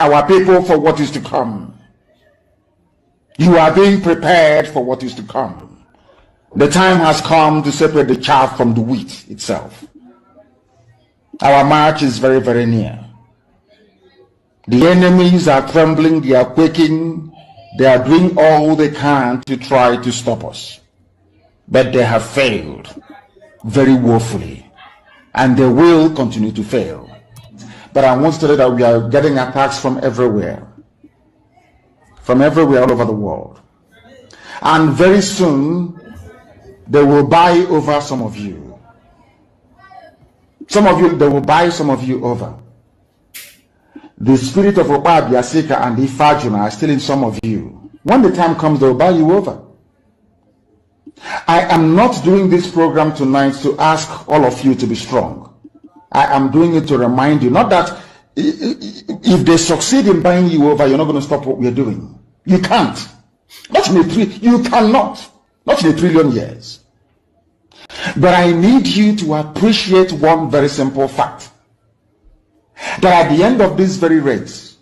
our people for what is to come. You are being prepared for what is to come. The time has come to separate the chaff from the wheat itself. Our march is very, very near. The enemies are trembling, they are quaking, they are doing all they can to try to stop us. But they have failed very woefully, and they will continue to fail. But I want to tell you that we are getting attacks from everywhere all over the world. And very soon, they will buy over some of you. They will buy some of you over. The spirit of Obabiasika and Ifajuna are still in some of you. When the time comes, they will buy you over. I am not doing this program tonight to ask all of you to be strong. I am doing it to remind you, not that if they succeed in buying you over, you're not going to stop what we're doing. You can't. You cannot. Not in a trillion years. But I need you to appreciate one very simple fact. That at the end of this very race,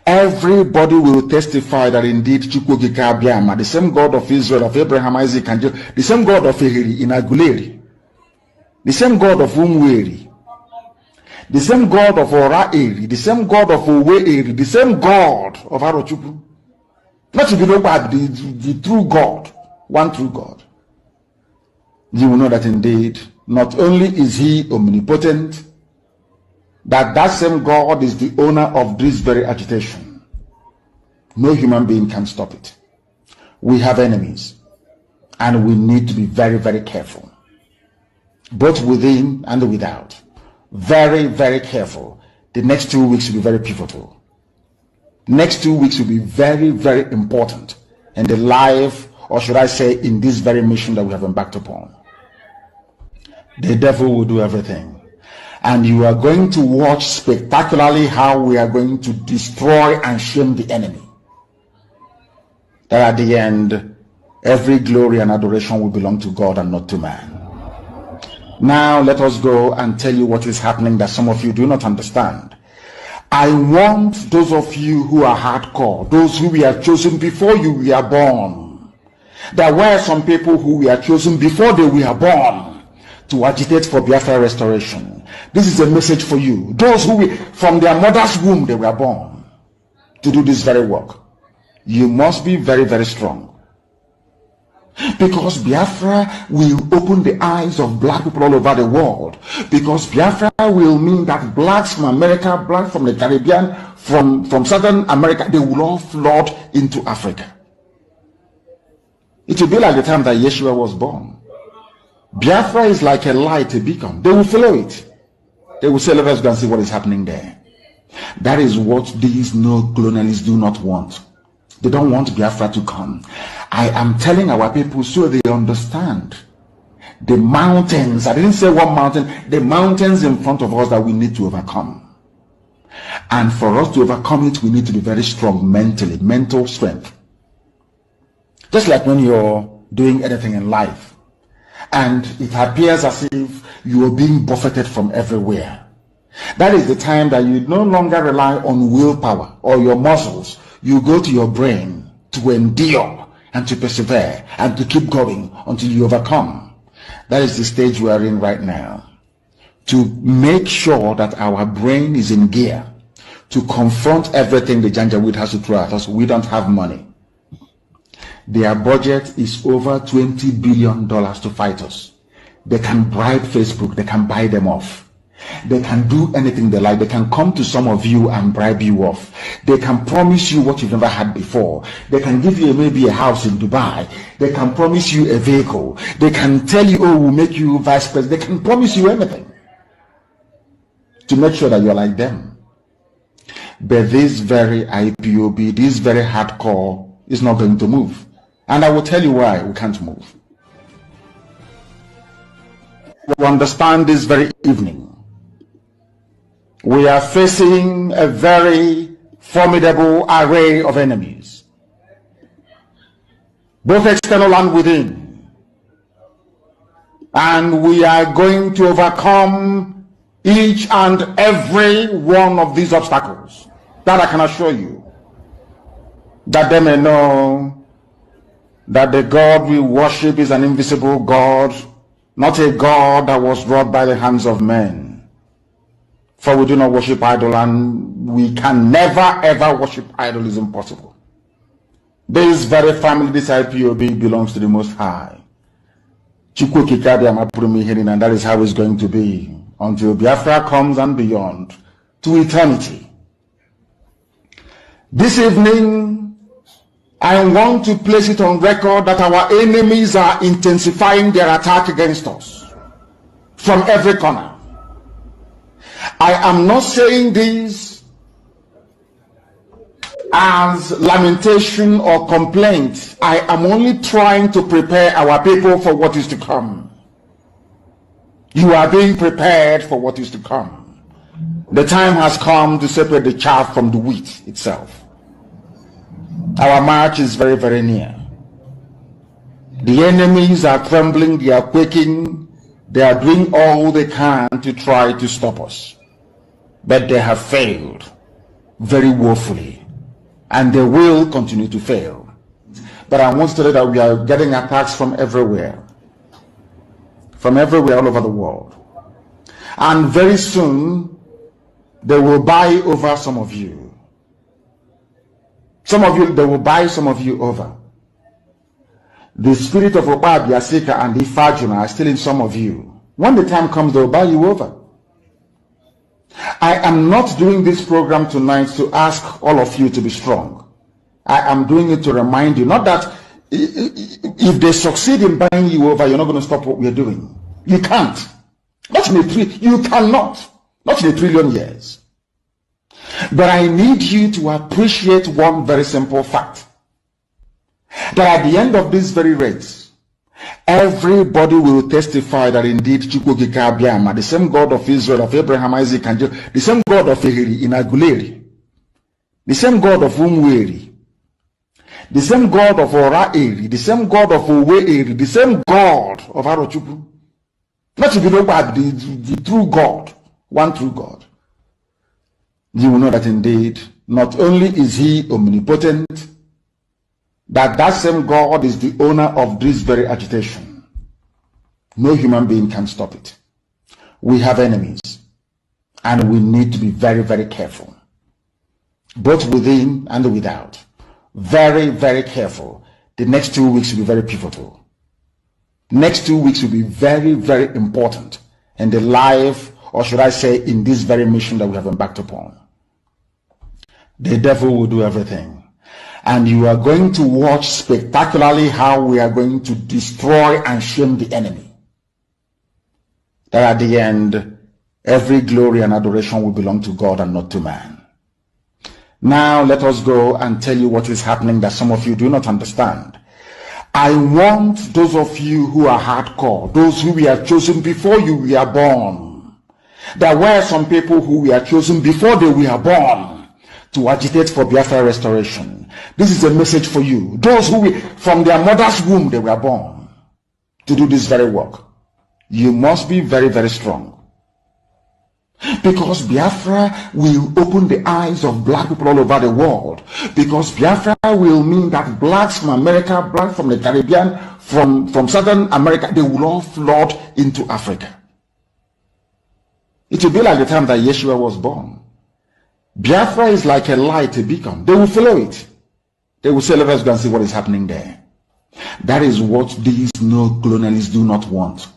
everybody will testify that indeed Chukwuka Abiyama, the same God of Israel, of Abraham, Isaac, and Jacob, the same God of Ehiri in Aguleri, the same God of Umweri, the same God of Ora-Eri, the same God of Owe-Eri, the same God of Arochukwu. Not to be known by the true God, one true God. You will know that indeed, not only is he omnipotent, that same God is the owner of this very agitation. No human being can stop it. We have enemies, and we need to be very, very careful, both within and without. Very, very careful. The next 2 weeks will be very pivotal. Next 2 weeks will be very, very important in the life, or should I say, in this very mission that we have embarked upon. The devil will do everything. And you are going to watch spectacularly how we are going to destroy and shame the enemy. That at the end, every glory and adoration will belong to God and not to man. Now let us go and tell you what is happening that some of you do not understand. I want those of you who are hardcore, those who we have chosen before you were born. There were some people who were chosen before they were born to agitate for Biafra restoration. This is a message for you. Those who from their mother's womb they were born to do this very work. You must be very, very strong. Because Biafra will open the eyes of black people all over the world. Because Biafra will mean that blacks from America, blacks from the Caribbean, from Southern America, they will all flood into Africa. It will be like the time that Yeshua was born. Biafra is like a light, a beacon. They will follow it. They will say, let us go and see what is happening there. That is what these neo-colonialists do not want. They don't want Biafra to come. I am telling our people so they understand the mountains. I didn't say one mountain, the mountains in front of us that we need to overcome. And for us to overcome it, we need to be very strong mentally, mental strength. Just like when you're doing anything in life and it appears as if you are being buffeted from everywhere. That is the time that you no longer rely on willpower or your muscles. You go to your brain to endure and to persevere and to keep going until you overcome. That is the stage we are in right now. To make sure that our brain is in gear to confront everything the Janjaweed has to throw at us. We don't have money. Their budget is over $20 billion to fight us. They can bribe Facebook. They can buy them off. They can do anything they like. They can come to some of you and bribe you off. They can promise you what you've never had before. They can give you maybe a house in Dubai. They can promise you a vehicle. They can tell you, oh, we'll make you vice president. They can promise you anything to make sure that you're like them. But this very IPOB, this very hardcore is not going to move. And I will tell you why we can't move. We understand this very evening. We are facing a very formidable array of enemies, both external and within. And we are going to overcome each and every one of these obstacles. That I can assure you. That they may know that the God we worship is an invisible God, not a God that was wrought by the hands of men. For we do not worship idol, and we can never ever worship idol. Is impossible. This very family, this IPOB, belongs to the Most High. And that is how it's going to be until Biafra comes and beyond to eternity. This evening, I want to place it on record that our enemies are intensifying their attack against us from every corner. I am not saying this as lamentation or complaint. I am only trying to prepare our people for what is to come. You are being prepared for what is to come. The time has come to separate the chaff from the wheat itself. Our march is very, very near. The enemies are trembling, they are quaking, they are doing all they can to try to stop us. But they have failed very woefully. And they will continue to fail. But I want to tell you that we are getting attacks from everywhere. From everywhere all over the world. And very soon, they will buy over some of you. Some of you, they will buy some of you over. The spirit of Oba Biasika and Ifajuna are still in some of you. When the time comes, they will buy you over. I am not doing this program tonight to ask all of you to be strong. I am doing it to remind you, not that if they succeed in buying you over, you're not going to stop what we're doing. You can't. Not in you cannot. Not in 1 trillion years. But I need you to appreciate one very simple fact. That at the end of this very race, everybody will testify that indeed Chukwukika Abiyama, the same God of Israel, of Abraham, Isaac, and Jacob, the same God of Ehiri in Aguleri, the same God of Umweri, the same God of Ora-Eri, the same God of Owe-Eri, the same God of Arochukwu. Not to be the true God, one true God. You will know that indeed, not only is he omnipotent, that same God is the owner of this very agitation. No human being can stop it. We have enemies, and we need to be very, very careful, both within and without. Very, very careful. The next 2 weeks will be very pivotal. Next 2 weeks will be very, very important in the life, or should I say, in this very mission that we have embarked upon. The devil will do everything. And you are going to watch spectacularly how we are going to destroy and shame the enemy. That at the end, every glory and adoration will belong to God and not to man. Now let us go and tell you what is happening that some of you do not understand. I want those of you who are hardcore, those who we are chosen before you were born. There were some people who were chosen before they were born to agitate for Biafra restoration. This is a message for you. Those who from their mother's womb they were born to do this very work. You must be very, very strong. Because Biafra will open the eyes of black people all over the world. Because Biafra will mean that blacks from America, blacks from the Caribbean, from Southern America, they will all flood into Africa. It will be like the time that Yeshua was born. Biafra is like a light, a beacon. They will follow it. They will say, let us go and see what is happening there. That is what these neo-colonialists do not want.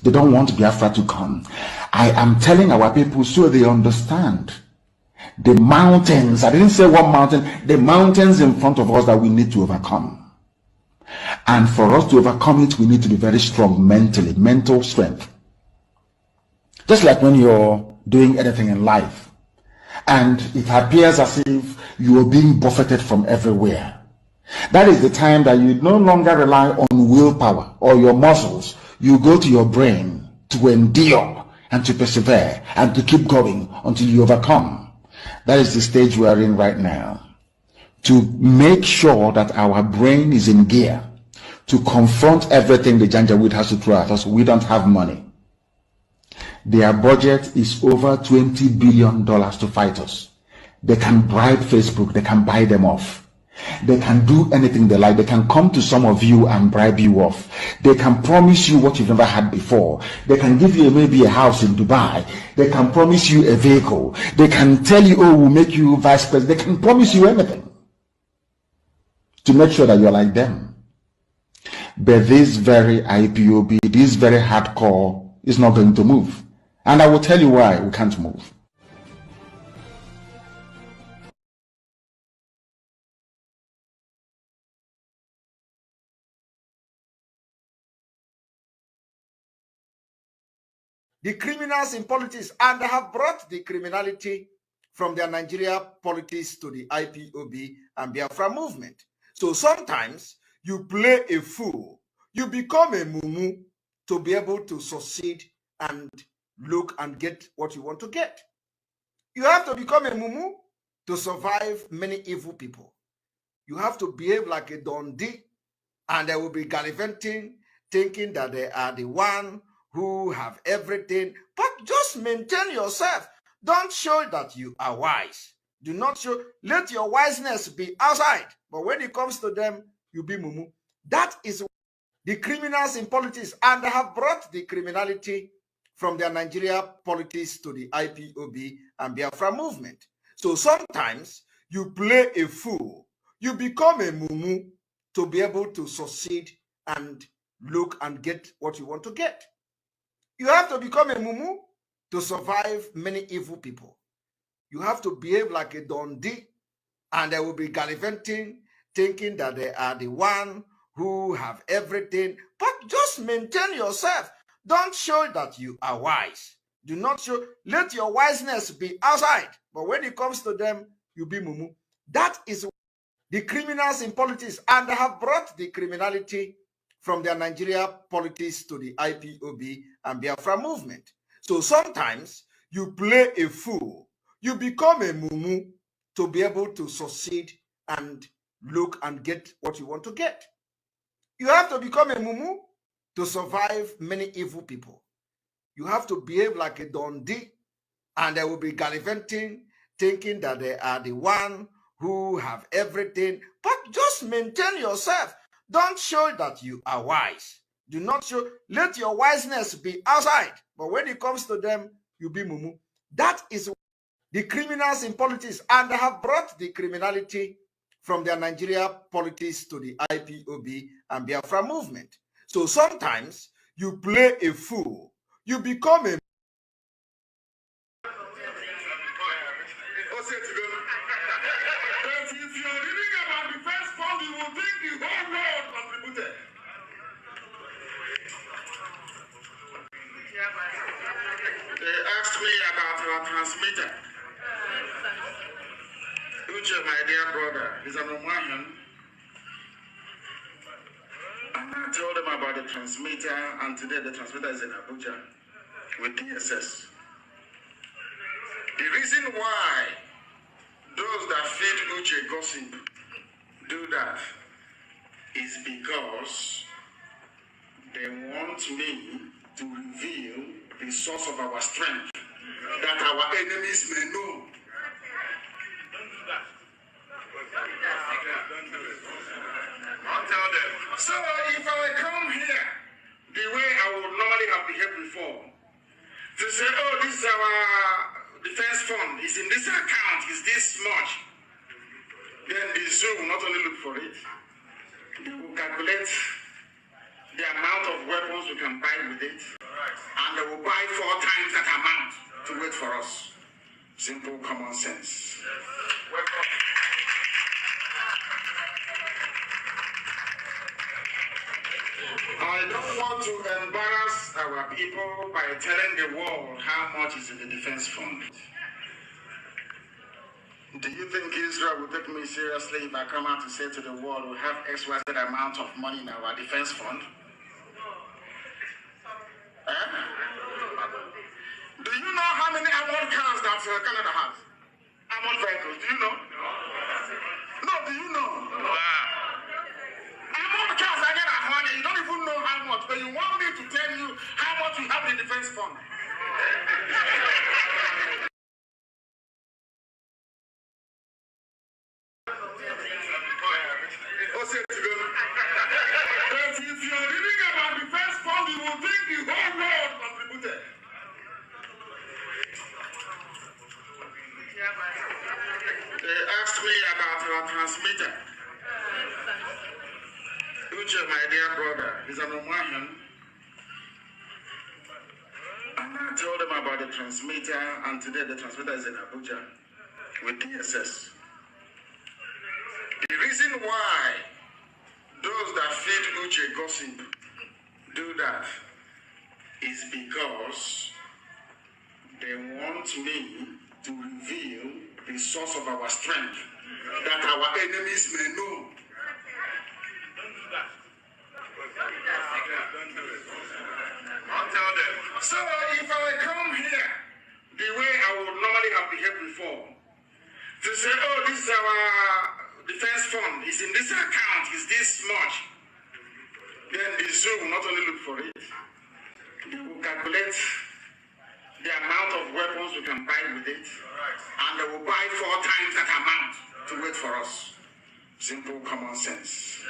They don't want Biafra to come. I am telling our people so they understand. The mountains, I didn't say one mountain, the mountains in front of us that we need to overcome. And for us to overcome it, we need to be very strong mentally, mental strength. Just like when you're doing anything in life, and it appears as if you are being buffeted from everywhere. That is the time that you no longer rely on willpower or your muscles. You go to your brain to endure and to persevere and to keep going until you overcome. That is the stage we are in right now. To make sure that our brain is in gear to confront everything the Janjaweed has to throw at us. We don't have money. Their budget is over $20 billion to fight us. They can bribe Facebook. They can buy them off. They can do anything they like. They can come to some of you and bribe you off. They can promise you what you've never had before. They can give you maybe a house in Dubai. They can promise you a vehicle. They can tell you, oh, we'll make you vice president. They can promise you anything to make sure that you're like them. But this very IPOB, this very hardcore is not going to move. And I will tell you why we can't move. The criminals in politics, and they have brought the criminality from their Nigeria politics to the IPOB and Biafra movement. So sometimes you play a fool, you become a mumu to be able to succeed and look and get what you want to get. You have to become a mumu to survive many evil people. You have to behave like a Dundee, and they will be gallivanting, thinking that they are the one who have everything. But just maintain yourself. Don't show that you are wise. Do not show, let your wiseness be outside. But when it comes to them, you be mumu. That is the criminals in politics, and they have brought the criminality from their Nigeria politics to the IPOB and Biafra movement. So sometimes you play a fool, you become a mumu to be able to succeed and look and get what you want to get. You have to become a mumu to survive many evil people. You have to behave like a Dundee, and they will be gallivanting, thinking that they are the one who have everything. But just maintain yourself. Don't show that you are wise. Do not show, let your wiseness be outside. But when it comes to them, you be mumu. That is the criminals in politics, and they have brought the criminality from their Nigeria politics to the IPOB and Biafra movement. So sometimes you play a fool, you become a mumu to be able to succeed and look and get what you want to get. You have to become a mumu to survive many evil people. You have to behave like a Dundee, and they will be gallivanting, thinking that they are the one who have everything. But just maintain yourself. Don't show that you are wise. Do not show, let your wiseness be outside. But when it comes to them, you be mumu. That is the criminals in politics, and they have brought the criminality from their Nigeria politics to the IPOB and Biafra movement. So sometimes you play a fool, you become a They asked me about our transmitter. Uche, my dear brother, is an Omahan. And I told them about the transmitter, and today the transmitter is in Abuja with DSS. The reason why those that feed Uche gossip do that is because they want me to reveal the source of our strength, that our enemies may know. I'll tell them. So if I come here the way I would normally have behaved before, to say, oh, this is our defense fund, is in this account, is this much, then the zoo will not only look for it, they will calculate the amount of weapons we can buy with it, and they will buy 4 times that amount to wait for us. Simple common sense. I don't want to embarrass our people by telling the world how much is in the defense fund. Do you think Israel will take me seriously if I come out to say to the world we have XYZ amount of money in our defense fund? Do you know how many armored cars that Canada has? Armored vehicles, do you know? No, do you know? Armored cars are getting money. You don't even know how much, but you want me to tell you how much we have in the defense fund. asked me about our transmitter. Uche, my dear brother, is an Omwahian. And I told him about the transmitter, and today the transmitter is in Abuja with DSS. The reason why those that feed Uche gossip do that is because they want me to reveal the source of our strength, that our enemies may know. I'll tell them. So if I come here the way I would normally have behaved before, to say, oh, this is our defense fund, is in this account, is this much, then the zoo will not only look for it, they will calculate the amount of weapons we can buy with it, and they will buy 4 times that amount to wait for us. Simple common sense.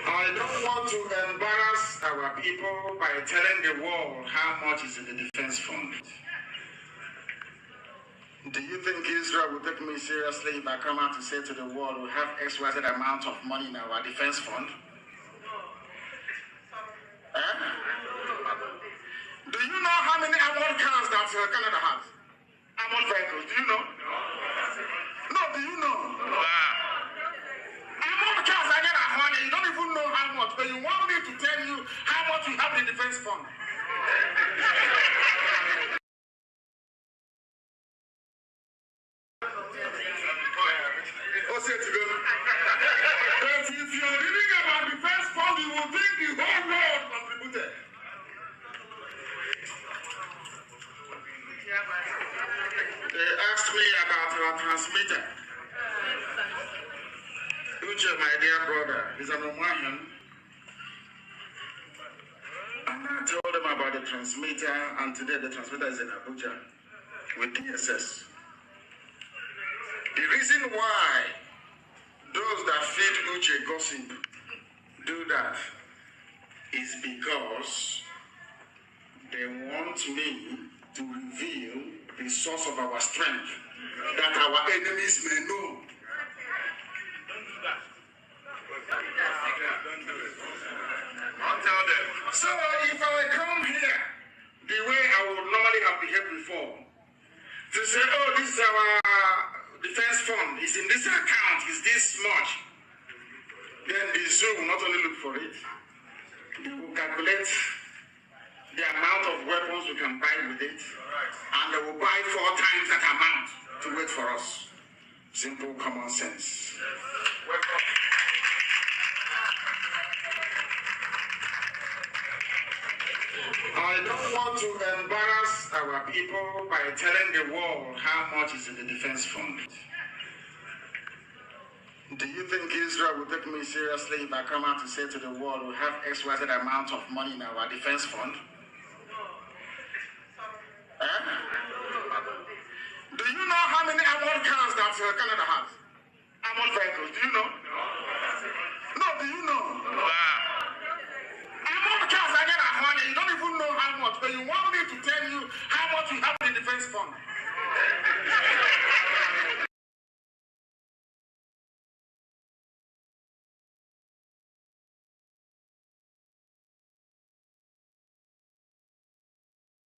I don't want to embarrass our people by telling the world how much is in the defense fund. Do you think Israel will take me seriously if I come out to say to the world we have XYZ amount of money in our defense fund? Do you know how many armored cars that Canada has? Armored vehicles, do you know? No, do you know? Armored cars are getting a honey, you don't even know how much, but you want me to tell you how much we have in the defense fund. Say to them, but if you're reading about the first fund, you will think the whole world contributed. They asked me about our transmitter. Uche, my dear brother, is an Omwahian. And I told them about the transmitter, and today the transmitter is in Abuja with DSS. The reason why those that feed Uche gossip do that is because they want me to reveal the source of our strength, that our enemies may know. I'll tell them. So if I come here the way I would normally have behaved before, to say, oh, this is our defense fund, is in this account, is this much, then the zoo will not only look for it, they will calculate the amount of weapons we can buy with it, and they will buy 4 times that amount to wait for us. Simple common sense. I don't want to embarrass our people by telling the world how much is in the defense fund. Do you think Israel will take me seriously if I come out to say to the world we have XYZ amount of money in our defense fund? Do you know how many armored cars that Canada has? Armored vehicles, do you know? No, do you know? Armored cars are getting a honey, you don't even know how much, but you want me to tell you how much we have in the defense fund.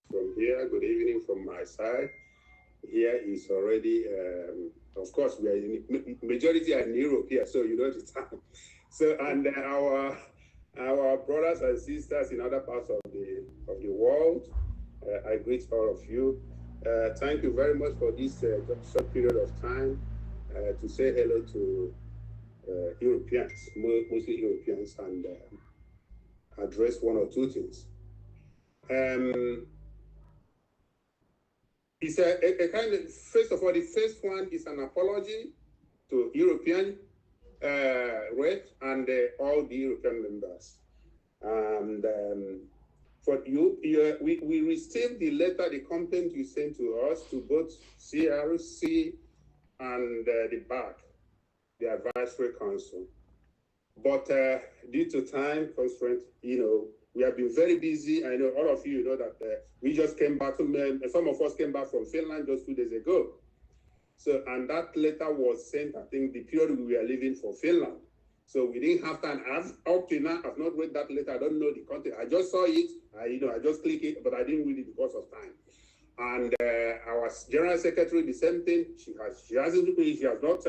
From here, good evening from my side. Here is already, of course, we are in, majority are in Europe here, so you know the time. So, and our brothers and sisters in other parts of the world, I greet all of you. Thank you very much for this short period of time to say hello to Europeans, mostly Europeans, and address 1 or 2 things. It's a kind of, first of all, the first one is an apology to European RED and all the European members. And for you, we received the letter, the complaint you sent to us, to both CRC and the BAC, the Advisory Council. But due to time constraint, you know, We have been very busy. I know all of you know that we just came back. Some of us came back from Finland just 2 days ago. So, and that letter was sent, I think, the period we were leaving for Finland. So we didn't have time. Up to now, I've not read that letter. I don't know the content. I just saw it. I just clicked it, but I didn't read it because of time. And our general secretary, the same thing. She has not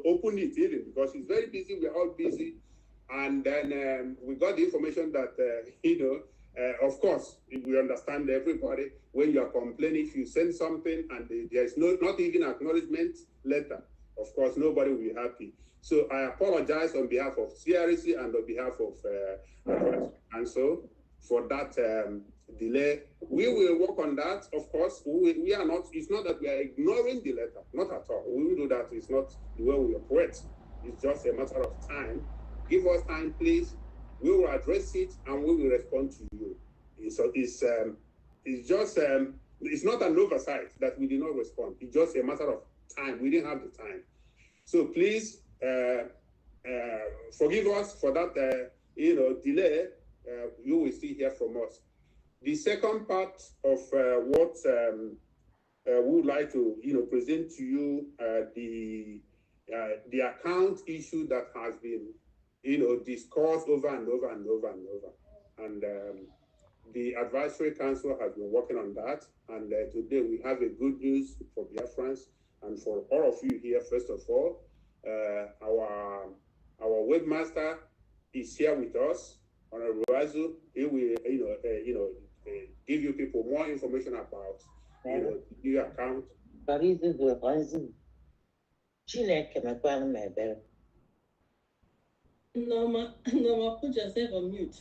opened it even because she's very busy. We're all busy. And then we got the information that of course, we understand everybody. When you are complaining, if you send something and there is not even acknowledgement letter, of course, nobody will be happy. So I apologize on behalf of CRC and on behalf of Council for that delay. We will work on that, of course. We are not, it's not that we are ignoring the letter, not at all. We will do that. It's not the way we operate. It's just a matter of time. Give us time, please. We will address it and we will respond to you. So it's just, it's not an oversight that we did not respond. It's just a matter of time. We didn't have the time. So please forgive us for that, delay. You will still hear from us. The second part of what we would like to, present to you the account issue that has been, discussed over and over and over and over. And the advisory council has been working on that. And today we have a good news for Biafrans and for all of you here. First of all, our webmaster is here with us. Honorable Azu, he will, give you people more information about, the new account. Norma, put yourself on mute.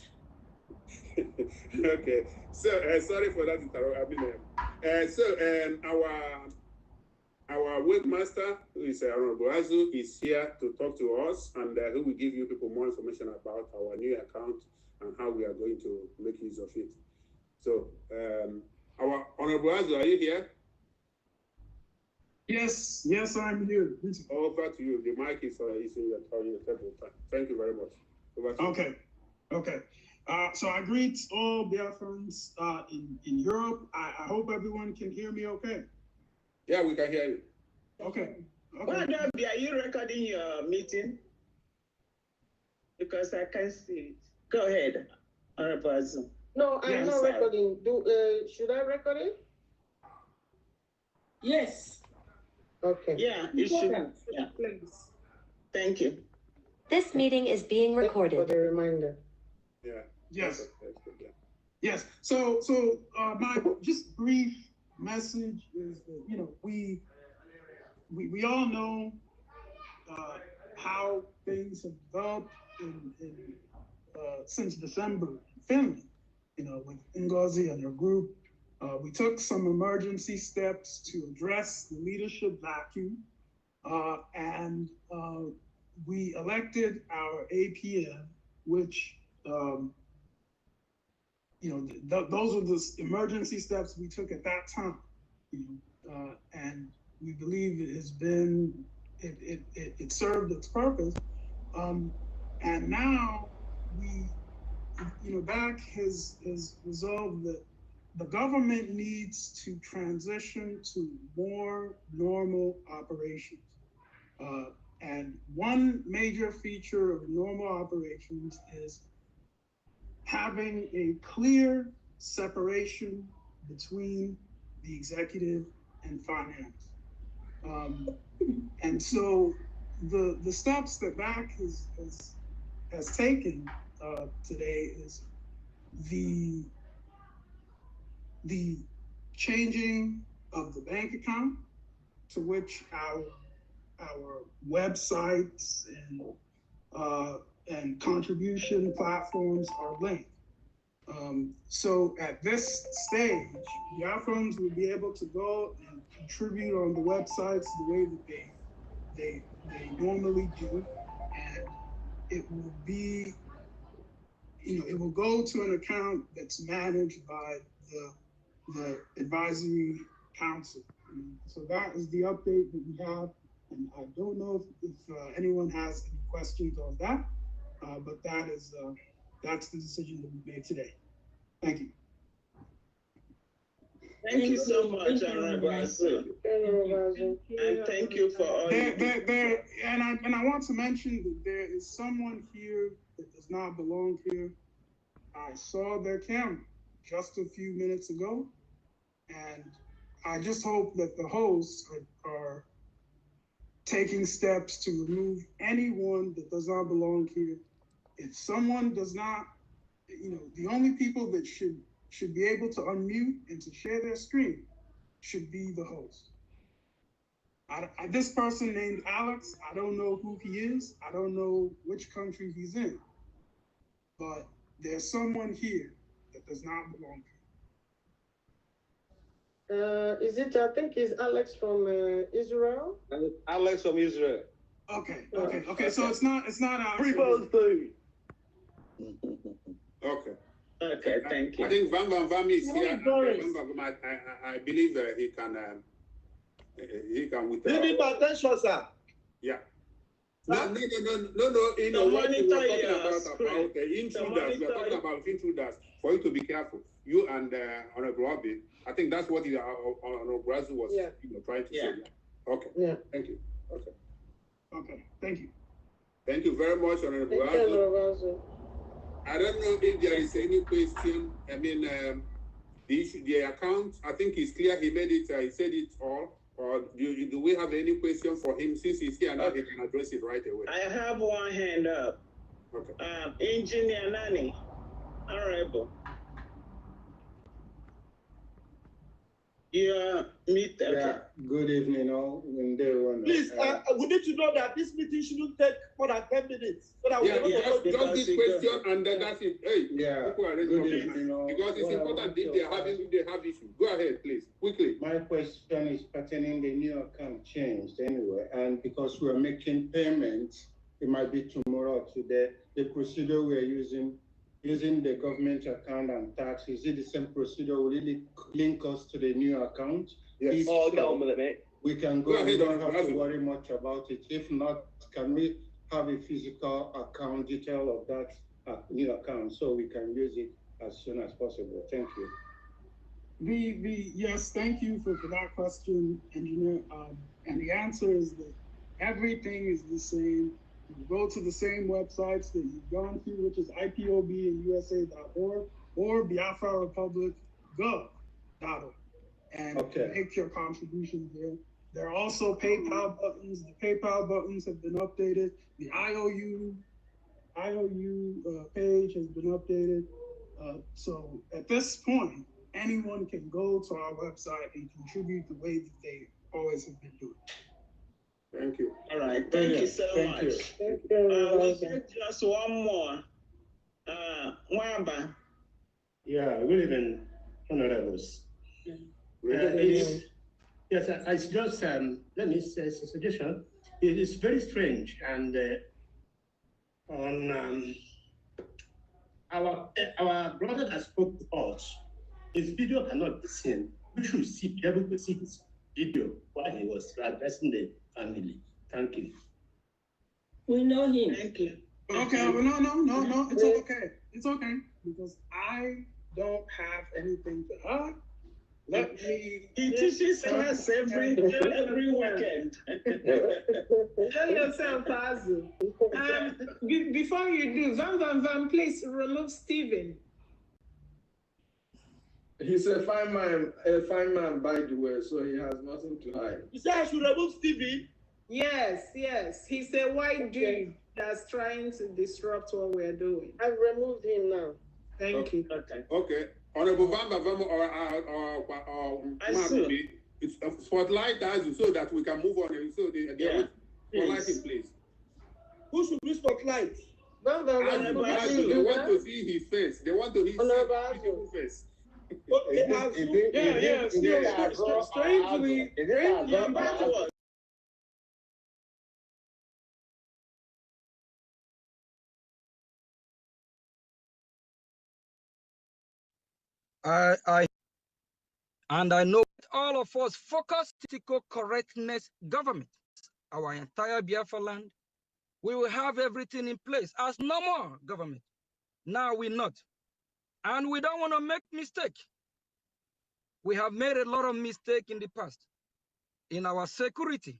Okay, so sorry for that interruption. Our webmaster, who is Honorable Azu, is here to talk to us, and he will give you people more information about our new account and how we are going to make use of it. So, our Honorable Azu, are you here? Yes, I'm here. Over to you. The mic is in your table. Thank you very much. Over to you. Okay. So I greet all Biafrans in Europe. I hope everyone can hear me okay. Yeah, we can hear you. Okay. Are you recording your meeting? Because I can't see it. Go ahead, Honorable Azu. No, I'm not recording. Should I record it? Yes. Okay. Yeah, you should. Yeah. Please. Thank you. This meeting is being recorded. For the reminder. Yeah. Yes. That's good, yeah. Yes. So my just brief message is that we all know how things have developed since December in Finland. With Ngozi and her group, we took some emergency steps to address the leadership vacuum, and we elected our APM, which those were the emergency steps we took at that time, and we believe it has been, it served its purpose. And now DAC has resolved that the government needs to transition to more normal operations. And one major feature of normal operations is having a clear separation between the executive and finance. And so the steps that DAC has taken today is the changing of the bank account to which our websites and contribution platforms are linked. So at this stage, Biafrans will be able to go and contribute on the websites the way that they normally do, and it will be, it will go to an account that's managed by the advisory council. So that is the update that we have, and I don't know if anyone has any questions on that, but that is that's the decision that we made today. Thank you. Thank you so much, Honorable Azu. And thank you for all you do. And I want to mention that there is someone here that does not belong here. I saw their camera just a few minutes ago, and I just hope that the hosts are taking steps to remove anyone that does not belong here. If someone does not, the only people that should be able to unmute and to share their screen should be the host. This person named Alex, I don't know who he is. I don't know which country he's in, but there's someone here that does not belong here. Is it, I think it's Alex from Israel? Alex from Israel. Okay. So it's not Food. Okay. Okay, thank you. I think Van is here. I believe he can with Give me my attention, sir. Yeah. No. What we were talking about intruders. We are talking about intruders. For you to be careful. You and Honorable Abi, I think that's what Honorable Azu was trying to say. Okay. Yeah. Thank you. Okay. Okay. Thank you. Thank you very much, Honorable Azu. I don't know if there is any question. I mean, the account, I think it's clear. He made it. He said it all. Or do we have any question for him since he's here now? He can address it right away. I have one hand up. Okay. Engineer Nani, Honorable. Yeah, good evening, all. Please, we need to know that this meeting shouldn't take more than 10 minutes. So that just this question and then that's it. Hey, yeah, good evening, all. Because it's important if they have issues. Go ahead, please, quickly. My question is pertaining the new account changed anyway, and because we're making payments, it might be tomorrow or today. The procedure we're using the government account and tax, is it the same procedure? Will it link us to the new account? Yes. We can go. We don't have to worry much about it. If not, can we have a physical account detail of that new account so we can use it as soon as possible? Thank you. Yes, thank you for that question, Engineer. And the answer is that everything is the same. You go to the same websites that you've gone to, which is IPOB&USA.org or BiafraRepublic.gov.org, and make your contributions there. There are also PayPal buttons. The PayPal buttons have been updated. The IOU page has been updated. So at this point, anyone can go to our website and contribute the way that they always have been doing. Thank you. All right, thank you so much. Just one more. Wamba. Yeah, good evening, honorables. Yes, I just let me say a suggestion. It is very strange, and on our brother that spoke to us, his video cannot be seen. We should be able to see his video while he was addressing the family. Thank you. We know him. Thank you. Okay, well, no, it's okay. It's okay, because I don't have anything to hide. Let me. He teaches class every weekend. Tell yourself, Azu. Before you do, Van, please remove Stephen. He's a fine man, by the way, so he has nothing to hide. You say I should remove Stephen? Yes. He's a white dude that's trying to disrupt what we're doing. I've removed him now. Thank you. Okay. Honorable Vamba or spotlight us so that we can move on. So spotlight him, please. Who should we spotlight? They want to see his face. They want to see his face. Strangely, I know all of us focus political correctness government, our entire Biafra land, we will have everything in place as normal government. Now we're not. And we don't want to make mistake. We have made a lot of mistake in the past. In our security,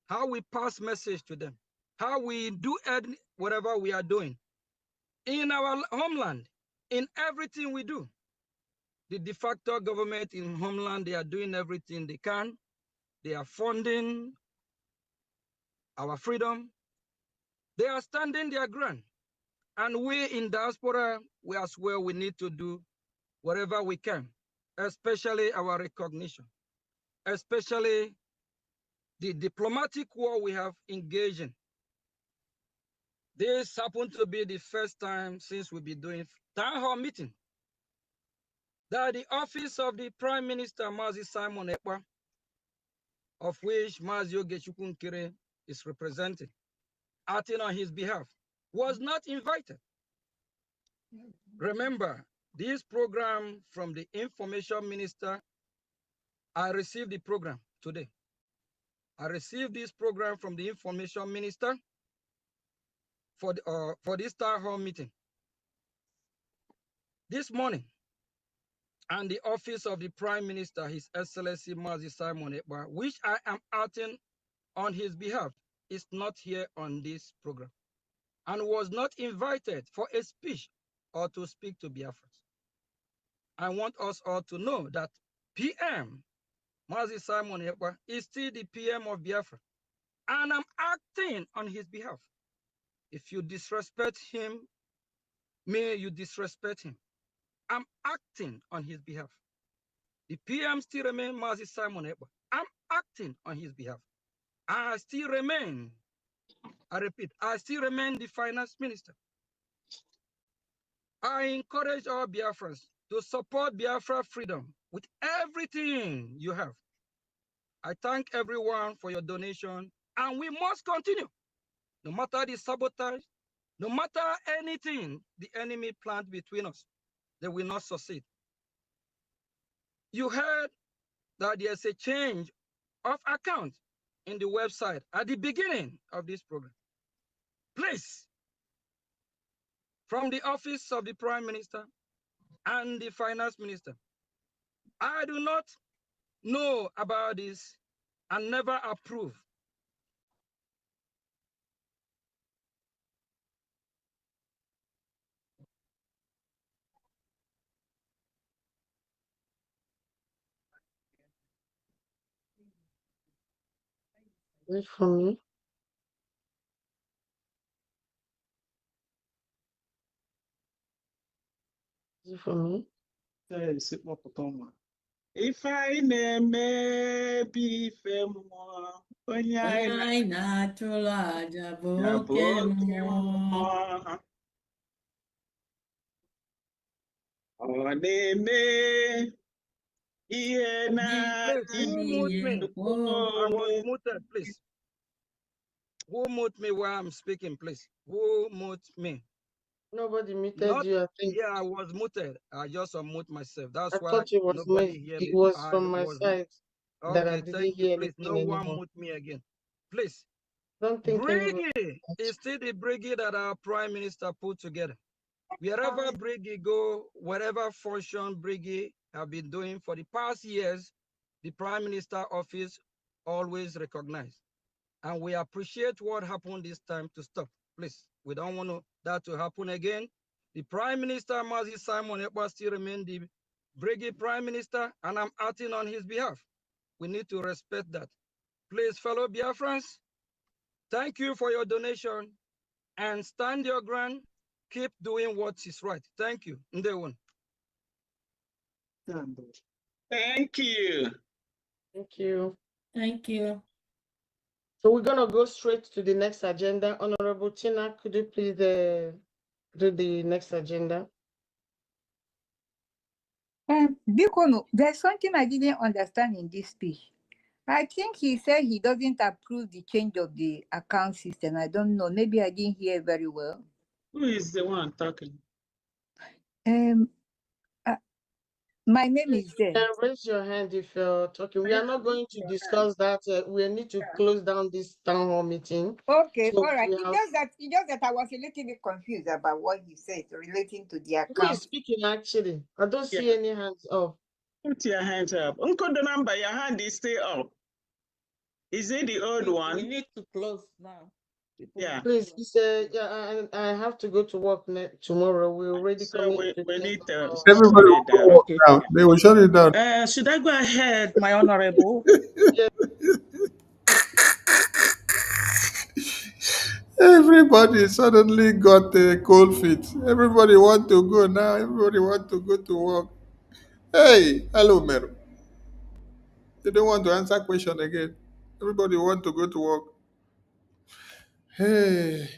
how we pass message to them, how we do whatever we are doing. In our homeland, in everything we do. The de facto government in homeland, they are doing everything they can. They are funding our freedom. They are standing their ground. And we in diaspora, we as well, we need to do whatever we can, especially our recognition, especially the diplomatic war we have engaged in. This happened to be the first time since we've been doing town hall meeting that the office of the Prime Minister, Mazi Simon Ekpa, of which Mazi Ogechukwu Nkire is representing, acting on his behalf, was not invited. Remember, this program from the Information Minister, I received the program today. I received this program from the Information Minister for this town hall meeting this morning. And the office of the Prime Minister, His Excellency Mazi Simon Ekpa, which I am acting on his behalf, is not here on this program and was not invited for a speech or to speak to Biafrans. I want us all to know that PM Mazi Simon Ekpa is still the PM of Biafra, and I'm acting on his behalf. If you disrespect him, may you disrespect him. I'm acting on his behalf. The PM still remains Mazi Simon Ekpa. I'm acting on his behalf. I still remain, I repeat, I still remain the finance minister. I encourage all Biafrans to support Biafra freedom with everything you have. I thank everyone for your donation, and we must continue. No matter the sabotage, no matter anything the enemy planned between us, they will not succeed. You heard that there's a change of account in the website at the beginning of this program. Please, from the office of the Prime Minister and the Finance Minister, I do not know about this and never approve. Wait for me. Is it for me? Yes, it was Potoma. If I may be famous, Onyaina chula jabokemo. Oneme. Please, who mute me? I was muted, please. Who mute me while I'm speaking, please? Who mute me? Nobody muted you, I think. Yeah, I was muted. I just unmute myself. That's I why thought it was nobody me. hear It me. was I from my was side that I okay. didn't Thank you. hear Please, no anything one anymore. mute me again. Please. Don't think Brgie is still the Brgie that our Prime Minister put together. Wherever Brgie go, whatever function Brgie have been doing for the past years, the Prime Minister office always recognize. And we appreciate what happened this time to stop. Please, we don't want that to happen again. The Prime Minister, Mazi Simon Ekpa, still remain the Brgie Prime Minister, and I'm acting on his behalf. We need to respect that. Please, fellow Biafrans, thank you for your donation and stand your ground. Keep doing what is right. Thank you. Ndewon. Thank you. Thank you. Thank you. So we're gonna go straight to the next agenda. Honorable Tina, could you please do the next agenda? Bikono, there's something I didn't understand in this speech. I think he said he doesn't approve the change of the account system. I don't know. Maybe I didn't hear very well. Who is the one talking? My name is there. Raise your hand if you're talking. We are not going to discuss that. We need to close down this town hall meeting. Okay, So all right. we It's have- just that I was a little bit confused about what he said relating to the Who account. is speaking actually? I don't see any hands up. Put your hands up. Uncle, the number, your hand is still up. Is it the old one? We need to close now. Yeah. Please, he said, yeah, I have to go to work tomorrow. We already So we need to shut Everybody it down. will go down. They will shut it down. Should I go ahead, my honorable? Everybody suddenly got a cold feet. Everybody want to go now. Everybody want to go to work. Hey, hello, Meru. They don't want to answer question again. Everybody want to go to work. Hey,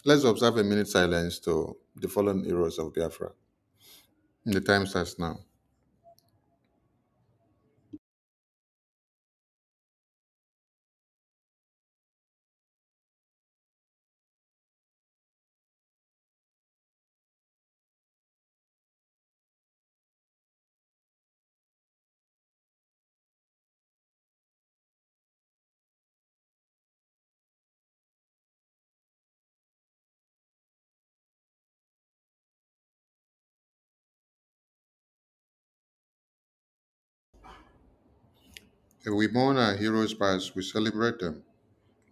let's observe a minute silence to the fallen heroes of Biafra. The time starts now. If we mourn our heroes past, we celebrate them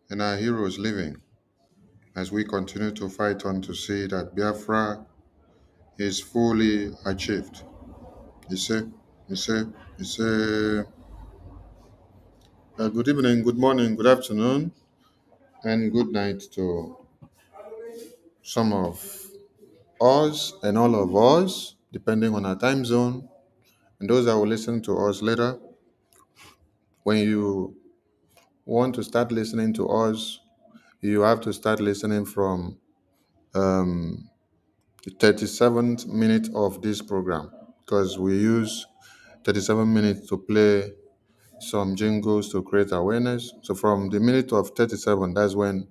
and our heroes living as we continue to fight on to see that Biafra is fully achieved. You see, you see, you see. Good evening, good morning, good afternoon, and good night to some of us and all of us, depending on our time zone, and those that will listen to us later. When you want to start listening to us, you have to start listening from the 37th minute of this program, because we use 37 minutes to play some jingles to create awareness. So from the minute of 37, that's when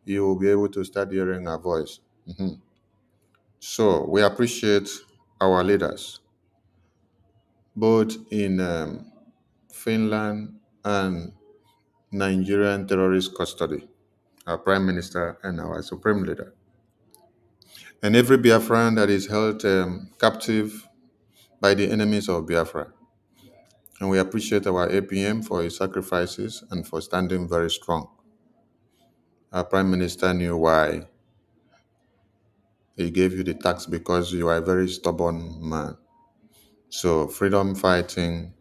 you will be able to start hearing our voice. Mhm. So we appreciate our leaders, both in Finland and Nigerian terrorist custody, our Prime Minister and our Supreme Leader. And every Biafran that is held captive by the enemies of Biafra. And we appreciate our APM for his sacrifices and for standing very strong. Our Prime Minister knew why he gave you the tax, because you are a very stubborn man. So freedom fighting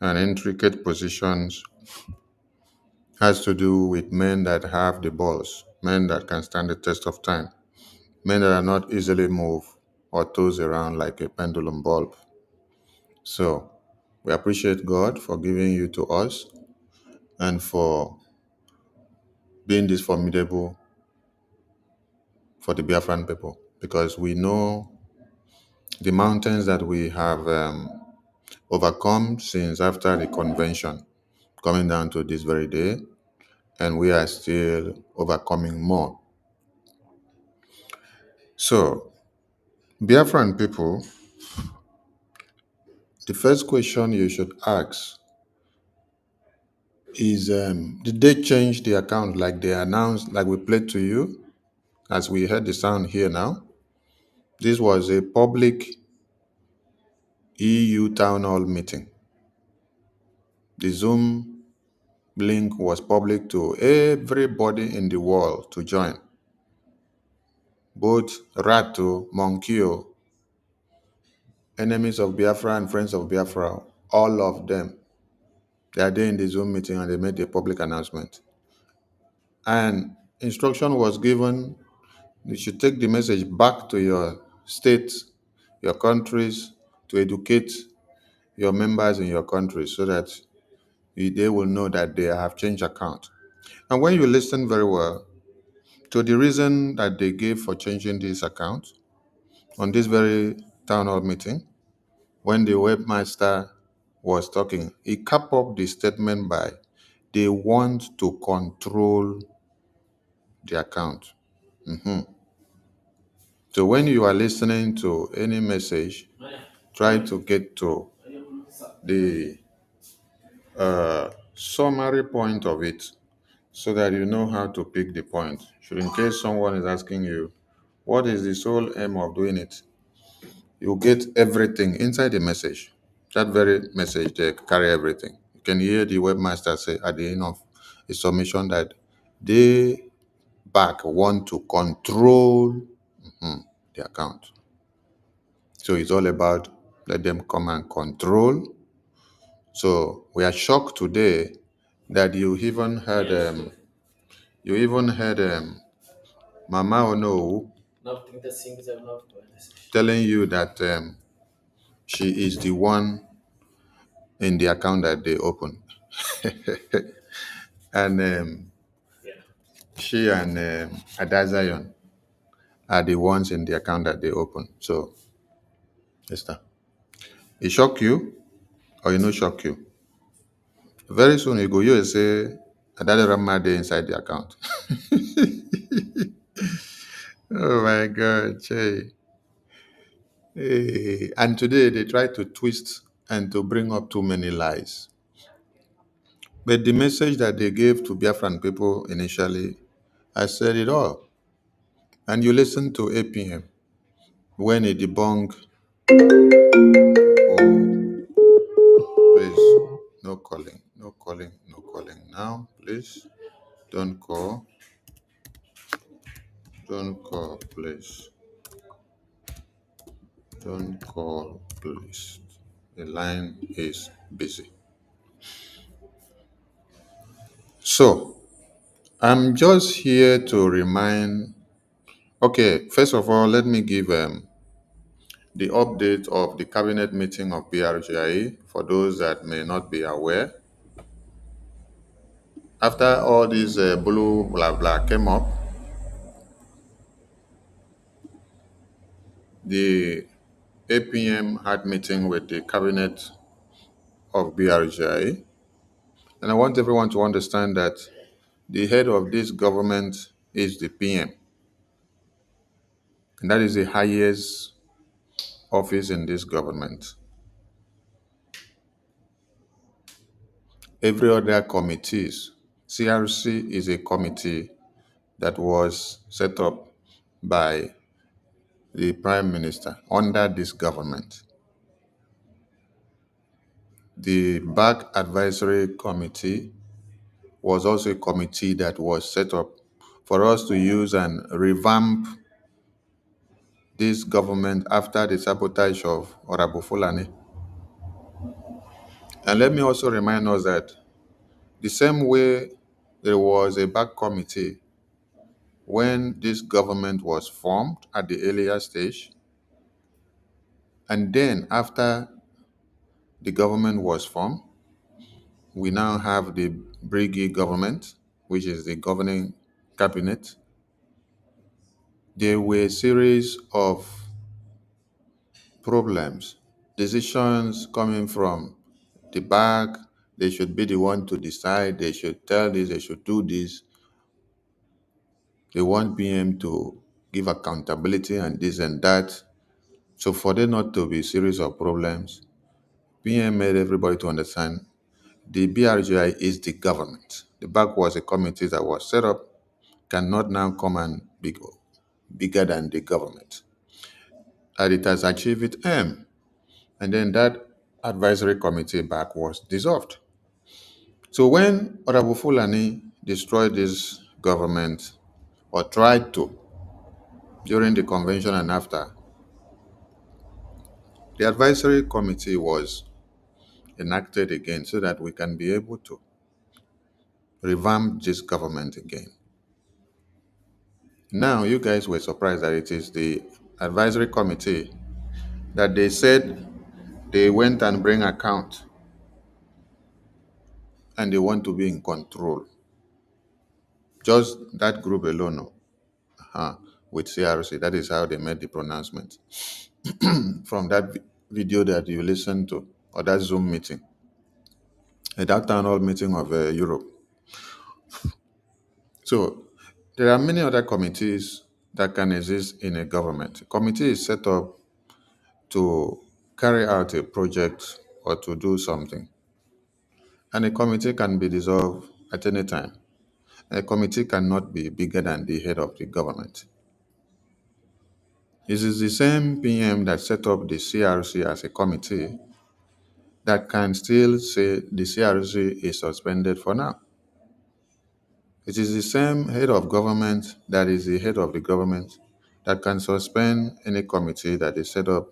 and intricate positions has to do with men that have the balls, men that can stand the test of time, men that are not easily moved or tossed around like a pendulum bulb. So we appreciate God for giving you to us and for being this formidable for the Biafran people, because we know the mountains that we have overcome since after the convention, coming down to this very day, and we are still overcoming more. So, Biafran people, the first question you should ask is, did they change the account like they announced, like we played to you, as we heard the sound here now? This was a public EU town hall meeting. The Zoom link was public to everybody in the world to join. Both Rato, Monkio, enemies of Biafra and friends of Biafra, all of them, they are there in the Zoom meeting and they made a public announcement. And instruction was given, you should take the message back to your states, your countries, to educate your members in your countries so that they will know that they have changed account. And when you listen very well to the reason that they gave for changing this account on this very town hall meeting, when the webmaster was talking, he capped up the statement by, they want to control the account. Mhm. So when you are listening to any message try to get to the summary point of it so that you know how to pick the point. Should in case someone is asking you, what is the sole aim of doing it? You get everything inside the message. That very message they carry everything. You can hear the webmaster say at the end of a submission that they back want to control the account. So it's all about let them come and control. So we are shocked today that you even heard Mama Ono telling you that she is the one in the account that they opened. And she and Adazion are the ones in the account that they opened. So, Esther, it shock you or it no shock you? Very soon you go, you say, Adazion dey inside the account. Oh my God, Che. Hey. And today they try to twist and to bring up too many lies. But the message that they gave to Biafran people initially, I said it all. And you listen to APM when he debunked, please, no calling now, please. Don't call, please. Don't call, please. The line is busy. So, I'm just here to remind, okay, first of all, let me give the update of the cabinet meeting of BRGIE for those that may not be aware. After all this blue blah blah came up, the APM had meeting with the cabinet of BRGIE, and I want everyone to understand that the head of this government is the PM, and that is the highest office in this government. Every other committees, CRC is a committee that was set up by the Prime Minister under this government. The Back Advisory Committee was also a committee that was set up for us to use and revamp this government after the sabotage of Honorable Fulani. And let me also remind us that the same way there was a back committee when this government was formed at the earlier stage, and then after the government was formed, we now have the Brgie government, which is the governing cabinet. There were a series of problems, decisions coming from the back. They should be the one to decide. They should tell this. They should do this. They want PM to give accountability and this and that. So for there not to be a series of problems, PM made everybody to understand the BRGI is the government. The back was a committee that was set up, cannot now come and be bigger than the government. And it has achieved its aim. And then that advisory committee back was dissolved. So when Honorable Fulani destroyed this government, or tried to, during the convention and after, the advisory committee was enacted again so that we can be able to revamp this government again. Now, you guys were surprised that it is the advisory committee that they said they went and bring account and they want to be in control. Just that group alone, with CRC, that is how they made the pronouncement. From that video that you listened to, or that Zoom meeting, that town hall meeting of Europe. So there are many other committees that can exist in a government. A committee is set up to carry out a project or to do something. And a committee can be dissolved at any time. A committee cannot be bigger than the head of the government. It is the same PM that set up the CRC as a committee that can still say the CRC is suspended for now. It is the same head of government that is the head of the government that can suspend any committee that is set up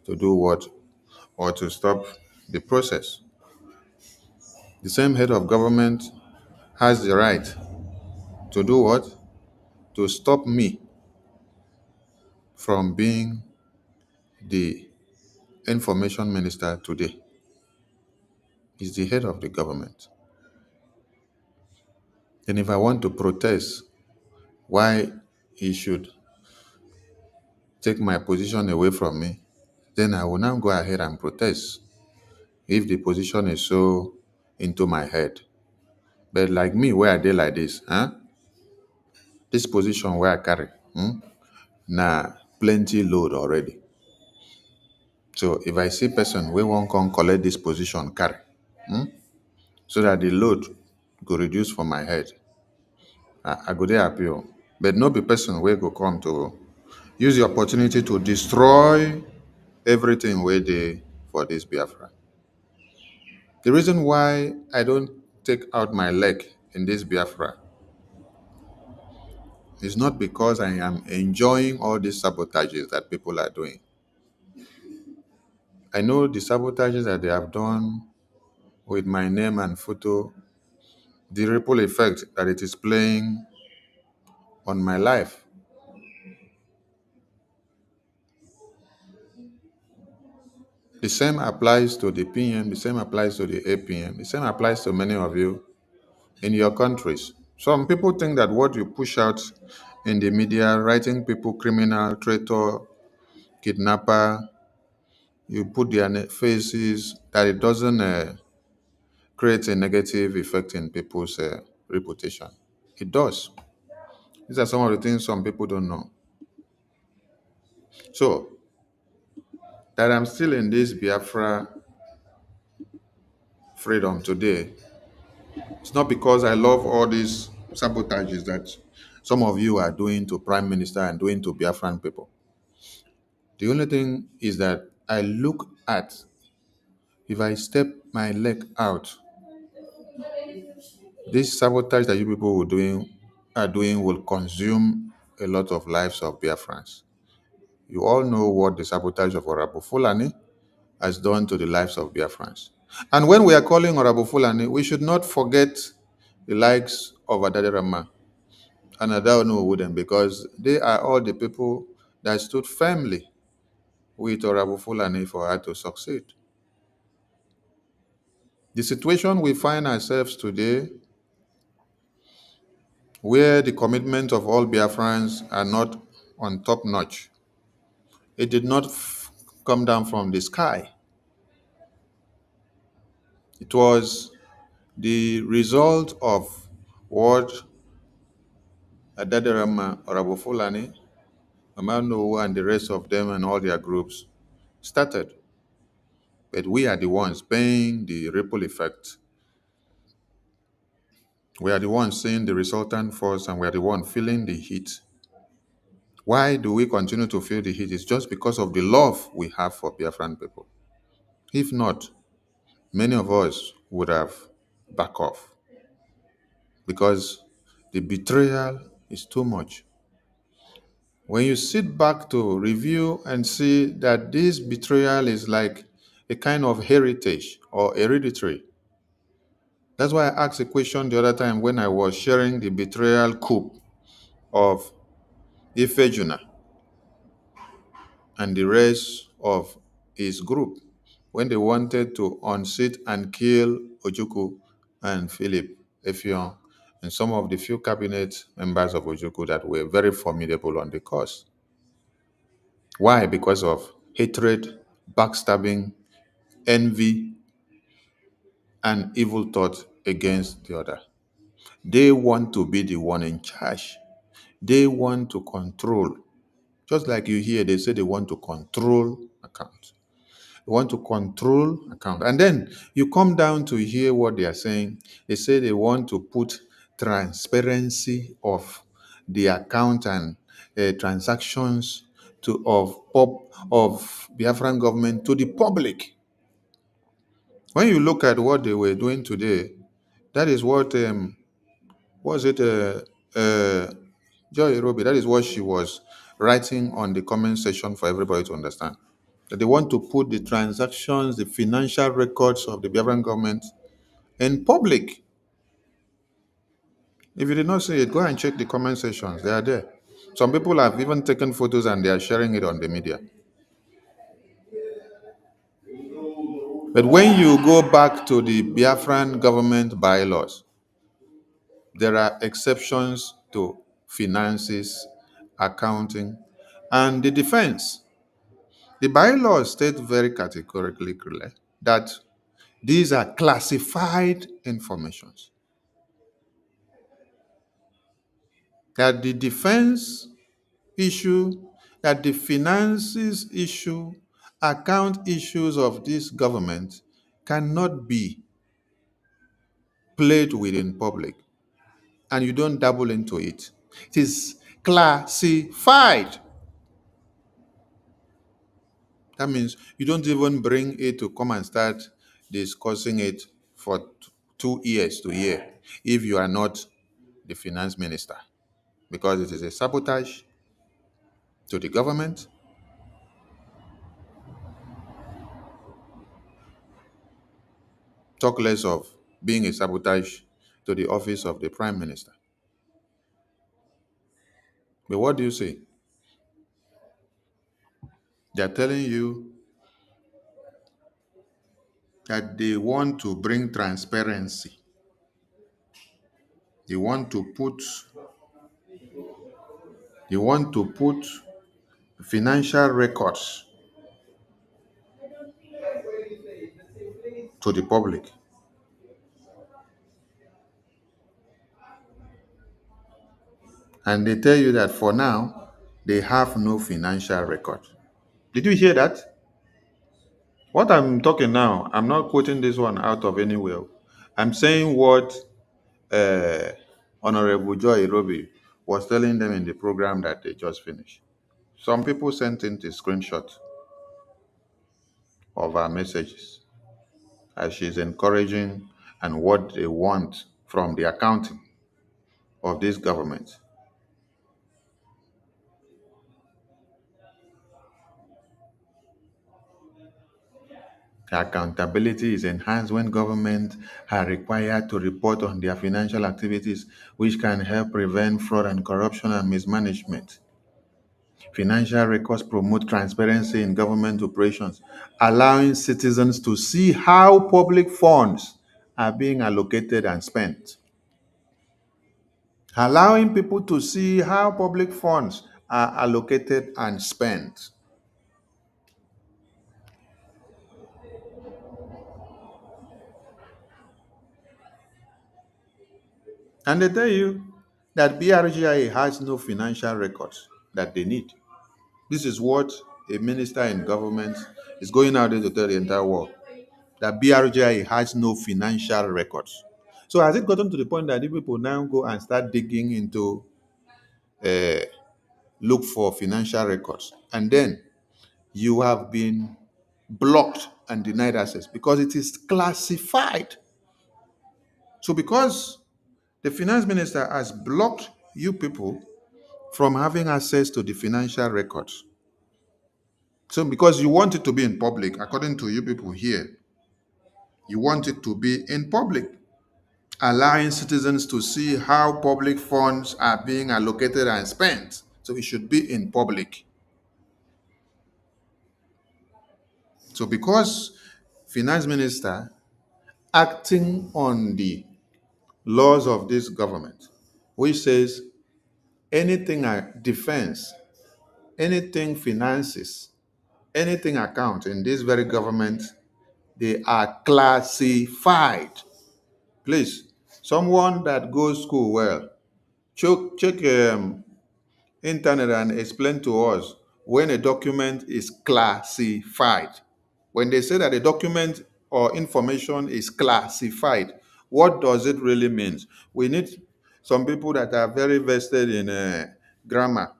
to do what or to stop the process. The same head of government has the right to do what? To stop me from being the information minister today. He's the head of the government. And if I want to protest why he should take my position away from me, then I will now go ahead and protest if the position is so into my head. But like me, where I did like this, this position where I carry, na plenty load already. So if I see person we won't come collect this position carry, so that the load go reduce for my head, I go there happy. But no be person wey go come to use the opportunity to destroy everything wey dey for this Biafra. The reason why I don't take out my leg in this Biafra is not because I am enjoying all these sabotages that people are doing. I know the sabotages that they have done with my name and photo, the ripple effect that it is playing on my life. The same applies to the PM, the same applies to the APM, the same applies to many of you in your countries. Some people think that what you push out in the media, writing people criminal, traitor, kidnapper, you put their faces, that it doesn't create a negative effect in people's reputation. It does. These are some of the things some people don't know. So, that I'm still in this Biafra freedom today, it's not because I love all these sabotages that some of you are doing to Prime Minister and doing to Biafran people. The only thing is that I look at, if I step my leg out, this sabotage that you people are doing will consume a lot of lives of Biafrans. You all know what the sabotage of Orabu Fulani has done to the lives of Biafrans. And when we are calling Orabu Fulani, we should not forget the likes of Adaderama and Adaonu Wooden, because they are all the people that stood firmly with Orabu Fulani for her to succeed. The situation we find ourselves today, where the commitment of all Biafrans are not on top notch, it did not come down from the sky. It was the result of what Adaderama, Orabu Fulani, Amano, and the rest of them and all their groups started. But we are the ones paying the ripple effect. We are the ones seeing the resultant force, and we are the ones feeling the heat. Why do we continue to feel the heat? It's just because of the love we have for Biafran people. If not, many of us would have backed off, because the betrayal is too much. When you sit back to review and see that this betrayal is like a kind of heritage or hereditary. That's why I asked a question the other time when I was sharing the betrayal coup of Ifejuna and the rest of his group when they wanted to unseat and kill Ojukwu and Philip Effiong and some of the few cabinet members of Ojukwu that were very formidable on the cause. Why? Because of hatred, backstabbing, envy, and evil thought against the other. They want to be the one in charge. They want to control. Just like you hear, they say they want to control accounts. They want to control account. And then you come down to hear what they are saying. They say they want to put transparency of the account and transactions of Biafran government to the public. When you look at what they were doing today, that is what was it Joy Roby, that is what she was writing on the comment section for everybody to understand. That they want to put the transactions, the financial records of the Biafran government in public. If you did not see it, go and check the comment sections. They are there. Some people have even taken photos and they are sharing it on the media. But when you go back to the Biafran government bylaws, there are exceptions to finances, accounting, and the defense. The bylaws state very categorically clear that these are classified informations. That the defense issue, that the finances issue, account issues of this government cannot be played with in public, and you don't dabble into it. It is classified. That means you don't even bring it to come and start discussing it for 2 years to hear if you are not the finance minister, because it is a sabotage to the government. Talk less of being a sabotage to the office of the prime minister. But what do you say? They're telling you that they want to bring transparency. They want to put financial records to the public. And they tell you that for now, they have no financial record. Did you hear that? What I'm talking now, I'm not quoting this one out of anywhere. I'm saying what uh, Honorable Joy Roby was telling them in the program that they just finished. Some people sent in the screenshot of our messages as she's encouraging and what they want from the accounting of this government. Accountability is enhanced when governments are required to report on their financial activities, which can help prevent fraud and corruption and mismanagement. Financial records promote transparency in government operations, allowing citizens to see how public funds are being allocated and spent. Allowing people to see how public funds are allocated and spent. And they tell you that BRGIA has no financial records that they need. This is what a minister in government is going out there to tell the entire world, that BRGIA has no financial records. So has it gotten to the point that if people now go and start digging into look for financial records, and then you have been blocked and denied access because it is classified? So because the finance minister has blocked you people from having access to the financial records, so because you want it to be in public, according to you people here, you want it to be in public, allowing citizens to see how public funds are being allocated and spent. So it should be in public. So because finance minister acting on the laws of this government, which says anything defense, anything finances, anything account in this very government, they are classified. Please, someone that goes school well, check internet and explain to us when a document is classified. When they say that a document or information is classified, what does it really mean? We need some people that are very vested in grammar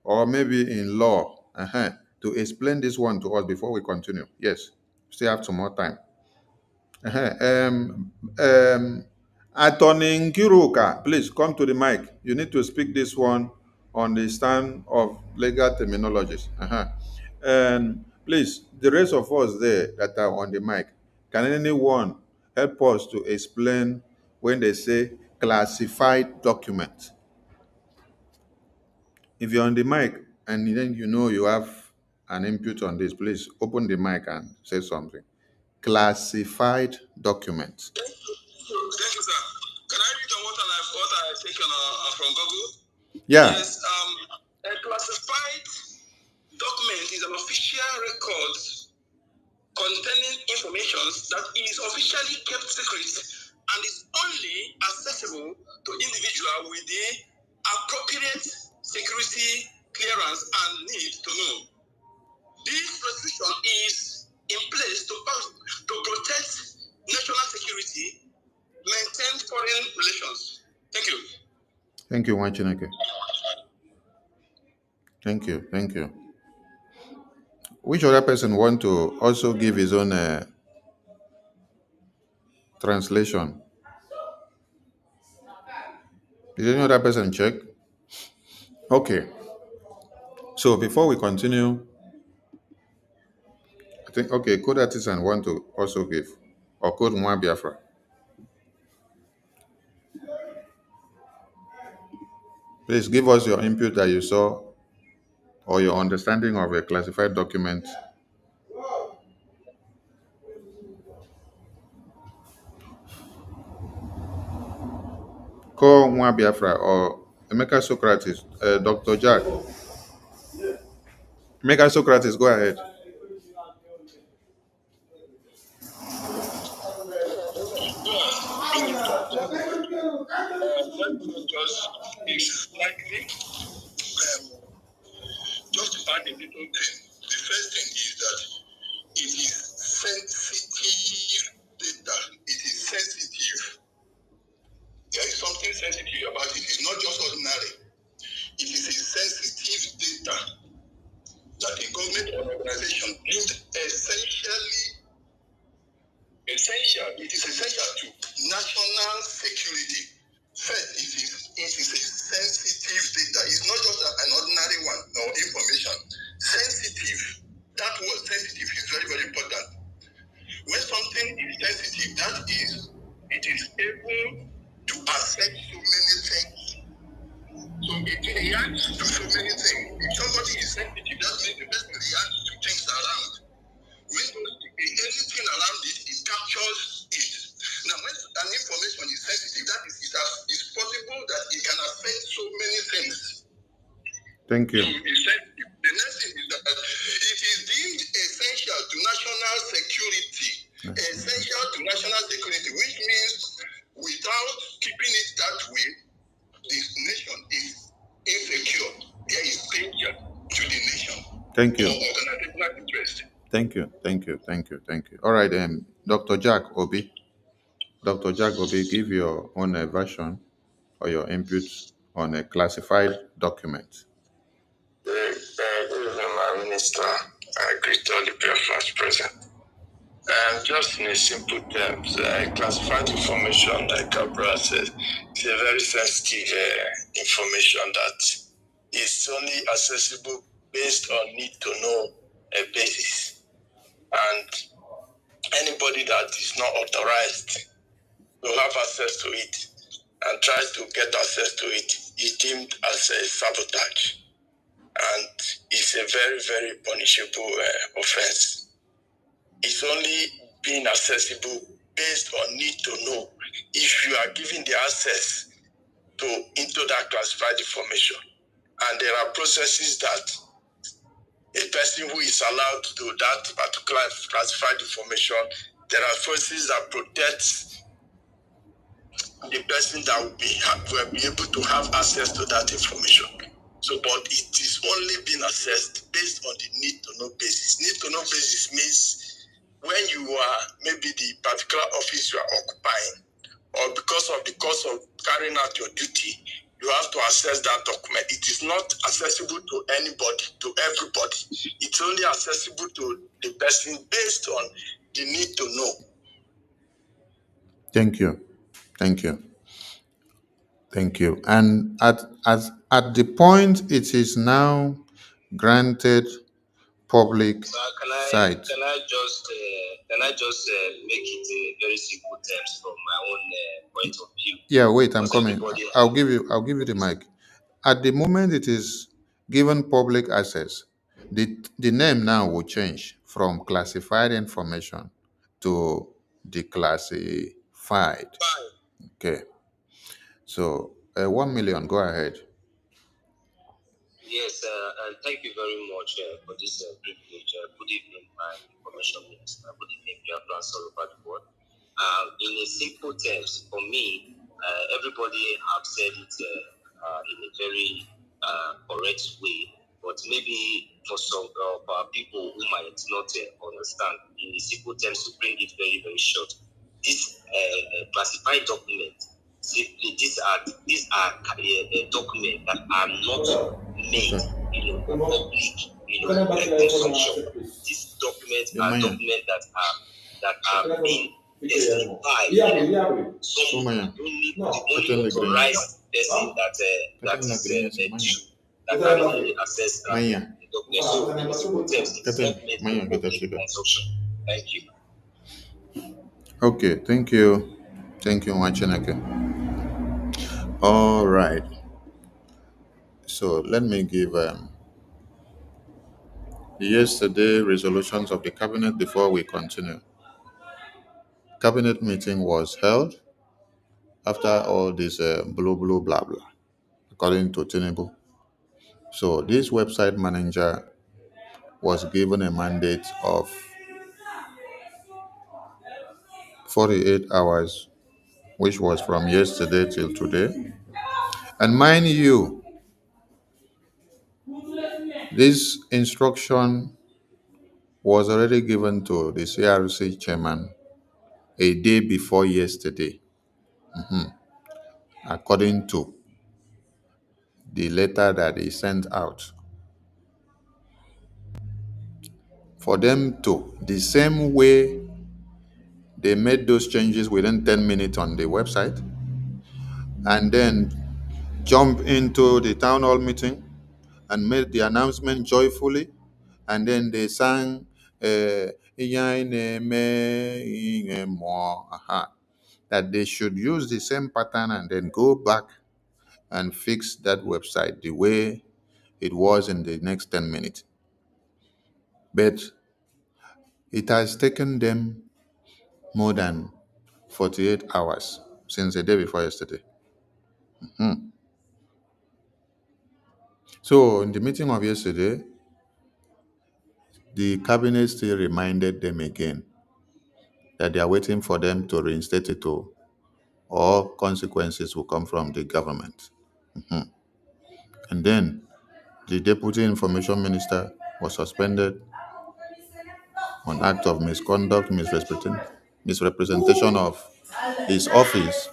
or maybe in law to explain this one to us before we continue. Yes, still have some more time. Attorney Nkiruka, please come to the mic. You need to speak this one on the stand of legal terminologies. And please, the rest of us there that are on the mic, can anyone help us to explain when they say classified document? If you're on the mic and then you know you have an input on this, please open the mic and say something. Classified document. Thank you, sir. Can I read on what I've taken from Google? Yeah. Yes. A classified document is an official record containing information that is officially kept secret and is only accessible to individuals with the appropriate security clearance and need to know. This restriction is in place to protect national security, maintain foreign relations. Thank you. Thank you, Wanchineke. Thank you. Which other person want to also give his own translation? Did any other person check? Okay. So before we continue, I think, okay, Code Artisan want to also give, or Code Mwa Biafra. Please give us your input that you saw or your understanding of a classified document. Call Mwa Biafra or Emeka Socrates, Dr. Jack. Emeka Socrates, go ahead. Just to add a little thing. The first thing is that it is sensitive data. It is sensitive. There is something sensitive about it. It's not just ordinary. It is a sensitive data that a government or organization deemed essential. It is essential to national security. First, it is a sensitive data. It's not just an ordinary one or information. Sensitive. That word sensitive is very, very important. When something is sensitive, it is able to affect so many things. So it reacts to so many things. If somebody is sensitive, that means the person reacts to things around. When anything around it, it captures it. Now, when an information is sensitive, it's possible that it can affect so many things. Thank you. So the next thing is that it is deemed essential to national security. Essential to national security, which means without keeping it that way, this nation is insecure. There is danger to the nation. Thank you. For organizational interest. Thank you. All right, Dr. Jack Obi. Dr. Jack Obi, give your own version or your input on a classified document. Good evening, my minister. I greet all the Biafrans present. Just in a simple terms, classified information, like Cabra said, is a very sensitive information that is only accessible based on need to know a basis. And anybody that is not authorized to have access to it and tries to get access to it is deemed as a sabotage. And it's a very, very punishable offense. It's only being accessible based on need to know if you are given the access into that classified information. And there are processes that a person who is allowed to do that particular classified information, there are processes that protect the person that will be able to have access to that information. So, but it is only being assessed based on the need to know basis. Need to know basis means when you are maybe the particular office you are occupying, or because of the cost of carrying out your duty, you have to access that document. It is not accessible to anybody, to everybody. It's only accessible to the person based on the need to know. Thank you. Thank you. Thank you. And at the point it is now granted public site. Can I just make it in very simple terms from my own point of view? Yeah, wait, I'm Because coming. everybody I'll give you the mic. At the moment it is given public access, the name now will change from classified information to declassified. Okay. So 1 million, go ahead. Yes, and thank you very much for this privilege. Good evening, my information minister. Good evening, dear friends all over the world. In a simple terms, for me, everybody have said it in a very correct way, but maybe for some of our people who might not understand, in a simple terms, to bring it very, very short, this classified document, simply these are documents that are not made, for public, consumption. These documents are documents that are being testified. Some only the authorized person that can access the document. So in simple terms, it's not meant for public consumption. Thank you. Okay, thank you. Thank you, Machineke. All right. So let me give yesterday resolutions of the cabinet before we continue. Cabinet meeting was held after all this blah blah, according to Tinubu. So this website manager was given a mandate of 48 hours, which was from yesterday till today. And mind you, this instruction was already given to the CRC chairman a day before yesterday, according to the letter that he sent out. For them to, the same way they made those changes within 10 minutes on the website, and then jump into the town hall meeting and made the announcement joyfully, and then they sang that they should use the same pattern and then go back and fix that website the way it was in the next 10 minutes. But it has taken them more than 48 hours since the day before yesterday. So in the meeting of yesterday, the cabinet still reminded them again that they are waiting for them to reinstate it, or consequences will come from the government. And then the deputy information minister was suspended on act of misconduct, misrepresentation of his office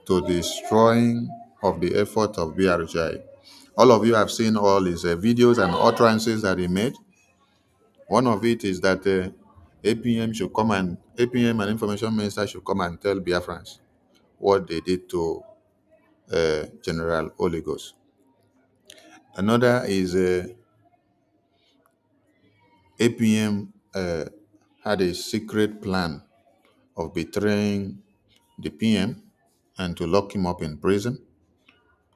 to destroying of the effort of BRGI. All of you have seen all his videos and utterances that he made. One of it is that APM and information minister should come and tell Biafrans what they did to General Oligos. Another is APM had a secret plan of betraying the PM and to lock him up in prison,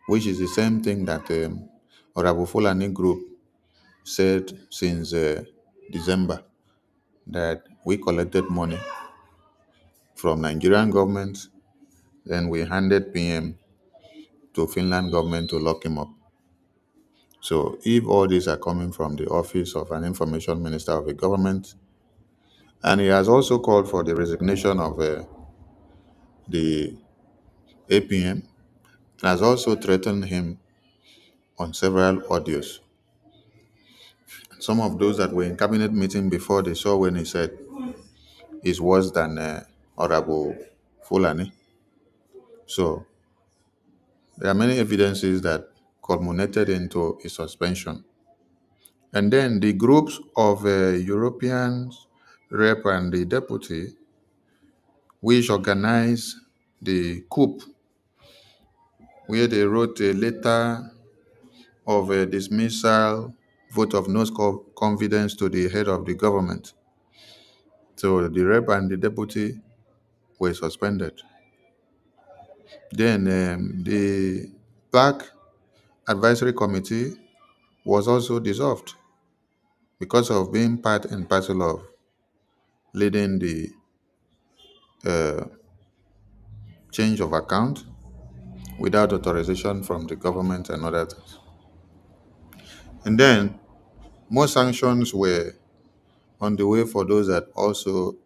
which is the same thing that Honorable Fulani Group said since December, that we collected money from Nigerian government, then we handed PM to Finland government to lock him up. So if all these are coming from the office of an information minister of a government, and he has also called for the resignation of the APM, has also threatened him on several audios. Some of those that were in cabinet meeting before, they saw when he said is worse than Honorable Fulani. So there are many evidences that culminated into a suspension. And then the groups of Europeans, rep and the deputy, which organized the coup, where they wrote a letter of a dismissal, vote of no confidence to the head of the government. So the rep and the deputy were suspended. Then the Black Advisory Committee was also dissolved because of being part and parcel of leading the uh, change of account without authorization from the government and other things. And then more sanctions were on the way for those that also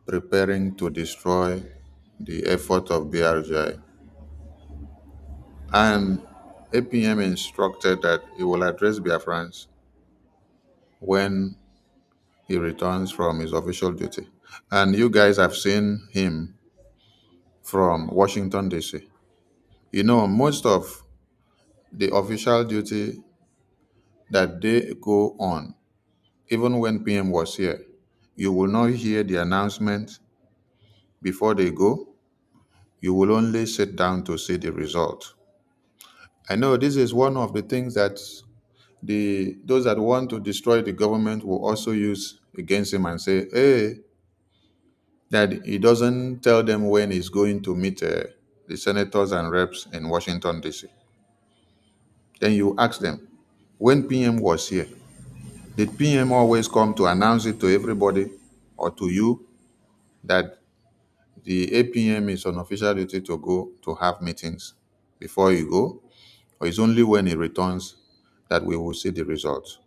preparing to destroy the effort of BRGI. And APM instructed that he will address Biafrans when he returns from his official duty. And you guys have seen him from Washington, D.C. You know, most of the official duty that they go on, even when PM was here, you will not hear the announcement before they go. You will only sit down to see the result. I know this is one of the things that those that want to destroy the government will also use against him and say, hey, that he doesn't tell them when he's going to meet the senators and reps in Washington, D.C. Then you ask them, when PM was here, did PM always come to announce it to everybody or to you that the APM is on official duty to go to have meetings before you go? Or it's only when he returns that we will see the results?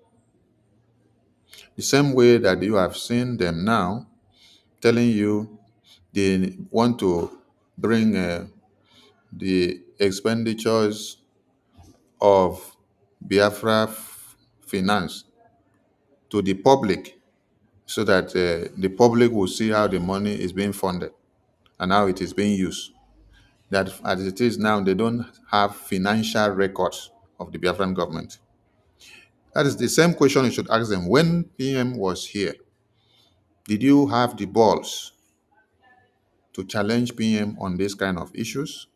The same way that you have seen them now telling you they want to bring the expenditures of Biafra finance to the public so that the public will see how the money is being funded and how it is being used. That as it is now, they don't have financial records of the Biafran government. That is the same question you should ask them. When PM was here, did you have the balls to challenge PM on this kind of issues?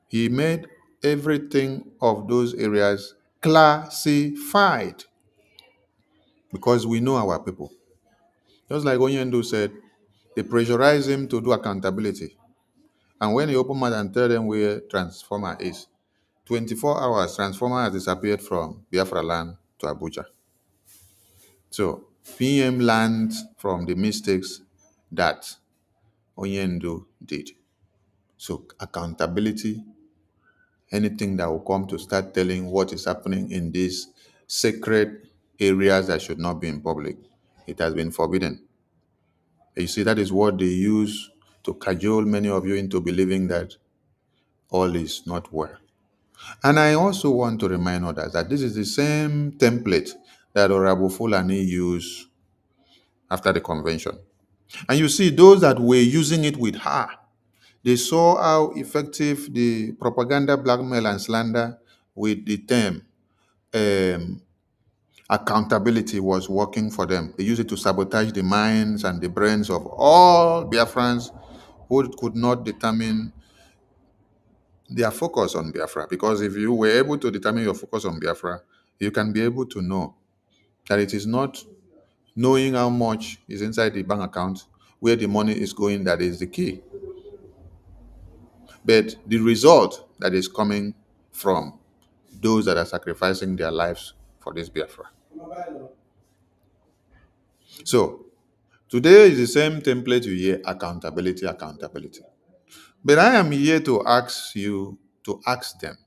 He made everything of those areas classified because we know our people. Just like Onyendo said, they pressurize him to do accountability. And when he opened mouth and tell them where transformer is, 24 hours, transformer has disappeared from Biafra land to Abuja. So PM learned from the mistakes that Onyendo did. So accountability, anything that will come to start telling what is happening in these sacred areas that should not be in public, it has been forbidden. You see, that is what they use to cajole many of you into believing that all is not well. And I also want to remind others that this is the same template that Honorable Fulani used after the convention. And you see, those that were using it with her, they saw how effective the propaganda, blackmail, and slander with the term accountability was working for them. They used it to sabotage the minds and the brains of all Biafrans who could not determine their focus on Biafra. Because if you were able to determine your focus on Biafra, you can be able to know that it is not knowing how much is inside the bank account, where the money is going, that is the key. But the result that is coming from those that are sacrificing their lives for this Biafra. So, today is the same template you hear, accountability, accountability. But I am here to ask you to ask them.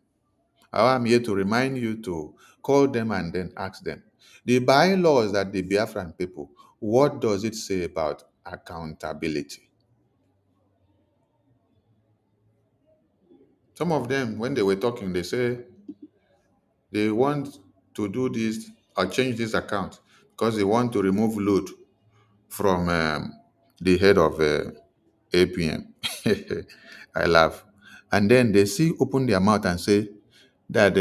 I am here to remind you to call them and then ask them. The bylaws that the Biafran people, what does it say about accountability? Some of them, when they were talking, they say they want to do this or change this account because they want to remove load from the head of APM. I laugh. And then they see open their mouth and say that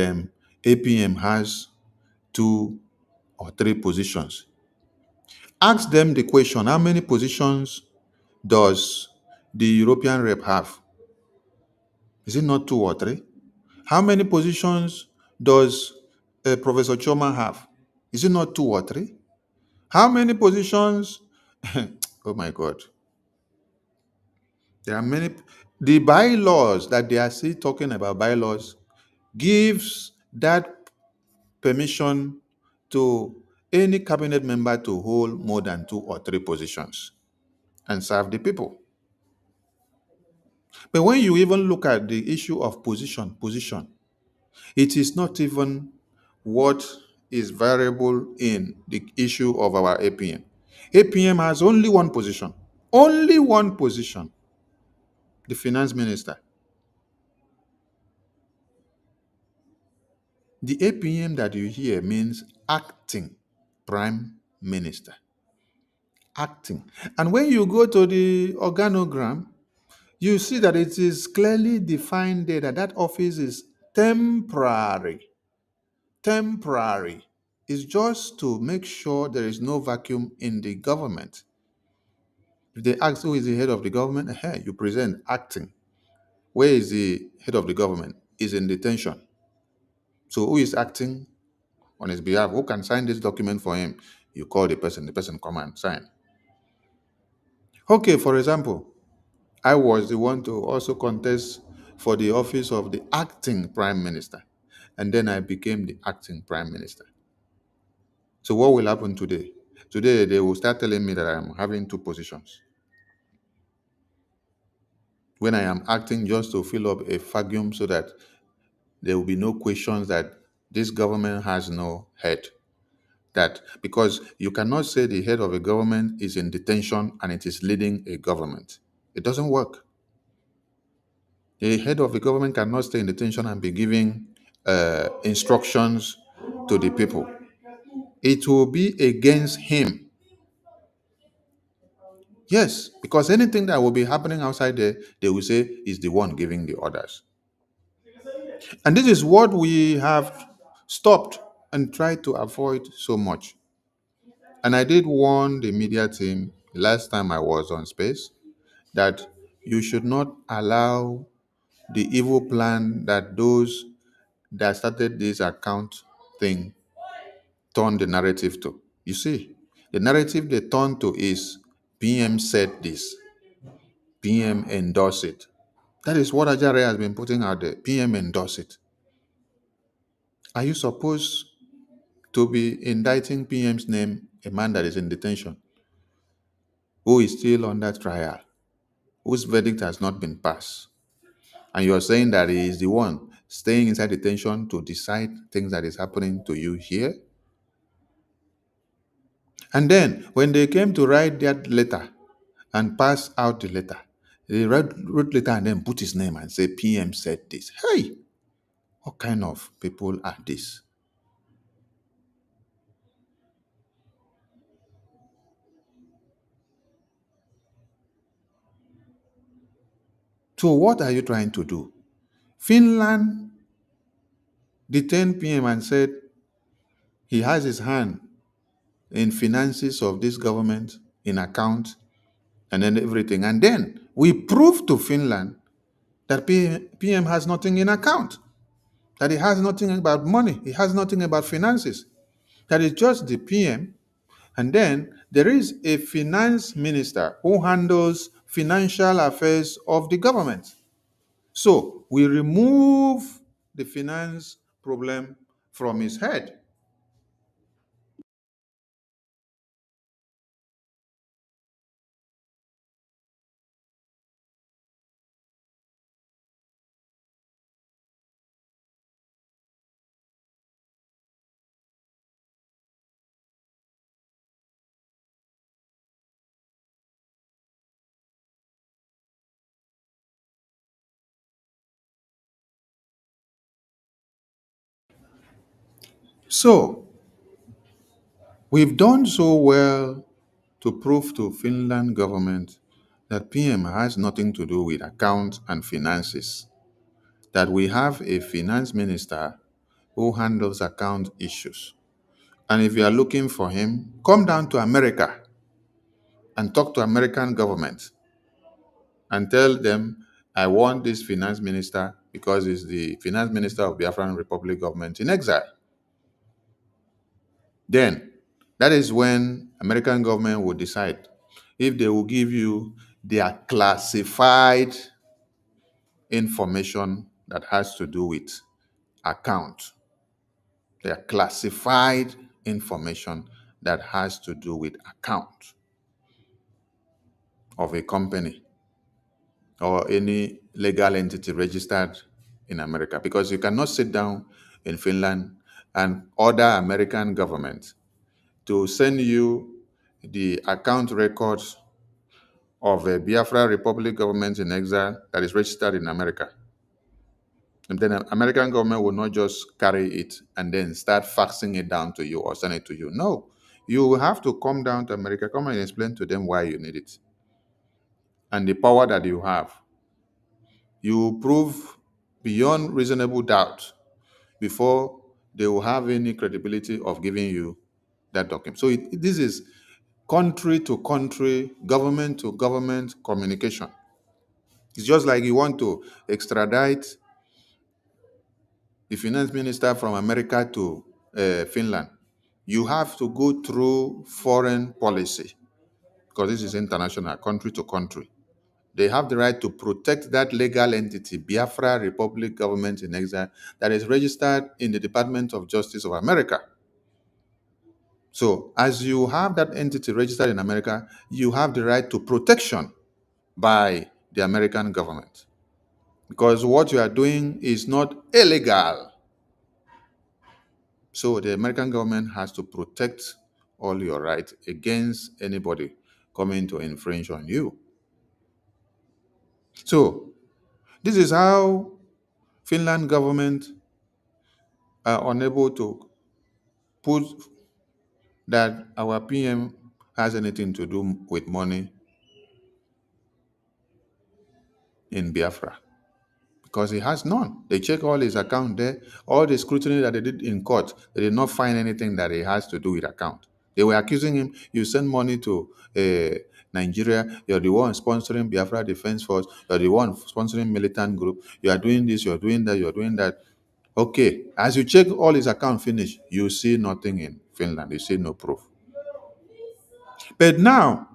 APM has 2 or 3 positions. Ask them the question, how many positions does the European rep have? Is it not 2 or 3? How many positions does Professor Choma have? Is it not 2 or 3? How many positions? Oh my God. There are many. The bylaws that they are still talking about, bylaws, gives that permission to any cabinet member to hold more than 2 or 3 positions and serve the people. But when you even look at the issue of position, it is not even what is variable in the issue of our APM. APM has only one position, the finance minister. The APM that you hear means acting prime minister. Acting. And when you go to the organogram, you see that it is clearly defined there that that office is temporary. Temporary. It's just to make sure there is no vacuum in the government. If they ask who is the head of the government, you present acting. Where is the head of the government? Is in detention. So who is acting on his behalf? Who can sign this document for him? You call the person come and sign. Okay, for example, I was the one to also contest for the office of the acting prime minister. And then I became the acting prime minister. So what will happen today? Today, they will start telling me that I am having 2 positions. When I am acting just to fill up a vacuum so that there will be no questions that this government has no head. That because you cannot say the head of a government is in detention and it is leading a government. It doesn't work. The head of the government cannot stay in detention and be giving instructions to the people. It will be against him. Yes, because anything that will be happening outside there, they will say is the one giving the orders. And this is what we have stopped and tried to avoid so much. And I did warn the media team last time I was on space that you should not allow the evil plan that those that started this account thing turn the narrative to. You see, the narrative they turn to is PM said this, PM endorsed it. That is what Ajare has been putting out there. PM endorsed it. Are you supposed to be indicting PM's name, a man that is in detention, who is still under trial, whose verdict has not been passed? And you're saying that he is the one staying inside detention to decide things that is happening to you here? And then when they came to write that letter and pass out the letter, they wrote letter and then put his name and say PM said this. Hey, what kind of people are these? So what are you trying to do? Finland detained PM and said he has his hand in finances of this government, in account, and then everything. And then we proved to Finland that PM has nothing in account, that he has nothing about money, he has nothing about finances, that is just the PM. And then there is a finance minister who handles financial affairs of the government. So we remove the finance problem from his head. So We've done so well to prove to Finland government that PM has nothing to do with accounts and finances, that we have a finance minister who handles account issues. And if you are looking for him, come down to America and talk to American government and tell them, I want this finance minister because he's the finance minister of Biafran Republic government in exile. Then, that is when American government will decide if they will give you their classified information that has to do with account. Their classified information that has to do with account of a company or any legal entity registered in America, because you cannot sit down in Finland and order American government to send you the account records of a Biafra Republic government in exile that is registered in America. And then the American government will not just carry it and then start faxing it down to you or send it to you. No, you will have to come down to America, come and explain to them why you need it and the power that you have. You prove beyond reasonable doubt before they will have any credibility of giving you that document. So this is country to country, government to government communication. It's just like you want to extradite the finance minister from America to Finland. You have to go through foreign policy because this is international, country to country. They have the right to protect that legal entity, Biafra Republic Government in Exile, that is registered in the Department of Justice of America. So, as you have that entity registered in America, you have the right to protection by the American government. Because what you are doing is not illegal. So, the American government has to protect all your rights against anybody coming to infringe on you. So, this is how Finland government are unable to put that our PM has anything to do with money in Biafra, because he has none. They check all his account there, all the scrutiny that they did in court, they did not find anything that he has to do with account. They were accusing him, you send money to Nigeria, you're the one sponsoring Biafra Defense Force, you're the one sponsoring militant group, you are doing this, you're doing that, you're doing that. Okay, as you check all his account finish, you see nothing in Finland, you see no proof. But now,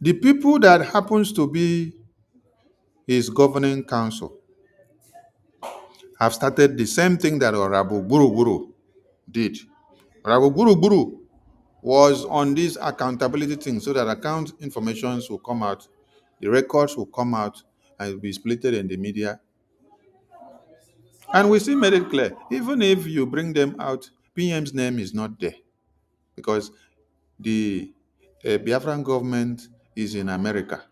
the people that happens to be his governing council have started the same thing that Rabu Guru did. Rabu Guru was on this accountability thing so that account informations will come out, the records will come out and be splitted in the media. And we still made it clear, even if you bring them out, PM's name is not there because the Biafran government is in America.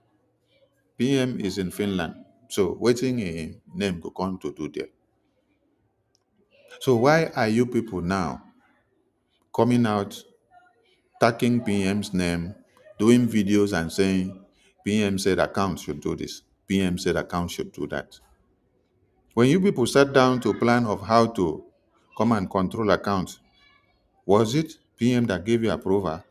PM is in Finland. So waiting a name to come to do there. So why are you people now coming out, tagging PM's name, doing videos and saying PM said account should do this, PM said account should do that? When you people sat down to plan of how to come and control accounts, was it PM that gave you approval?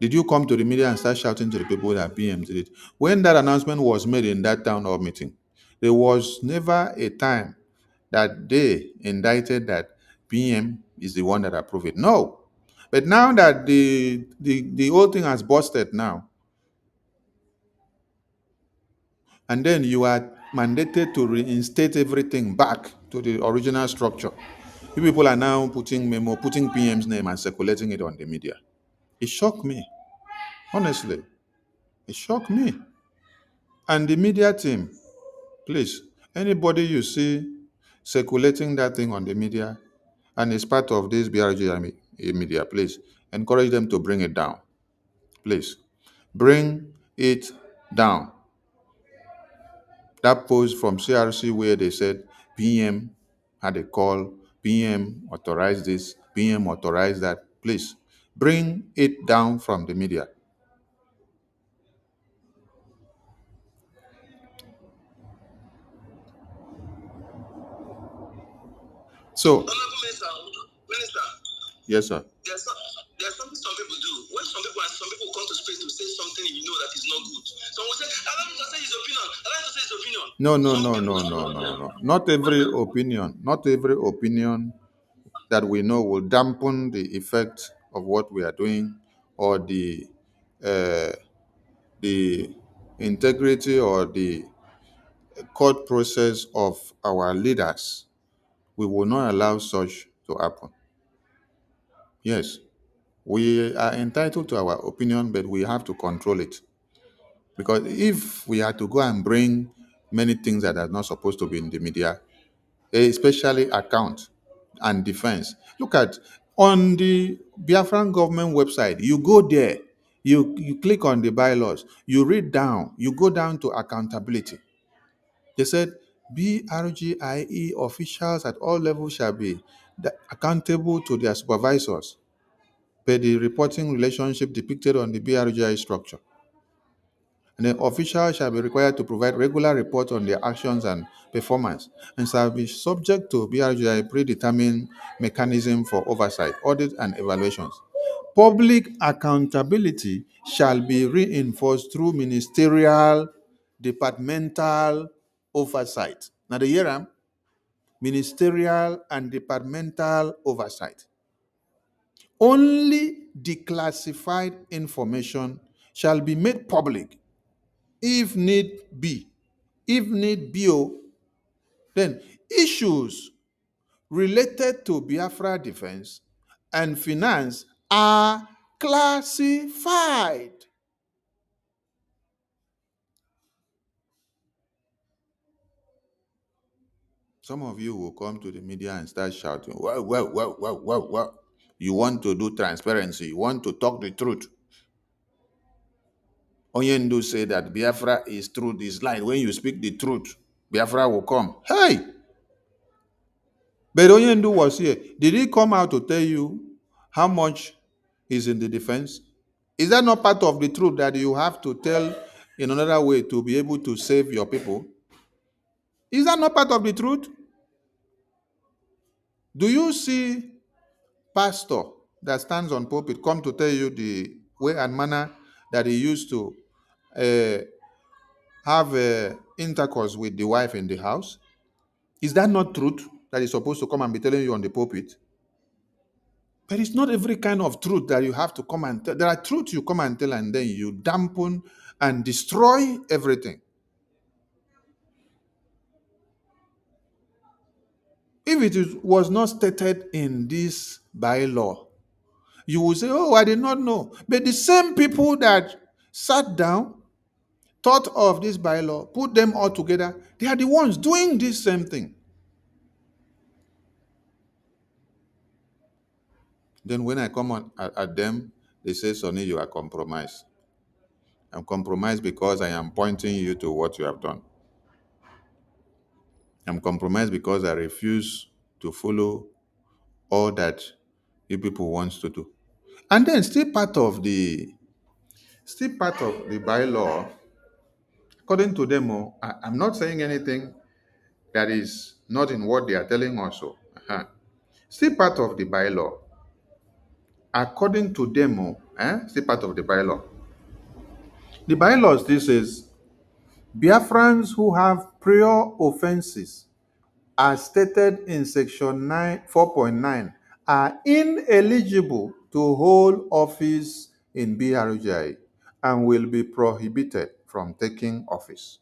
Did you come to the media and start shouting to the people that PM did it? When that announcement was made in that town hall meeting, there was never a time that they indicted that PM is the one that approved it. No. But now that the whole thing has busted now, and then you are mandated to reinstate everything back to the original structure. You people are now putting PM's name and circulating it on the media. It shocked me. Honestly, it shocked me. And the media team, please, anybody you see circulating that thing on the media and is part of this BRG media, please encourage them to bring it down. Please, bring it down. That post from CRC where they said PM had a call, PM authorized this, PM authorized that. Please, bring it down from the media. So, Minister, yes, sir. there's something some people do. When some people come to space to say something you know that is not good. Someone will say, allow him to say his opinion. Allow him to say his opinion. No. Not every opinion that we know will dampen the effect of what we are doing, or uh, the integrity or the court process of our leaders. We will not allow such to happen. Yes, we are entitled to our opinion, but we have to control it. Because if we had to go and bring many things that are not supposed to be in the media, especially account and defense. Look at on the Biafran government website, you go there, you click on the bylaws, you read down, you go down to accountability. They said BRGIE officials at all levels shall be accountable to their supervisors per the reporting relationship depicted on the BRGIE structure. And the officials shall be required to provide regular reports on their actions and performance, and shall be subject to BRGI predetermined mechanism for oversight, audit, and evaluations. Public accountability shall be reinforced through ministerial, departmental oversight. Now, the year ministerial and departmental oversight. Only declassified information shall be made public if need be. If need be, then issues related to Biafra defense and finance are classified. Some of you will come to the media and start shouting, well. You want to do transparency. You want to talk the truth. Onyendu say that Biafra is truth is light. When you speak the truth, Biafra will come. Hey! But Onyendu was here. Did he come out to tell you how much is in the defense? Is that not part of the truth that you have to tell in another way to be able to save your people? Is that not part of the truth? Do you see pastor that stands on pulpit come to tell you the way and manner that he used to have intercourse with the wife in the house? Is that not truth that he's supposed to come and be telling you on the pulpit? But it's not every kind of truth that you have to come and tell. There are truths you come and tell and then you dampen and destroy everything. If it was not stated in this bylaw, you will say, oh, I did not know. But the same people that sat down, thought of this bylaw, put them all together, they are the ones doing this same thing. Then when I come on at them, they say, Sonny, you are compromised. I'm compromised because I am pointing you to what you have done. I'm compromised because I refuse to follow all that you people want to do. And then still part of the bylaw, according to them, I'm not saying anything that is not in what they are telling us. Still part of the bylaw, according to them, still part of the bylaw. The bylaws, this is Biafrans who have prior offenses as stated in section 4.9 are ineligible to hold office in BRGI and will be prohibited from taking office.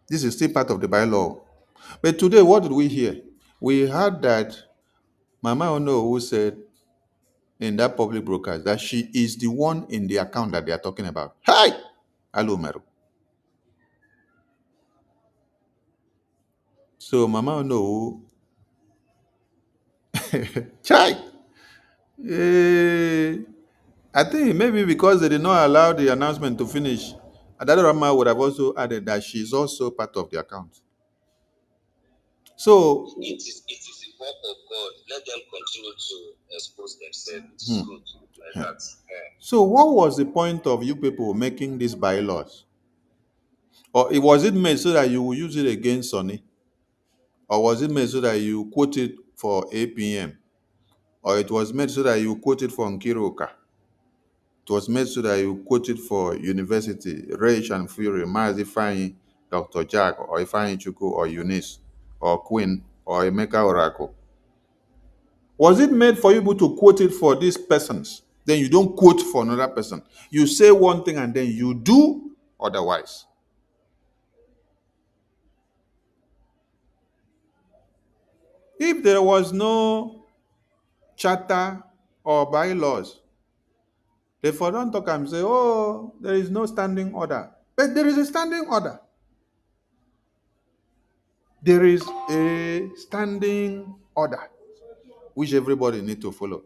This is still part of the bylaw. But today, what did we hear? We heard that Mama Ono, who said in that public broadcast that she is the one in the account that they are talking about. Hi! Hello, Meru. So Mama Ono, Chai! I think maybe because they did not allow the announcement to finish, Adada Rama would have also added that she's also part of the account. So work of God, let them continue to expose themselves. It's good like that. So what was the point of you people making these bylaws? Or was it made so that you will use it against Sonny? Or was it made so that you quote it for APM? Or it was made so that you quote it for Nkiruka? It was made so that you quote it for University, Rage and Fury, Mazi Fanyi, Dr. Jack, or Ifeanyi Chuku, or Eunice, or Queen, or Emeka Oracle. Was it made for you to quote it for these persons? Then you don't quote for another person. You say one thing and then you do otherwise. If there was no charter or bylaws, they for don't talk and say, oh, there is no standing order. But there is a standing order. There is a standing order which everybody need to follow.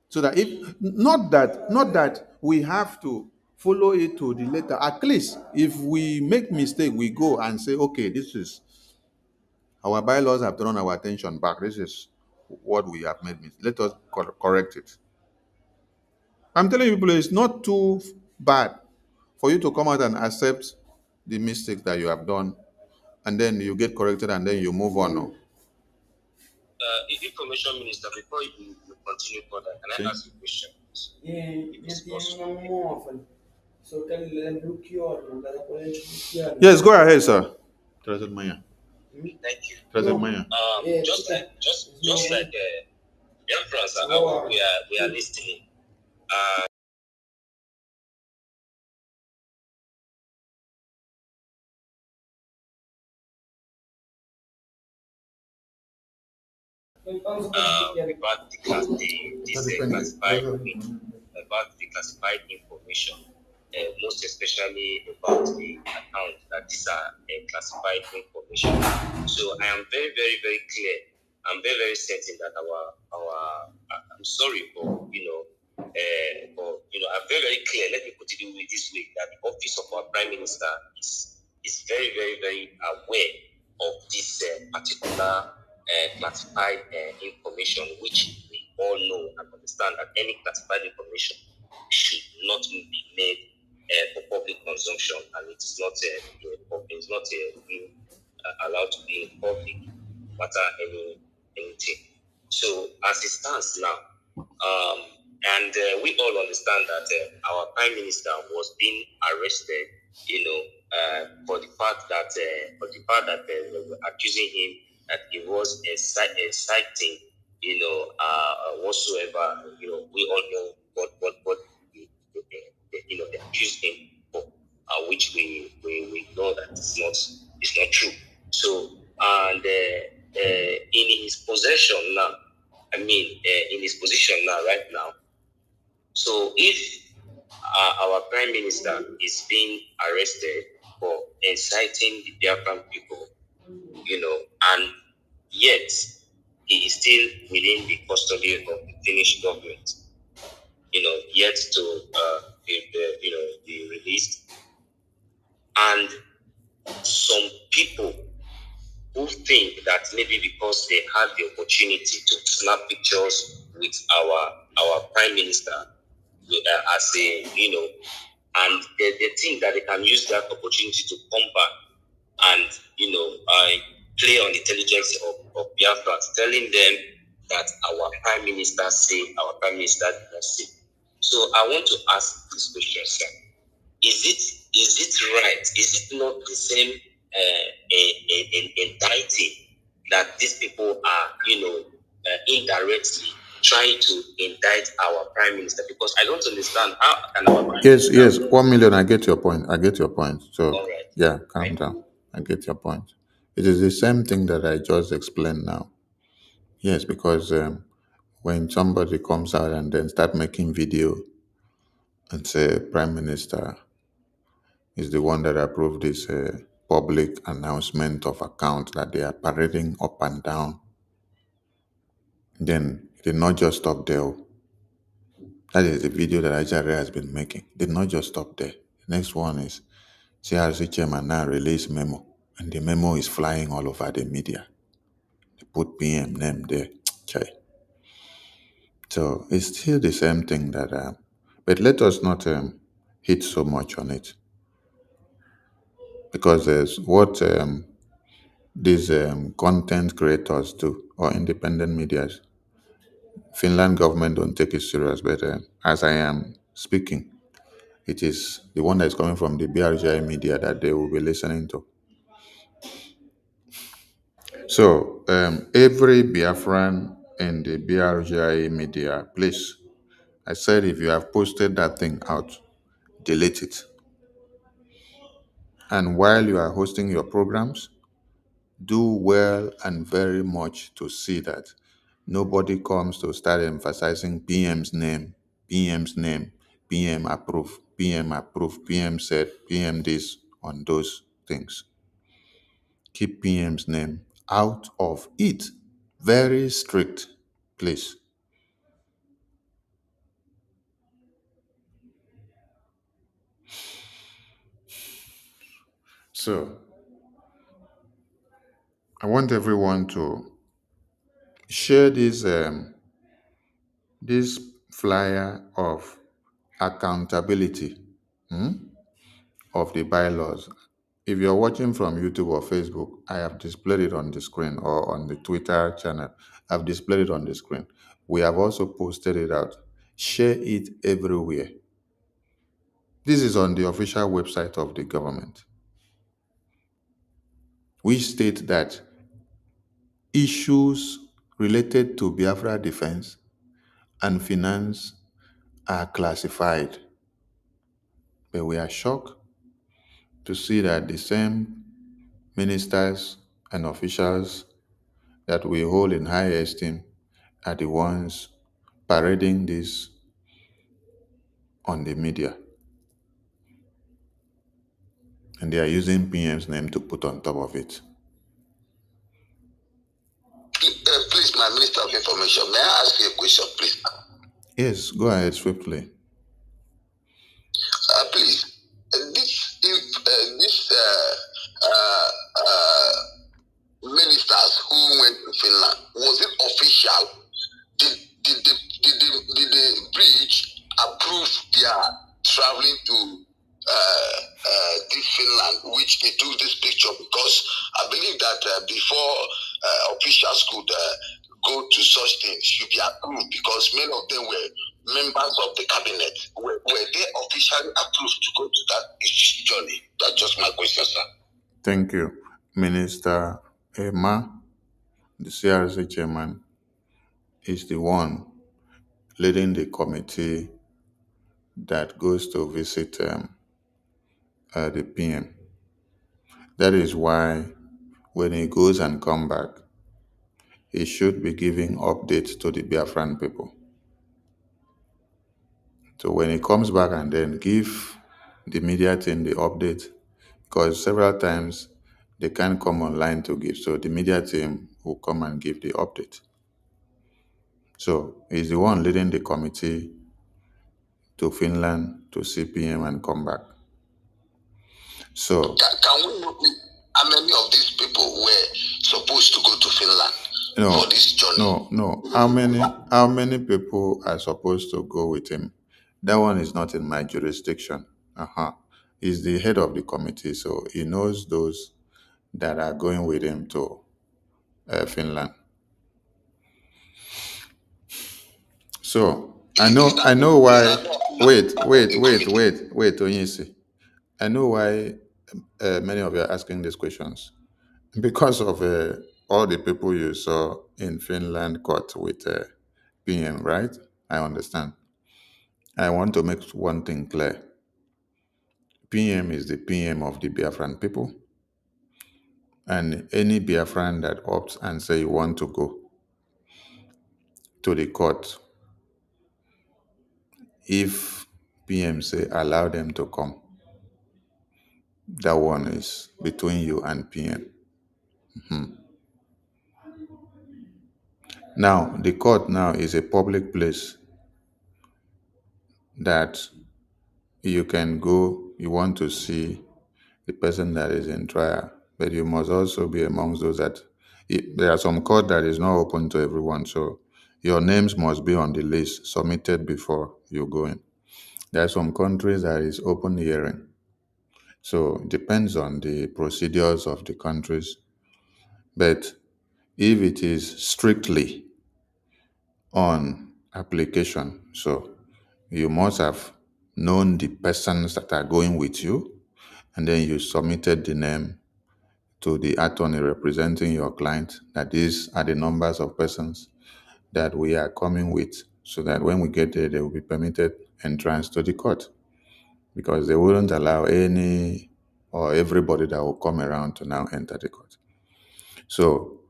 So that if not that we have to follow it to the letter. At least if we make mistake, we go and say, okay, this is our bylaws have drawn our attention back. This is what we have made. Let us correct it. I'm telling you, people, it's not too bad for you to come out and accept the mistakes that you have done, and then you get corrected, and then you move on. No? Information Minister, before you continue further, can I ask you a question? Yes, go ahead, sir. Maya. Thank you. Maya. Just like Biafrans, we are listening. About the classified information, most especially about the account that these are classified information. So I am very, very, very clear. I'm very, very certain that I'm sorry for I'm very, very clear. Let me put it in this way: that the office of our Prime Minister is very, very, very aware of this particular classified information, which we all know and understand that any classified information should not be made for public consumption, and it's not being allowed to be in public, no matter anything. So as it stands now, and we all understand that our Prime Minister was being arrested, for the fact that they were accusing him that he was inciting, whatsoever. We all know what they accused him for, which we know that it's not true. So, and in his possession now, in his position now, right now. So if our Prime Minister is being arrested for inciting the Biafran people, and yet he is still within the custody of the Finnish government, yet to be released. And some people who think that maybe because they had the opportunity to snap pictures with our Prime Minister, as a and they think that they can use that opportunity to come back and play on the intelligence of Biafra, telling them that our Prime Minister say, our Prime Minister did not say. So I want to ask this question, sir. Is it right? Is it not the same indicting that these people are indirectly trying to indict our Prime Minister? Because I don't understand how can our Prime Yes, Minister... yes, 1 million. I get your point. So, right. yeah, calm down. I get your point. It is the same thing that I just explained now. Yes, because when somebody comes out and then start making video and say Prime Minister is the one that approved this public announcement of account that they are parading up and down, then it did not just stop there. That is the video that Ajare has been making. It did not just stop there. The next one is CRC chairman now released memo, and the memo is flying all over the media. The put PM name there. Okay. So it's still the same thing that, but let us not hit so much on it, because there's what these content creators do, or independent medias. Finland government don't take it serious, but as I am speaking, it is the one that is coming from the BRGI media that they will be listening to. So every Biafran in the BRGI media, please, I said if you have posted that thing out, delete it. And while you are hosting your programs, do well and very much to see that nobody comes to start emphasizing PM's name, PM approve, PM said, PM this, on those things. Keep PM's name out of it. Very strict, please. So, I want everyone to share this flyer of accountability of the bylaws. If you're watching from YouTube or Facebook, I have displayed it on the screen, or on the Twitter channel, I've displayed it on the screen. We have also posted it out. Share it everywhere. This is on the official website of the government. We state that issues related to Biafra defense and finance are classified. But we are shocked to see that the same ministers and officials that we hold in high esteem are the ones parading this on the media. And they are using PM's name to put on top of it. Please, my Minister of Information, may I ask you a question, please? Yes, go ahead swiftly. Please, these ministers who went to Finland, was it official? Did the bridge approve their traveling to this Finland, which they took this picture? Because I believe that before officials could go to such things, should be approved, because many of them were members of the cabinet. Were they officially approved to go to that journey? That's just my question, sir. Thank you. Minister Emma, the CRC chairman, is the one leading the committee that goes to visit the PM. That is why when he goes and come back, he should be giving updates to the Biafran people. So when he comes back and then give the media team the update, because several times they can't come online to give, so the media team will come and give the update. So he's the one leading the committee to Finland to see PM and come back. So can we know how many of these people were supposed to go to Finland for this journey? No. How many people are supposed to go with him? That one is not in my jurisdiction. He's the head of the committee, so he knows those that are going with him to Finland. So I know why. Wait, Onyisi. I know why many of you are asking these questions, because of all the people you saw in Finland caught with PM, right? I understand. I want to make one thing clear. PM is the PM of the Biafran people, and any Biafran that opts and say you want to go to the court, if PM say allow them to come, that one is between you and PM. Now, the court now is a public place that you can go, you want to see the person that is in trial, but you must also be amongst those that There are some court that is not open to everyone, so your names must be on the list submitted before you go in. There are some countries that is open hearing, so it depends on the procedures of the countries. But if it is strictly on application, so you must have known the persons that are going with you, and then you submitted the name to the attorney representing your client, that these are the numbers of persons that we are coming with, so that when we get there, they will be permitted entrance to the court, because they wouldn't allow any or everybody that will come around to now enter the court. So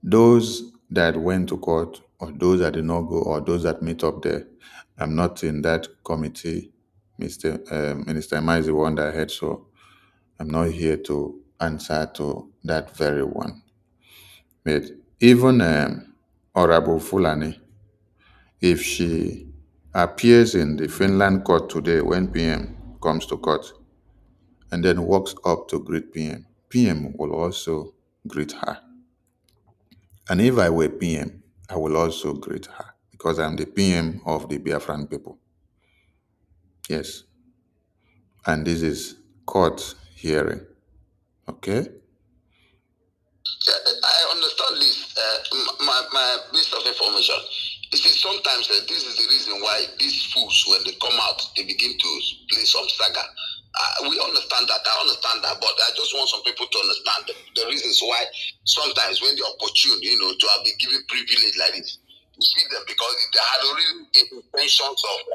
those that went to court, or those that did not go, or those that meet up there, I'm not in that committee. Minister Emma is the one that head, so I'm not here to answer to that very one. But even Honorable Fulani, if she appears in the Finland court today when PM comes to court and then walks up to greet PM, PM will also greet her. And if I were PM, I will also greet her, because I'm the PM of the Biafran people. Yes. And this is court hearing. Okay? I understand this. My bit of information. You see, sometimes this is the reason why these fools, when they come out, they begin to play some saga. We understand that. I understand that, but I just want some people to understand the reasons why sometimes when they're opportune, to have been given privilege like this, you see them because they had already intentions of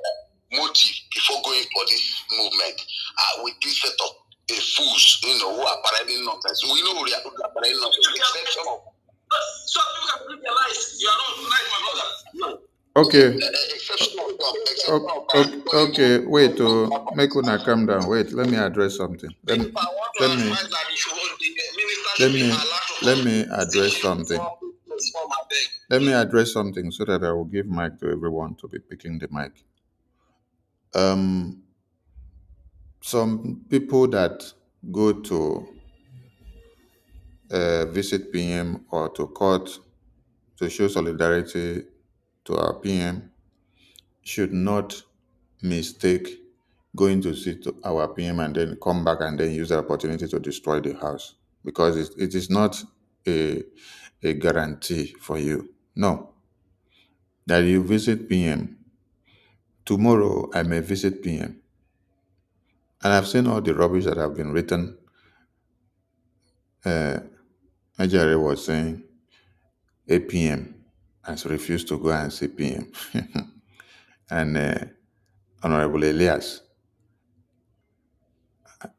motive before going for this movement. With this set of fools, who are parading nonsense. We know we are parading nonsense. Exception of so you can realize you are not like my brother. No. Okay. Exception of Okay. Wait. Make una calm down. Wait. Let me address something. Let me address something. Let me address something so that I will give mic to everyone to be picking the mic. Some people that go to visit PM or to court to show solidarity to our PM should not mistake going to see our PM and then come back and then use the opportunity to destroy the house, because it is not a guarantee for you. No. That you visit PM. Tomorrow I may visit PM. And I've seen all the rubbish that have been written. Ajare was saying APM has refused to go and see PM. And Honorable Elias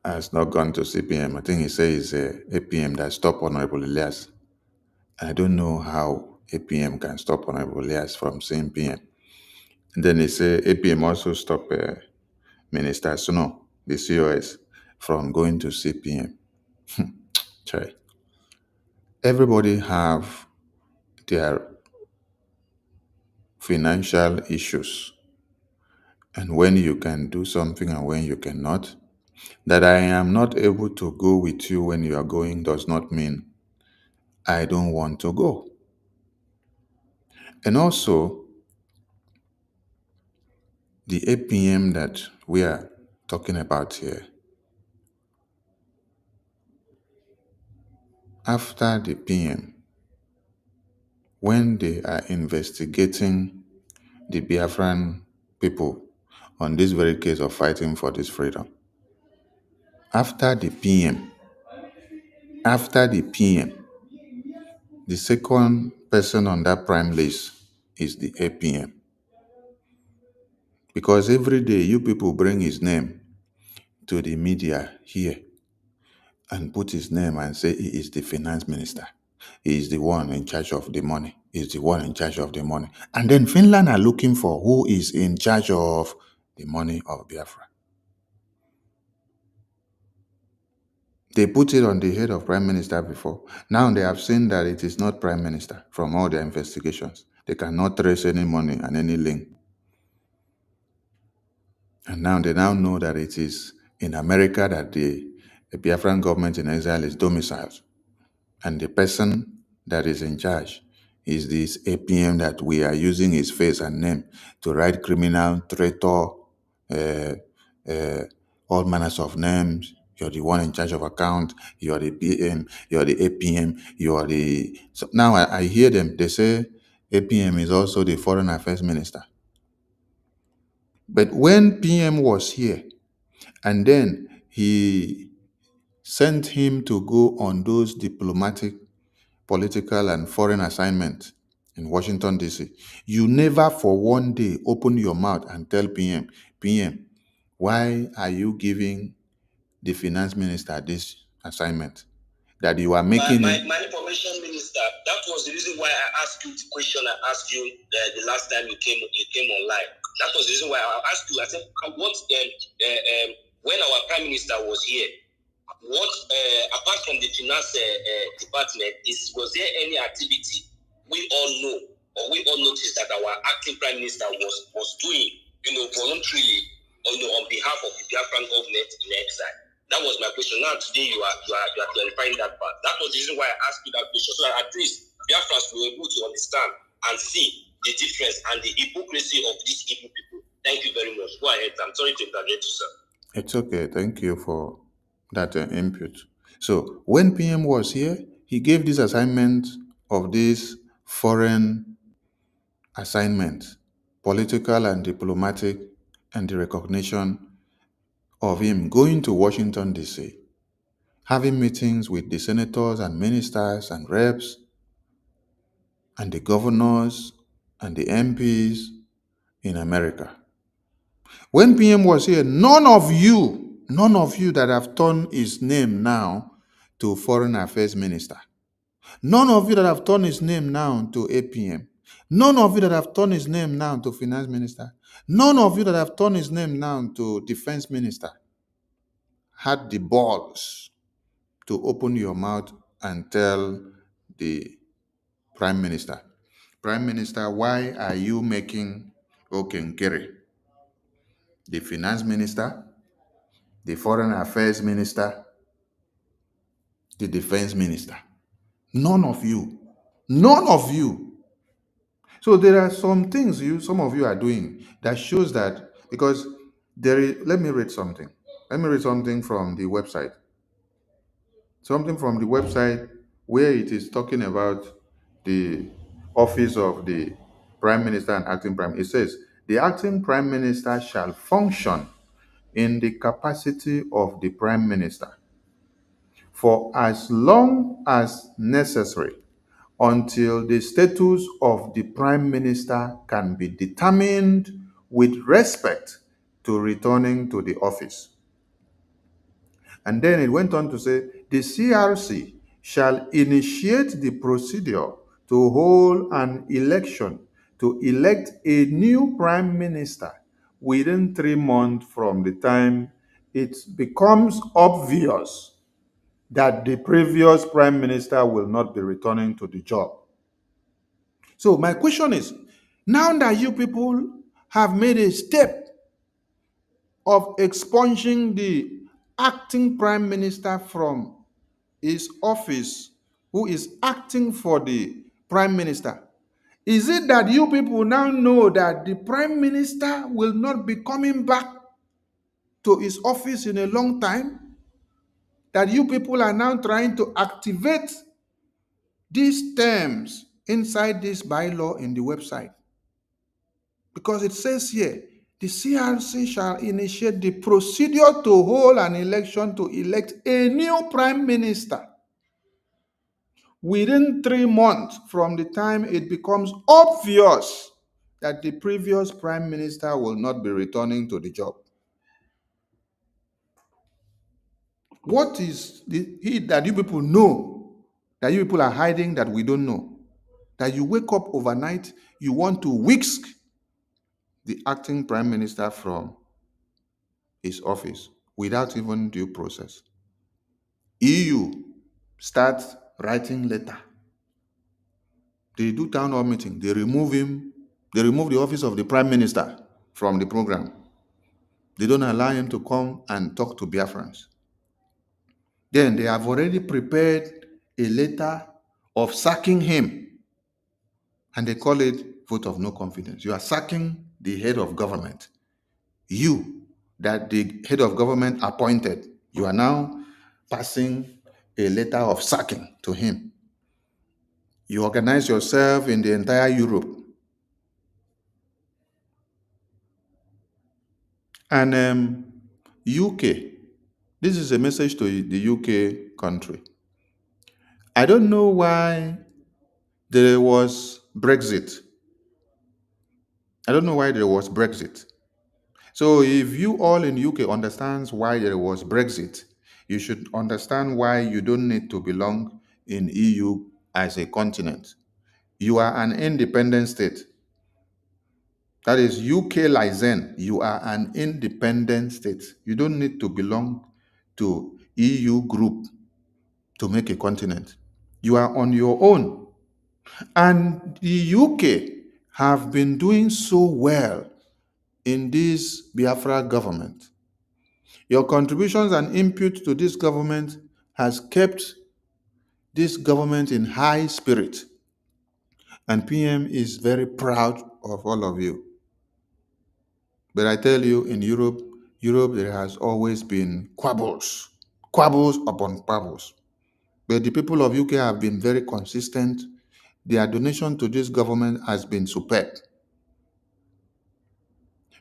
has not gone to see PM. I think he says APM that stopped Honorable Elias. I don't know how APM can stop Honorable Elias from seeing PM. And then he said APM also stopped Minister Suno, the COS, from going to see PM. Try. Everybody have their financial issues, and when you can do something and when you cannot. That I am not able to go with you when you are going does not mean I don't want to go. And also, the APM that we are talking about here, after the PM, when they are investigating the Biafran people on this very case of fighting for this freedom, after the PM, the second person on that prime list is the APM. Because every day you people bring his name to the media here and put his name and say he is the finance minister. He is the one in charge of the money. He is the one in charge of the money. And then Finland are looking for who is in charge of the money of Biafra. They put it on the head of prime minister before. Now they have seen that it is not prime minister from all their investigations. They cannot trace any money and any link. And now they know that it is in America that the Biafran government in exile is domiciled. And the person that is in charge. Is this APM that we are using his face and name to write criminal, traitor, uh, uh, all manners of names. You're the one in charge of account. You're the PM. You're the APM. You are the. So now I hear them. They say APM is also the Foreign Affairs Minister. But when PM was here, and then he sent him to go on those diplomatic, political, and foreign assignments in Washington, D.C., you never for one day open your mouth and tell PM, why are you giving the finance minister this assignment? That you are making my information minister, that was the reason why I asked you the question I asked you the last time you came online. That was the reason why I asked you. I said, what when our prime minister was here, what apart from the finance department, was there any activity we all know or we all noticed that our acting prime minister was doing, voluntarily, on behalf of the Biafran government in exile? That was my question. Now today you are clarifying that part. That was the reason why I asked you that question, so that at least Biafrans will be able to understand and see the difference and the hypocrisy of these Igbo people. Thank you very much. Go ahead. I'm sorry to interrupt you, sir. It's okay. Thank you for that input. So when PM was here, he gave this assignment of this foreign assignment, political and diplomatic, and the recognition of him going to Washington, D.C., having meetings with the senators and ministers and reps and the governors and the MPs in America. When PM was here, none of you that have turned his name now to Foreign Affairs Minister, none of you that have turned his name now to APM, none of you that have turned his name now to Finance Minister, none of you that have turned his name now to Defense Minister had the balls to open your mouth and tell the Prime Minister, why are you making Okenkere the Finance Minister, the Foreign Affairs Minister, the Defense Minister? None of you. None of you. So there are some things some of you are doing that shows that, because let me read something. Let me read something from the website. Something from the website where it is talking about the office of the Prime Minister and Acting Prime. It says, the Acting Prime Minister shall function in the capacity of the Prime Minister for as long as necessary until the status of the Prime Minister can be determined with respect to returning to the office. And then it went on to say, the CRC shall initiate the procedure to hold an election to elect a new Prime Minister within 3 months from the time it becomes obvious that the previous Prime Minister will not be returning to the job. So my question is, now that you people have made a step of expunging the acting Prime Minister from his office, who is acting for the Prime Minister, is it that you people now know that the Prime Minister will not be coming back to his office in a long time? That you people are now trying to activate these terms inside this bylaw in the website? Because it says here, the CRC shall initiate the procedure to hold an election to elect a new Prime Minister within 3 months from the time it becomes obvious that the previous Prime Minister will not be returning to the job. What is it that you people know, that you people are hiding that we don't know? That you wake up overnight, you want to whisk the acting Prime Minister from his office without even due process. EU start writing letter. They do town hall meeting. They remove him. They remove the office of the Prime Minister from the program. They don't allow him to come and talk to Biafrans. Then they have already prepared a letter of sacking him, and they call it vote of no confidence. You are sacking the head of government. You, that the head of government appointed, you are now passing a letter of sacking to him. You organize yourself in the entire Europe. And UK, this is a message to the UK country. I don't know why there was Brexit. I don't know why there was Brexit. So if you all in UK understands why there was Brexit, you should understand why you don't need to belong in EU as a continent. You are an independent state. That is UK Lizen. You are an independent state. You don't need to belong to EU group to make a continent. You are on your own. And the UK have been doing so well in this Biafra government. Your contributions and input to this government has kept this government in high spirit. And PM is very proud of all of you. But I tell you, in Europe, there has always been quabbles upon quabbles. But the people of UK have been very consistent. Their donation to this government has been superb.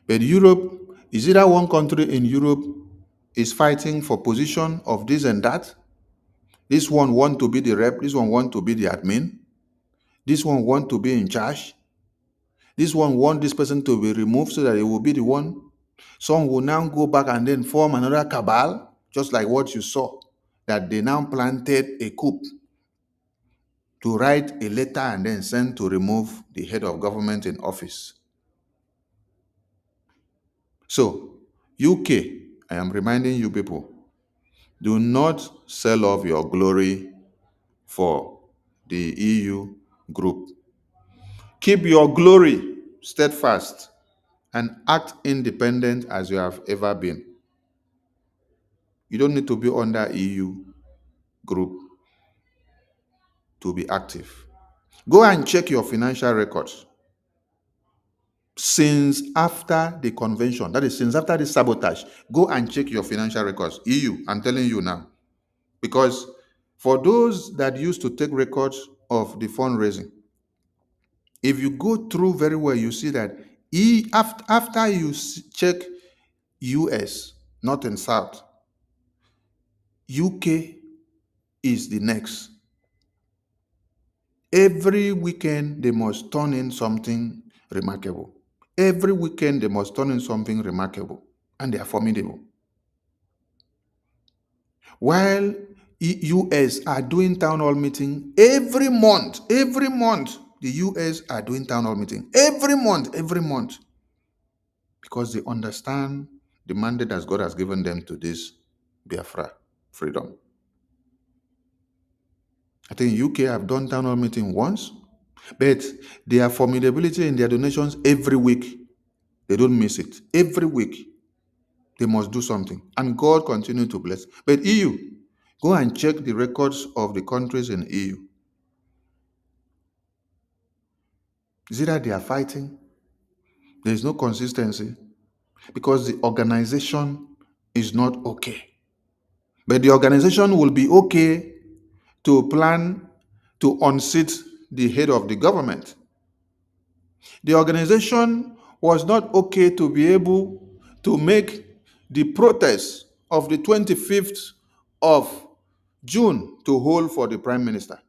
But Europe, is either one country in Europe is fighting for position of this and that. This one want to be the rep, this one want to be the admin. This one want to be in charge. This one want this person to be removed so that it will be the one. Some will now go back and then form another cabal, just like what you saw, that they now planted a coup to write a letter and then send to remove the head of government in office. So, UK, I am reminding you people, do not sell off your glory for the EU group. Keep your glory steadfast and act independent as you have ever been. You don't need to be under EU group to be active. Go and check your financial records. Since after the convention, that is, since after the sabotage, go and check your financial records. EU, I'm telling you now. Because for those that used to take records of the fundraising, if you go through very well, you see that after you check US, North and South, UK is the next. Every weekend, they must turn in something remarkable. Every weekend, they must turn in something remarkable. And they are formidable. While US are doing town hall meeting every month, the US are doing town hall meeting every month. Because they understand the mandate that God has given them to this Biafra freedom. I think UK have done town hall meeting once, but their formidability in their donations every week, they don't miss it. Every week, they must do something. And God continue to bless. But EU, go and check the records of the countries in EU. Is it that they are fighting? There is no consistency because the organization is not okay. But the organization will be okay to plan to unseat the head of the government. The organization was not okay to be able to make the protest of the 25th of June to hold for the prime minister.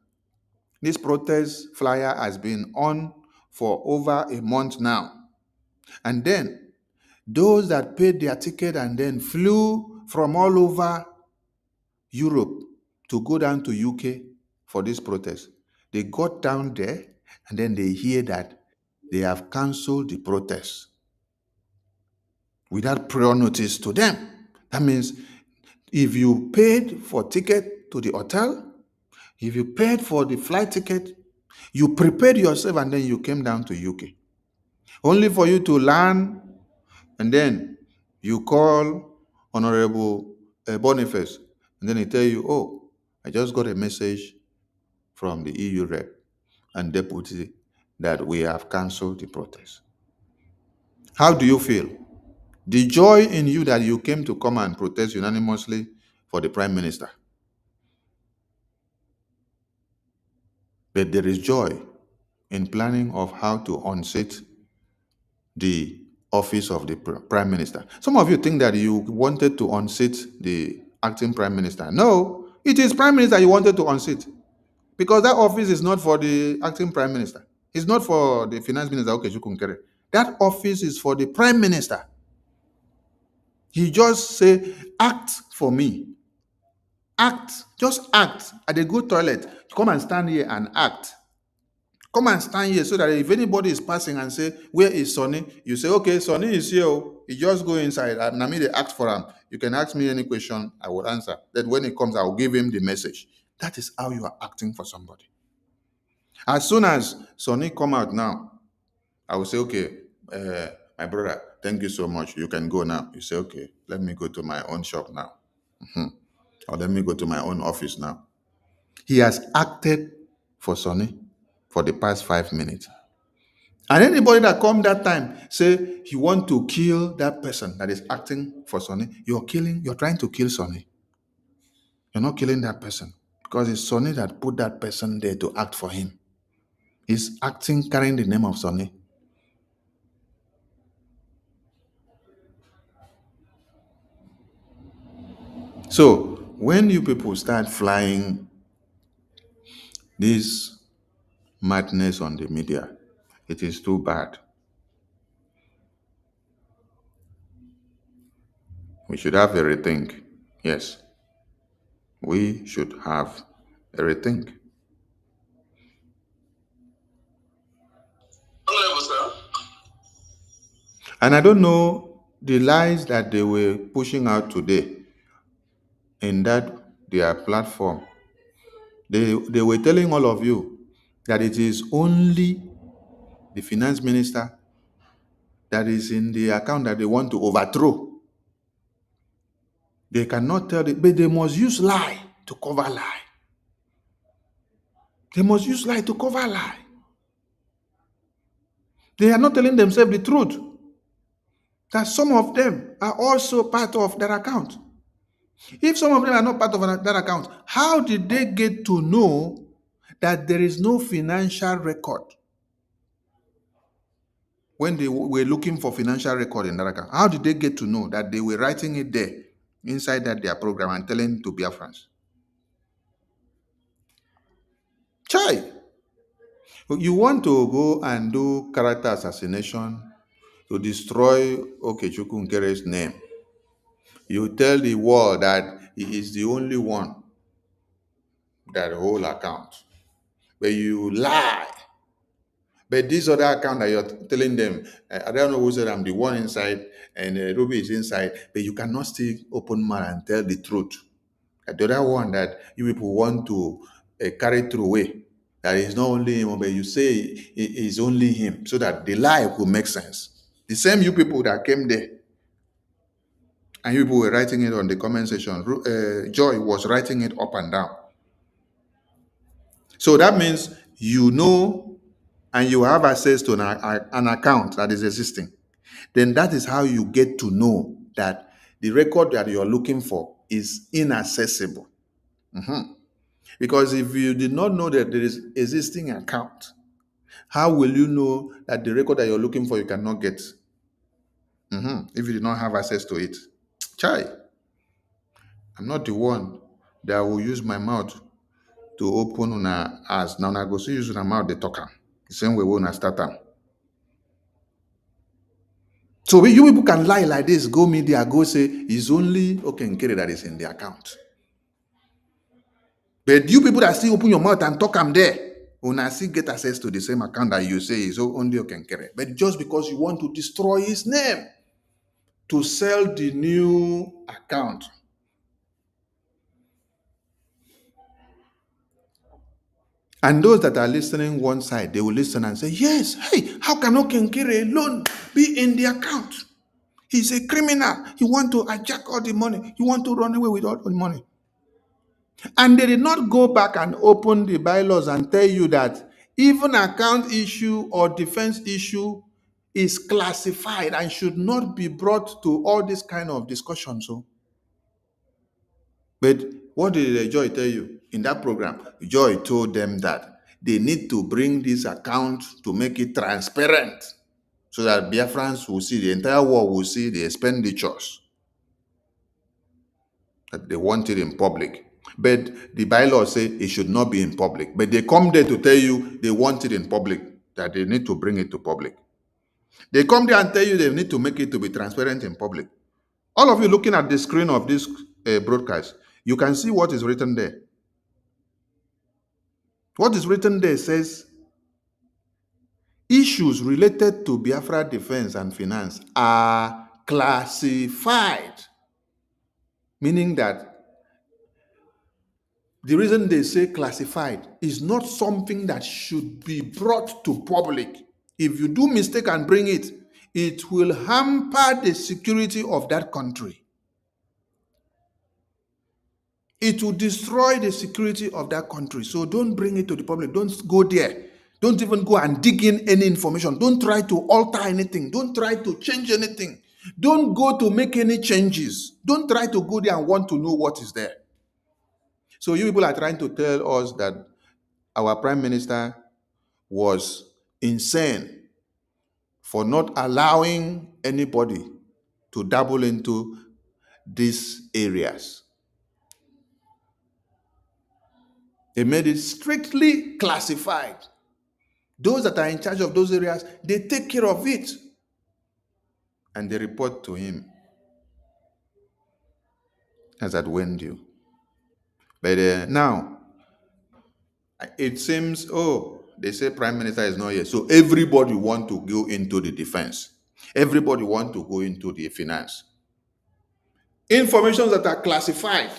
This protest flyer has been on for over a month now. And then those that paid their ticket and then flew from all over Europe to go down to UK for this protest, they got down there and then they hear that they have cancelled the protest without prior notice to them. That means if you paid for ticket to the hotel, if you paid for the flight ticket, you prepared yourself and then you came down to UK. Only for you to land and then you call Honorable Boniface and then he tell you, oh, I just got a message from the EU rep and deputy that we have cancelled the protest. How do you feel? The joy in you that you came to come and protest unanimously for the Prime Minister. But there is joy in planning of how to unseat the office of the Prime Minister. Some of you think that you wanted to unseat the acting Prime Minister. No, it is Prime Minister you wanted to unseat. Because that office is not for the acting Prime Minister. It's not for the Finance Minister, Okechukwu. That office is for the Prime Minister. He just say, act for me. Act. Just act. At the good toilet, come and stand here and act. Come and stand here so that if anybody is passing and say, where is Sonny? You say, okay, Sonny is here. You just go inside. And I mean, they ask for him. You can ask me any question, I will answer. Then when he comes, I will give him the message. That is how you are acting for somebody. As soon as Sonny come out now, I will say, okay, my brother, thank you so much. You can go now. You say, okay, let me go to my own shop now. Or let me go to my own office now. He has acted for Sonny for the past 5 minutes. And anybody that come that time say he want to kill that person that is acting for Sonny, you're trying to kill Sonny. You're not killing that person because it's Sonny that put that person there to act for him. He's acting, carrying the name of Sonny. So when you people start flying this madness on the media, it is too bad. We should have a rethink. Yes. We should have a rethink. And I don't know the lies that they were pushing out today in that their platform. They were telling all of you that it is only the finance minister that is in the account that they want to overthrow. They cannot tell it, but they must use lie to cover lie. They must use lie to cover lie. They are not telling themselves the truth. That some of them are also part of that account. If some of them are not part of that account, how did they get to know that there is no financial record when they were looking for financial record in that account? How did they get to know that they were writing it there inside their program and telling to Biafrans? Chai! You want to go and do character assassination to destroy Okechukwu Nkere's name. You tell the world that he is the only one that whole account. But you lie. But this other account that you're telling them, I don't know who said I'm the one inside and Ruby is inside, but you cannot still open mouth and tell the truth. The other one that you people want to carry through away, that is not only him, but you say it is only him, so that the lie will make sense. The same you people that came there, and you people were writing it on the comment section. Joy was writing it up and down. So that means you know and you have access to an account that is existing. Then that is how you get to know that the record that you're looking for is inaccessible. Because if you did not know that there is existing account, how will you know that the record that you're looking for you cannot get? If you did not have access to it. Chai, I'm not the one that will use my mouth to open una eyes. Now I go see use una mouth, they talk am. The same way when I start am. So you people can lie like this, go media, go say, it's only Okenkere that is in the account. But you people that still open your mouth and talk am there, una still get access to the same account that you say is only Okenkere. But just because you want to destroy his name, to sell the new account. And those that are listening one side, they will listen and say, yes, hey, how can Okenkere alone be in the account? He's a criminal. He want to hijack all the money. He want to run away with all the money. And they did not go back and open the bylaws and tell you that even account issue or defense issue is classified and should not be brought to all this kind of discussion. So, but what did Joy tell you in that program? Joy told them that they need to bring this account to make it transparent so that Biafrans will see, the entire world will see the expenditures, that they want it in public. But the bylaws say it should not be in public. But they come there to tell you they want it in public, that they need to bring it to public. They come there and tell you they need to make it to be transparent in public. All of you looking at the screen of this broadcast, you can see what is written there. What is written there says, issues related to Biafra defense and finance are classified, meaning that the reason they say classified is not something that should be brought to public. If you do mistake and bring it, it will hamper the security of that country. It will destroy the security of that country. So don't bring it to the public. Don't go there. Don't even go and dig in any information. Don't try to alter anything. Don't try to change anything. Don't go to make any changes. Don't try to go there and want to know what is there. So you people are trying to tell us that our prime minister was insane for not allowing anybody to dabble into these areas. They made it strictly classified. Those that are in charge of those areas, they take care of it. And they report to him as at when due. But now, it seems, they say prime minister is not here. So everybody want to go into the defense. Everybody want to go into the finance. Information that are classified,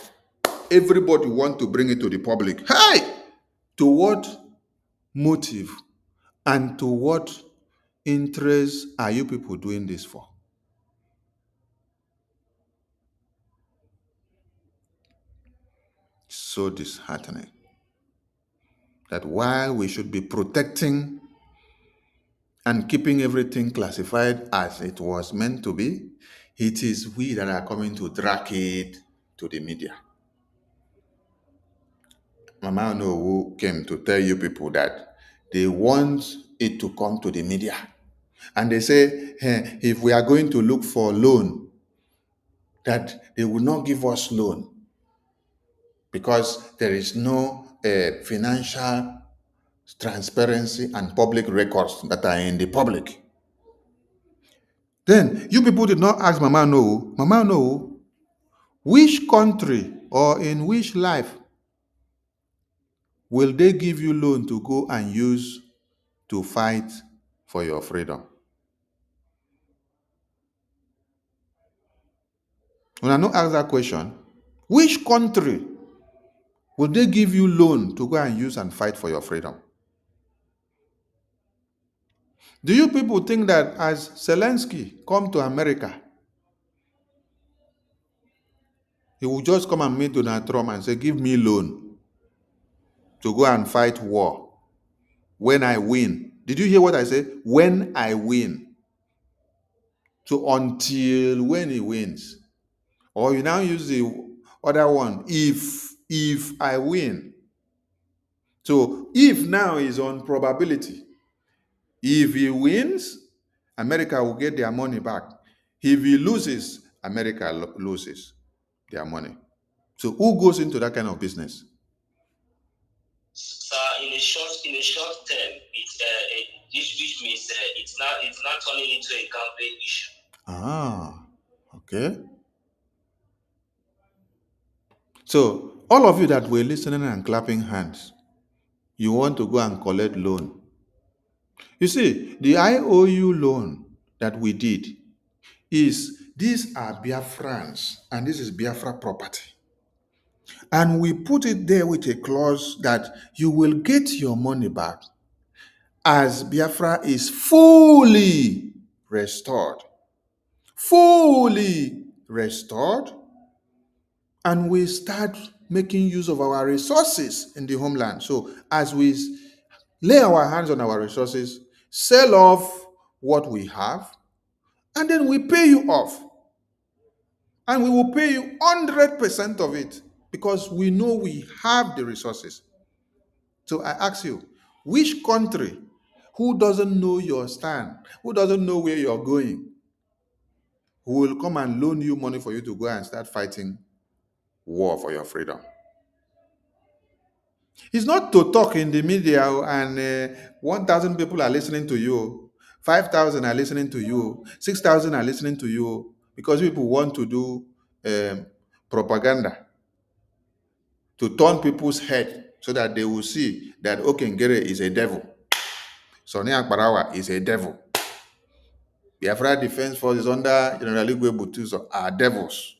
everybody want to bring it to the public. Hey! To what motive and to what interest are you people doing this for? So disheartening that while we should be protecting and keeping everything classified as it was meant to be, it is we that are coming to drag it to the media. Mama Onowu came to tell you people that they want it to come to the media. And they say, hey, if we are going to look for loan, that they will not give us loan because there is no financial transparency and public records that are in the public. Then you people did not ask Mama Onowu, which country or in which life will they give you loan to go and use to fight for your freedom? When I not ask that question, which country will they give you loan to go and use and fight for your freedom? Do you people think that as Zelensky come to America, he will just come and meet Donald Trump and say, give me loan to go and fight war when I win? Did you hear what I said? When I win. So until when he wins. Or you now use the other one, if I win. So if now is on probability. If he wins, America will get their money back. If he loses, America loses their money. So who goes into that kind of business? So in a short term, which means it's not turning into a campaign issue. Ah, okay. So all of you that were listening and clapping hands, you want to go and collect loan. You see, the IOU loan that we did is, these are Biafrans and this is Biafra property. And we put it there with a clause that you will get your money back as Biafra is fully restored. Fully restored. And we start making use of our resources in the homeland. So as we lay our hands on our resources, sell off what we have, and then we pay you off. And we will pay you 100% of it because we know we have the resources. So I ask you, which country who doesn't know your stand, who doesn't know where you're going, who will come and loan you money for you to go and start fighting war for your freedom? It's not to talk in the media and 1,000 people are listening to you, 5,000 are listening to you, 6,000 are listening to you because people want to do propaganda to turn people's head so that they will see that Okengere is a devil. Sonny Akbarawa is a devil. Biafra Defense Force is under General Igwe Butuso are devils.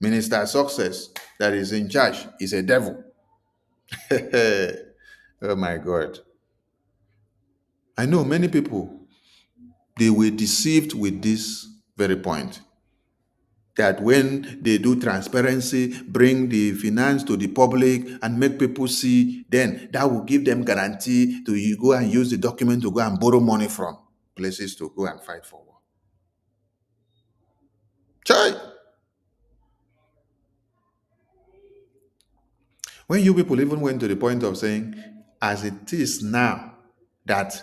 Minister Success that is in charge is a devil. Oh my God. I know many people, they were deceived with this very point. That when they do transparency, bring the finance to the public and make people see, then that will give them guarantee to go and use the document to go and borrow money from places to go and fight for war. Chai! When you people even went to the point of saying, as it is now, that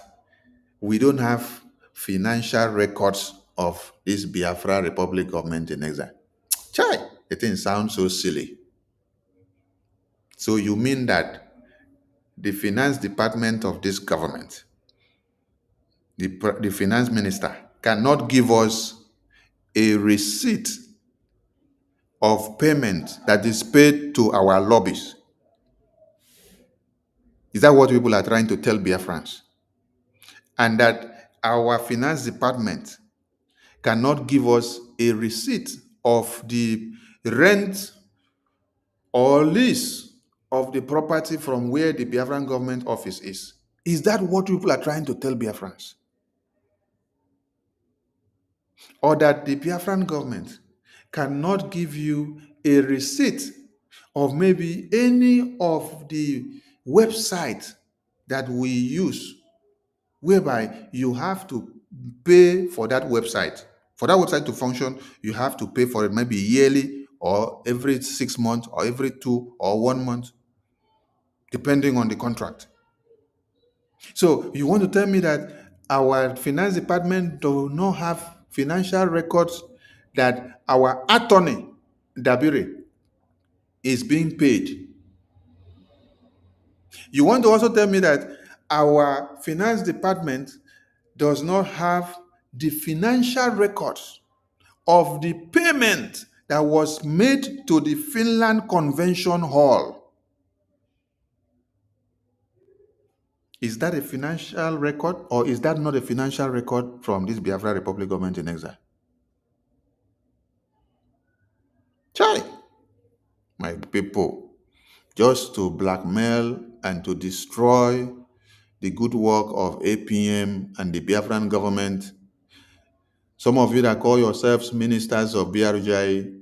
we don't have financial records of this Biafra Republic government in exile. Chai! The thing sounds so silly. So you mean that the finance department of this government, the finance minister, cannot give us a receipt of payment that is paid to our lobbies? Is that what people are trying to tell Biafrans? And that our finance department cannot give us a receipt of the rent or lease of the property from where the Biafran government office is? Is that what people are trying to tell Biafrans? Or that the Biafran government cannot give you a receipt of maybe any of the websites that we use, whereby you have to pay for that website. For that website to function, you have to pay for it maybe yearly or every 6 months or every 2 or 1 month, depending on the contract. So you want to tell me that our finance department do not have financial records that our attorney, Dabiri, is being paid? You want to also tell me that our finance department does not have the financial records of the payment that was made to the Finland Convention Hall? Is that a financial record, or is that not a financial record from this Biafra Republic government in exile? Chai! My people, just to blackmail and to destroy the good work of APM and the Biafran government. Some of you that call yourselves ministers of BRJ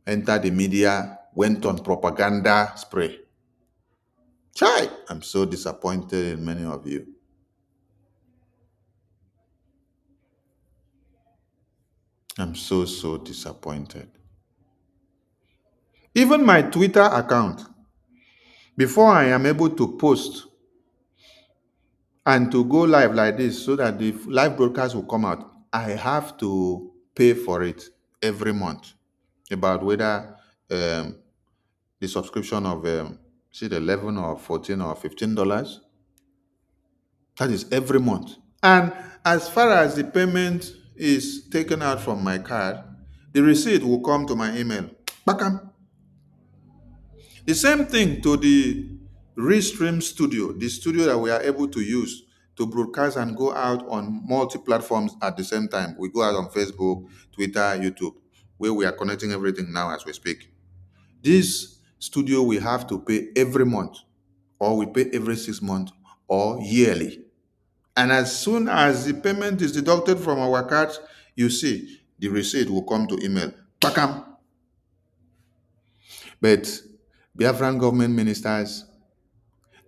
entered the media, went on propaganda spray. Chai! I'm so disappointed in many of you. I'm so disappointed. Even my Twitter account, before I am able to post and to go live like this so that the live broadcast will come out, I have to pay for it every month. About whether the subscription of is it $11 or $14 or $15? That is every month. And as far as the payment is taken out from my card, the receipt will come to my email. Bakam. The same thing to the Restream studio, the studio that we are able to use to broadcast and go out on multi-platforms at the same time. We go out on Facebook, Twitter, YouTube, where we are connecting everything now as we speak. This studio we have to pay every month, or we pay every 6 months, or yearly. And as soon as the payment is deducted from our cards, you see, the receipt will come to email. Bakam. But Biafran government ministers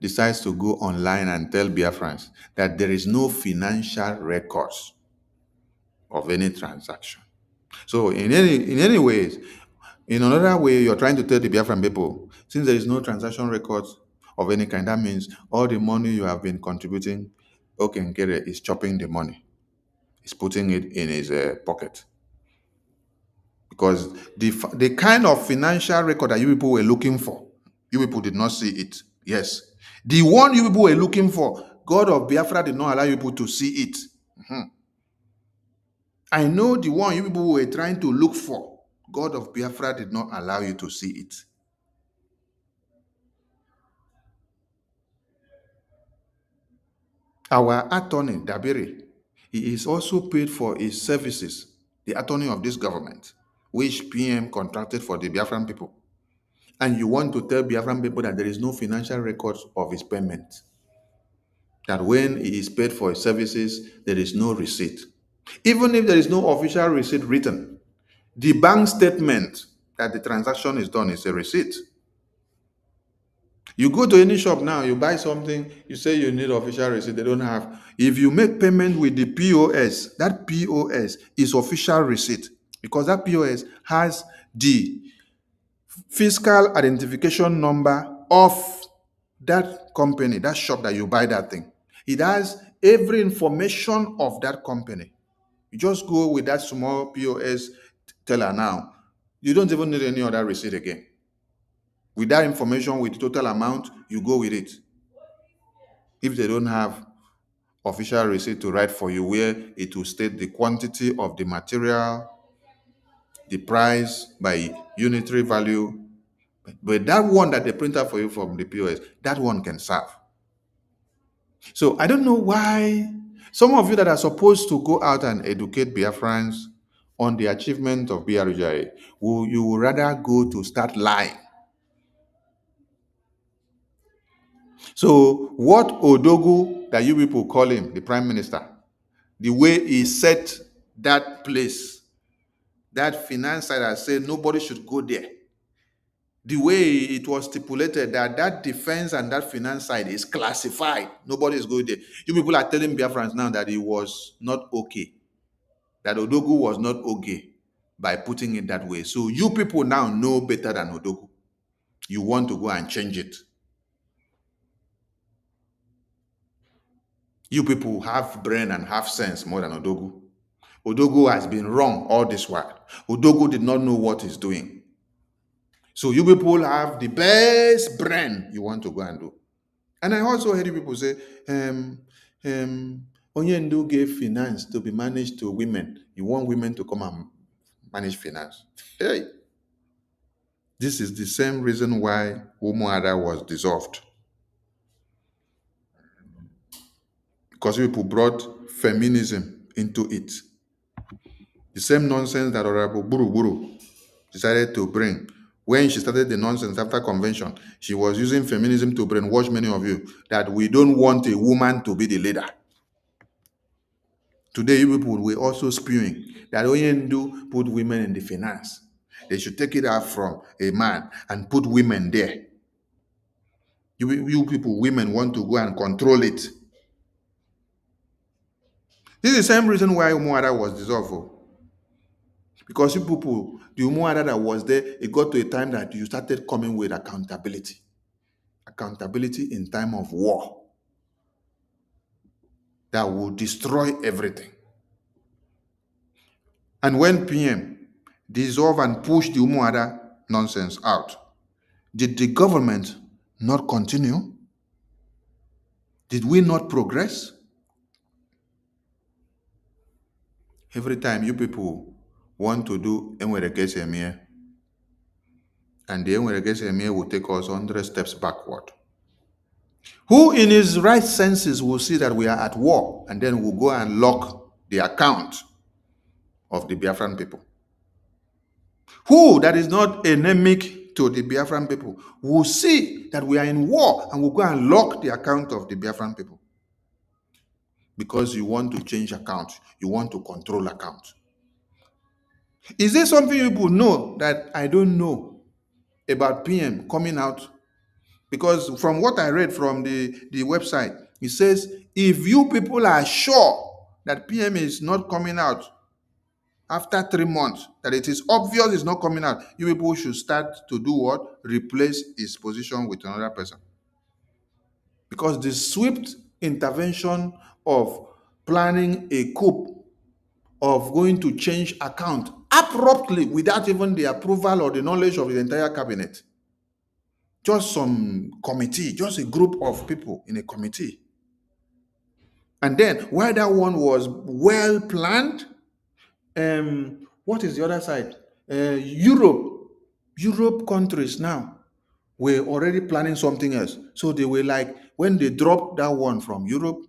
decides to go online and tell Biafrans that there is no financial records of any transaction. So in any ways, in another way, you're trying to tell the Biafran people, since there is no transaction records of any kind, that means all the money you have been contributing, Okenkere is chopping the money. He's putting it in his pocket. Because the kind of financial record that you people were looking for, you people did not see it. Yes. The one you people were looking for, God of Biafra did not allow you people to see it. I know the one you people were trying to look for, God of Biafra did not allow you to see it. Our attorney, Dabiri, he is also paid for his services, the attorney of this government, which PM contracted for the Biafran people. And you want to tell Biafran people that there is no financial records of his payment. That when he is paid for his services, there is no receipt. Even if there is no official receipt written, the bank statement that the transaction is done is a receipt. You go to any shop now, you buy something, you say you need official receipt, they don't have. If you make payment with the POS, that POS is official receipt because that POS has the fiscal identification number of that company, that shop that you buy that thing. It has every information of that company. You just go with that small POS teller now. You don't even need any other receipt again. With that information, with the total amount, you go with it. If they don't have official receipt to write for you, where it will state the quantity of the material, the price by unitary value, but that one that they print out for you from the POS, that one can serve. So I don't know why some of you that are supposed to go out and educate Biafrans on the achievement of BRJ, you would rather go to start lying. So what Odogu, that you people call him, the prime minister, the way he set that place, that finance side, I said nobody should go there. The way it was stipulated that that defense and that finance side is classified, nobody is going there. You people are telling Biafrans now that it was not okay, that Odogu was not okay by putting it that way. So you people now know better than Odogu. You want to go and change it. You people have brain and have sense more than Odogu. Odogu has been wrong all this while. Odogu did not know what he's doing. So you people have the best brain you want to go and do. And I also heard people say, Onyendu gave finance to be managed to women. You want women to come and manage finance. Hey, this is the same reason why Umuada was dissolved. Because people brought feminism into it. The same nonsense that Honorable Buru Buru decided to bring. When she started the nonsense after convention, she was using feminism to brainwash many of you that we don't want a woman to be the leader. Today, you people were also spewing that Oyendu put women in the finance. They should take it out from a man and put women there. You people, women want to go and control it. This is the same reason why Umuada was dissolved. Because you people, the Umuada that was there, it got to a time that you started coming with accountability. Accountability in time of war that will destroy everything. And when PM dissolve and push the Umuada nonsense out, did the government not continue? Did we not progress? Every time you people want to do Enwerekesemie, and the Enwerekesemie will take us 100 steps backward. Who in his right senses will see that we are at war and then will go and lock the account of the Biafran people? Who that is not endemic to the Biafran people will see that we are in war and will go and lock the account of the Biafran people? Because you want to change account, you want to control account. Is there something you people know that I don't know? about PM coming out? Because from what I read from the website, it says if you people are sure that PM is not coming out after 3 months, that it is obvious it's not coming out, you people should start to do what? Replace his position with another person. Because the swift intervention of planning a coup, of going to change account abruptly without even the approval or the knowledge of the entire cabinet, just some committee, just a group of people in a committee. And then while that one was well planned, what is the other side? Europe countries now were already planning something else. So they were like, when they dropped that one from Europe,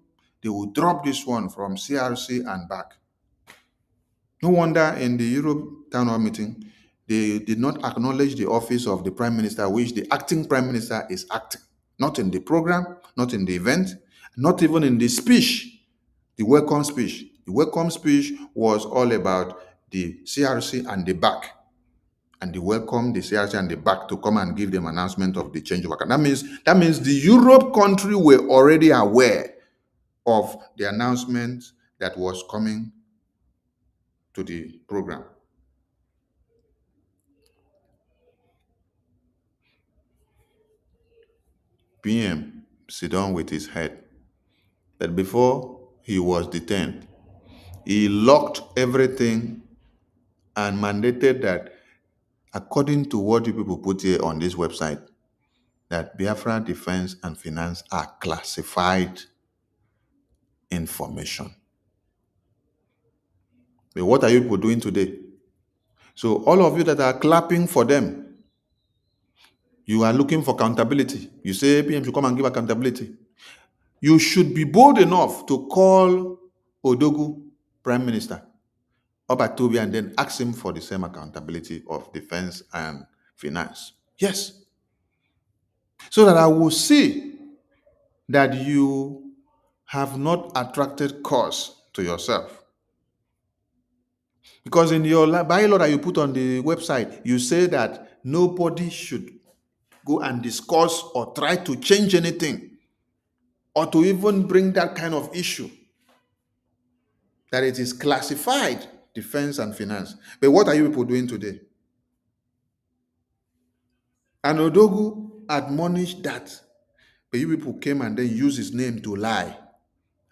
they will drop this one from CRC and back. No wonder in the Europe town hall meeting, they did not acknowledge the office of the prime minister, which the acting prime minister is acting. Not in the program, not in the event, not even in the speech, the welcome speech. The welcome speech was all about the CRC and the back. And they welcomed the CRC and the back to come and give them announcement of the change of account. That means the Europe country were already aware of the announcement that was coming to the program. PM sit down with his head. But before he was detained, he locked everything and mandated that, according to what you people put here on this website, that Biafra Defense and Finance are classified information. But what are you people doing today? So all of you that are clapping for them, you are looking for accountability. You say PM should come and give accountability. You should be bold enough to call Odogu Prime Minister Obatobi and then ask him for the same accountability of defense and finance. Yes. So that I will see that you have not attracted cause to yourself. Because in your bylaw that you put on the website, you say that nobody should go and discuss or try to change anything or to even bring that kind of issue, that it is classified defense and finance. But what are you people doing today? And Odogu admonished that, but you people came and then used his name to lie.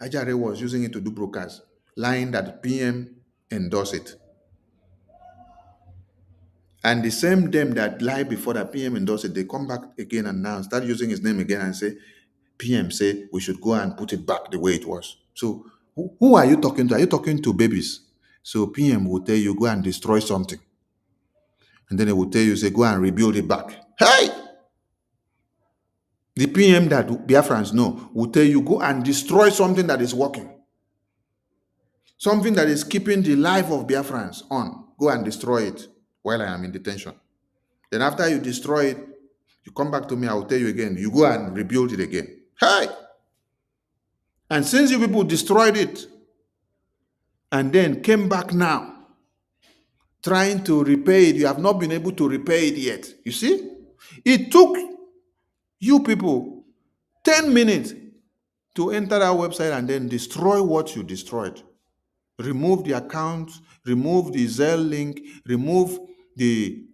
Ajare was using it to do brokers, lying that PM endorsed it. And the same them that lied before that PM endorsed it, they come back again and now start using his name again and say, PM say we should go and put it back the way it was. So who are you talking to? Are you talking to babies? So PM will tell you, go and destroy something. And then they will tell you, say, go and rebuild it back. Hey! The PM that Biafrans know will tell you, go and destroy something that is working. Something that is keeping the life of Biafrans on. Go and destroy it while I am in detention. Then after you destroy it, you come back to me, I will tell you again, you go and rebuild it again. Hey! And since you people destroyed it, and then came back now, trying to repay it, you have not been able to repay it yet. You see? It took you people 10 minutes to enter our website and then destroy what you destroyed. Remove the account, remove the Zelle link, remove the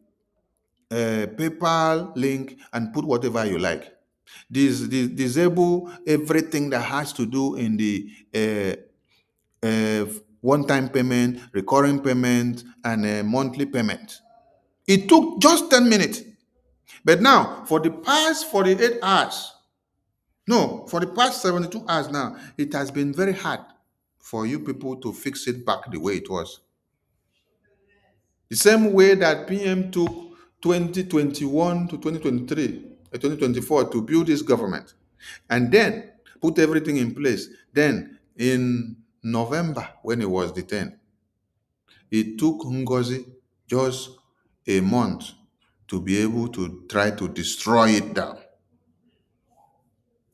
PayPal link, and put whatever you like. Disable everything that has to do in the one-time payment, recurring payment, and monthly payment. It took just 10 minutes. But now, for the past 48 hours, no, for the past 72 hours now, it has been very hard for you people to fix it back the way it was. The same way that PM took 2021 to 2023, 2024 to build this government, and then put everything in place. Then in November, when he was detained, it took Ngozi just a month to be able to try to destroy it down.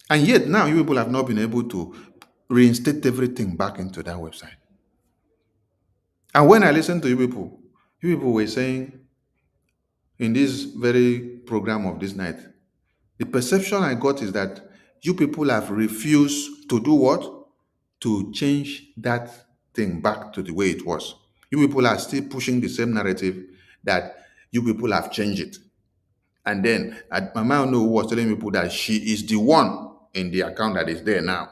And yet now you people have not been able to reinstate everything back into that website. And when I listened to you people were saying in this very program of this night, the perception I got is that you people have refused to do what? To change that thing back to the way it was. You people are still pushing the same narrative that you people have changed it. And then Mama Ono was telling people that she is the one in the account that is there now.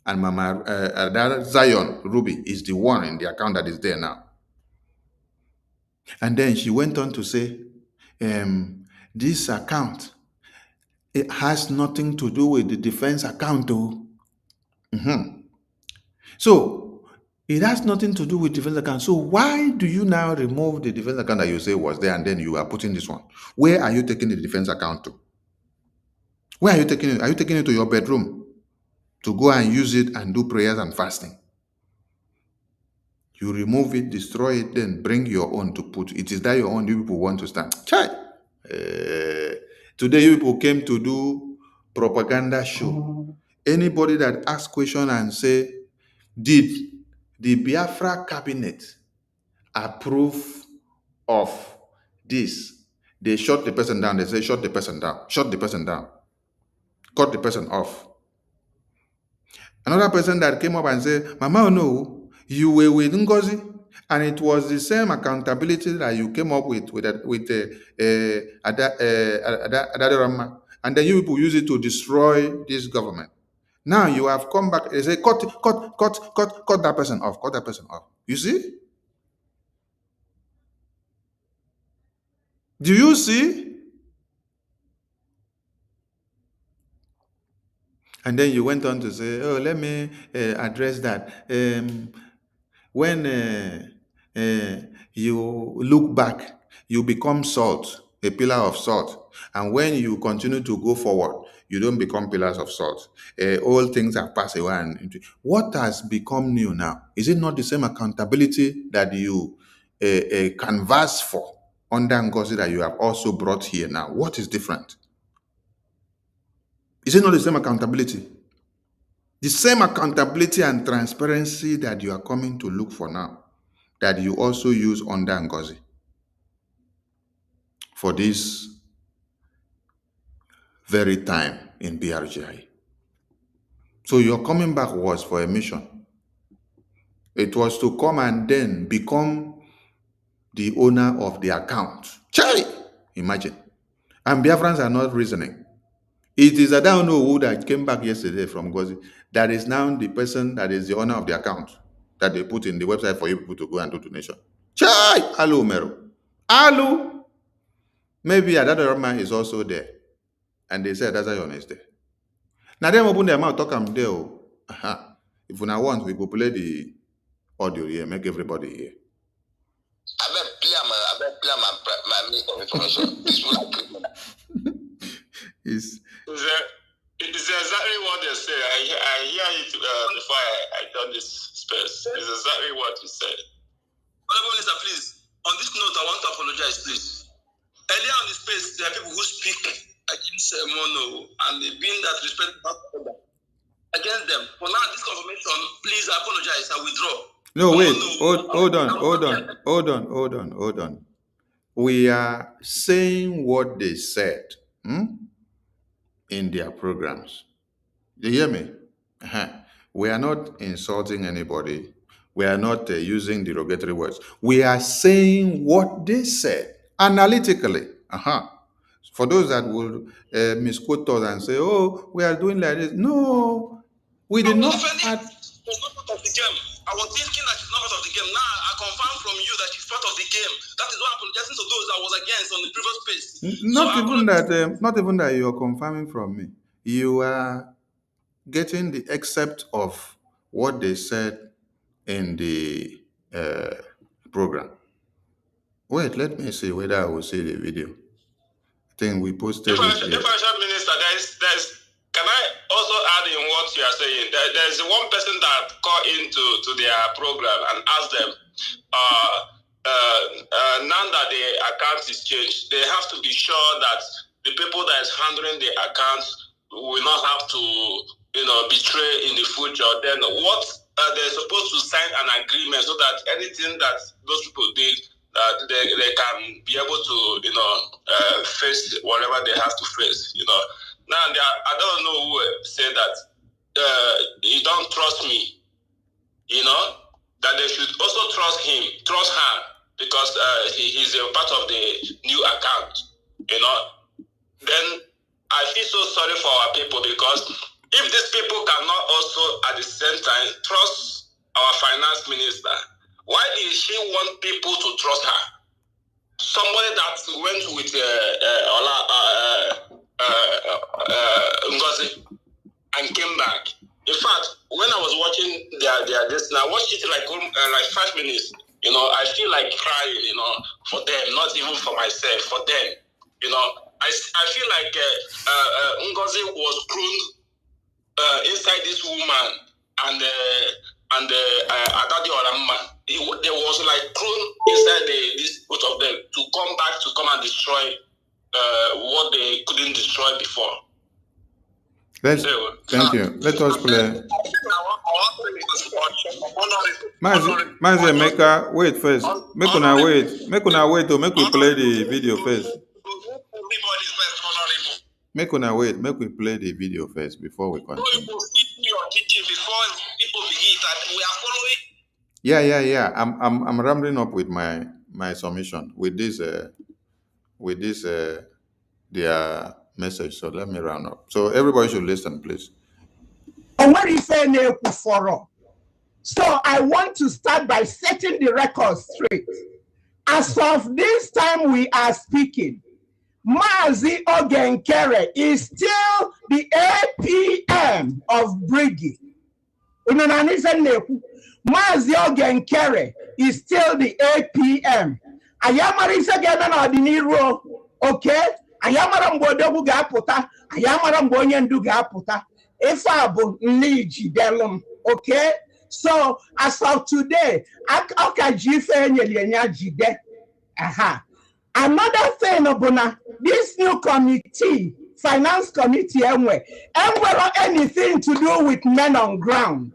And Mama that Zion Ruby is the one in the account that is there now. And then she went on to say, this account, it has nothing to do with the defense account, though. So it has nothing to do with defense account. So why do you now remove the defense account that you say was there and then you are putting this one? Where are you taking the defense account to? Where are you taking it? Are you taking it to your bedroom to go and use it and do prayers and fasting? You remove it, destroy it, then bring your own to put. It is that your own you people want to stand. Chai! Today you people came to do propaganda show. Anybody that asks question and say, did the Biafra cabinet approve of this? They shut the person down. They say, shut the person down. Shut the person down. Cut the person off. Another person that came up and said, Mama, no, you were with Ngozi, and it was the same accountability that you came up with Adadirama, and then you people use it to destroy this government. Now you have come back. They say, cut that person off. Cut that person off. You see? Do you see? And then you went on to say, oh, let me address that. When you look back, you become salt, a pillar of salt. And when you continue to go forward, you don't become pillars of salt. All things have passed away. And what has become new now? Is it not the same accountability that you canvass for under Ngozi that you have also brought here now? What is different? Is it not the same accountability? The same accountability and transparency that you are coming to look for now, that you also use under Ngozi for this very time in BRGI. So your coming back was for a mission. It was to come and then become the owner of the account. Chai! Imagine. And Biafrans are not reasoning. It is Adaono that came back yesterday from Ngozi that is now the person that is the owner of the account that they put in the website for you people to go and do donation. Chai! Alu Meru. Alu! Maybe Adadarama is also there. And they said Adazayon is there. Now them open their mouth, talk am there. If we now want, we go play the audio here, make everybody hear. I bet play my means of information. This will happen. It is exactly what they say. I hear it before I done this space. It's exactly what you said. Honorable Minister, please, on this note, I want to apologize, please. Earlier on the space, there are people who speak against Mono, and they've been that respect against them. For now, this confirmation, please, I apologize. I withdraw. No, wait. Hold on. We are saying what they said in their programs. You hear me? We are not insulting anybody. We are not using derogatory words. We are saying what they said analytically. For those that will misquote us and say, oh, we are doing like this. No, we did not. It's not part of the game. I was thinking that she's not part of the game. Now I confirm from you that she's part of the game. That is why I'm apologizing to those that was against on the previous space. Not even that you are confirming from me. You are getting the excerpt of what they said in the program. Wait, let me see whether I will see the video. I think we posted it here. Differential Minister, can I also add in what you are saying? There's one person that called into their program and asked them, now that the account is changed, they have to be sure that the people that is handling the accounts will not have to, betray in the future. Then what they're supposed to sign an agreement so that anything that those people did, they can be able to, face whatever they have to face, Now, I don't know who said that you don't trust me, that they should also trust her, because he's a part of the new account, Then I feel so sorry for our people, because if these people cannot also at the same time trust our finance minister, why did she want people to trust her? Somebody that went with Ngozi and came back. In fact, when I was watching their this, I watched it like 5 minutes. I feel like crying, for them, not even for myself, for them. I feel like Ngozi was pruned inside this woman and Adadi Olamma. There was like pruned inside this both of them to come and destroy what they couldn't destroy before. Thank you. Let us play. Mazi Emeka, wait first. Make una wait, or make we play the video first. Make una wait, make we play the video first before we continue. Yeah. I'm rambling up with my submission with this their message. So let me round up. So everybody should listen, please. So I want to start by setting the record straight. As of this time we are speaking, Mazi Ogenkere is still the APM of Brgie. Mazi Ogenkere is still the APM. Ayamarisa Gemen Ordiniro, okay? Ayamara Mbodogu Gaputa, Ayamara Mbonyendu Gaputa, Efabo Niji Delum, okay? So as of today, another thing, this new committee, finance committee, anything to do with men on ground.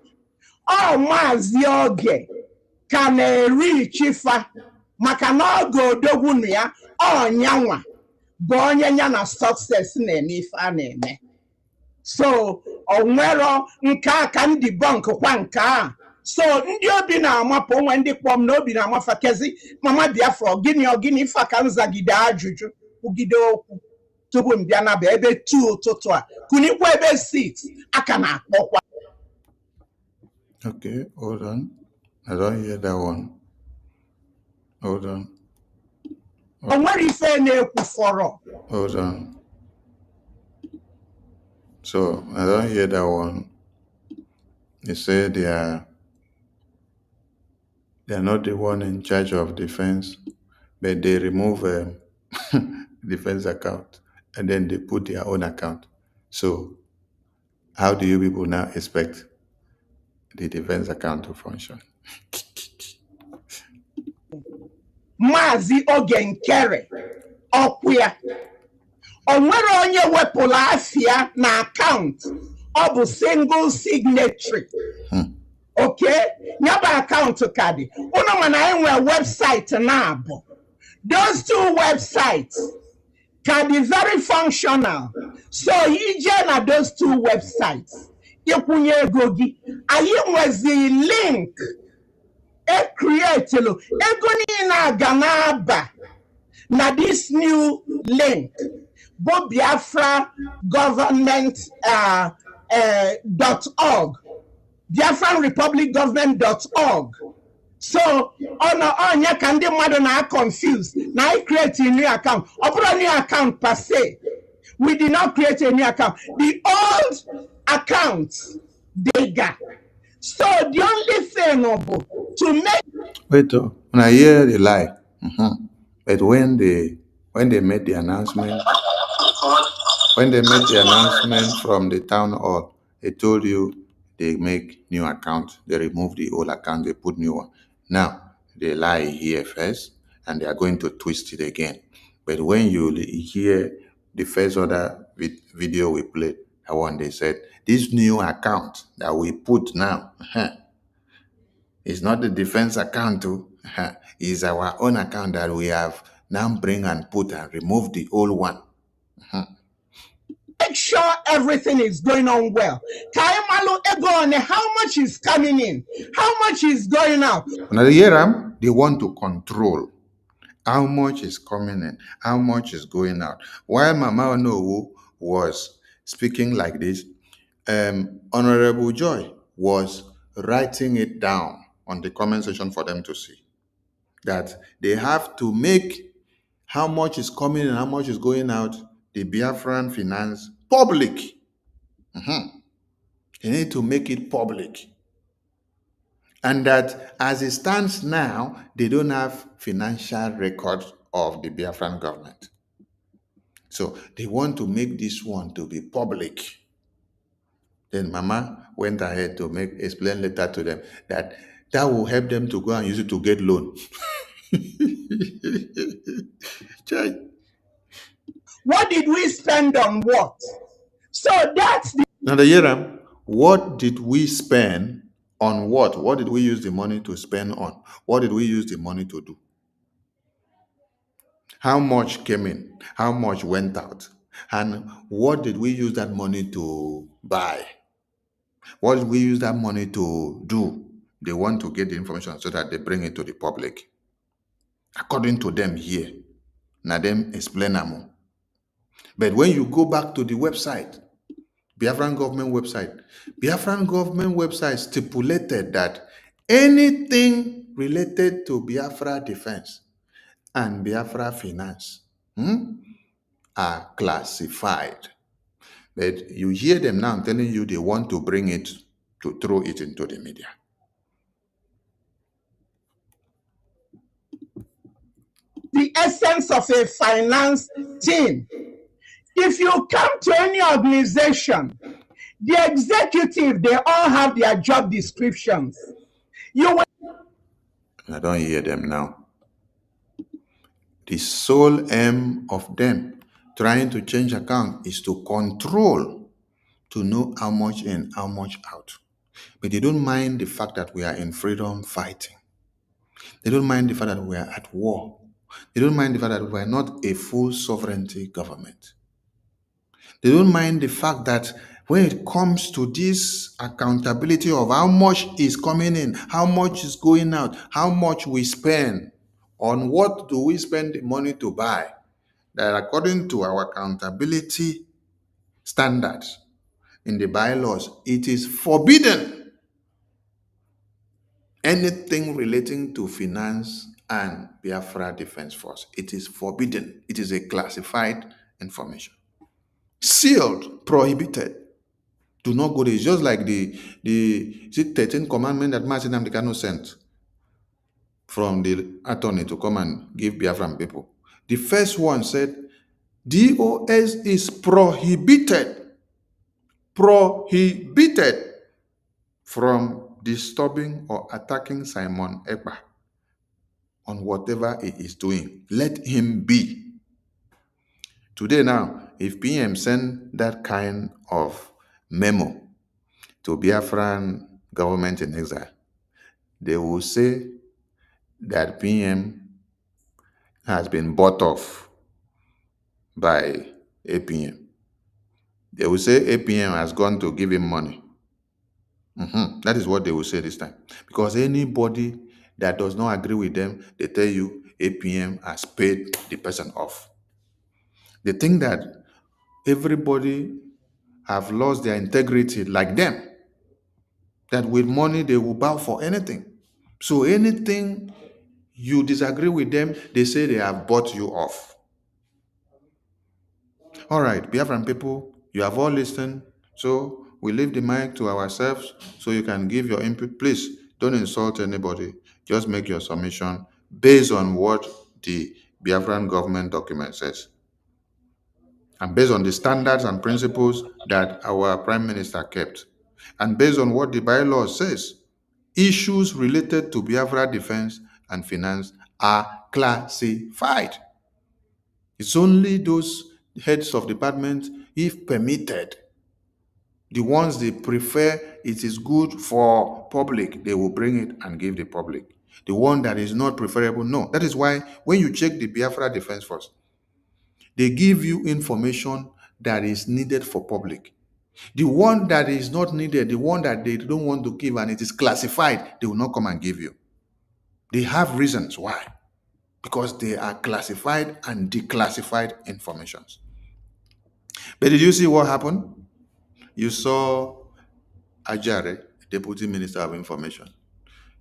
Oh, Mazioge can reach Chifa Makanogo Dogunia or Nyawa Bonyana success name. So, Onwero Nka can debunk Wanka. So, Ndio Bina Mapo when the Pom no Bina Mafakezi, Mama Biafra, Guinea Fakanza Gida Juju, Ugido Tubum Diana Bebe 2 Totoa, Kuniwebe 6, Akana. Okay, hold on. I don't hear that one. Hold on. Hold on. So I don't hear that one. They say they are not the one in charge of defense, but they remove a defense account and then they put their own account. So how do you people now expect the defense account to function? Mazi Ogenkere Okwia Onwere onye wepụla afia na account ọ bụ single signatory. Okay? Nyaba account kadi. Uno mana enwe website na abụ. Those two websites can be very functional. So ije na those two websites. Ikwunye ego gị. Anyị nwezi link create ego niile aga na-aba na this new link bụ Biafra government .org, Biafran Republic government.org. So onye ka ndị mmadụ na confused na I create a new account. Ọ bụrụ a new account per se. We did not create a new account. The old accounts they got. So the only thing to make. Wait, when I hear the lie, but when they made the announcement, from the town hall, they told you they make new account, they remove the old account, they put new one. Now they lie here first, and they are going to twist it again. But when you hear the first other video we played, that one they said this new account that we put now. It's not the defense account too. is our own account that we have now bring and put and remove the old one. Make sure everything is going on well. Kaimalo Egon, how much is coming in? How much is going out? Another year, they want to control how much is coming in, how much is going out. While Mama Onowu was speaking like this, Honorable Joy was writing it down on the comment section for them to see. That they have to make how much is coming and how much is going out, the Biafran finance, public. They need to make it public. And that as it stands now, they don't have financial records of the Biafran government. So they want to make this one to be public. Then Mama went ahead to explain later to them that will help them to go and use it to get loan. What did we spend on what? So that's the... Now the Yeram, what did we spend on what? What did we use the money to spend on? What did we use the money to do? How much came in? How much went out? And what did we use that money to buy? What did we use that money to do? They want to get the information so that they bring it to the public. According to them here. Now them explain them. But when you go back to the website, Biafran government website stipulated that anything related to Biafra defense and Biafra finance are classified. But you hear them now telling you they want to bring it, to throw it into the media. The essence of a finance team. If you come to any organization, the executive, they all have their job descriptions. I don't hear them now. The sole aim of them trying to change account is to control, to know how much in, how much out. But they don't mind the fact that we are in freedom fighting. They don't mind the fact that we are at war. They don't mind the fact that we are not a full sovereignty government. They don't mind the fact that when it comes to this accountability of how much is coming in, how much is going out, how much we spend, on what do we spend the money to buy, that according to our accountability standards in the bylaws, it is forbidden. Anything relating to finance and Biafra Defense Force, it is forbidden. It is a classified information. Sealed, prohibited. Do not go there. It's just like the 13th commandment that Martin Amdekano sent from the attorney to come and give Biafran people. The first one said, DOS is prohibited from disturbing or attacking Simon Ekpa on whatever he is doing. Let him be. Today now, if PM send that kind of memo to Biafran government in exile, they will say that PM has been bought off by APM. They will say APM has gone to give him money. That is what they will say this time. Because anybody that does not agree with them, they tell you APM has paid the person off. They think that everybody have lost their integrity like them. That with money, they will bow for anything. So anything you disagree with them, they say they have bought you off. All right, Biafran people, you have all listened. So we leave the mic to ourselves so you can give your input. Please don't insult anybody. Just make your submission based on what the Biafran government document says. And based on the standards and principles that our Prime Minister kept. And based on what the bylaws says, issues related to Biafra defense and finance are classified. It's only those heads of department, if permitted, the ones they prefer it is good for public, they will bring it and give the public. the one that is not preferable. No, that is why when you check the Biafra Defense Force, they give you information that is needed for public. The one that is not needed, the one that they don't want to give and it is classified, they will not come and give you. They have reasons why. Because they are classified and declassified informations. But did you see what happened? You saw Ajare, Deputy Minister of Information,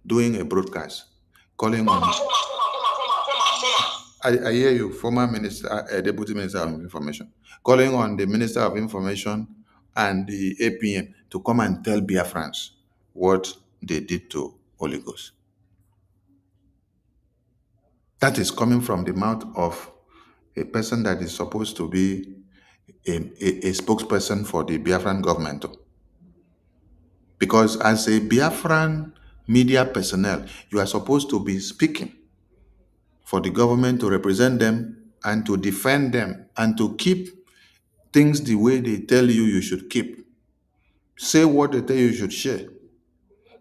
doing a broadcast, calling on... I hear you, former Minister, Deputy Minister of Information, calling on the Minister of Information and the APM to come and tell Biafrans what they did to Holy Ghost. That is coming from the mouth of a person that is supposed to be a spokesperson for the Biafran government. Because as a Biafran media personnel, you are supposed to be speaking for the government to represent them and to defend them and to keep things the way they tell you you should keep. Say what they tell you should share.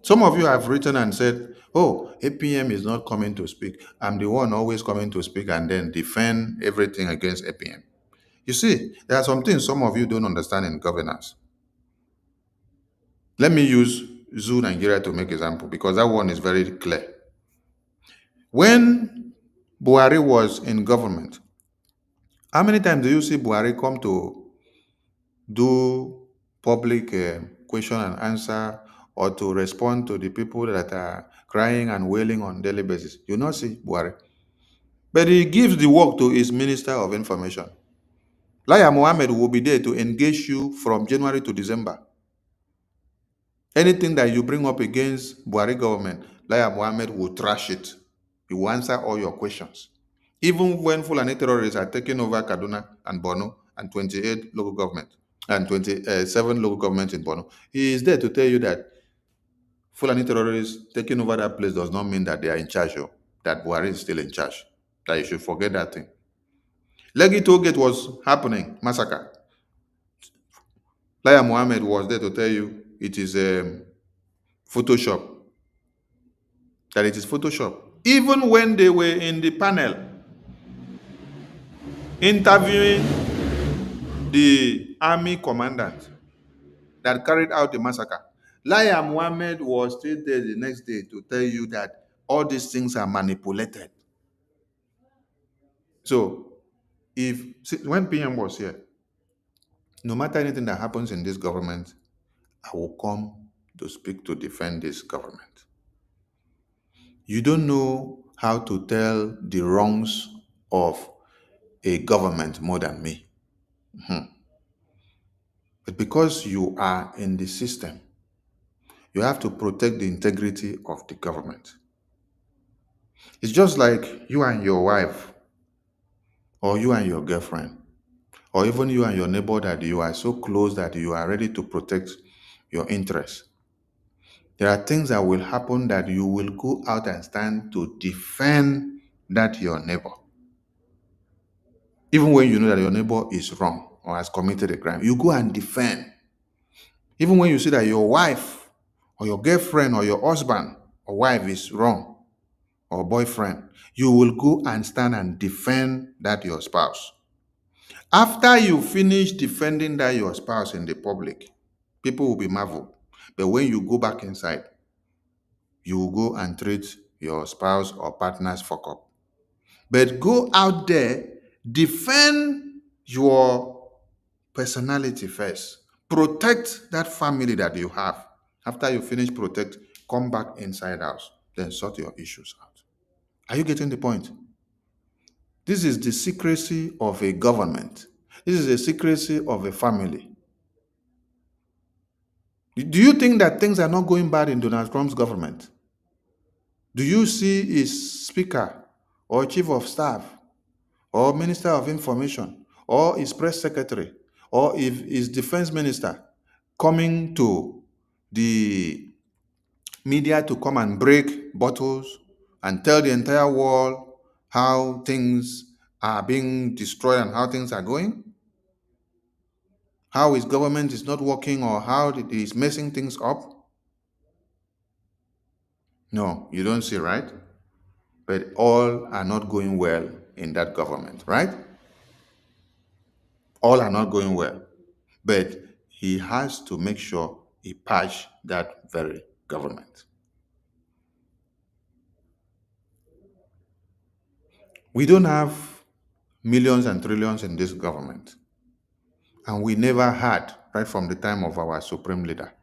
Some of you have written and said, oh, APM is not coming to speak. I'm the one always coming to speak and then defend everything against APM. You see, there are some things some of you don't understand in governance. Let me use Zoo Nigeria to make example because that one is very clear. When Buhari was in government, how many times do you see Buhari come to do public question and answer or to respond to the people that are crying and wailing on daily basis? You not see Buhari. But he gives the work to his Minister of Information. Laya Mohammed will be there to engage you from January to December. Anything that you bring up against Buhari government, Laya Mohammed will trash it. He will answer all your questions. Even when Fulani terrorists are taking over Kaduna and Borno and 28 local government and 27 local governments in Borno, he is there to tell you that Fulani terrorists taking over that place does not mean that they are in charge, that Buhari is still in charge. That you should forget that thing. Legi Tollgate was happening, massacre. Laya Mohammed was there to tell you it is Photoshop. That it is Photoshop. Even when they were in the panel interviewing the army commandant that carried out the massacre, Laya Mohammed was still there the next day to tell you that all these things are manipulated. So, when PM was here, no matter anything that happens in this government, I will come to speak to defend this government. You don't know how to tell the wrongs of a government more than me. But because you are in the system, you have to protect the integrity of the government. It's just like you and your wife, or you and your girlfriend, or even you and your neighbor that you are so close that you are ready to protect your interests. There are things that will happen that you will go out and stand to defend that your neighbor. Even when you know that your neighbor is wrong or has committed a crime, you go and defend. Even when you see that your wife or your girlfriend or your husband or wife is wrong or boyfriend, you will go and stand and defend that your spouse. After you finish defending that your spouse in the public, people will be marveled. But when you go back inside, you will go and treat your spouse or partner's fuck up. But go out there, defend your personality first. Protect that family that you have. After you finish protect, come back inside house, then sort your issues out. Are you getting the point? This is the secrecy of a government. This is the secrecy of a family. Do you think that things are not going bad in Donald Trump's government? Do you see his speaker or chief of staff or minister of information or his press secretary or if his defense minister coming to the media to come and break bottles and tell the entire world how things are being destroyed and how things are going? How his government is not working or how it is messing things up? No, you don't see, right? but all are not going well in that government, right? All are not going well. But he has to make sure he patch that very government. We don't have millions and trillions in this government. And we never had, right from the time of our supreme leader.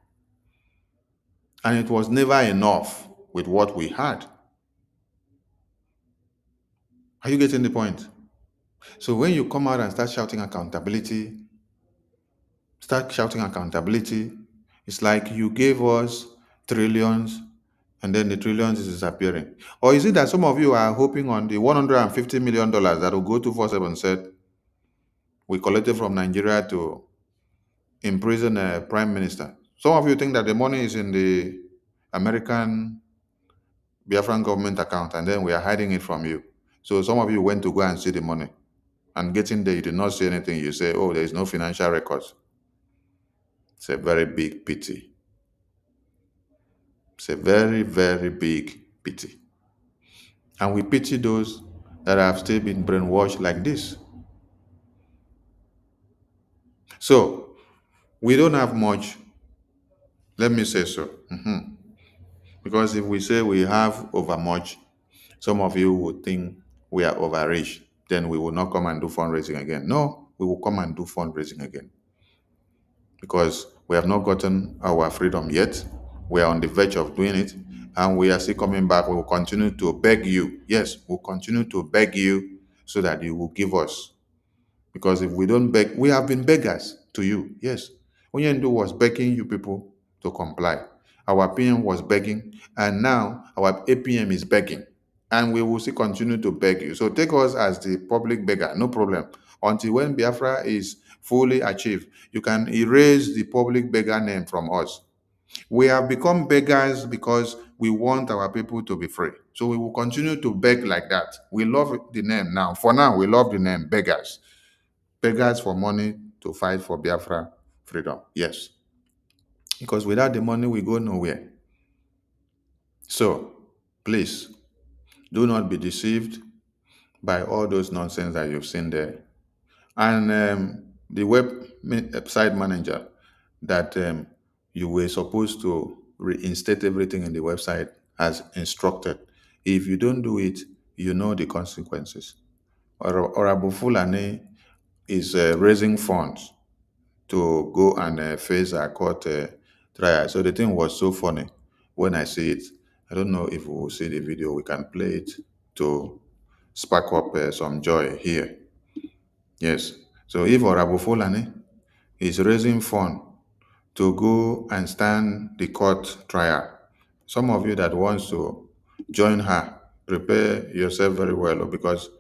And it was never enough with what we had. Are you getting the point? So when you come out and start shouting accountability, it's like you gave us trillions and then the trillions is disappearing. Or is it that some of you are hoping on the $150 million that will go to 247 said we collected from Nigeria to imprison a prime minister? Some of you think that the money is in the American Biafran government account and then we are hiding it from you. So some of you went to go and see the money and getting there, you did not see anything. You say, oh, there is no financial records. It's a very big pity. It's a very, very big pity. And we pity those that have still been brainwashed like this. So, we don't have much. Let me say so. Because if we say we have overmuch, some of you would think we are overrich. Then we will not come and do fundraising again. No, we will come and do fundraising again. Because we have not gotten our freedom yet. We are on the verge of doing it. And we are still coming back. We will continue to beg you. Yes, we'll continue to beg you so that you will give us. Because if we don't beg, we have been beggars to you. Yes. Onyendu was begging you people to comply. Our PM was begging. And now our APM is begging. And we will still continue to beg you. So take us as the public beggar. No problem. Until when Biafra is fully achieved, you can erase the public beggar name from us. We have become beggars because we want our people to be free. So we will continue to beg like that. We love the name now. For now, we love the name beggars. Beggars for money to fight for Biafra freedom. Yes. Because without the money, we go nowhere. So, please, do not be deceived by all those nonsense that you've seen there. And the website manager that you were supposed to reinstate everything in the website as instructed. If you don't do it, you know the consequences. Or Abu Fulani is raising funds to go and face a court trial. So the thing was so funny when I see it. I don't know if we will see the video. We can play it to spark up some joy here. Yes. So if Abu Fulani is raising fund to go and stand the court trial, some of you that wants to join her, prepare yourself very well, because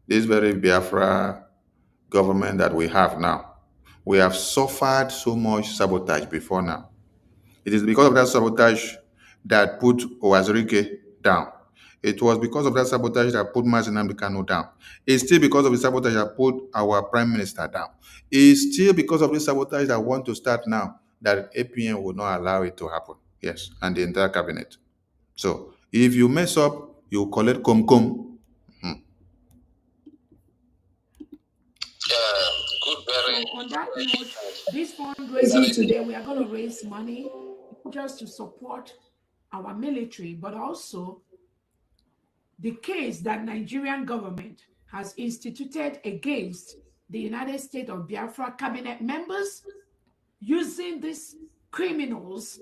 this very Biafra government that we have now, we have suffered so much sabotage before now. It is because of that sabotage that put Owazirike down. It was because of that sabotage that put Mazi Nnamdi Kanu down. It's still because of the sabotage that put our prime minister down. It's still because of the sabotage that want to start now that APN will not allow it to happen. Yes, and the entire cabinet. So if you mess up, you collect cum-cum. So on that note, this fundraising today, we are going to raise money just to support our military, but also the case that Nigerian government has instituted against the United States of Biafra cabinet members using these criminals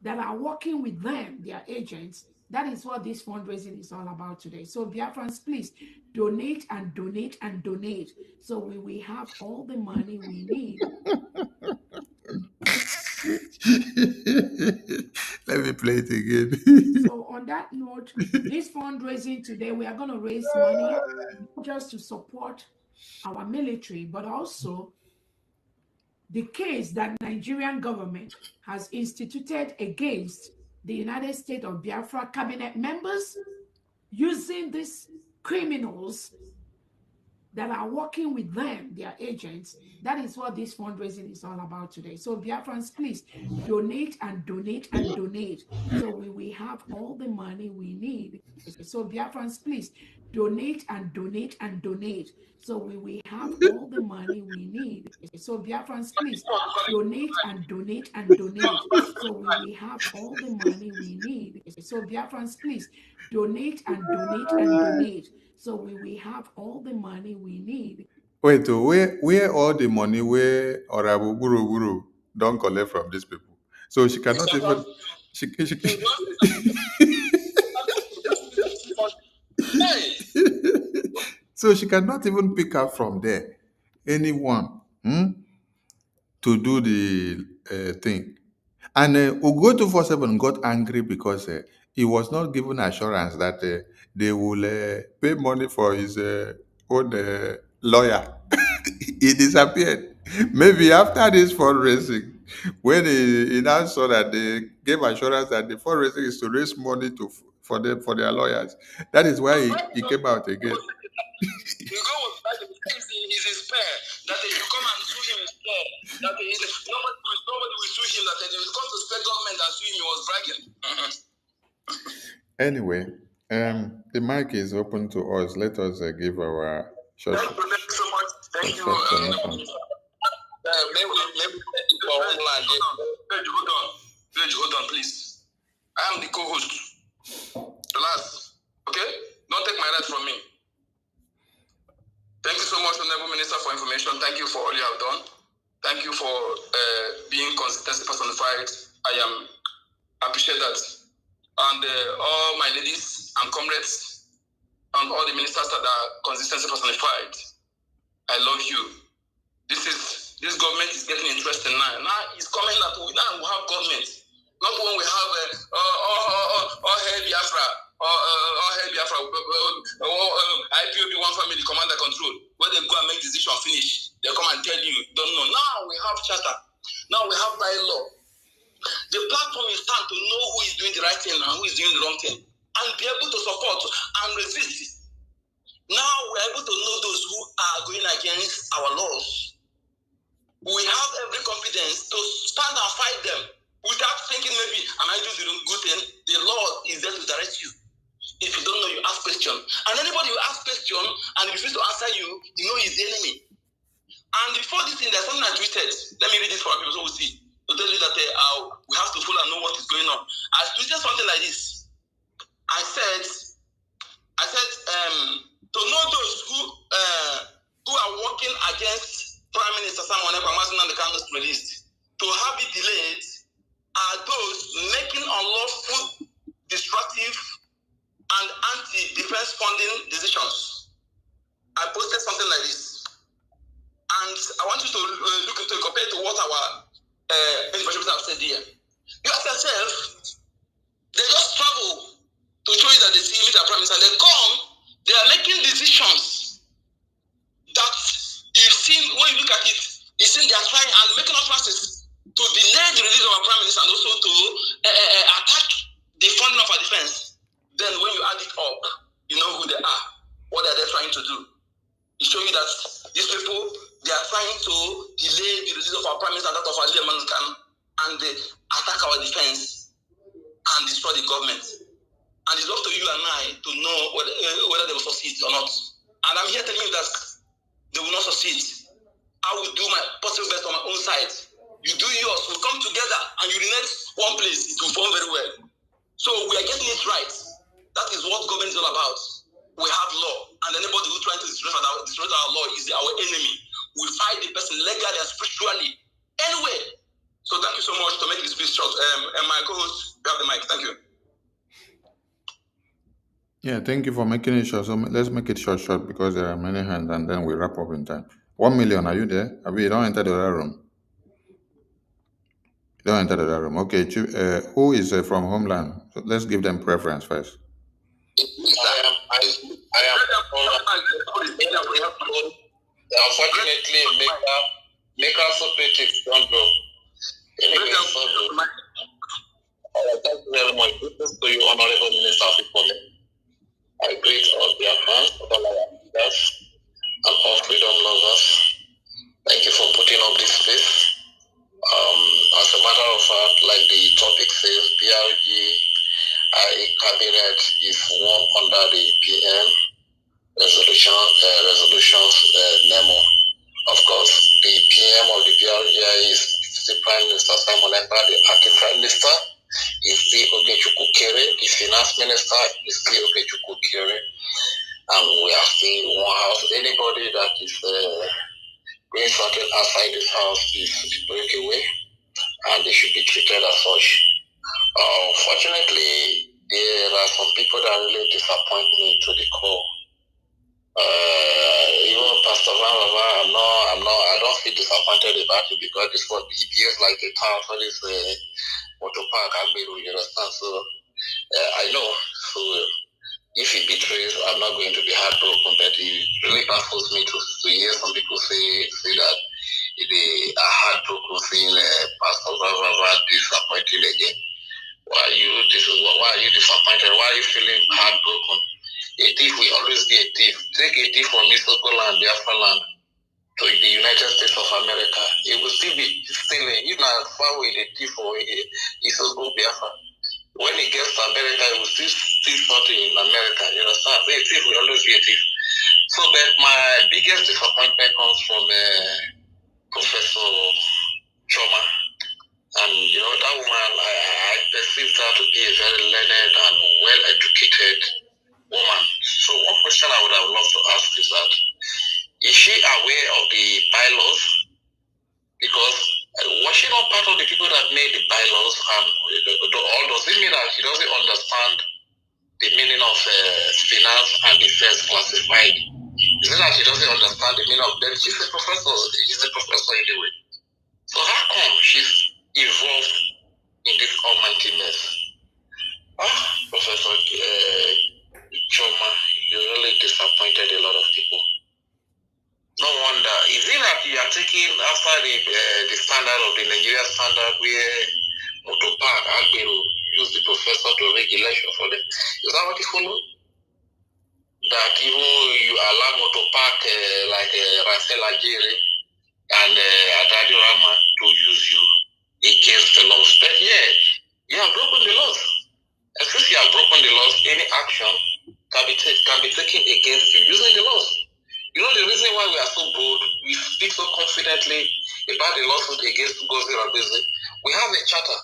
that are working with them, their agents. That is what this fundraising is all about today. So Biafrans, please donate and donate and donate so we will have all the money we need. Let me play it again. So on that note, this fundraising today, we are going to raise money just to support our military, but also the case that Nigerian government has instituted against the United States of Biafra cabinet members using these criminals that are working with them, their agents. That is what this fundraising is all about today. So Biafrans, please donate and donate and donate, so we will have all the money we need. So Biafrans, please donate and donate and donate, so we will have all the money we need. So Biafrans, please donate and donate and donate, so we will have all the money we need. So Biafrans, please donate and donate and donate, so we will have all the money we need. Wait, where all the money where Orabu Guru don't collect from these people? So she cannot even so she cannot even pick up from there anyone to do the thing. And Ugo 247 got angry because he was not given assurance that they will pay money for his own lawyer. He disappeared. Maybe after this fundraising, when he now saw that they gave assurance that the fundraising is to raise money for their lawyers, that is why he came out again. Ugo was like, he's a spare, that if you come and sue him, is spare. That nobody will sue him, that if you come to state government and sue him, he was bragging. Anyway, the mic is open to us. Let us give our short. Thank you so much. Thank you. Maybe for homeland. Hold on, please. I am the co-host. Relax. Okay? Don't take my right from me. Thank you so much, Honorable Minister, for information. Thank you for all you have done. Thank you for being consistency personified. I appreciate that. And all my ladies and comrades and all the ministers that are consistency personified, I love you. This government is getting interesting now. Now it's coming that we have government. Not when we have all hail Biafra, all hail Biafra, IPOB one family command and control. Where they go and make decision finish, they come and tell you, don't know. Now we have charter. Now we have bylaw. The platform is time to know who is doing the right thing and who is doing the wrong thing, and be able to support and resist. Now we're able to know those who are going against our laws. We have every confidence to stand and fight them without thinking maybe, am I doing the good thing? The law is there to direct you. If you don't know, you ask question. And anybody who asks question and refuses to answer you, you know he's the enemy. And before this thing, there's something I tweeted. Let me read it for people so we see. To tell you that we have to follow and know what is going on. I tweeted something like this. I said, to know those who are working against Prime Minister Simon Ekpa and the Kano's released, to have it delayed, are those making unlawful, destructive, and anti-defense funding decisions. I posted something like this. And I want you to look into it compared to what our information have said here. You ask yourself, they just travel to show you that they see meet a Prime Minister, and they come, they are making decisions that you see, when you look at it, you see they are trying and making utterances to delay the release of our Prime Minister and also to attack the funding of our defense. Then when you add it up, you know who they are, what are they trying to do. It shows you that these people, they are trying to delay the release of our Prime Minister and that of our leader, and they attack our defense and destroy the government. And it's up to you and I to know whether they will succeed or not. And I'm here telling you that they will not succeed. I will do my possible best on my own side. You do yours. We'll come together and you unite one place. It will form very well. So we are getting it right. That is what government is all about. We have law, and anybody who tries to destroy our law is our enemy. We fight the person legally and spiritually. Anyway, so thank you so much to make this speech short. And my co-host, you have the mic. Thank you. Yeah, thank you for making it short. So let's make it short because there are many hands, and then we wrap up in time. 1 million, are you there? You don't enter the other room. You don't enter the other room. Okay, who is from Homeland? So let's give them preference first. I am. Unfortunately, Maker operatives don't know. Anyway, thank you very much. This to you, Honorable Minister of Information. I greet all their fans, all our leaders, and all freedom lovers. Thank you for putting up this space. As a matter of fact, like the topic says, BRG cabinet is one under the PM resolutions memo. Of course, the PM of the BRG is the Prime Minister Simon Ekpa, the acting Prime Minister is the Ogechukwu Kere, the Finance Minister is the Ogechukwu Kere, and we are still one house. Anybody that is going something outside this house is breakaway, and they should be treated as such. Unfortunately, there are some people that really disappoint me to the core. Even Pastor Van, I don't feel disappointed about it because this one he behaves like a town for this motor park and you understand. So I know. So if he betrays, I'm not going to be heartbroken, but it really baffles me to hear some people say that they are heartbroken seeing Pastor Van disappointed again. Why are you disappointed? Why are you feeling heartbroken? A thief will always be a thief. Take a thief from Misoko land, Biafra land, to the United States of America. It will still be stealing. Even as far away the thief or Isoko Biafra. When he gets to America, he will still steal something in America. You understand? So a thief will always be a thief. So that my biggest disappointment comes from Professor Choma. And you know, that woman, I perceived her to be a very learned and well-educated woman. So one question I would have loved to ask is that, is she aware of the bylaws? Because was she not part of the people that made the bylaws? Or does it mean that she doesn't understand the meaning of finance and defense classified? Is it that she doesn't understand the meaning of them? She's a professor. She's a professor anyway. So how come she's involved in this almighty mess? Professor Choma, you really disappointed a lot of people. No wonder. Is it that you are taking after the standard of the Nigeria standard where Motopark Agbero use the professor to regulation for them? Is that what you follow? That even you allow Motopark like Rasel Ajere and Adadi Rama to use you against the laws. But yeah, you have broken the laws. And since you have broken the laws, any action can be taken against you using the laws. You know the reason why we are so bold, we speak so confidently about the lawsuit against Ngozi Rabeze. We have a charter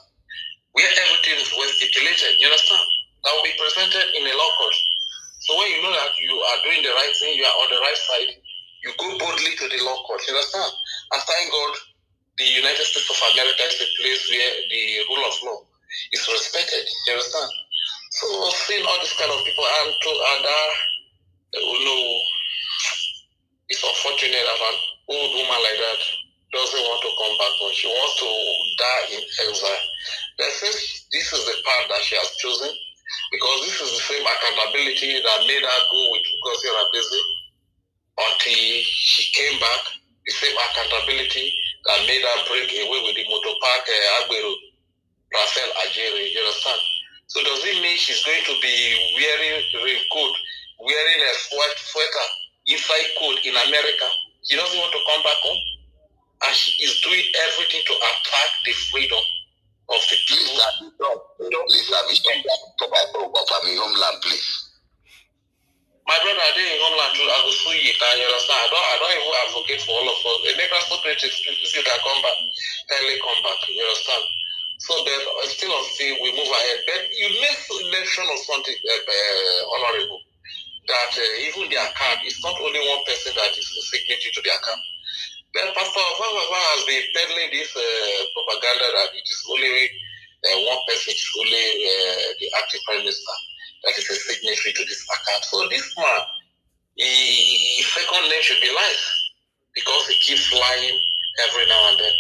where everything is well stipulated, you understand? That will be presented in a law court. So when you know that you are doing the right thing, you are on the right side, you go boldly to the law court, you understand? And thank God, the United States of America is a place where the rule of law is respected, you understand? So seeing all this kind of people and to it's unfortunate that an old woman like that doesn't want to come back home. She wants to die in exile. But since this is the path that she has chosen, because this is the same accountability that made her go with Ngozi Rabeze until she came back, the same accountability that made her break away with the Motopark Agbero, Rasel Ajere, you understand? So does it mean she's going to be wearing raincoat, wearing a white sweater, inside coat in America? She doesn't want to come back home, and she is doing everything to attack the freedom of the people. Please, come back to my homeland, please. My brother, I did in homeland too. I will sue you, and you understand? I don't even advocate for all of us. The neighbors separatists, if you can come back, kindly come back. You understand? So then, still on still, we move ahead. But you make mention of something, honorable, that even the account is not only one person that is a signatory to the account. But Pastor Vava has been peddling this propaganda that it is only one person, it is only the acting prime minister that is a signatory to this account. So this man, his second name should be Life, because he keeps lying every now and then.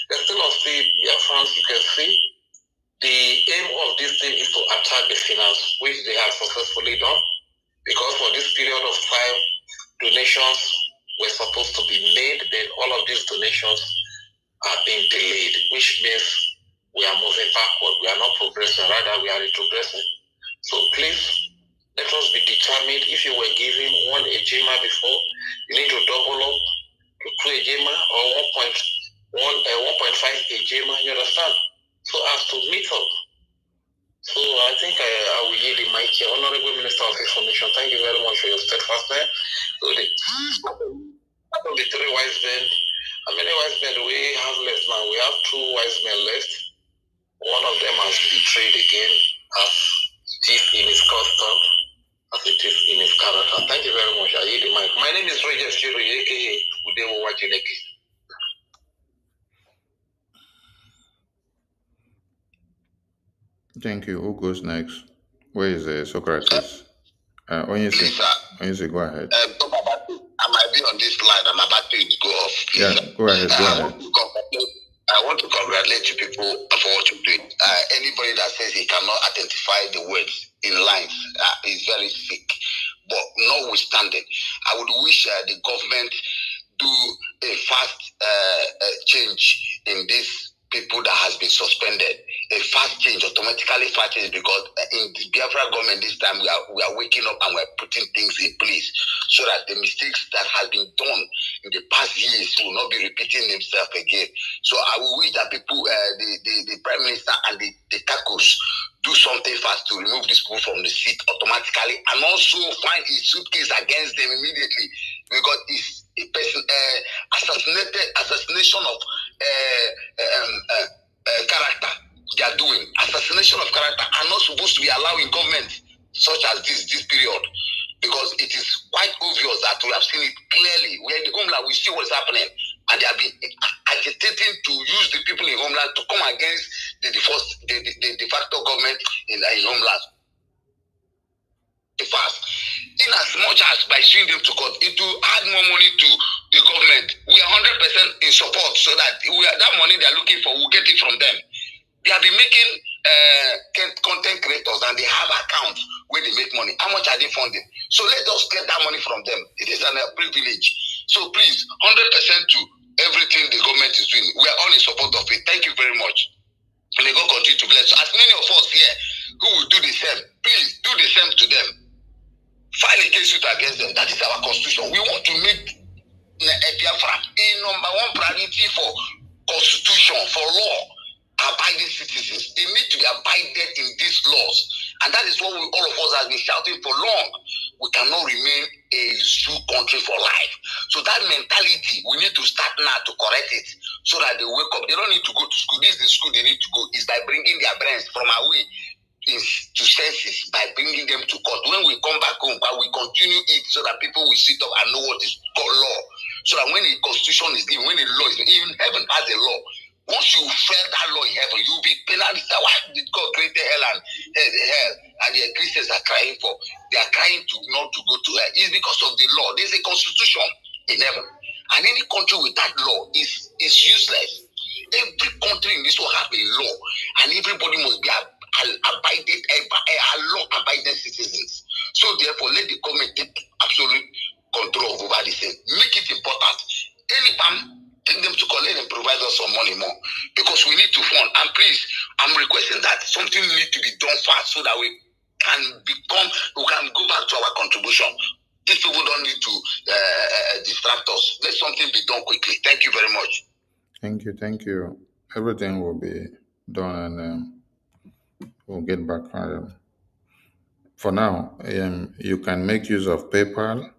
But still on still, dear friends, you can see the aim of this thing is to attack the finance, which they have successfully done, because for this period of time, donations were supposed to be made, but all of these donations are being delayed, which means we are moving backward. We are not progressing, rather we are retrogressing. So please, Let us be determined. If you were given 1 ejima before, you need to double up to 2 ejima or 1.5 ejima, you understand? So as to meet up. So I think I will yield the mic here. Honorable Minister of Information, thank you very much for your steadfastness. So the 3 wise men, how many wise men do we have left now? We have 2 wise men left. One of them has betrayed again, as it is in his custom, as it is in his character. Thank you very much. I yield the mic. My name is Roger Stiro, aka Udewo Wajineke. Thank you. Who goes next? Where is Socrates? Onyese, go ahead. I might be on this line. I'm about to go off. Yeah, go ahead. I want to congratulate you people for what you're doing. Anybody that says he cannot identify the words in lines is very sick. But notwithstanding, I would wish the government do a fast change in this people that has been suspended. A fast change, automatically fast change, because in the Biafra government this time we are waking up and we're putting things in place so that the mistakes that has been done in the past years will not be repeating themselves again. So I will wish that people, the Prime Minister and the CACOs do something fast to remove these people from the seat automatically, and also find a suitcase against them immediately, because it's a person assassination of character. They are doing assassination of character are not supposed to be allowed in government such as this period, because it is quite obvious that we have seen it clearly. We're in the homeland, we see what's happening, and they have been agitating to use the people in homeland to come against the de facto government in homeland. Fast, in as much as by suing them to court, it will add more money to the government. We are 100% in support, so that that money they are looking for, we'll get it from them. They have been making content creators, and they have accounts where they make money. How much are they funding? So let us get that money from them. It is a privilege. So please, 100% to everything the government is doing. We are all in support of it. Thank you very much. May God continue to bless. So as many of us here who will do the same, please do the same to them. File a case suit against them. That is our constitution. We want to make Biafra a number 1 priority for constitution, for law. Abiding citizens. They need to be abided in these laws. And that is what all of us have been shouting for long. We cannot remain a zoo country for life. So that mentality, we need to start now to correct it, so that they wake up. They don't need to go to school. This is the school they need to go. Is by bringing their brains from away to senses, by bringing them to court. When we come back home, we continue it, so that people will sit up and know what is called law. So that when the constitution is given, when the law is given, even heaven has a law. Once you fail that law in heaven, you'll be penalized. Why did God create hell and the Christians are crying for? They are crying to not to go to hell. It's because of the law. There's a constitution in heaven, and any country with that law is useless. Every country in this world has a law, and everybody must be abided law-abiding citizens. So therefore, let the government take absolute control over this thing. Make it important. Anytime, take them to collect and provide us some money more, because we need to fund. And please, I'm requesting that something needs to be done fast, so that we can go back to our contribution. These people don't need to distract us. Let something be done quickly. Thank you very much. Thank you. Everything will be done, and we'll get back. For now, you can make use of PayPal.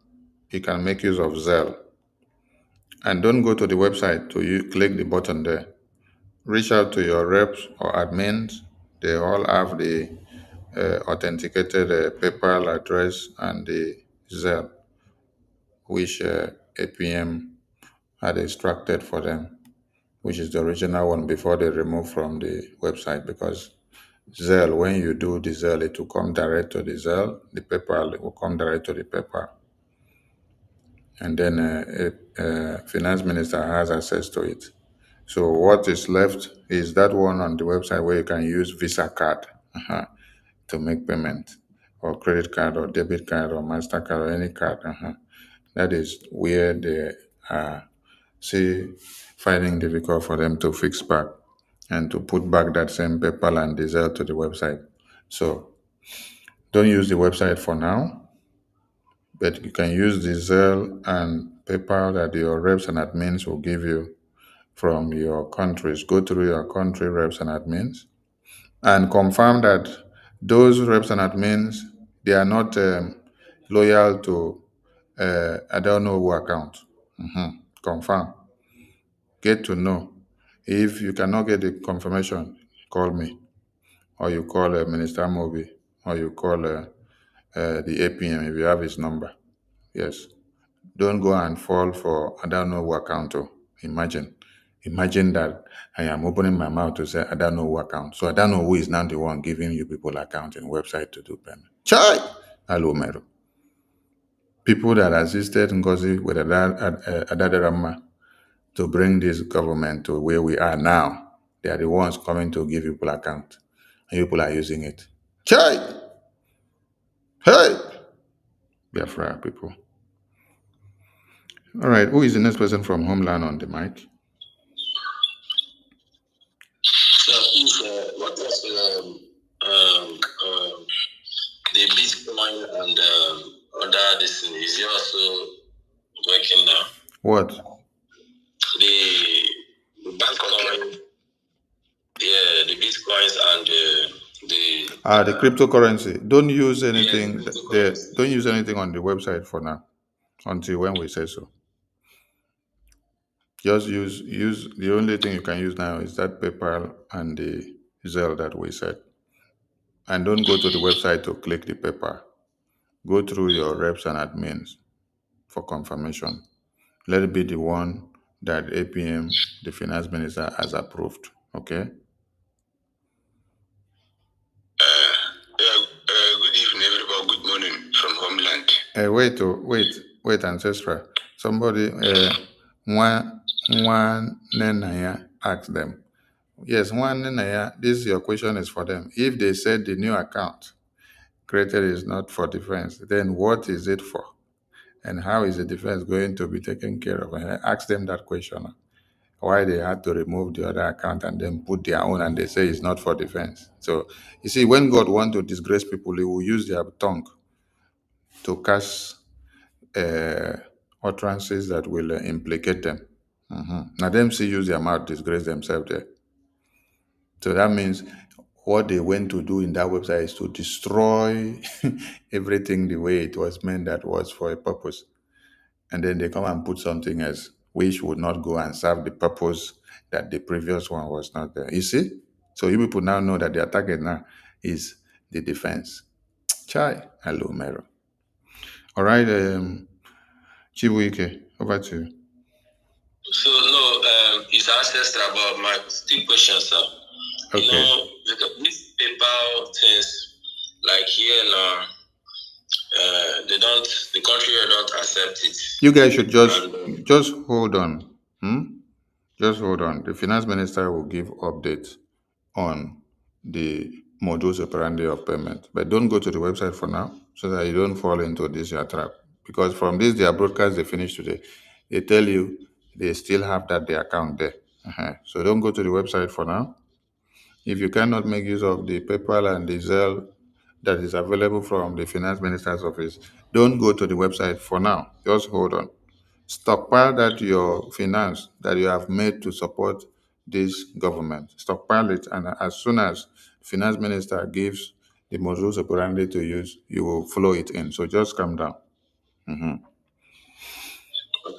You can make use of Zelle. And don't go to the website click the button there. Reach out to your reps or admins. They all have the authenticated PayPal address and the Zelle, which APM had extracted for them, which is the original one before they removed from the website. Because Zelle, when you do the Zelle, it will come direct to the Zelle. The PayPal will come direct to the PayPal. And then finance minister has access to it. So what is left is that one on the website where you can use Visa card to make payment, or credit card or debit card or MasterCard or any card. That is where they are finding difficult for them to fix back and to put back that same PayPal and Zelle to the website. So Don't use the website for now, but you can use the Zelle and PayPal that your reps and admins will give you from your countries. Go through your country reps and admins and confirm that those reps and admins, they are not loyal to I don't know who account. Confirm. Get to know. If you cannot get the confirmation, call me, or you call Minister Mobi, or you call the APM if you have his number. Yes. Don't go and fall for I don't know who account. Imagine that I am opening my mouth to say I don't know who account. So I don't know who is now the one giving you people account and website to do payment. Chai! Hello, Mero. People that assisted Ngozi with Adadarama to bring this government to where we are now, they are the ones coming to give people account. And people are using it. Chai! Hey! Biafra people. All right, who is the next person from Homeland on the mic? So, what was the Bitcoin and other this thing? Is it also working now? What? The Bitcoin, yeah, the Bitcoins and the cryptocurrency. Don't use anything. Don't use anything on the website for now, until when we say so. Just use the only thing you can use now is that PayPal and the Zelle that we said. And don't go to the website to click the paper. Go through your reps and admins for confirmation. Let it be the one that APM, the finance minister, has approved. Okay? good evening, everybody. Good morning from Homeland. Wait, Ancestral. Somebody, one Nenaya asked them. Yes, one Nenaya, this your question is for them. If they said the new account created is not for defense, then what is it for? And how is the defense going to be taken care of? And I asked them that question. Why they had to remove the other account and then put their own, and they say it's not for defense. So, you see, when God wants to disgrace people, he will use their tongue to cast utterances that will implicate them. Now, them see use their mouth disgrace themselves there. So that means what they went to do in that website is to destroy everything the way it was meant, that was for a purpose. And then they come and put something else, which would not go and serve the purpose that the previous one was not there. You see? So you people now know that their target now is the defense. Chai, hello, Mero. All right, Chibuike, over to you. So no, it's ancestral, but my still question, sir. Okay. You know, these PayPal things, like here now, the country don't accept it. You guys should just hold on. Just hold on. The finance minister will give updates on the modus operandi of payment. But don't go to the website for now so that you don't fall into this trap. Because from this, their broadcast they finished today, they tell you they still have their account there. So don't go to the website for now. If you cannot make use of the PayPal and the Zelle that is available from the finance minister's office, don't go to the website for now. Just hold on. Stockpile that your finance that you have made to support this government. Stockpile it, and as soon as finance minister gives the modus operandi to use, you will flow it in. So just calm down. Okay,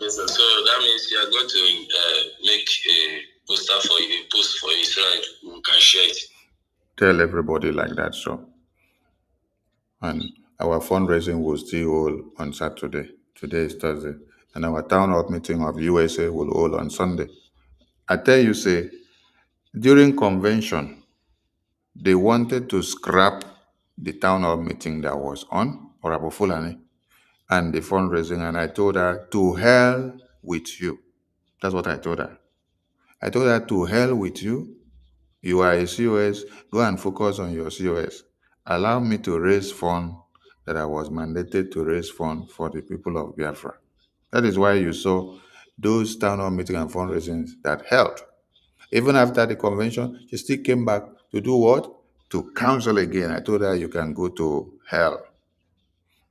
so that means you are going to make a poster for you, a post for you, so that we can share it. Tell everybody like that, so. And our fundraising will still hold on Saturday. Today is Thursday. And our town hall meeting of USA will hold on Sunday. I tell you, say, during convention, they wanted to scrap the town hall meeting that was on Orabo Fulani and the fundraising. And I told her, to hell with you. That's what I told her. I told her, to hell with you. You are a COS. Go and focus on your COS. Allow me to raise funds that I was mandated to raise funds for the people of Biafra. That is why you saw those town hall meetings and fundraisings that held. Even after the convention, she still came back to do what? To counsel again. I told her you can go to hell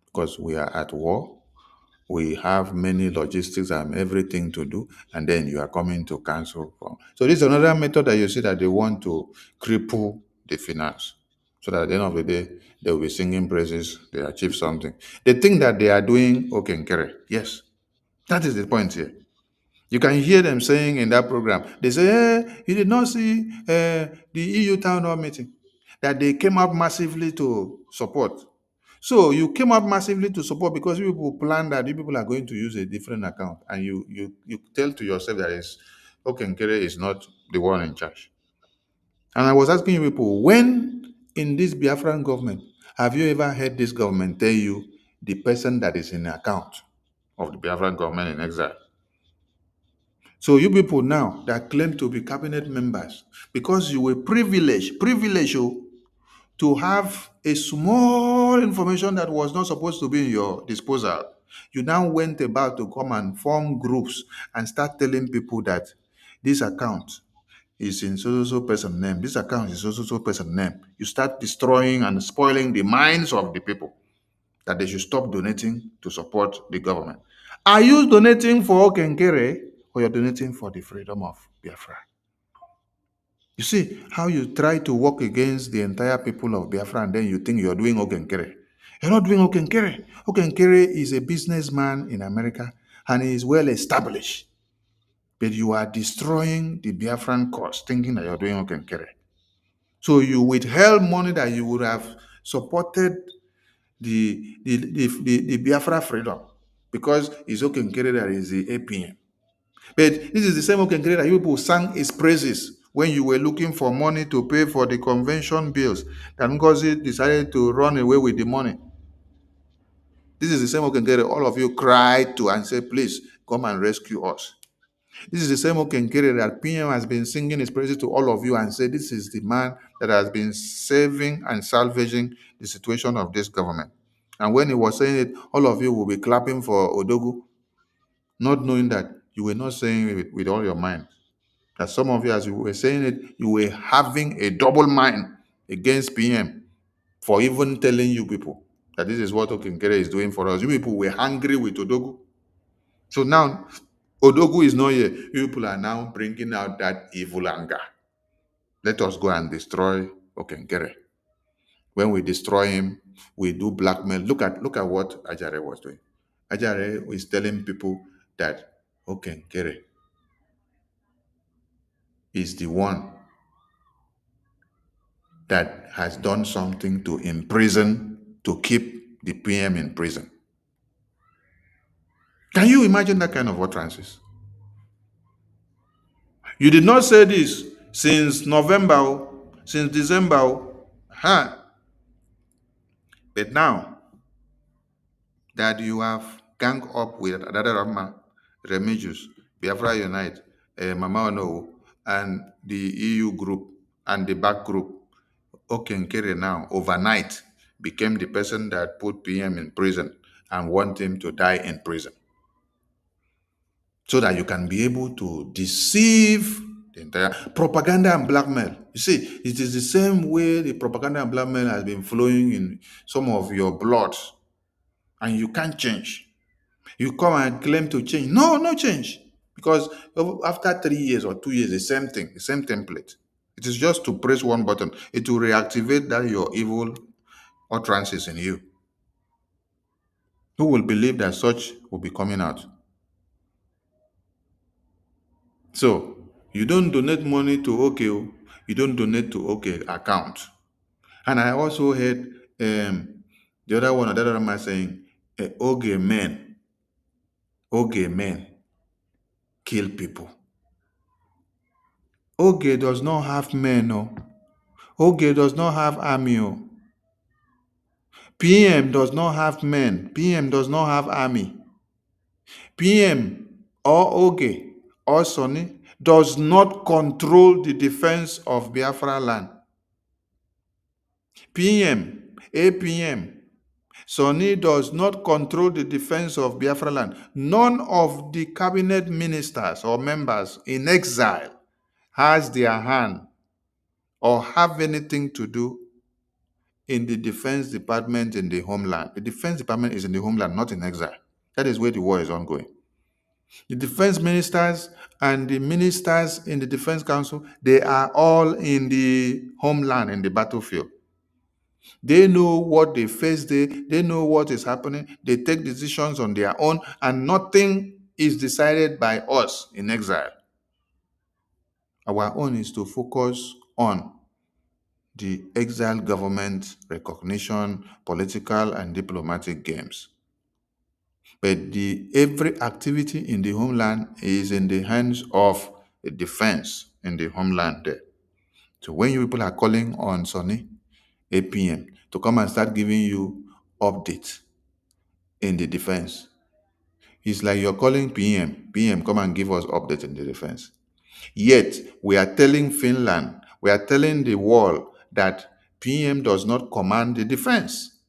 because we are at war. We have many logistics and everything to do, and then you are coming to cancel. So this is another method that you see that they want to cripple the finance, so that at the end of the day, they will be singing praises, they achieve something. They think that they are doing Okenkere. Yes, that is the point here. You can hear them saying in that program, they say, you did not see the EU town hall meeting, that they came up massively to support. So you came up massively to support because you people plan that you people are going to use a different account, and you tell to yourself that Okenkere is not the one in charge. And I was asking you people, when in this Biafran government, have you ever heard this government tell you the person that is in the account of the Biafran government in exile? So you people now that claim to be cabinet members, because you were privileged to have a small information that was not supposed to be in your disposal, you now went about to come and form groups and start telling people that this account is in so person name, this account is so person name. You start destroying and spoiling the minds of the people that they should stop donating to support the government. Are you donating for Okenkere, or you're donating for the freedom of Biafra? You see how you try to work against the entire people of Biafra, and then you think you're doing Okenkere. You're not doing Okenkere. Okenkere is a businessman in America, and he is well established. But you are destroying the Biafran cause, thinking that you're doing Okenkere. So you withheld money that you would have supported the Biafra freedom, because it's Okenkere that is the APM. But this is the same Okenkere that you people sang his praises when you were looking for money to pay for the convention bills, that Ngozi decided to run away with the money. This is the same Okenkere all of you cried to and said, please come and rescue us. This is the same Okenkere that PM has been singing his praises to all of you and said, this is the man that has been saving and salvaging the situation of this government. And when he was saying it, all of you will be clapping for Odogu, not knowing that you were not saying it with all your mind. That some of you, as you were saying it, you were having a double mind against PM for even telling you people that this is what Okenkere is doing for us. You people were angry with Odogu. So now, Odogu is not here. You people are now bringing out that evil anger. Let us go and destroy Okenkere. When we destroy him, we do blackmail. Look at what Ajare was doing. Ajare is telling people that Okenkere is the one that has done something to imprison, to keep the PM in prison. Can you imagine that kind of utterances? You did not say this since November, since December, huh? But now that you have gang up with Adadarama, Remigius, Biafra Unite, Mama Ono, and the EU group and the back group, Okenkere now, overnight, became the person that put PM in prison and want him to die in prison. So that you can be able to deceive the entire propaganda and blackmail. You see, it is the same way the propaganda and blackmail has been flowing in some of your blood, and you can't change. You come and claim to change. No change. Because after 3 years or 2 years, the same thing, the same template. It is just to press one button. It will reactivate that your evil utterances in you. Who will believe that such will be coming out? So, you don't donate money to OK, you don't donate to OK account. And I also heard the other one, another man saying, OK men kill people. OK does not have men, no. OK does not have army. Oh. PM does not have men. PM does not have army. PM or OK or Sonny does not control the defense of Biafra land. PM, APM, Sonny does not control the defense of Biafra land. None of the cabinet ministers or members in exile has their hand or have anything to do in the Defense Department in the homeland. The Defense Department is in the homeland, not in exile. That is where the war is ongoing. The defense ministers and the ministers in the Defense Council, they are all in the homeland, in the battlefield. They know what they face, they know what is happening, they take decisions on their own, and nothing is decided by us in exile. Our own is to focus on the exile government recognition, political and diplomatic games. But every activity in the homeland is in the hands of the defense in the homeland there. So when you people are calling on Sonny, APM, to come and start giving you updates in the defense, it's like you're calling PM, come and give us updates in the defense. Yet, we are telling Finland, we are telling the world that PM does not command the defense,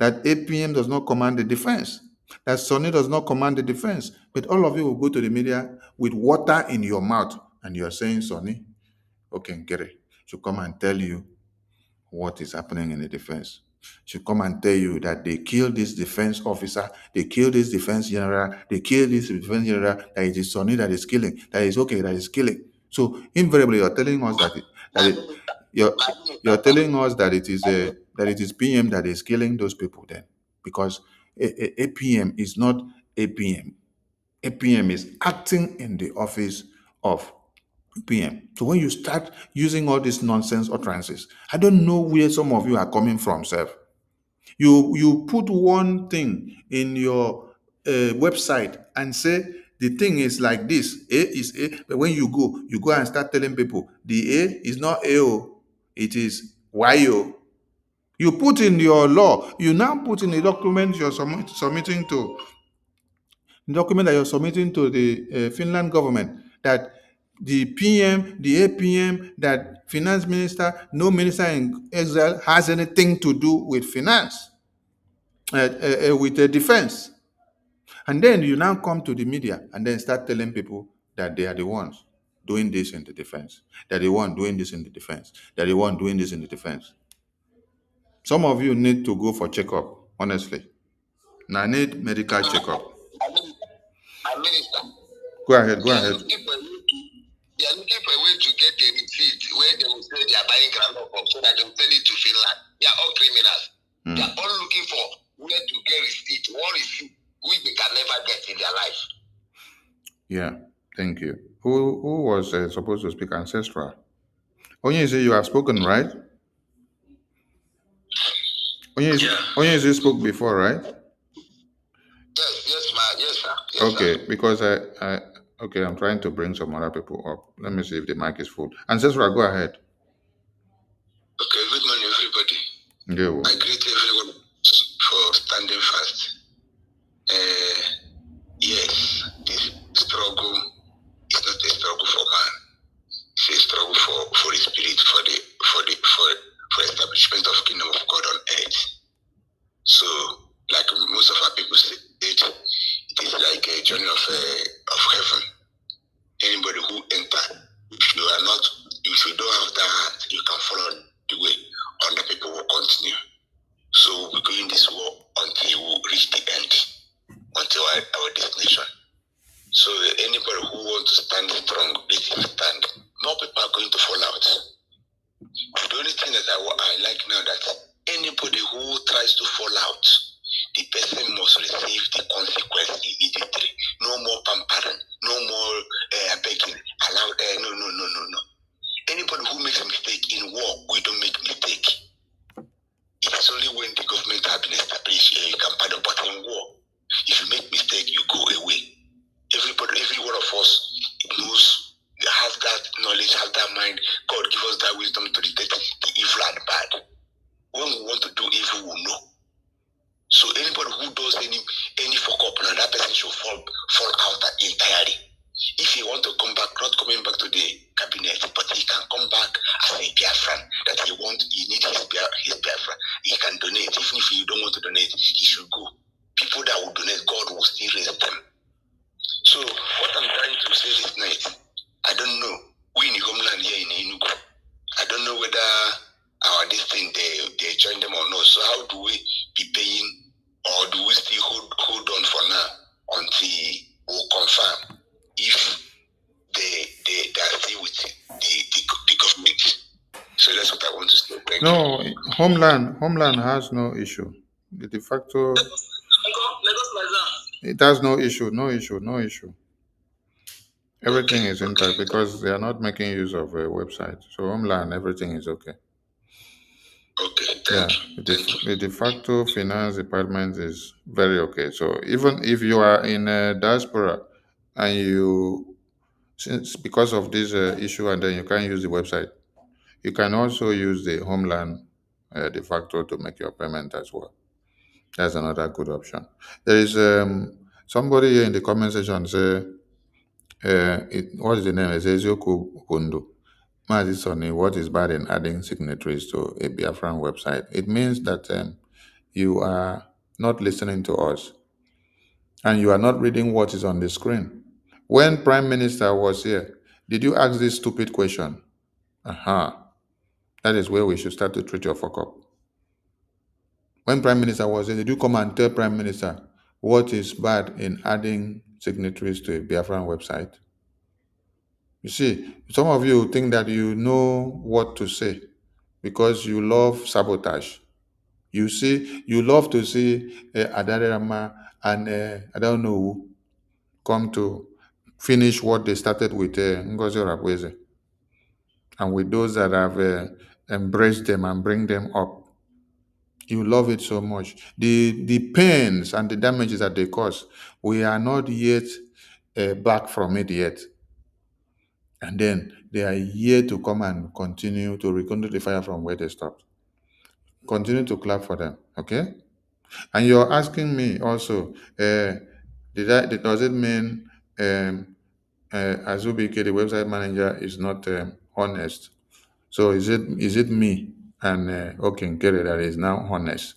that APM does not command the defense, that Sonny does not command the defense. But all of you will go to the media with water in your mouth and you're saying Sonny, okay, get it, should come and tell you what is happening in the defense. Should come and tell you that they killed this defense officer, they killed this defense general, they killed this defense general, that it is Sonny that is killing, that is okay, that is killing. So invariably, you're telling us you're telling us that it is PM that is killing those people then, because APM is not APM. APM is acting in the office of PM. So when you start using all these nonsense utterances, I don't know where some of you are coming from, sir. You put one thing in your website and say the thing is like this, A is A, but when you go and start telling people the A is not AO, it is YO. You put in your law, you now put in the document you're submitting to, the document that you're submitting to the Finland government, that the PM, the APM, that finance minister, no minister in exile has anything to do with finance, with the defense. And then you now come to the media and then start telling people that they are the ones doing this in the defense. They're the one doing this in the defense. They're the one doing this in the defense. Some of you need to go for checkup, honestly. Now I need medical checkup. Go ahead. They are looking for a way to get a receipt where they will say they are buying groundnut from, so that they will send it to Finland. They are all criminals. They are all looking for where to get receipt, one receipt which they can never get in their life. Yeah, thank you. Who was supposed to speak? Ancestral. Onyeze, you have spoken, right? Onyeze spoke before, right? Yes, sir. Okay, because I'm trying to bring some other people up. Let me see if the mic is full. Ancestral, go ahead. Okay, good morning, everybody. Yeah, I greet everyone for standing fast. Yes, this struggle is not a struggle for man. It's a struggle for the spirit, for establishment of kingdom of God on earth. So, like most of our people say, it is like a journey of heaven. Anybody who enter, if you don't have that heart, you can follow the way. Other people will continue. So we're going this war until we reach the end, until our destination. So anybody who wants to stand strong, let him stand. More people are going to fall out. The only thing that I like now that anybody who tries to fall out, the person must receive the consequence immediately. No more pampering, no more begging. No. Anybody who makes a mistake in war, we don't make mistake. It's only when the government has been established you can pardon, but in war, if you make mistake, you go away. Every one of us knows, has that knowledge, has that mind. God give us that wisdom to detect the evil and bad. When we want to do evil, we know. So anybody who does any fuck up, now that person should fall out entirely. If he want to come back, not coming back to the cabinet, but he can come back as a Biafran, that he need his Biafran. He can donate. Even if you don't want to donate, he should go. People that will donate, God will still raise them. So what I'm trying to say this night, I don't know. We in the homeland here in Enugu, I don't know whether this thing they join them or not. So how do we be paying, or do we still hold on for now until we confirm if they are still with the government? So that's what I want to say. Thank you. No, Homeland has no issue. The de facto, it has no issue. Everything is intact because they are not making use of a website. So Homeland, everything is okay. Okay, Yeah, the de facto finance department is very okay. So even if you are in a diaspora and since because of this issue and then you can't use the website, you can also use the Homeland de facto to make your payment as well. That's another good option. There is somebody here in the comment section say, what is the name? It says Yoku Kundu. Mazi Sonny, what is bad in adding signatories to a Biafran website? It means that you are not listening to us and you are not reading what is on the screen. When Prime Minister was here, did you ask this stupid question? That is where we should start to treat your fuck up. When Prime Minister was here, did you come and tell Prime Minister what is bad in adding signatories to a Biafran website? You see, some of you think that you know what to say because you love sabotage. You see, you love to see Adarama and I don't know who come to finish what they started with Ngozi Rapweze. And with those that have embraced them and bring them up. You love it so much. The pains and the damages that they cause, we are not yet back from it yet. And then they are here to come and continue to rekindle the fire from where they stopped. Continue to clap for them, okay? And you're asking me also, does it mean Azubike, the website manager, is not honest? So is it me and Okinkere that is now honest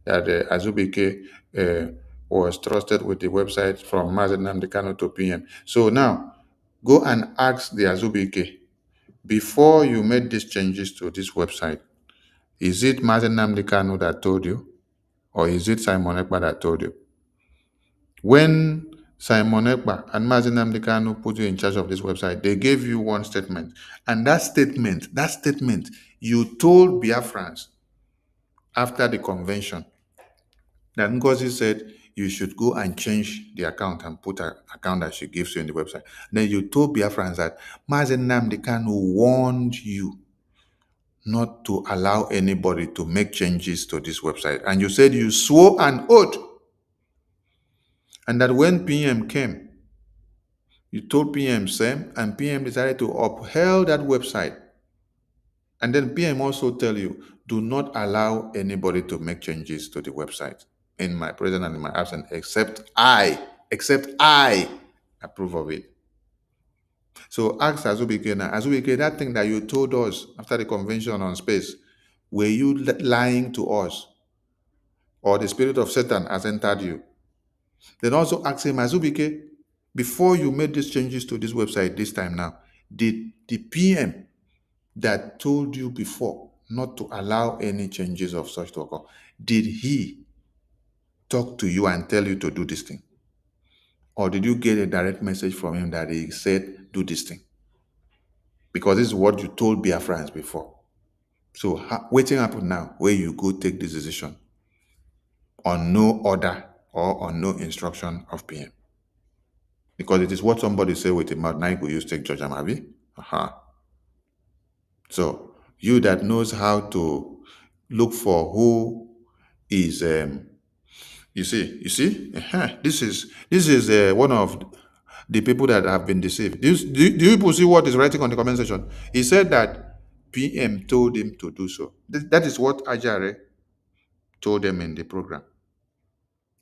that Azubike was trusted with the website from Mazen Nnamdi Kanu to PM? So now go and ask the Azubike, before you made these changes to this website, is it Mazen Nnamdi Kanu that told you, or is it Simon Ekpa that told you? When Simon Ekpa and Mazen Nnamdi Kanu put you in charge of this website, they gave you one statement. And that statement, you told Biafrans after the convention that Ngozi said you should go and change the account and put an account that she gives you in the website. Then you told Biafrans that Mazen Nnamdi Kanu warned you not to allow anybody to make changes to this website. And you said you swore an oath. And that when PM came, you told PM same, and PM decided to uphold that website. And then PM also tell you, do not allow anybody to make changes to the website in my presence and in my absence, except I approve of it. So ask Azubike now. Azubike, that thing that you told us after the convention on space, were you lying to us? Or the spirit of Satan has entered you? Then also ask him, Azubike, before you made these changes to this website this time now, did the PM that told you before not to allow any changes of such to occur, did he talk to you and tell you to do this thing? Or did you get a direct message from him that he said, do this thing? Because this is what you told Biafrans before. So waiting happen now where you go take this decision on no order or on no instruction of PM. Because it is what somebody say with a mouth, now you go use take George Amavi. So you that knows how to look for who is you see, this is one of the people that have been deceived. Do you people see what is writing on the comment section? He said that PM told him to do so. That is what Ajare told them in the program.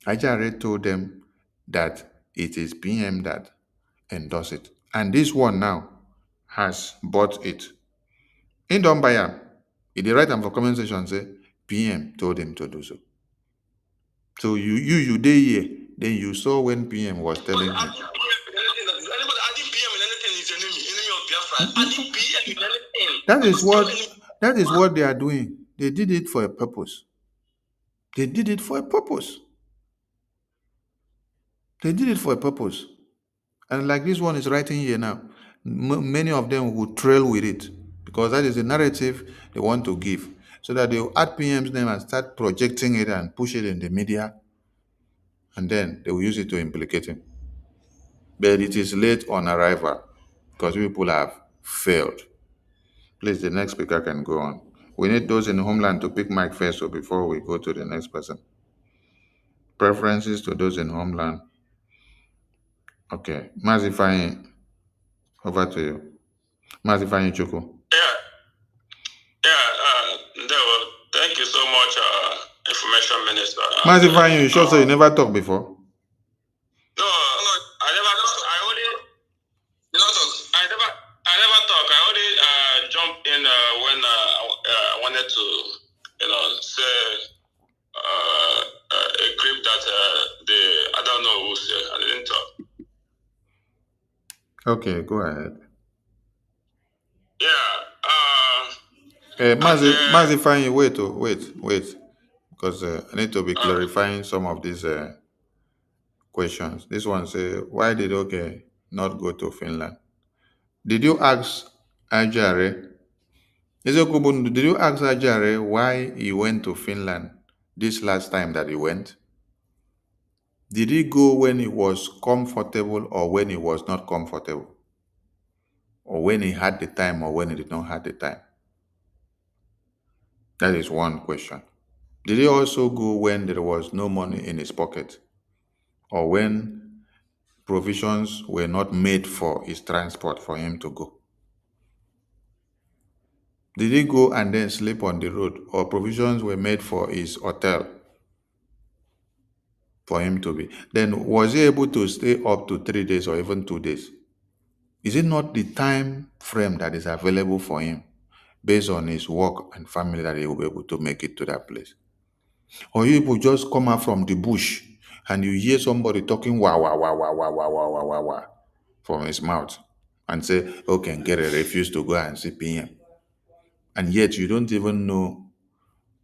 Ajare told them that it is PM that endorse it. And this one now has bought it. In don't buy am. In the right time for comment section say PM told him to do so. So you dey here, then you saw when PM was telling him. That is what they are doing. They did it for a purpose. They did it for a purpose. They did it for a purpose. And like this one is writing here now, many of them will trail with it because that is the narrative they want to give. So that they will add PM's name and start projecting it and push it in the media. And then they will use it to implicate him. But it is late on arrival because people have failed. Please, the next speaker can go on. We need those in Homeland to pick mic first so before we go to the next person. Preferences to those in Homeland. Okay. Mazifai, over to you. Mazifai Chuku. Thank you so much, Information Minister. Mazifai, you sure so you never talked before? No, I never talk. I only jumped in when I wanted to, say a clip that I don't know who said. I didn't talk. Okay, go ahead. Yeah. Mazifai, wait. Because I need to be clarifying some of these questions. This one say, why did Oke not go to Finland? Did you ask Ajare? Did you ask Ajare why he went to Finland this last time that he went? Did he go when he was comfortable or when he was not comfortable? Or when he had the time or when he did not have the time? That is one question. Did he also go when there was no money in his pocket? Or when provisions were not made for his transport for him to go? Did he go and then sleep on the road, or provisions were made for his hotel for him to be? Then was he able to stay up to 3 days or even 2 days? Is it not the time frame that is available for him based on his work and family that he will be able to make it to that place? Or you people just come out from the bush and you hear somebody talking wah wah wah wah wah wah wah wah wah wah from his mouth and say, okay, get a refuse to go and see PM. And yet you don't even know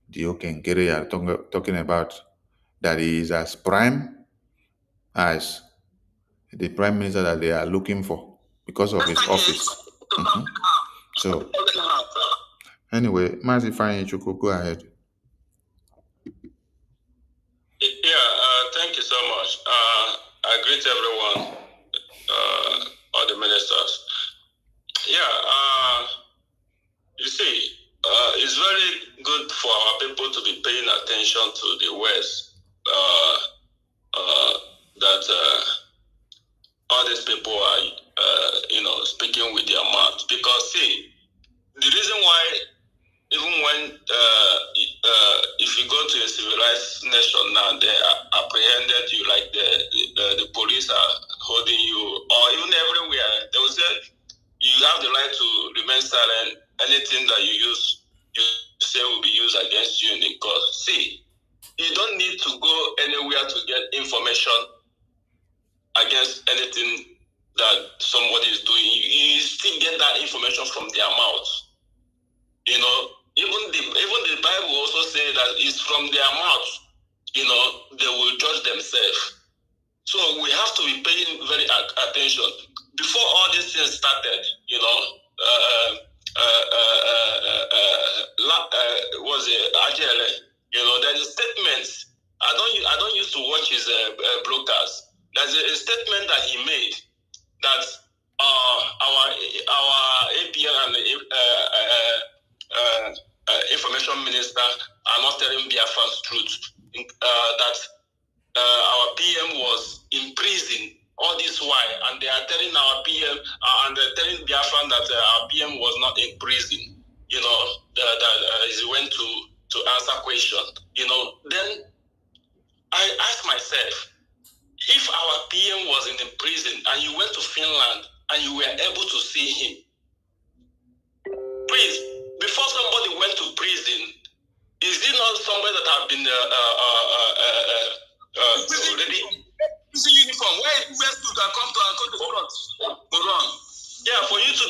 the Okenkere you are talking about, that he is as prime as the prime minister that they are looking for because of his office. So, anyway, Mazifai Chuku, go ahead. Thank you so much. I greet everyone, all the ministers. You see, it's very good for our people to be paying attention to the West, that all these people are, speaking with their mouth. Because, see, the reason why, even when, if you go to a civilized nation now, they apprehended you, like the police are holding you, or even everywhere, they will say, you have the right to remain silent. Anything that you say will be used against you in the court. See, you don't need to go anywhere to get information against anything that somebody is doing. You still get that information from their mouth. Even the Bible also says that it's from their mouth, they will judge themselves. So we have to be paying very attention. Before all these things started, was it Ajele? There's a statement. I don't used to watch his broadcast. There's a statement that he made that our APN and information minister are not telling Biafran's truth. That our PM was in prison all this while, and they are telling our PM and they're telling Biafran that our PM was not in prison. That he went to answer questions. Then I ask myself, if our PM was in the prison and you went to Finland and you were able to see him, please, before somebody went to prison, is it not somebody that have been already prison uniform? Where to come to front? Yeah, for you to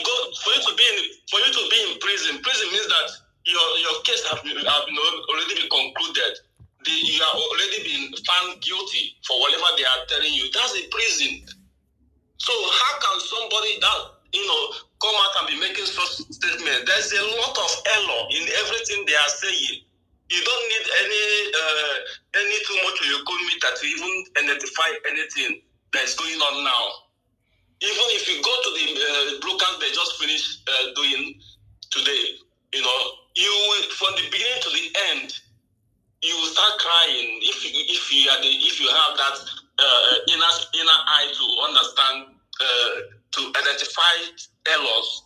be in prison. Prison means that your case have already been concluded. You have already been found guilty for whatever they are telling you. That's a prison. So how can somebody that come out and be making such statements? There's a lot of error in everything they are saying. You don't need any too much meter to even identify anything that is going on now. Even if you go to the broadcast they just finished doing today, you will, from the beginning to the end, you will start crying if you have that inner eye to understand, to identify errors.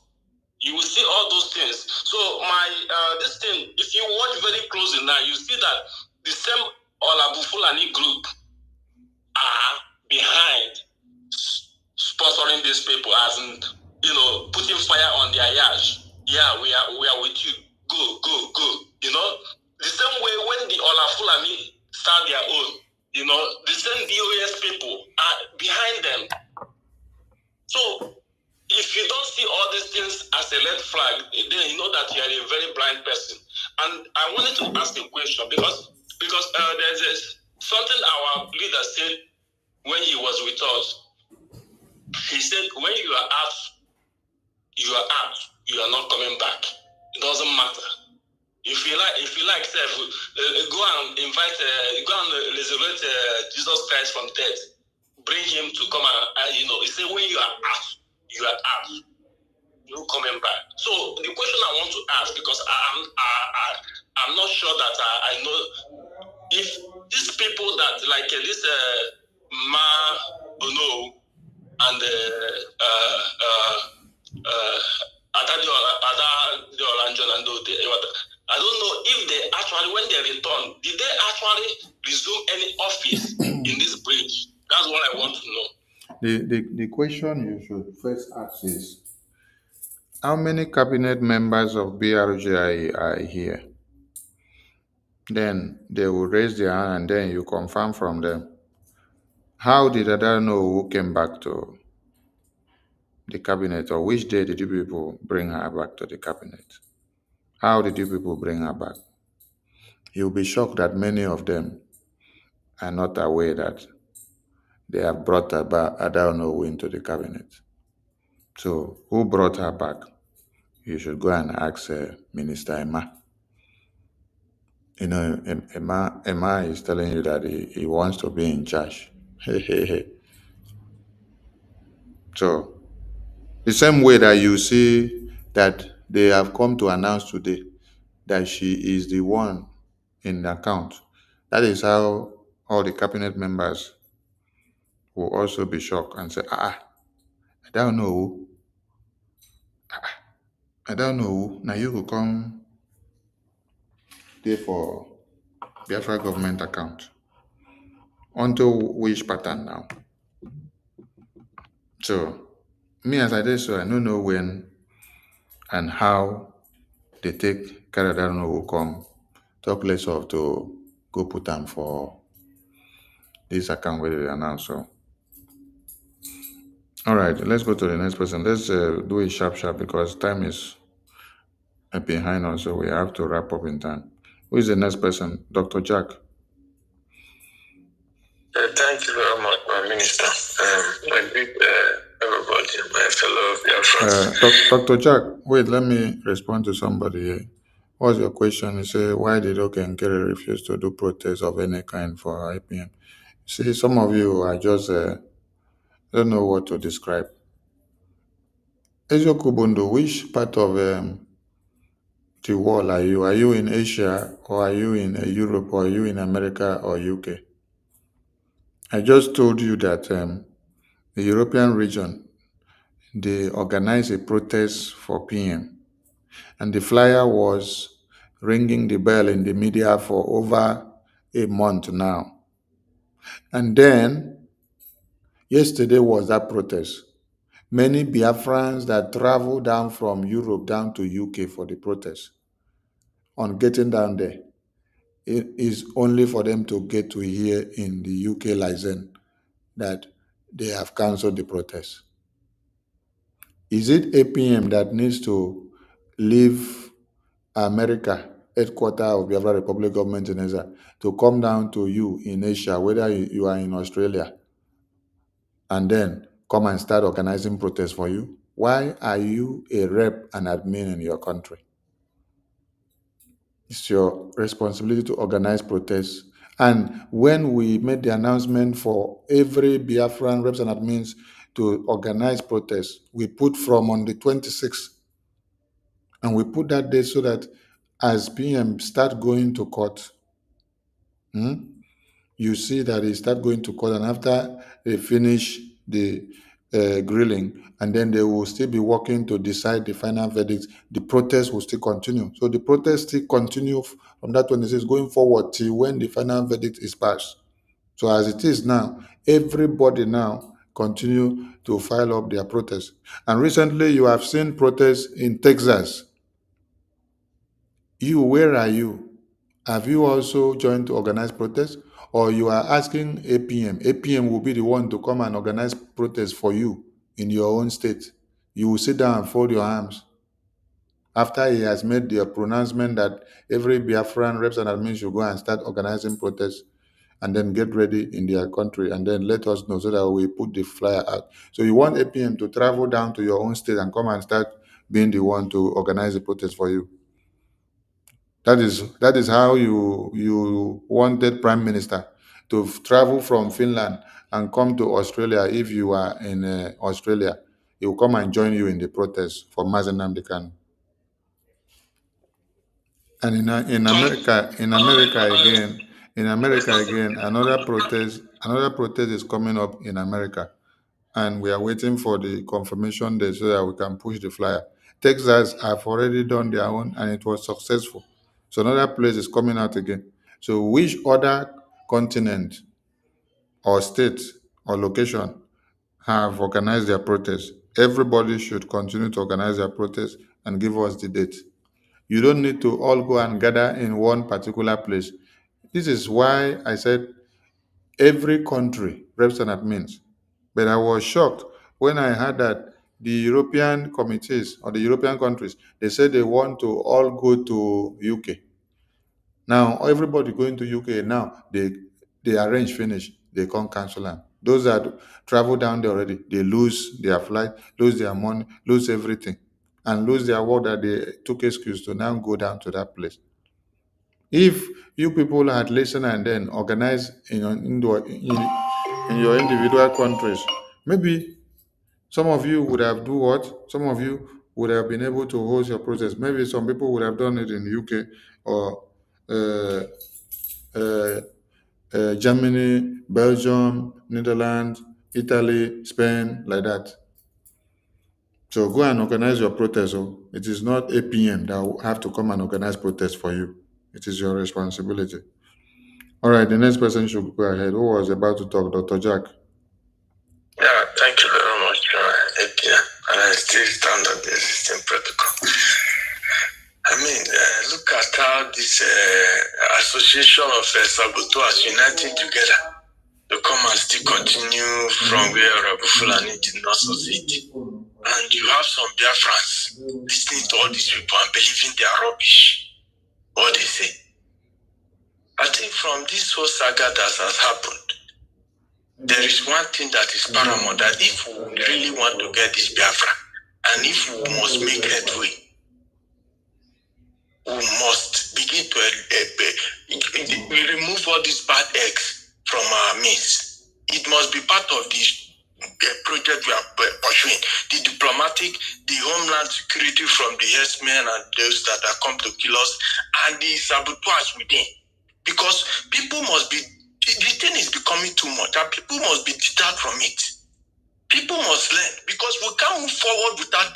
You will see all those things. So this thing, if you watch very closely now, you see that the same Olabu Fulani group are behind sponsoring these people, as in, putting fire on their yash. Yeah, we are with you. Go. The same way when the Ola Fulani start their own, the same DOS people are behind them. So if you don't see all these things as a red flag, then you know that you are a very blind person. And I wanted to ask a question because there's something our leader said when he was with us. He said, when you are out, you are out. You are not coming back. It doesn't matter. If you like, go and invite, go and resurrect Jesus Christ from death. Bring him to come and, he said, when you are out, you are out. You're coming back. So the question I want to ask, because I'm not sure that I know if these people that like this Ma Bono and I don't know if they actually, when they return, did they actually resume any office in this bridge? That's what I want to know. The question you should first ask is, how many cabinet members of BRGI are here? Then they will raise their hand and then you confirm from them. How did I know who came back to the cabinet, or which day did you people bring her back to the cabinet? How did you people bring her back? You'll be shocked that many of them are not aware that they have brought her back, Adaonowu, into the cabinet. So who brought her back? You should go and ask Minister Emma. Emma is telling you that he wants to be in charge. So the same way that you see that they have come to announce today that she is the one in the account, that is how all the cabinet members will also be shocked and say, I don't know. I don't know. Now you will come there for Biafra government account. Onto which pattern now? So, me as I did so, I don't know when and how they take Caradano will come, talk less of to go put them for this account where they announce. So, all right, let's go to the next person. Let's do it sharp because time is behind us, so we have to wrap up in time. Who is the next person? Dr. Jack. Thank you very much, my minister. I greet everybody, my fellow Biafrans. Dr. Jack, wait, let me respond to somebody here. What's your question? You say, why did Okenkere refuse to do protests of any kind for IPM? See, some of you are just, don't know what to describe. Eziokubundo, which part of the world are you? Are you in Asia, or are you in Europe, or are you in America or UK? I just told you that the European region, they organized a protest for PM, and the flyer was ringing the bell in the media for over a month now. And then yesterday was that protest. Many Biafrans that traveled down from Europe down to UK for the protest, on getting down there, it is only for them to get to hear in the UK license that they have cancelled the protest. Is it APM that needs to leave America, headquarters of Biafra Republic government in Asia, to come down to you in Asia, whether you are in Australia, and then come and start organizing protests for you? Why are you a rep and admin in your country? It's your responsibility to organize protests. And when we made the announcement for every Biafran reps and admins to organize protests, we put from on the 26th. And we put that date so that as PM start going to court, you see that they start going to court, and after they finish the grilling, and then they will still be working to decide the final verdict, the protest will still continue. So the protest still continue from that 26 going forward till when the final verdict is passed. So as it is now, everybody now continue to file up their protests. And recently you have seen protests in Texas. You, where are you? Have you also joined to organize protests? Or you are asking APM? APM will be the one to come and organize protests for you in your own state. You will sit down and fold your arms. After he has made the pronouncement that every Biafran reps and admins should go and start organizing protests and then get ready in their country and then let us know so that we put the flyer out. So you want APM to travel down to your own state and come and start being the one to organize the protest for you. That is how you wanted Prime Minister to travel from Finland and come to Australia. If you are in Australia, he will come and join you in the protest for Mazen Nnamdi Kanu. And in America again, another protest is coming up in America, and we are waiting for the confirmation day so that we can push the flyer. Texas have already done their own, and it was successful. So another place is coming out again. So which other continent or state or location have organized their protest? Everybody should continue to organize their protest and give us the date. You don't need to all go and gather in one particular place. This is why I said every country reps and admins. But I was shocked when I heard that the European committees or the European countries, they said they want to all go to UK. Now, everybody going to UK now, they arrange finish, they can't cancel them. Those that travel down there already, they lose their flight, lose their money, lose everything, and lose their work that they took excuse to now go down to that place. If you people had listened and then organized in your individual countries, maybe some of you would have do what? Some of you would have been able to host your protest. Maybe some people would have done it in the UK or Germany, Belgium, Netherlands, Italy, Spain, like that. So go and organize your protest. So it is not APM that will have to come and organize protest for you. It is your responsibility. All right, the next person should go ahead. Who was about to talk? Dr. Jack. Yeah, thank you very much, APM. And I still stand on the existing protocol. I mean, look at how this association of saboteurs united together to come and still continue from where Fulani did not succeed. And you have some Biafrans listening to all these people and believing they are rubbish. What they say. I think from this whole saga that has happened, there is one thing that is paramount, that if we really want to get this Biafra, and if we must make headway, we must begin to remove all these bad eggs from our midst. It must be part of this project we are pursuing. The diplomatic, the homeland security from the herdsmen and those that are come to kill us, and the saboteurs within. Because people must be, the thing is becoming too much, and people must be deterred from it. People must learn, because we can't move forward without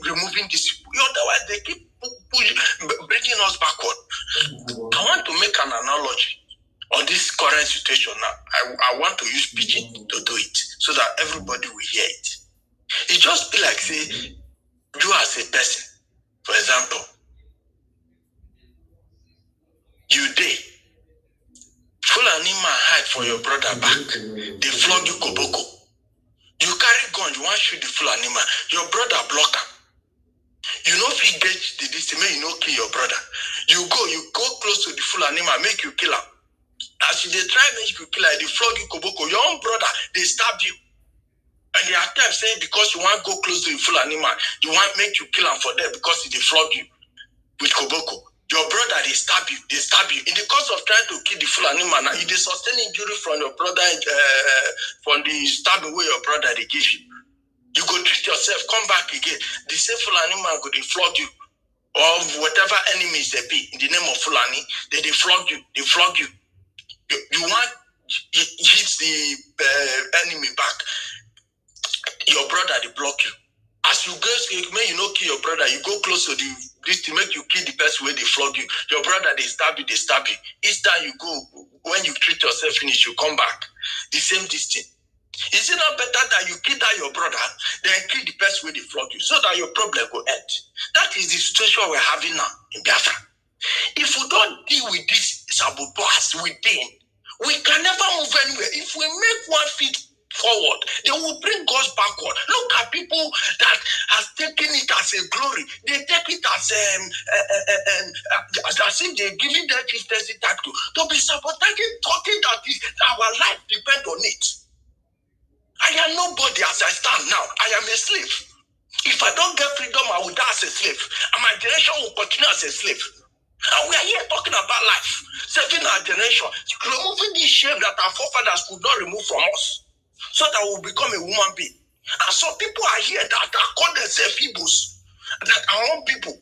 removing this. Otherwise, they keep bringing us backward. I want to make an analogy on this current situation now. I want to use pidgin to do it, so that everybody will hear it. It just be like, say, you as a person, for example, you day. Fulani man hide for your brother back. They flog you koboko. You carry gun, you want to shoot the Fulani man. Your brother block him. You know if you get this man, you know kill your brother. You go close to the full animal, make you kill him. As they try make you kill him, they flog you koboko. Your own brother, they stab you. And they are times saying because you want to go close to the full animal, you want to make you kill him for them because they flog you with koboko. Your brother, they stab you. In the course of trying to kill the full animal, now you they sustain injury from your brother, from the stabbing way your brother they give you. You go treat yourself, come back again. The same full animal go they flog you. Or whatever enemies they be, in the name of Fulani, they flog you. You want hit the enemy back, your brother, they block you. As you go, you know, kill your brother, you go close to this to make you kill the best way they flog you. Your brother, they stab you. Each time you go, when you treat yourself finish, you come back. The same distance. Is it not better that you kill that your brother than kill the best way they flog you so that your problem will end? That is the situation we're having now in Biafra. If we don't deal with this sabotage within, we can never move anywhere. If we make 1 feet forward, they will bring us backward. Look at people that has taken it as a glory. They take it as if they're giving their chieftaincy title to be sabotaging, talking that our life depends on it. I am nobody as I stand now. I am a slave. If I don't get freedom, I will die as a slave. And my generation will continue as a slave. And we are here talking about life, saving our generation, removing this shame that our forefathers could not remove from us, so that we will become a woman being. And some people are here that call themselves Hebrews, that are own people.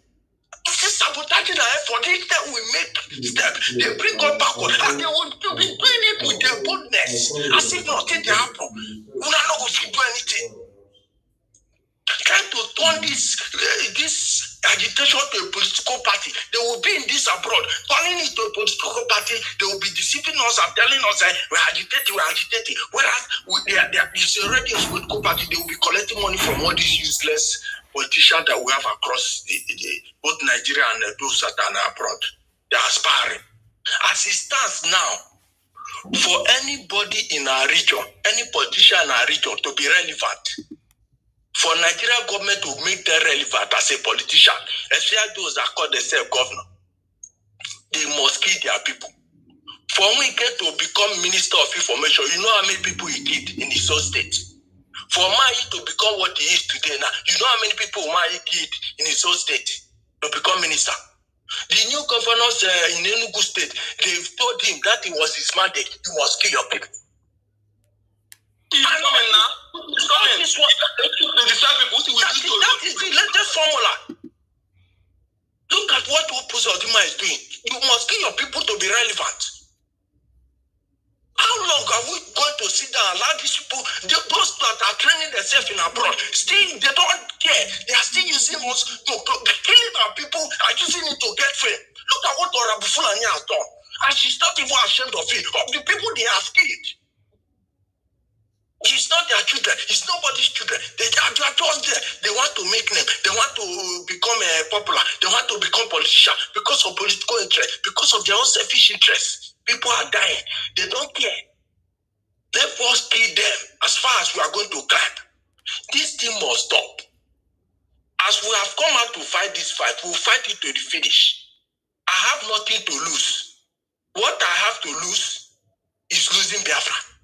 This is sabotaging our effort. Each time we make step, they bring us backward, and they will be doing it with their boldness, as if nothing they happen. We are not going to do anything. Trying to turn this agitation to a political party. They will be in this abroad, turning it to a political party. They will be deceiving us and telling us that we're agitating. Whereas it's already a political party, they will be collecting money from all these useless politicians that we have across both Nigeria and those that are abroad. They are aspiring. As it stands now, for anybody in our region, any politician in our region to be relevant, for Nigerian government to make them relevant as a politician, especially those that call themselves governor, they must kill their people. For when he get to become Minister of Information, you know how many people he killed in his own state. For Mahi to become what he is today now, you know how many people Mahi killed in his own state to become minister. The new governors in Enugu state, they've told him that it was his mandate, you must kill your people. He's coming now. He's coming. That is the latest formula. Look at what Opus Oduma is doing. You must kill your people to be relevant. How long are we going to sit down and allow these people, those that are training themselves in abroad, still they don't care. They are still using us to killing our people and using it to get fame. Look at what Orabu Fulani has done. And she's not even ashamed of it, of the people they have killed. It's not their children. It's nobody's children. They are just there. They want to make name. They want to become popular. They want to become politician because of political interest, because of their own selfish interests. People are dying. They don't care. Let us kill them as far as we are going to climb. This thing must stop. As we have come out to fight this fight, we'll fight it to the finish. I have nothing to lose. What I have to lose is losing Biafra.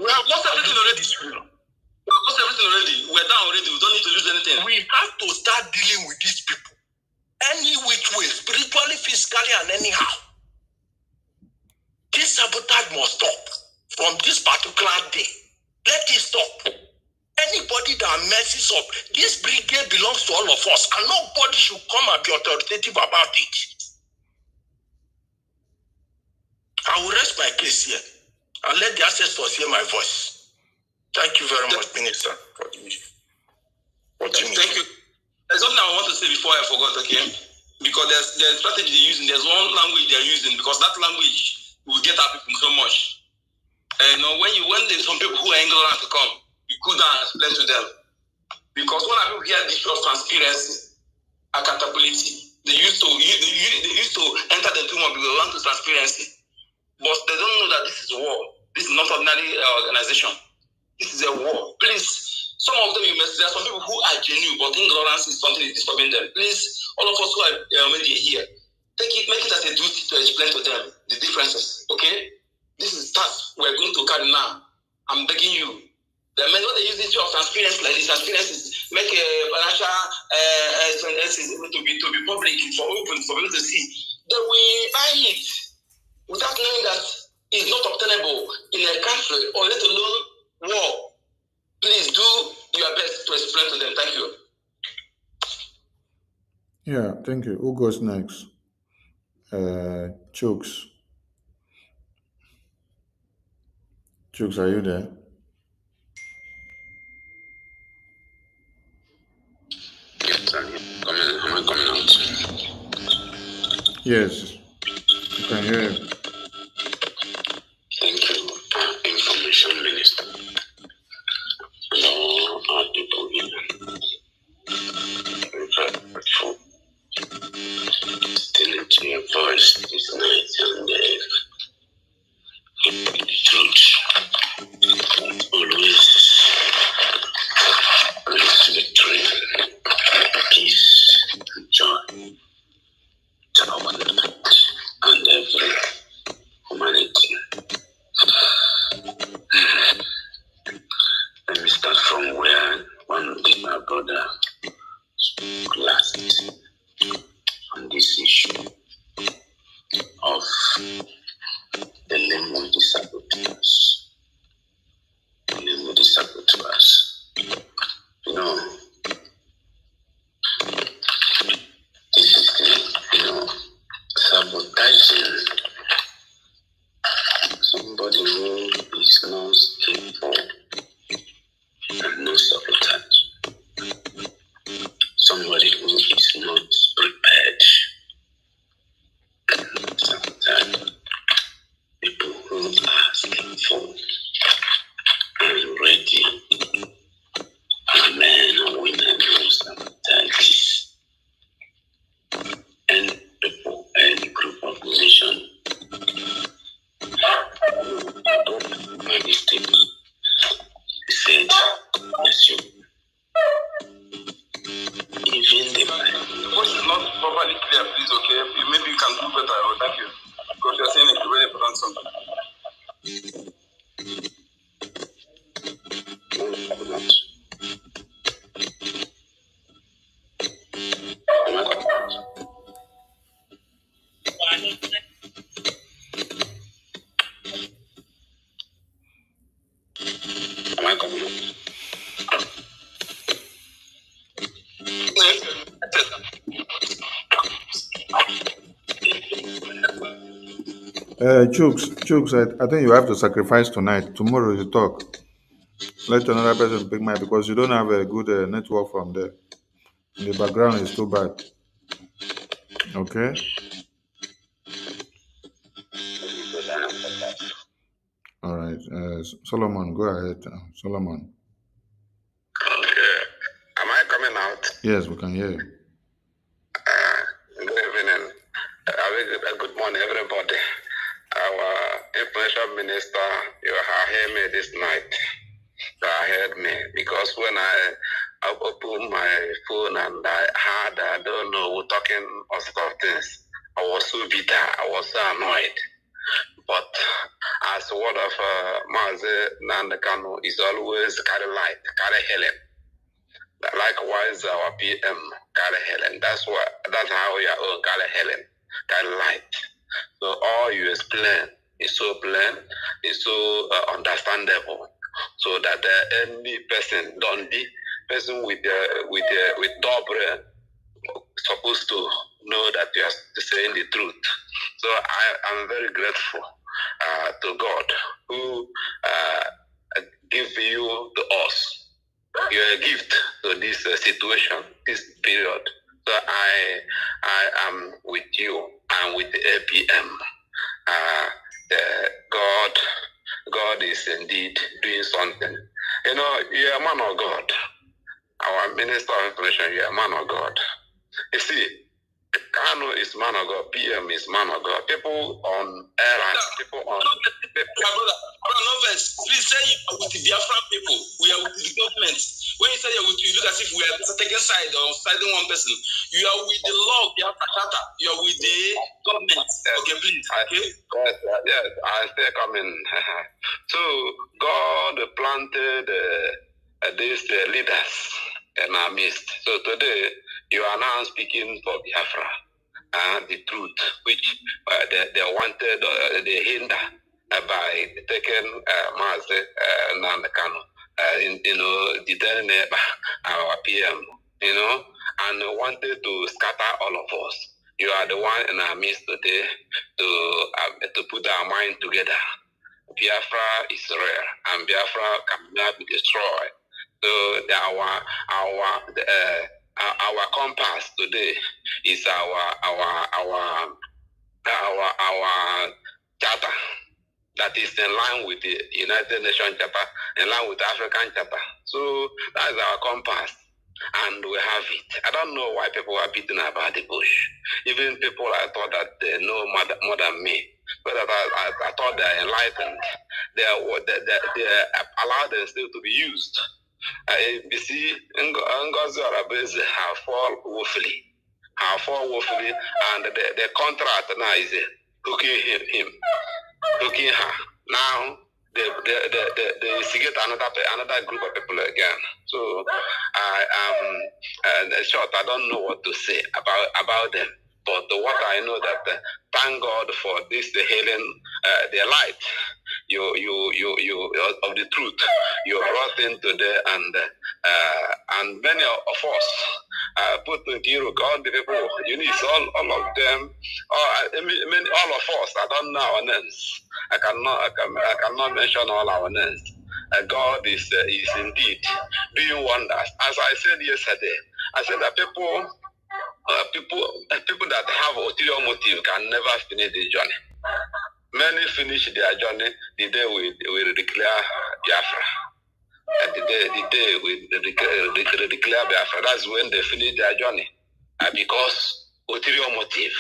We have lost everything already. We're down already. We don't need to lose anything. We have to start dealing with these people. Any which way, spiritually, physically, and anyhow. This sabotage must stop from this particular day. Let it stop. Anybody that messes up, this brigade belongs to all of us, and nobody should come and be authoritative about it. I will rest my case here. And let the ancestors hear my voice. Thank you very much, Minister, for the opportunity. Thank you. There's something I want to say before I forgot, okay? Because there's strategy they're using. There's one language they're using, because that language will get our people so much. And when there's some people who are ignorant to come, you go down and explain to them. Because when people hear the issue of transparency, accountability, they used to enter the tomb because they want to transparency. But they don't know that this is a war. This is not ordinary organization. This is a war. Please, Some of them, there are some people who are genuine, but ignorance is something that is disturbing them. Please, all of us who are already here, make it as a duty to explain to them the differences. Okay? This is task we're going to carry now. I'm begging you. The men what they use this of transparency like this, transparency make a financial to be public for open for people to see. They will buy it without knowing that it's not obtainable in a country or let alone war. Please do your best to explain to them. Thank you. Yeah, thank you. Who goes next? Chooks. Chooks, are you there? Yes, am I coming out? Yes, you can hear you. Thank you, Information Minister. Hello, our people here. I'm very grateful. Listening to your voice this night and the truth. Always brings victory, peace, and joy to our land and every humanity. Let me start from where one of my brother spoke last on this issue of the Lemon saboteurs. Lemon saboteurs. You know, this is the, sabotaging somebody who is not skillful and no sabotage. Somebody who is not prepared and not sabotage. People who are skillful and ready. Men and women who sabotage. And people and group of nation. My mistake. He said, yes, you. Even the voice is not properly clear, please, okay? Maybe you can do better. Oh, thank you. Because you're saying it's very important something. Am I coming up? Chooks, I think you have to sacrifice tonight. Tomorrow you talk. Let another person pick mine because you don't have a good network from there. The background is too bad. Okay? All right. Solomon, go ahead. Solomon. Okay. Am I coming out? Yes, we can hear you. Good evening. Good morning, everybody. Our Information Minister, you have heard me this night. You have heard me because when I opened my phone and I heard, I don't know, we're talking all sorts of things. I was so bitter. I was so annoyed. But as the word of Mazi Nandekano is always carry light, carry Helen. Likewise, our PM carry Helen. That's how we are all carry Helen, carry light. So all you explain is so plain, is so understandable, so that any person don't be person with dull brain supposed to know that you are saying the truth. So I am very grateful to God who give you to us your gift to this situation, this period. So I am with you and with the APM. God is indeed doing something. You know, you're a man of God. Our Minister of Information, you're a man of God. You see, Kano is man of God, PM is man of God. People on airlines, people on... Please say you are with the Biafran people. We are with the government. When you say you're with you, look as if we are taking side or siding one person. You are with the law of Biafra. You are with the government. Okay, please. Okay? Yes, I stay coming. So, God planted these leaders in our midst. So today, you are now speaking for Biafra and the truth, which they wanted, they hinder by taking Mazi Nandekano, detaining our PM, and wanted to scatter all of us. You are the one in our midst today to put our mind together. Biafra is rare, and Biafra cannot be destroyed. So our compass today is our charter that is in line with the United Nations Charter, in line with the African Charter. So that's our compass, and we have it. I don't know why people are beating about the bush. Even people I thought that they know more than me, but I thought they're enlightened. They allow them still to be used. You see, Ngozi Arabese have fall woefully, and the contract now is hooking her. Now they instigate another group of people again. So in short, I don't know what to say about them. But what I know that thank God for this healing, the light you of the truth you brought into there, and many of us put into Europe, all the people, all of them, all of us. I don't know our names. I cannot mention all our names. God is indeed doing wonders. As I said yesterday, I said that people that have ulterior motive can never finish the journey. Many finish their journey the day we declare Biafra. The day we declare Biafra, that's when they finish their journey. Because ulterior motive.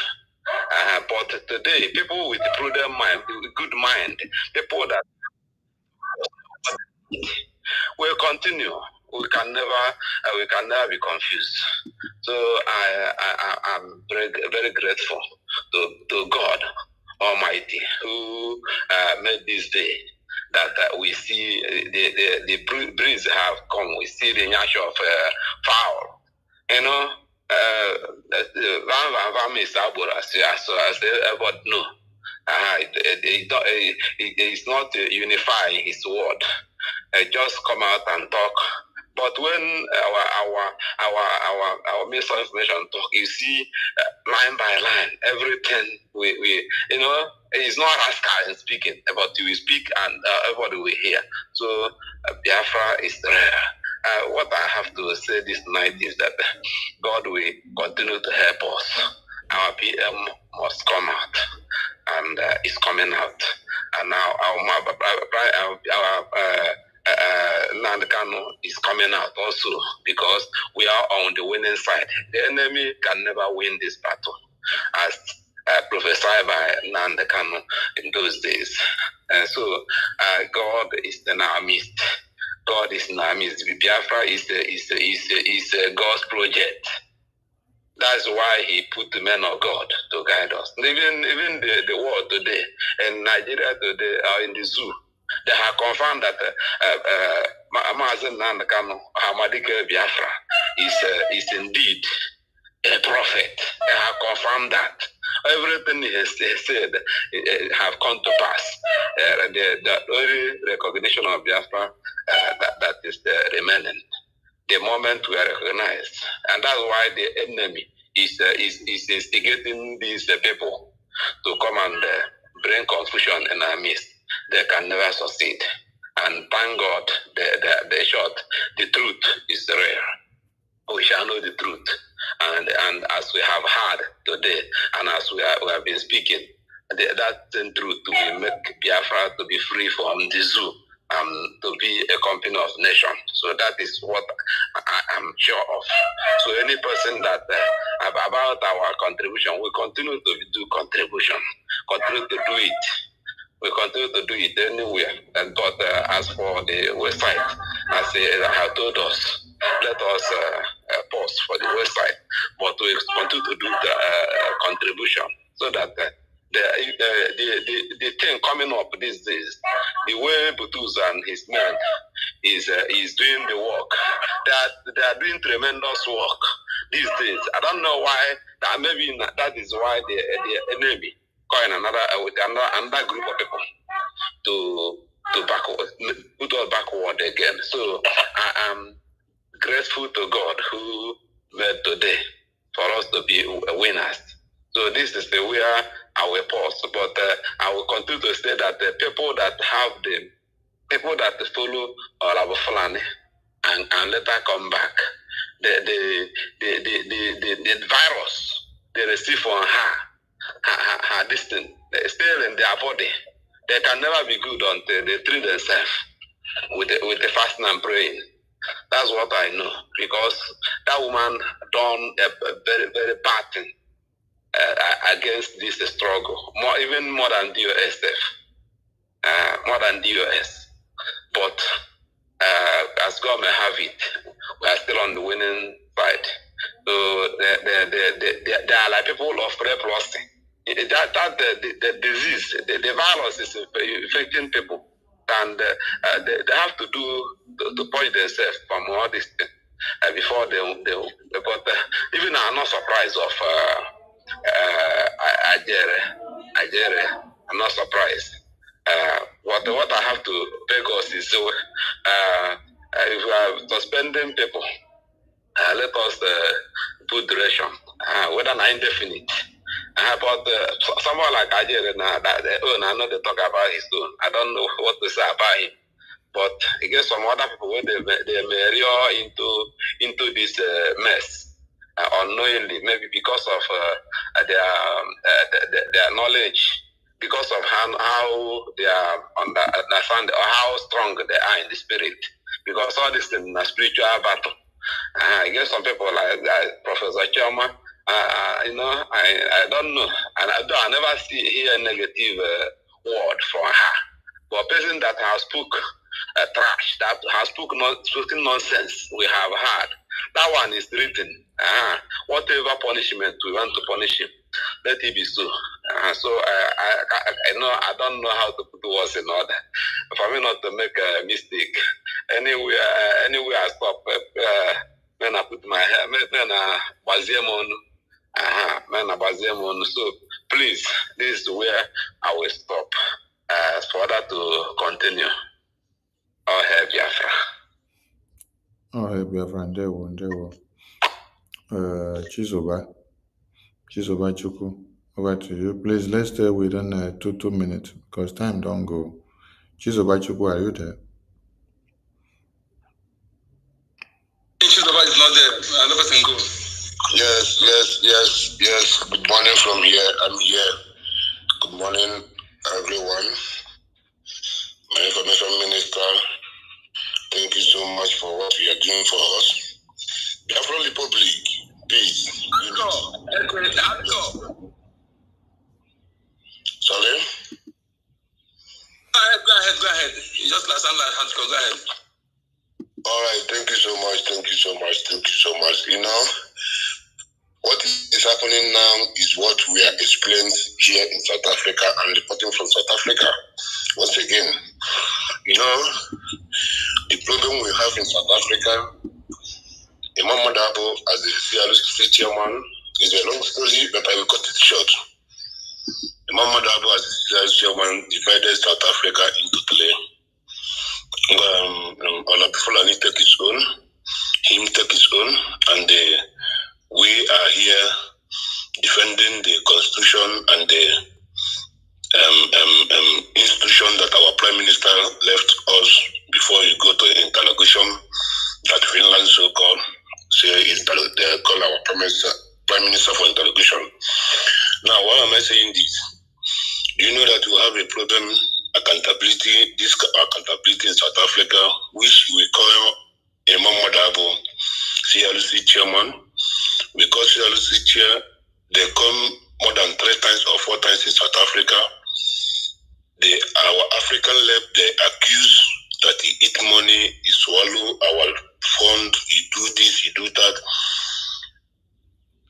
But today, people with prudent mind, with good mind, people that will continue. We can never be confused. So I'm very, very grateful to God Almighty who made this day that we see the breeze have come. We see the nyash of fowl. But no. It's not unifying his word. Just come out and talk. But when our minister of information talk, you see line by line everything it's not rascal in speaking, but we speak and everybody will hear. So Biafra is rare. What I have to say this night is that God will continue to help us. Our PM must come out, and is coming out. And now Nandekano is coming out also, because we are on the winning side. The enemy can never win this battle, as prophesied by Nandekano in those days. So God is in our midst. God is in our midst. Biafra is God's project. That's why he put the men of God to guide us. Even the world today, in Nigeria today, in the zoo, they have confirmed that Mazen Nandekano Hamadike Biafra is indeed a prophet. They have confirmed that. Everything he has said have come to pass. The only recognition of Biafra that is remaining. The moment we are recognized, and that's why the enemy is instigating these people to come and bring confusion in our midst. They can never succeed. And thank God, the truth is rare. We shall know the truth, and as we have heard today, and as we have been speaking, that truth will make Biafra to be free from the zoo to be a company of nations. So that is what I am sure of. So any person that about our contribution, we continue to do contribution, continue to do it. We continue to do it anywhere. But as for the website, as they have told us, let us pause for the website. But we continue to do the contribution so that the thing coming up these days, the way Butus and his men is doing the work, they are doing tremendous work these days. I don't know why. Maybe that is why the enemy calling another group of people to backward, put us backward again. So I am grateful to God who made today for us to be winners. So this is the way I will pause. But I will continue to say that the people that follow Olabo Fulani and later come back, the virus they receive from her distance, still in their body. They can never be good until they treat themselves with the fasting and praying. That's what I know, because that woman done a very, very bad thing against this struggle, even more than the US, more than the US. But as God may have it, we are still on the winning side. So they are like people of leprosy. The disease, the virus is affecting people, and they have to point themselves from all this thing before they but even I'm not surprised of Ajere. I'm not surprised. What I have to beg us is if we are suspending people, let us put duration, whether not indefinite. But someone like Ajere, I know they talk about his own. I don't know what to say about him. But I guess some other people, when they marry into this mess unknowingly, maybe because of their knowledge, because of how they are understand or how strong they are in the spirit, because all this is a spiritual battle. I guess some people like Professor Choma, I don't know, and I never hear a negative word from her. But a person that has spoken trash, that has spoken nonsense we have had, that one is written. Whatever punishment we want to punish him, let it be so. So I know I don't know how to put words in order for me not to make a mistake. Anyway, I stop. When I put my hair, when I bazemon. So please, this is where I will stop. For that to continue. All hail Biafra. All hail Biafra, Ndewo. Chizoba Chuku, over to you. Please, let's stay within 2 minutes because time don't go. Chizoba Chuku, are you there? Chizoba is not there. Another person go. Yes. Good morning from here. I'm here. Good morning, everyone. My information minister, thank you so much for what you are doing for us. Biafra Republic, peace. Sorry? Go ahead. You just last hand, go ahead. All right, thank you so much. You know, what is happening now is what we are explaining here in South Africa and reporting from South Africa. Once again, you know, the problem we have in South Africa, Imam Madabo as the CRC chairman, is a long story, but I will cut it short. Imam Madabo as the CRC chairman divided South Africa into three. Olabifulani take his own, him take his own, and we are here defending the constitution and the institution that our prime minister left us before he go to interrogation that Finland so-called they call our prime minister for interrogation. Now, why am I saying this? Do you know that we have a problem accountability in South Africa, which we call Imam Madabo, CLC chairman. Because CLC chair, they come more than 3 times or 4 times in South Africa. Our African lab, they accuse that he eat money, he swallow our fund, he do this, he do that.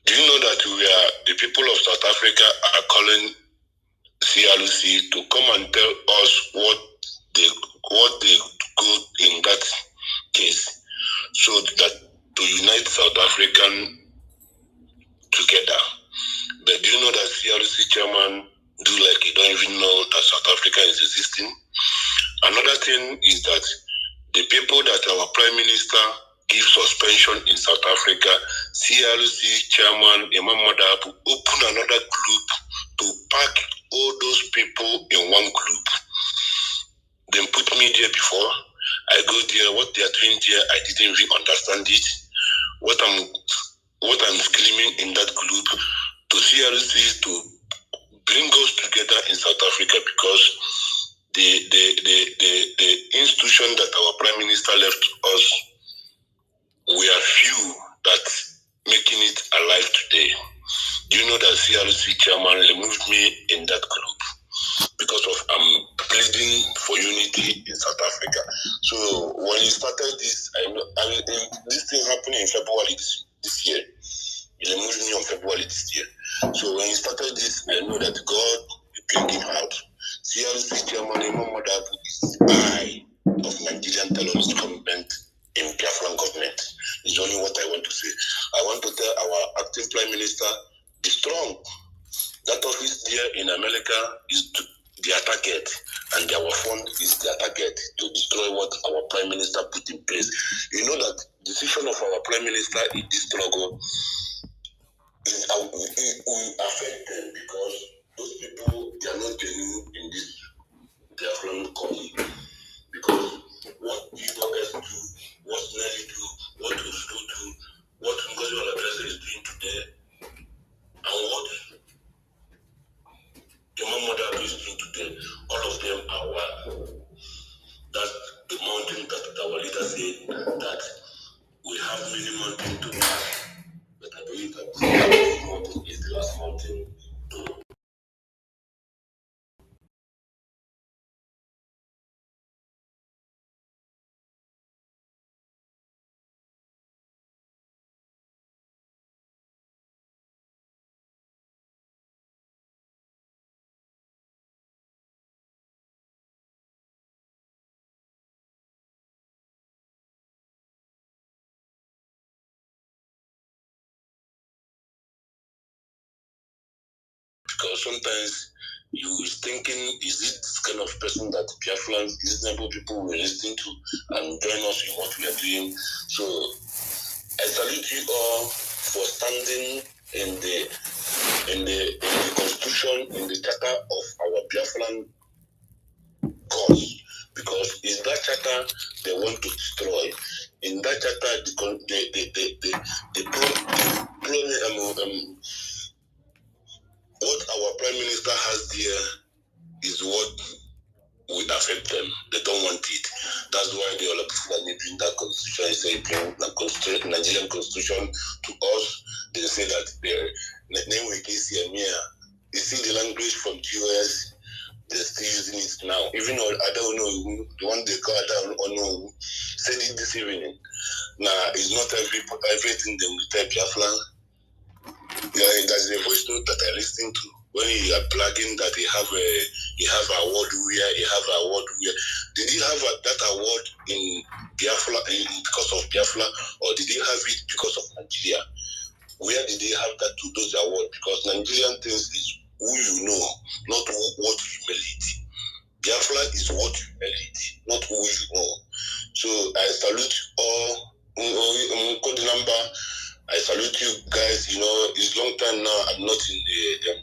Do you know that the people of South Africa are calling CLC to come and tell us what they go in that case, so that to unite South African together. But do you know that CLC chairman do like he don't even know that South Africa is existing? Another thing is that the people that our Prime Minister give suspension in South Africa, CLC chairman Imam Madabu open another group to pack all those people in one group. They put me there before. I go there, what they are doing there, I didn't really understand it. What I'm screaming in that group to CLC to bring us together in South Africa, because the institution that our Prime Minister left us, we are few that making it alive today. Do you know that CLC chairman removed me in that group because of I'm pleading for unity in South Africa? So when he started this, I know, this thing happened in February this year. He removed me on February this year. So when he started this, I know that God will bring him out. CLC chairman Imam Madabu is eye of Nigerian terrorist government in Biafran government. Is only what I want to say. I want to tell our acting Prime Minister, be strong. That office there in America is their target, and our fund is their target to destroy what our Prime Minister put in place. You know that decision of our Prime Minister in this struggle will affect them, because those people, they are not genuine in this Biafran cause. Because what UWS do, what Nelly do, what Uslu do, what Ngozi Olajuwon is doing today, and what Imam Madabu is doing today, all of them are one. That's the mountain that our leader said that we have many mountains to pass, but I believe that this mountain is the last mountain to because sometimes you is thinking, is it this kind of person that Biafrans, reasonable people will listen to and join us in what we are doing? So I salute you all for standing in the constitution, in the charter of our Biafran cause, because in that charter they want to destroy. In that charter, what our Prime Minister has there is what will affect them. They don't want it. That's why the other people that bring that constitution, they say bring the Nigerian constitution to us. They say that name we can see you see the language from US, they're still using it now. Even though I don't know who, the one they call I don't know who, said it this evening. Now it's not everything they will tell Biafran. Yeah, there's a voice note that I listened to when he are plugging that he have award where he have award where. Did he have that award in Biafra because of Biafra, or did he have it because of Nigeria? Where did he have that to those awards? Because Nigerian things is who you know, not what you merit. Biafra is what you merit, not who you know. So I salute all code number. I salute you guys. You know, it's long time now. I'm not in the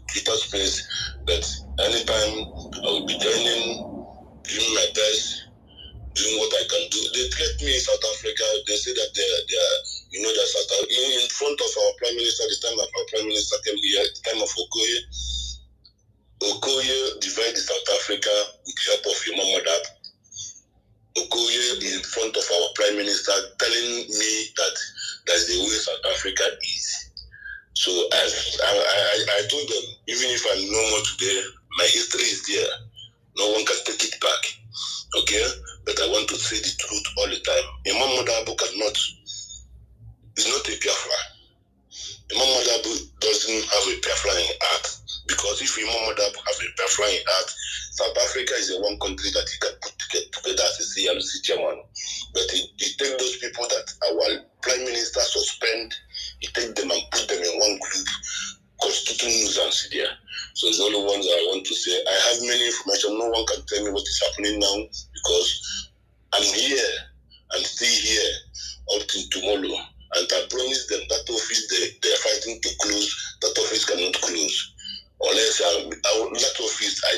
Twitter space, but anytime I will be joining, doing my best, doing what I can do. They threat me in South Africa. They say that they are, you know, that South Africa, in front of our Prime Minister, the time of our Prime Minister came here, the time of Okoye, Okoye divided South Africa with the help of Imam Madab. Okoye in front of our Prime Minister telling me that that's the way South Africa is. So I told them, even if I'm no more today, my history is there. No one can take it back. Okay? But I want to say the truth all the time. Imam Madabu is not a Biafra. Imam Madabu doesn't have a Biafra in heart. Because if Imam Madabu have a Biafra in heart, South Africa is the one country that he can put together as a CMC chairman. But he take those people that our Prime Minister suspend, he take them and put them in one group, constituting nuisance there. So it's the only ones that I want to say. I have many information. No one can tell me what is happening now because I'm here. I'm still here up till tomorrow. And I promise them that office they're fighting to close, that office cannot close. Unless that office, I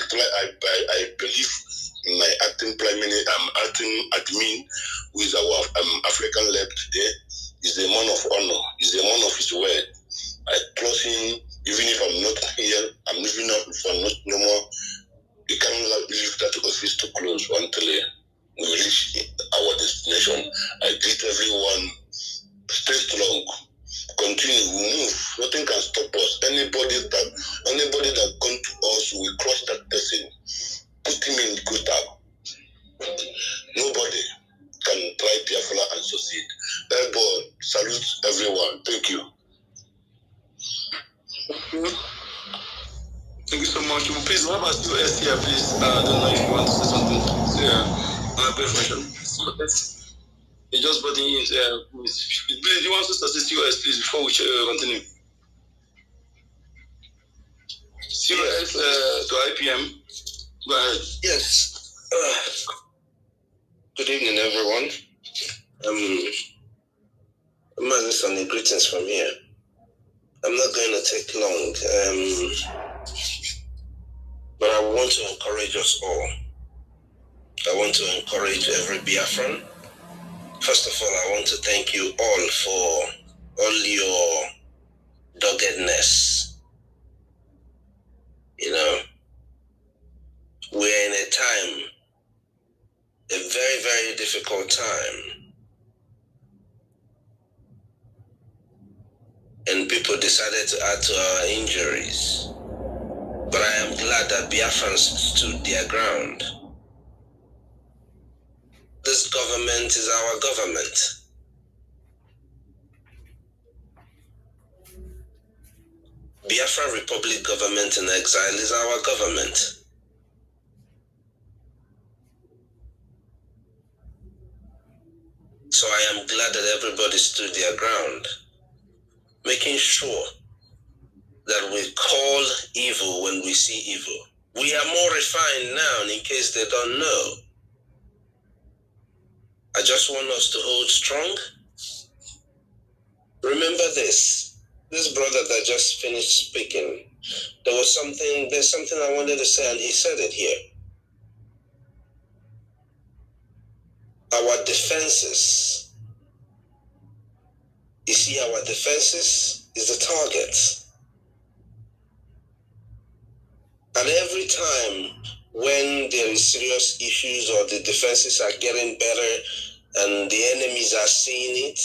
believe in my acting Prime Minister, acting admin, who is our African led today, is a man of honor, is a man of his word. I trust him, even if I'm not here, I'm living up, if I'm not no more, he cannot leave that office to close until we reach our destination. I greet everyone, stay strong, continue, we move, nothing can stop us. Anybody that come to us, we crush that person, put him in quota. Nobody can try Biafra and succeed. Therefore, salute everyone. Thank you. Thank you so much. Please, what about you, here, please? I don't know if you want to say something. Yeah, my question. You just brought in. Please, you want to assist US, please, before we continue. COS to IPM. Go ahead. Yes. Good evening, everyone. Manny, greetings from here. I'm not going to take long, but I want to encourage us all. I want to encourage every Biafran. First of all, I want to thank you all for all your doggedness. You know, we're in a time, a very, very difficult time. And people decided to add to our injuries. But I am glad that Biafrans stood their ground. This government is our government. Biafra Republic government in exile is our government. So I am glad that everybody stood their ground, making sure that we call evil when we see evil. We are more refined now, in case they don't know. I just want us to hold strong. Remember this brother that just finished speaking, there's something I wanted to say, and he said it here. Our defenses, you see, our defenses is the target. And every time when there is serious issues or the defenses are getting better and the enemies are seeing it,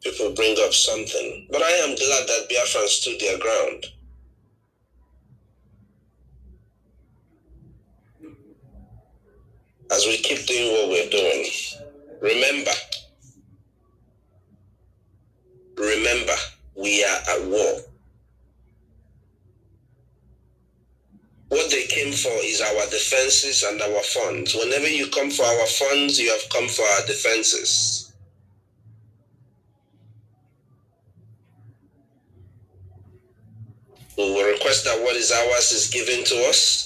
people bring up something. But I am glad that Biafrans stood their ground. As we keep doing what we're doing, remember, we are at war. What they came for is our defenses and our funds. Whenever you come for our funds, you have come for our defenses. We will request that what is ours is given to us.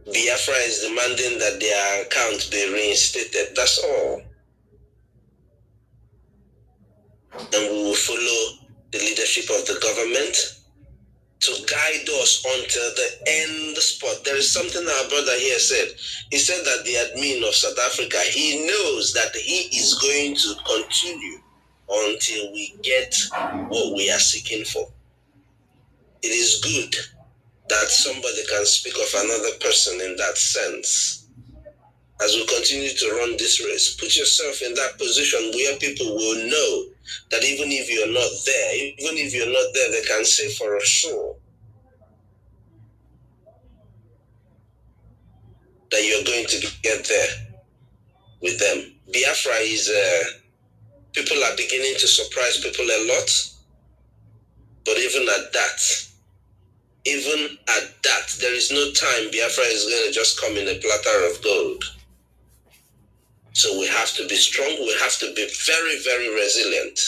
Biafra is demanding that their account be reinstated. That's all. And we will follow the leadership of the government to guide us until the end spot. There is something our brother here said. He said that the admin of South Africa, he knows that he is going to continue until we get what we are seeking for. It is good that somebody can speak of another person in that sense. As we continue to run this race, put yourself in that position where people will know that even if you're not there, they can say for sure that you're going to get there with them. Biafra is, people are beginning to surprise people a lot, but even at that, there is no time Biafra is going to just come in a platter of gold. So we have to be strong, we have to be very, very resilient.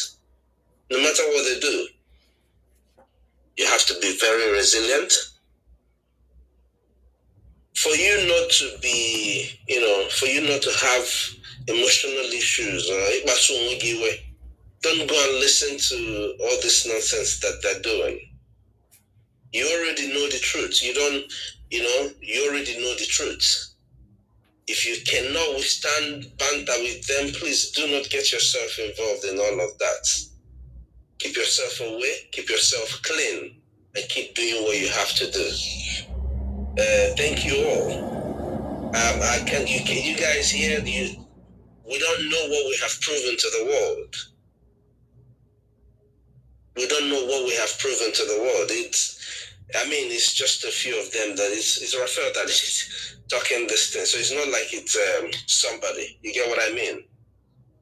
No matter what they do, you have to be very resilient. For you not to be, for you not to have emotional issues, don't go and listen to all this nonsense that they're doing. You already know the truth. You already know the truth. If you cannot withstand banter with them, please do not get yourself involved in all of that. Keep yourself away, keep yourself clean, and keep doing what you have to do. Thank you all. You guys here, we don't know what we have proven to the world. We don't know what we have proven to the world. It's just a few of them that it's Raphael that is talking this thing. So it's not like it's somebody. You get what I mean?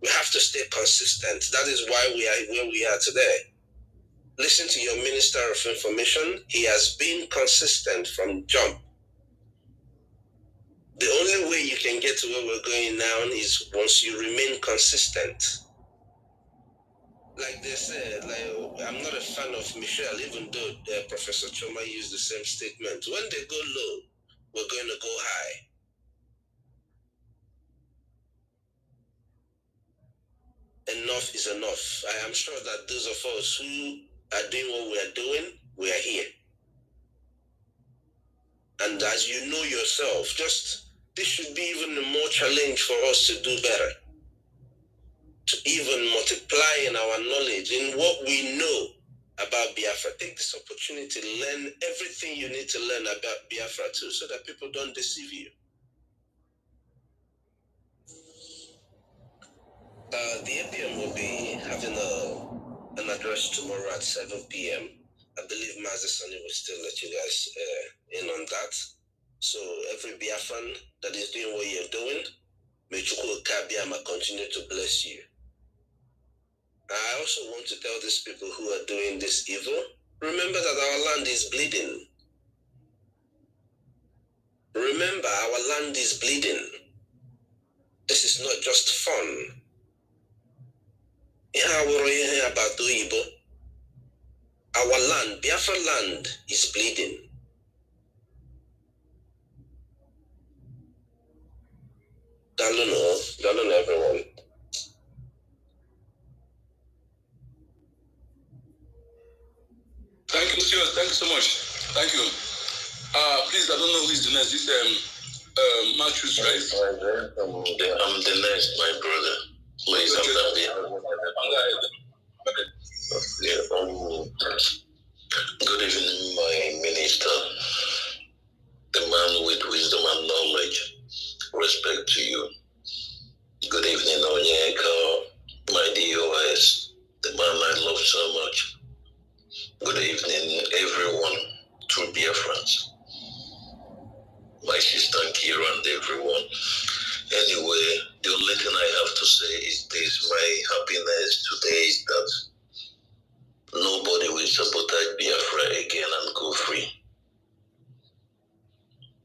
We have to stay consistent. That is why we are where we are today. Listen to your Minister of Information. He has been consistent from jump. The only way you can get to where we're going now is once you remain consistent. Like they said, I'm not a fan of Michelle, even though Professor Choma used the same statement. When they go low, we're going to go high. Enough is enough. I am sure that those of us who are doing what we are doing, we are here. And as you know yourself, this should be even more challenge for us to do better. To even multiply in our knowledge, in what we know about Biafra. Take this opportunity to learn everything you need to learn about Biafra too, so that people don't deceive you. The APM will be having an address tomorrow at 7 p.m. I believe Mazi Sonny will still let you guys in on that. So every Biafran that is doing what you're doing, may Chukwu Kabiama continue to bless you. I also want to tell these people who are doing this evil, remember that our land is bleeding. Remember, our land is bleeding. This is not just fun. Our land, Biafra land, is bleeding. Dalun everyone. Thank you, sir. Thank you so much. Thank you. Please, I don't know who is the next. This Matthews, right? I'm the next, my brother. Please, good evening, my minister, the man with wisdom and knowledge. Respect to you. Good evening, Onyeka, my DOS, the man I love so much. Good evening, everyone, true Biafrans, my sister Kira and everyone. Anyway, the only thing I have to say is this: my happiness today is that nobody will sabotage Biafra again and go free.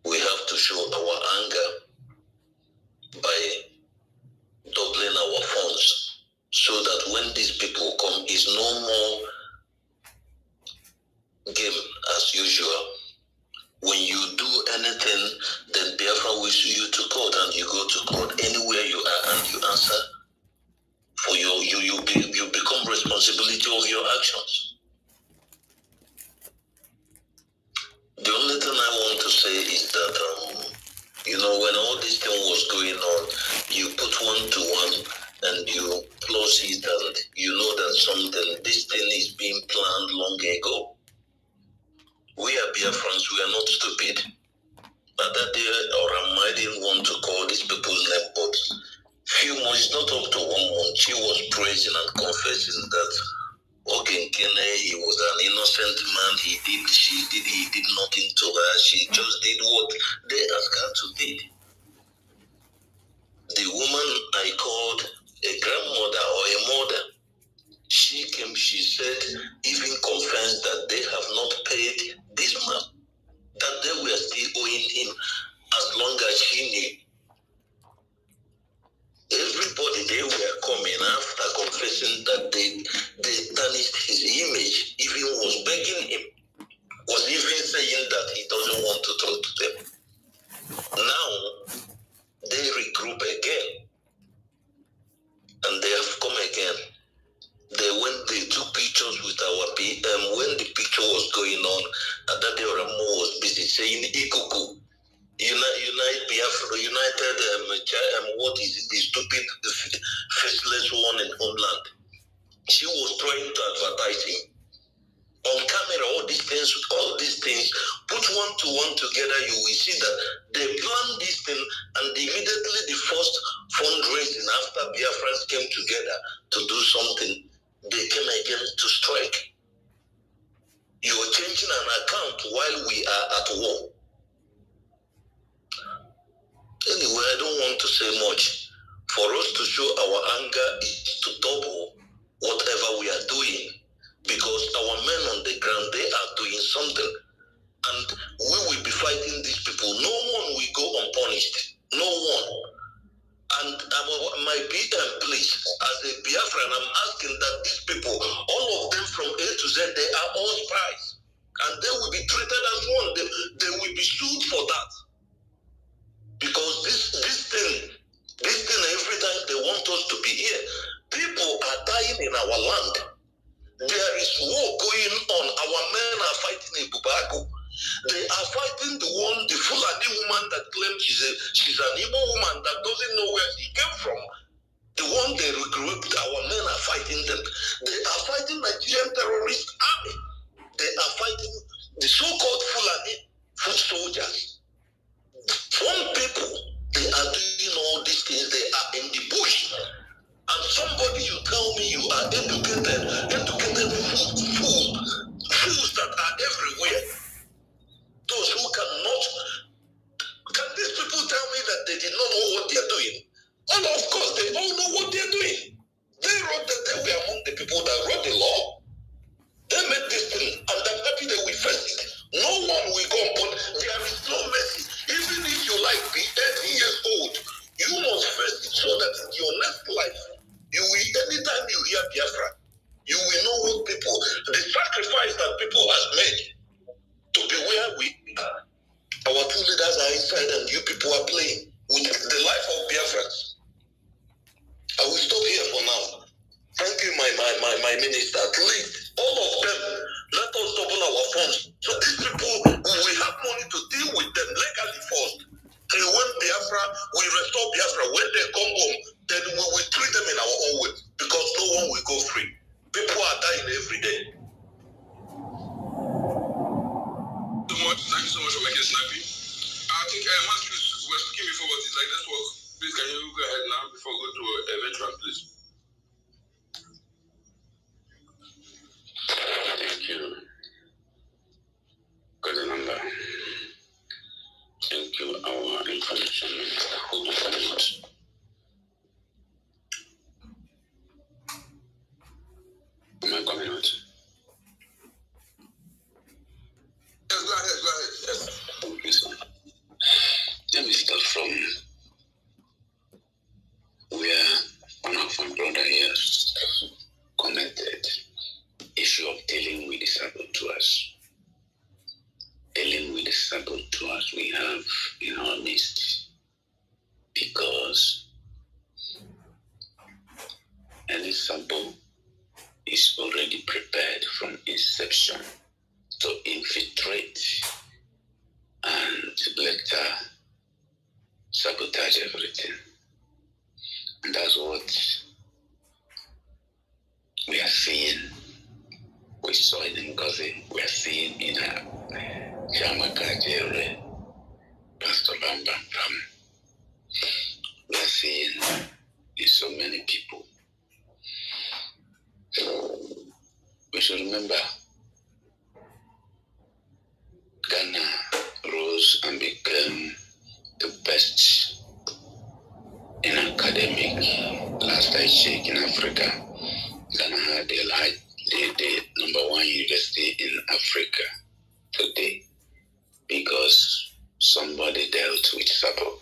We have to show our anger by doubling our funds so that when these people come, it's no more game as usual. When you do anything, then Biafra will sue you to court, and you go to court anywhere you are, and you answer for you become responsibility of your actions. The only thing I want to say is that when all this thing was going on, you put 1 to 1 and you close it and you know that this thing is being planned long ago. We are Biafrans, we are not stupid. But that day, I didn't want to call these people's name, but few months, not up to 1 month, she was praising and confessing that Ogenkene, he was an innocent man, he did nothing to her, she just did what they asked her to do. The woman I called a grandmother or a mother, she came, she said, even confessed that they have not paid this man, that they were still owing him as long as she knew. Everybody, they were coming after confessing that they tarnished his image, even was begging him, was even saying that he doesn't want to talk to them. Now, they regroup again, and they have come again. They took pictures with our PM. When the picture was going on, and that the Oramo was busy saying, Ikuku, Unite Biafra, United, what is it, the stupid, faceless one in homeland. She was trying to advertise him. On camera, all these things, put one to one together, you will see that they planned this thing, and immediately the first fundraising after Biafrans came together to do something, they came again to strike. You are changing an account while we are at war. Anyway, I don't want to say much. For us to show our anger is to double whatever we are doing, because our men on the ground, they are doing something, and we will be fighting these people. No one will go unpunished. No one. And my PM, please, as a Biafran, I'm asking that these people, all of them from A to Z, they are all spies, and they will be treated as one. They will be sued for that. Because this thing, every time they want us to be here, people are dying in our land. There is war going on. Our men are fighting in Bubago. They are fighting the Fulani woman that claims she's an Igbo woman that doesn't know where she came from. The one they recruit, our men are fighting them. They are fighting Nigerian terrorist army. They are fighting the so-called Fulani foot soldiers. Some people, they are doing all these things, they are in the bush. And somebody, you tell me you are educated fools that are everywhere. Those who can these people tell me that they did not know what they are doing? And of course, they all know what they are doing. They wrote that they were among the people that wrote the law. They made this thing, and I'm happy they will face it. No one will go, but there is no mercy. Even if you be 80 years old, you must face it so that in your next life, you will, anytime you hear Biafra, you will know what people, the sacrifice that people have made to be where we are. Our two leaders are inside, and you people are playing with the life of Biafrans. I will stop here for now. Thank you, my minister. Please, all of them, let us double our funds. So these people, we have money to deal with them legally first. And when Biafra, we restore Biafra. When they come home, then we will treat them in our own way, because no one will go free. People are dying every day. Thank you so much for making it snappy. I think Matthew was speaking before, but it's like network. Please, can you go ahead now before we go to a veteran, please? Thank you. Good number. Thank you, our information minister, who will come out. Am I coming out? Yes, go ahead. Yes. Thank you, sir. Let me start from where one of my brother here commented. Issue of dealing with the saboteurs. Dealing with the saboteurs we have in our midst, because any sabo is already prepared from inception to infiltrate and later sabotage everything. And that's what we are seeing, we saw it in Ngozi, we are seeing in Jamaka Jere, Pastor Bamba, we are seeing in so many people. We should remember Ghana rose and became the best in academic. Last I checked in Africa, Ghana had the number one university in Africa today because somebody dealt with Sabo.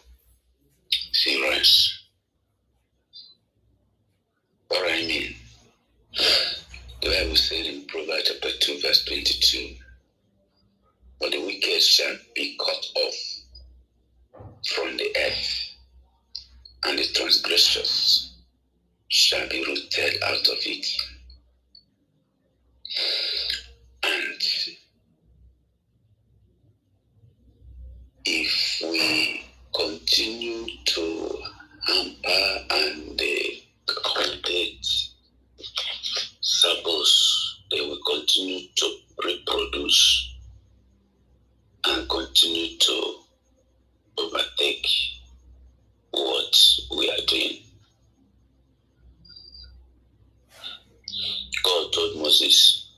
Serious. What I mean, the Bible said in Proverbs chapter 2, verse 22, but the wicked shall be cut off from the earth, and the transgressors shall be rooted out of it. And if we continue to hamper and accommodate Sabos, they will continue to reproduce and continue to overtake what we are doing. God told Moses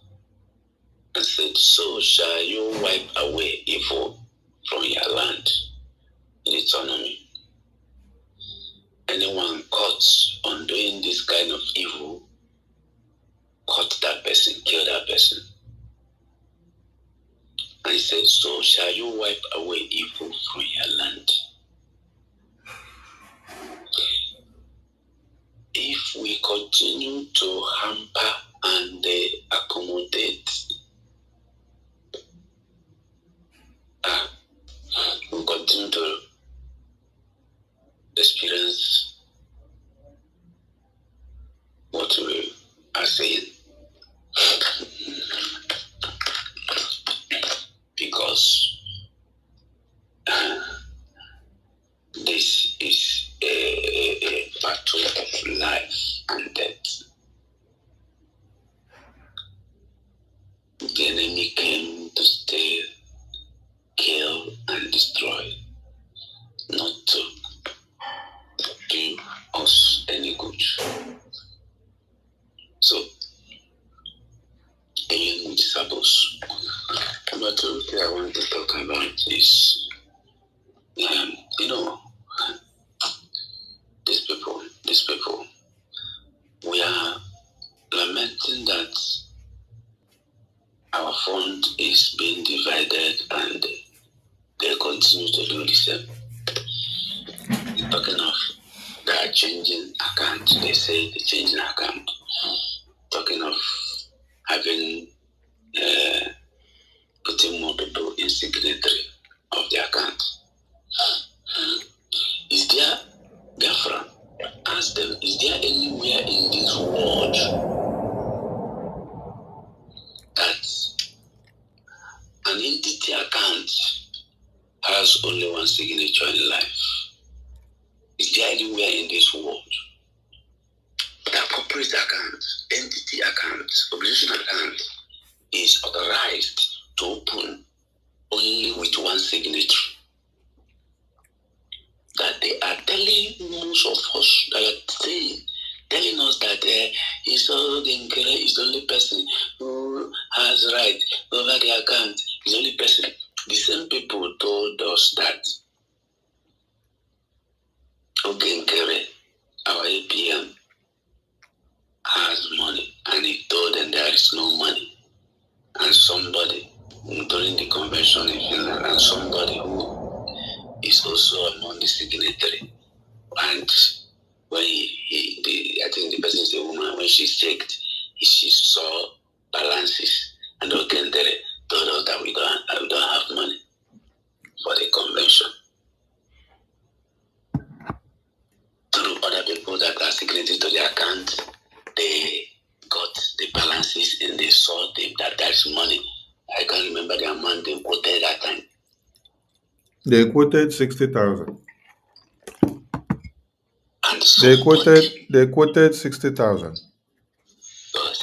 and said, so shall you wipe away evil from your land in autonomy. Anyone caught on doing this kind of evil, cut that person, kill that person. And he said, so shall you wipe away evil from your land. If we continue to hamper and accommodate, we continue to experience what we are saying. Because this is a battle of life and death. The enemy came to steal, kill, and destroy, not to do us any good. So, again with Sabos, number two thing I want to talk about is, these people, we are lamenting that our fund is being divided and they continue to do the same. Talking of they are changing account, they say they're changing account. Talking of having putting more people in signatory of the account. Is there, Biafra, ask them, is there anywhere in this world that an entity account has only one signature in life? Is there anywhere in this world that corporate account, entity account, obligation account is authorized to open only with one signature? That they are telling most of us, they are telling us that it's the only person who has right over the account, is the only person. The same people told us that Ogenkere, our APM, has money, and he told them there is no money. And somebody during the convention in Finland, and somebody who is also among the signatory, and when I think the person is a woman, when she checked, she saw balances, and Ogenkere told us that we don't have money for the convention. Through other people that are signatory to the account, they got the balances and they saw that there's money. I can't remember the amount they quoted that time. They quoted 60,000. And They quoted 60,000. But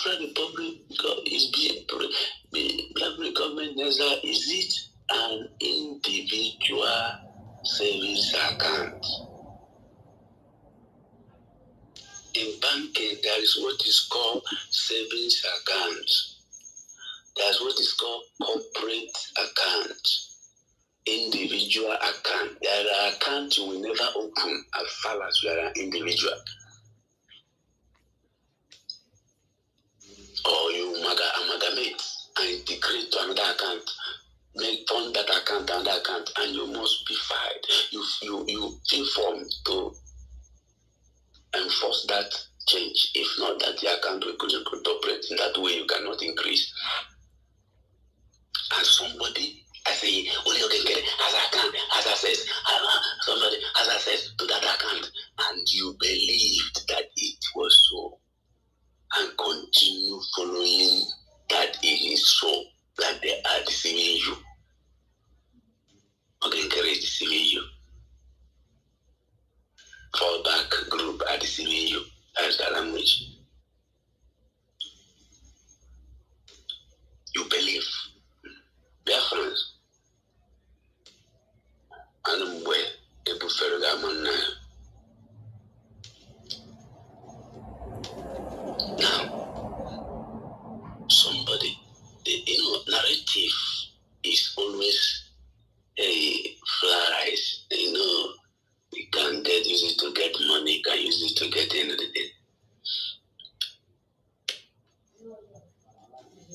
Biafra Republic is Biafra government is it an individual savings account? In banking, there is what is called savings account. There's what is called corporate account, individual account. There are accounts you will never open as far as you are an individual. Or you amalgamate and integrate to another account, turn that account to another account, and you must be filed. You inform to enforce that change. If not, that the account will couldn't operate. In that way, you cannot increase. And somebody, I say, only you can get it as account, as access. Somebody has access to that account, and you believed that it was so, and continue following that it is so, that they are deceiving you. Okay, encourage deceiving you. Fallback group are deceiving you. That's the language. You believe. Biafrans. And where able Ferragaman now, somebody, the narrative is always a flies. You can use it to get money, you can use it to get anything.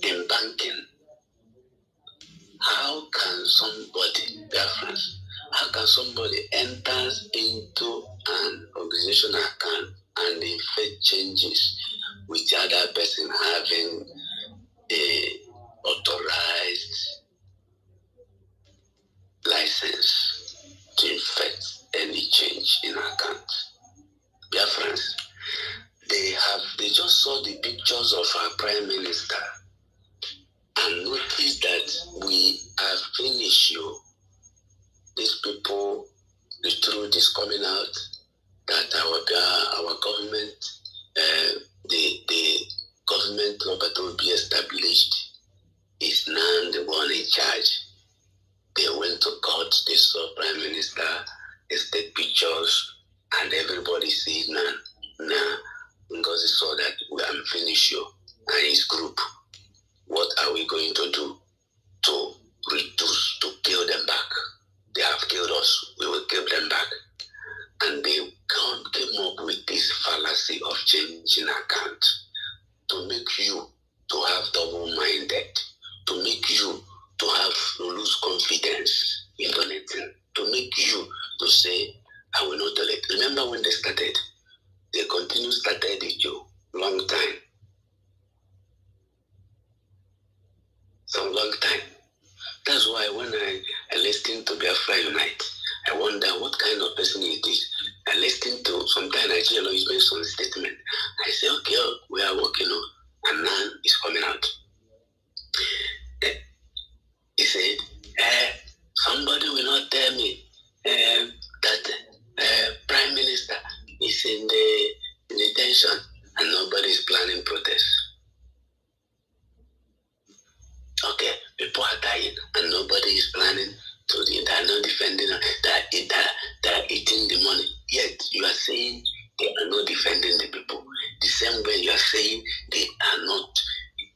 In banking, how can somebody enter into an organizational account and effect changes with the other person having a authorized license to effect any change in account? Dear friends, they just saw the pictures of our Prime Minister and noticed that we have finished you. These people, the truth is coming out that our government, the government that will be established is now the one in charge. They went to court, they saw Prime Minister, they take pictures, and everybody sees now, because they saw that we are finished you and his group. What are we going to do to reduce, to kill them back? They have killed us, we will kill them back. And they came up with this fallacy of changing account to make you to have double-minded, to make you to lose confidence in anything, to make you to say, I will not tolerate. Remember when they started? They started it long time. Some long time. That's why when I listen to Biafra Unite, I wonder what kind of person it is. I listen to sometimes Nigeria is based on statement. I say, okay, we are working on, and now it's coming out. He said, somebody will not tell me that Prime Minister is in the detention and nobody is planning protest. Okay, people are dying and nobody is planning to, they are not defending, they are eating the money. Yet you are saying they are not defending the people. The same way you are saying they are not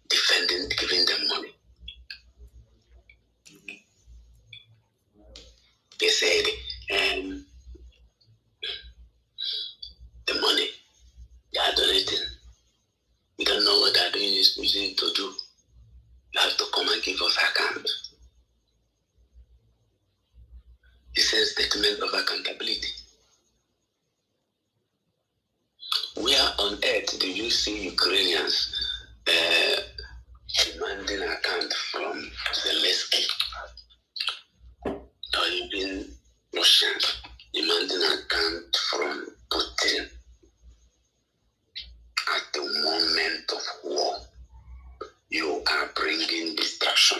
defending, giving them money. They said, the money they are donating, we don't know what they are doing is using to do. You have to come and give us account. It's a statement of accountability. Where on earth do you see Ukrainians demanding account from Zelensky? Or even Russians demanding account from Putin at the moment of war? You are bringing distraction.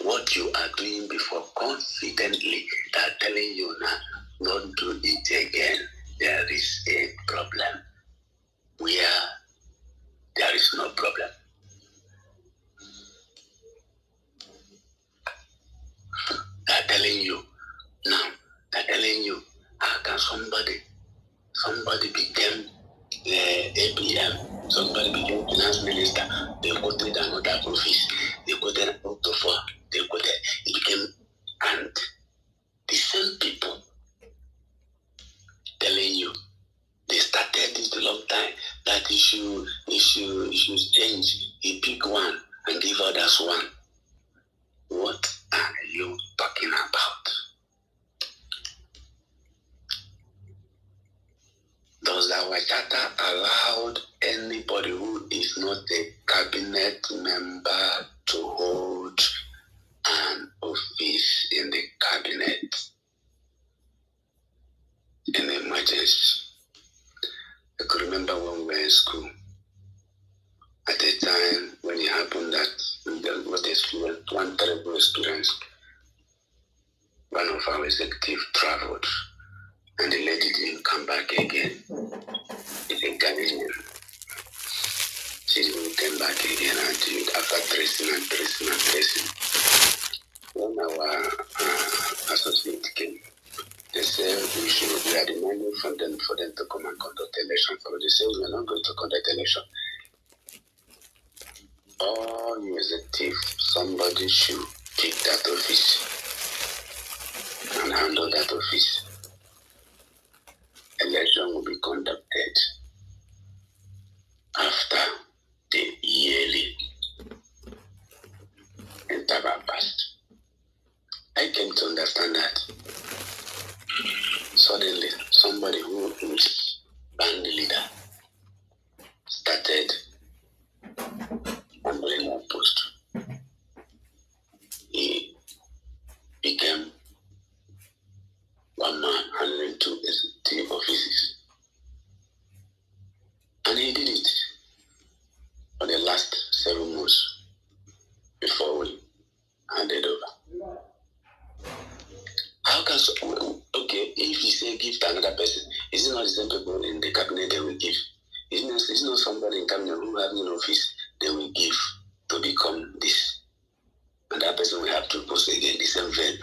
What you are doing before confidently, they are telling you now, don't do it again. There is a problem. Where It's no problem. They're telling you now. They're telling you, how can somebody became APM, somebody became finance minister, they quoted another office, they quoted Octo for, they quoted, it became, and the same people telling you, they started it a long time, that you should change, you pick one and give others one. What are you talking about? Does our charter allow anybody who is not a cabinet member to hold an office in the cabinet in emergency? I could remember when we were in school, at the time when it happened that one terrible experience, one of our executives traveled and the lady didn't come back again. It's a Ghanaian. She didn't come back again until after tracing. When our associate came, they said we are demanding from them for them to come and conduct election. So they said we are not going to conduct election. All you executive, somebody should take that office and handle that office. Election will be conducted after the yearly interval passed. I came to understand that suddenly somebody who is band leader started handling that post. He became one man handling two executive offices. And he did it for the last 7 months before we handed over. How can okay, if you say give to another person, is it not the same people in the cabinet they will give? Is not somebody in cabinet who have an office they will give to become this? And that person will have to post again the same vein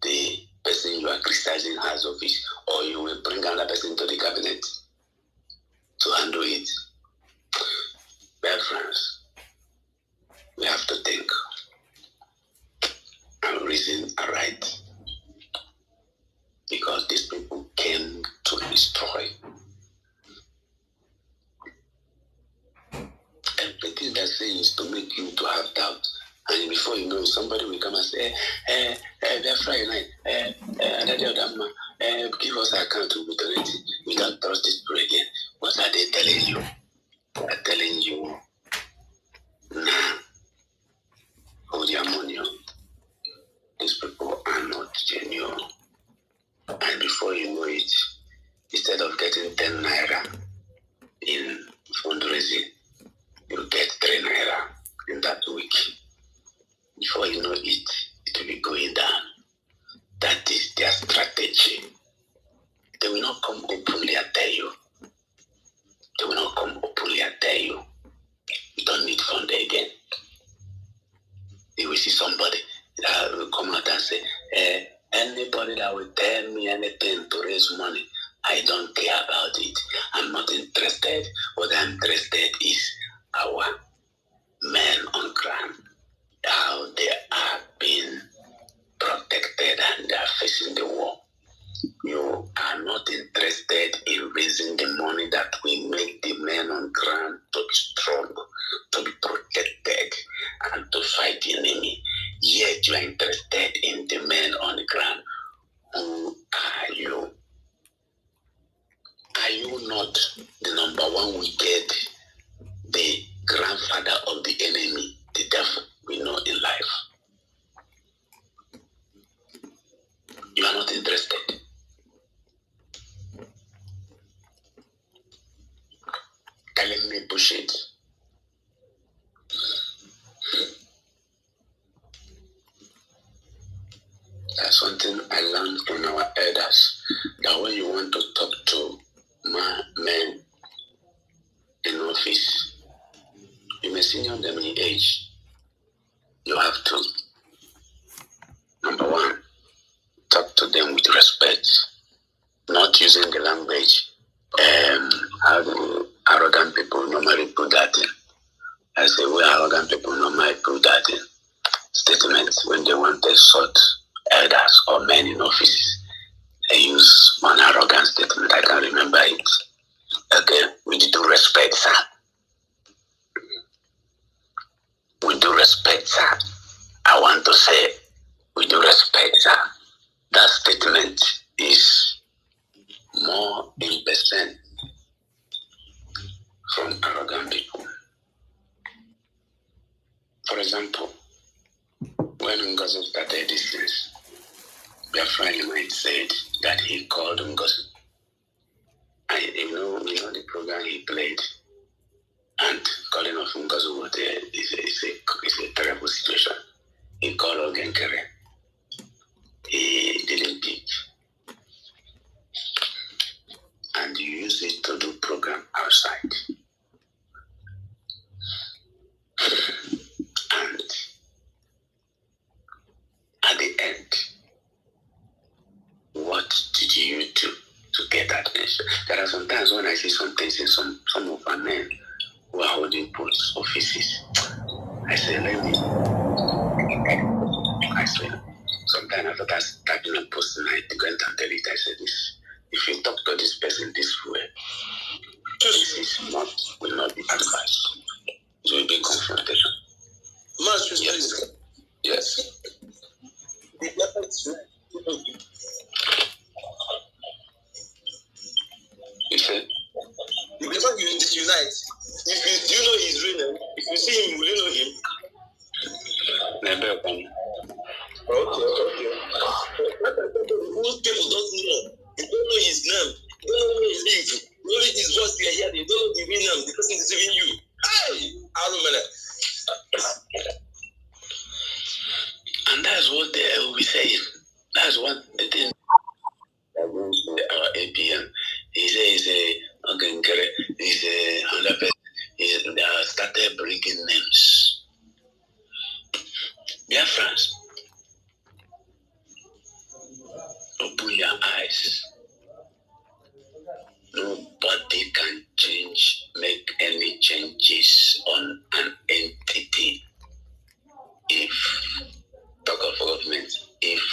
the person you are criticizing has office, or you will bring another person to the cabinet to handle it. Dear friends, we have to think and reason right, because these people came to destroy everything they're saying is to make you to have doubt. And before you know, somebody will come and say, they're Friday night, give us an account to donate. We don't trust this people again. What are they telling you? They're telling you, nah, hold your money. These people are not genuine. And before you know it, instead of getting 10 naira in fundraising, you get 3 naira in that week. Before you know it, it will be going down. That is their strategy. They will not come openly and tell you. They will not come openly and tell you. You don't need fund again. You will see somebody that will come out and say, anybody that will tell me anything to raise money, I don't care about it. I'm not interested. What I'm interested is our men on ground, how they are being protected and they are facing the war. You are not interested in raising the money that will make the men on ground to be strong, to be protected, and to fight the enemy. Yet you are interested in the men on the ground. Who are you? Are you not the number one wicked, the grandfather of the enemy, the devil we know in life? You are not interested. Telling me bullshit. That's something I learned from our elders, that when you want to talk to men in office, a senior them in age, you have to, number one, talk to them with respect, not using the language how the arrogant people normally put that in. I say, we arrogant people normally put that in statements when they want to insult elders or men in office. They use one arrogant statement. I can remember it. Okay, with due respect, sir. With due respect, sir. I want to say, with due respect, sir. That statement is more in percent from arrogant people. For example, when Ngozi started this things, their friend might said that he called Ngozi. And you know the program he played, and calling of Ngozi is a terrible situation. He called Ogenkere. He didn't pick. And you use it to do program outside. And at the end, what did you do to get that attention? There are sometimes when I see some things in some of our men who are holding post offices, I say, sometimes after that typing a post and I go and tell it, I say this. If you talk to this person this way, this will not be advice. It will be confrontation. Yes. Yes. You said? Whenever you unite, do you know his real name? If you see him, will you know him? Never. Okay. Most people don't know. They don't know his name. They don't know where he lives. Only his voice they hear. They don't know the real name. The person is even you. Hey! I don't know. And that's what they will be saying. That's what the thing. Our APM. He says, Ogenkere, he's a 100%. They have started bringing names. Dear friends, open your eyes. Nobody can make any changes on an entity if, talk of government, if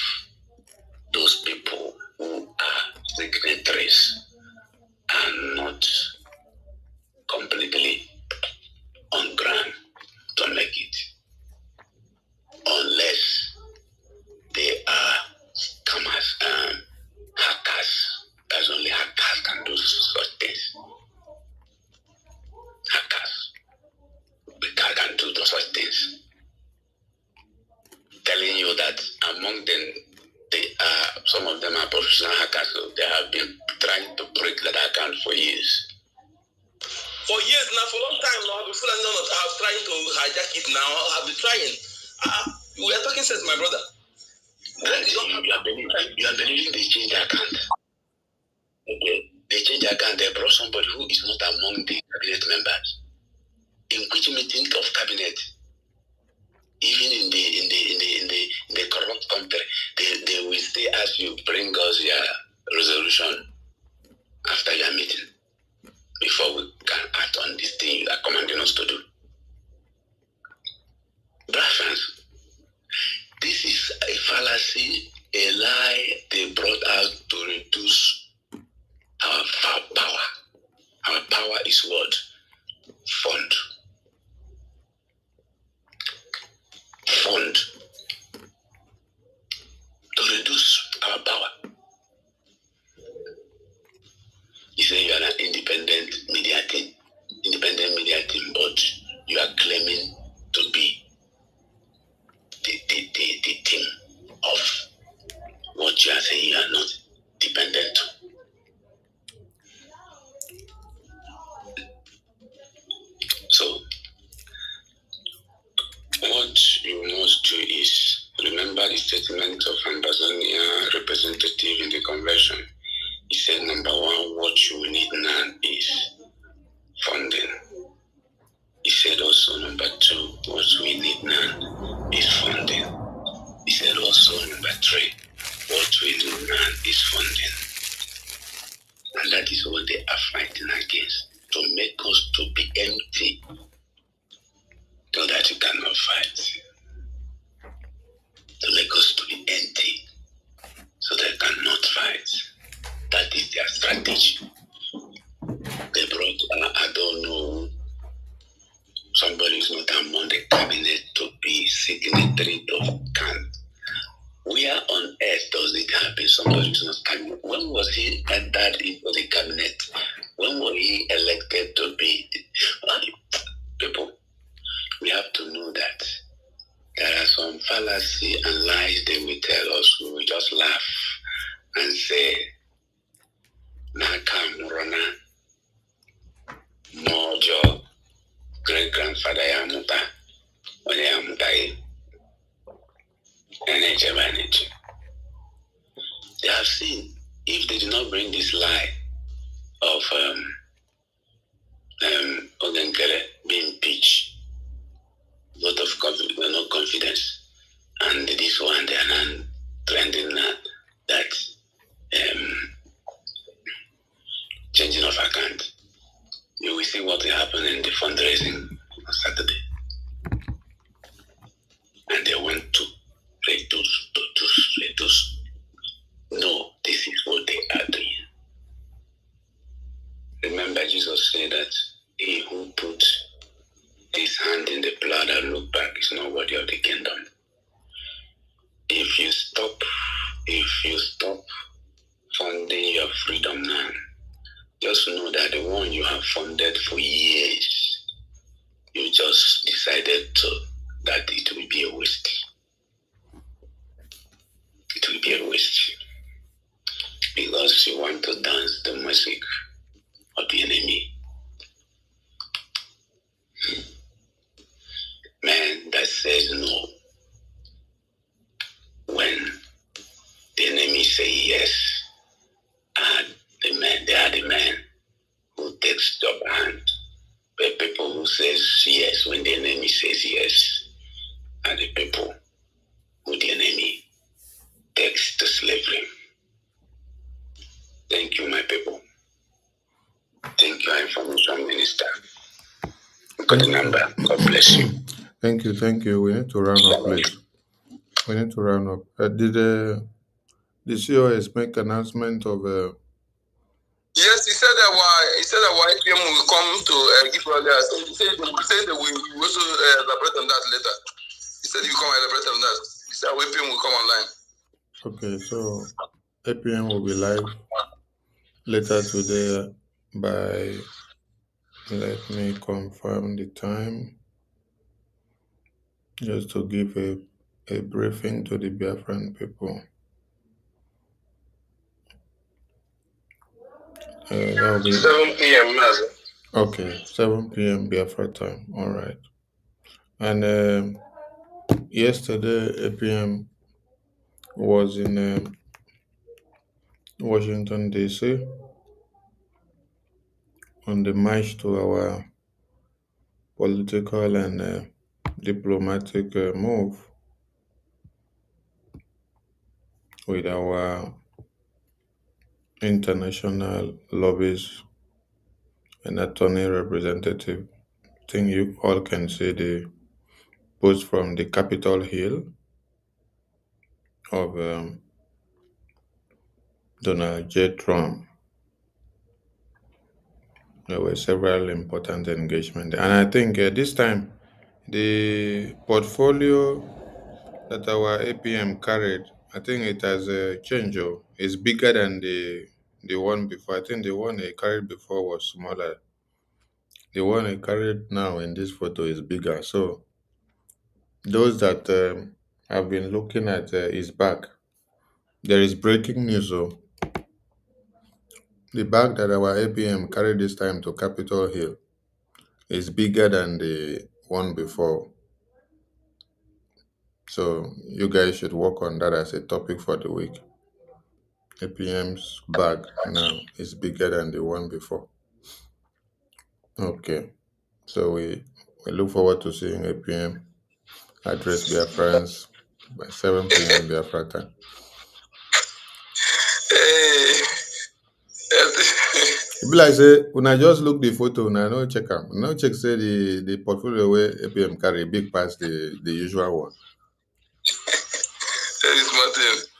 those people who are signatories are not completely on ground to make it. Unless they are scammers, hackers. That's only hackers can do such things. Hackers. Because can do such things. Telling you that among them, some of them are professional hackers, so they have been trying to break that account for years. For years now, for a long time now, before I have trying to hijack it now, I've been trying. We are talking sense, my brother. And you are believing they change the account. Okay. They change the account, they brought somebody who is not among the cabinet members. In which meeting of cabinet, even in the corrupt country, they will still ask you, bring us your resolution after your meeting before we can act on this thing you are commanding us to do. Friends, this is a fallacy, a lie they brought out to reduce our power. Our power is what? Fund. To reduce our power. You say you are an independent media team, but you are claiming to be the team of what you are saying you are not dependent to. So, what you must do is remember the statement of Ambazonian representative in the convention. He said, number one, what you need now is funding. He said also, number number two, what we need now is funding. He said also number three, what we need now is funding. And that is what they are fighting against, to make us to be empty so that you cannot fight. To make us to be empty so they cannot fight. That is their strategy. They brought, I don't know, somebody is not among the cabinet to be signatory of can. Where on earth does it happen? Somebody is not cabinet. When was he entered into the cabinet? When was he elected to be? People, we have to know that there are some fallacy and lies they will tell us. We will just laugh and say, Naka Murana, Mojo, great grandfather Yamuta, when Yamutai, and they have seen, if they do not bring this lie of Ogenkere being impeached, vote of no confidence, and this one they are now trending that changing of account. You will see what will happen in the fundraising on Saturday. And they want to reduce. No, this is what they are doing. Remember, Jesus said that he who put his hand in the blood and look back is not worthy of the kingdom. If you stop funding your freedom now, just know that the one you have funded for years, you just decided that it will be a waste. It will be a waste. Because you want to dance the music of the enemy. Man that says no when the enemy say yes, they are the man who takes your hand. The people who says yes when the enemy says yes are the people who the enemy takes to slavery. Thank you, my people. Thank you, Information Minister. Got the number. God bless you. Thank you. We need to round up, please. We need to round up. Did the COS make announcement of? Yes, he said that our APM will come to give us. He said that we will also elaborate on that later. He said he will come and elaborate on that. He said our APM will come online. Okay, so APM will be live later today by, let me confirm the time, just to give a briefing to the Biafran people. That will be 7 p.m. now. Okay, 7 p.m. Biafra time. All right. And yesterday, APM was in Washington, D.C. on the march to our political and diplomatic move with our international lobbies and attorney representative. I think you all can see the post from the Capitol Hill of Donald J. Trump. There were several important engagements. And I think this time, the portfolio that our APM carried, I think it has changed. It's bigger than the one before. I think the one he carried before was smaller. The one he carried now in this photo is bigger. So those that have been looking at his bag, there is breaking news. So the bag that our APM carried this time to Capitol Hill is bigger than the one before. So you guys should work on that as a topic for the week. APM's bag now is bigger than the one before. Okay, so we I look forward to seeing APM address Biafrans by 7 p.m. Biafra time. Hey, It be like say, when I just look the photo, and I no check am. No check say the portfolio where APM carry big past the usual one.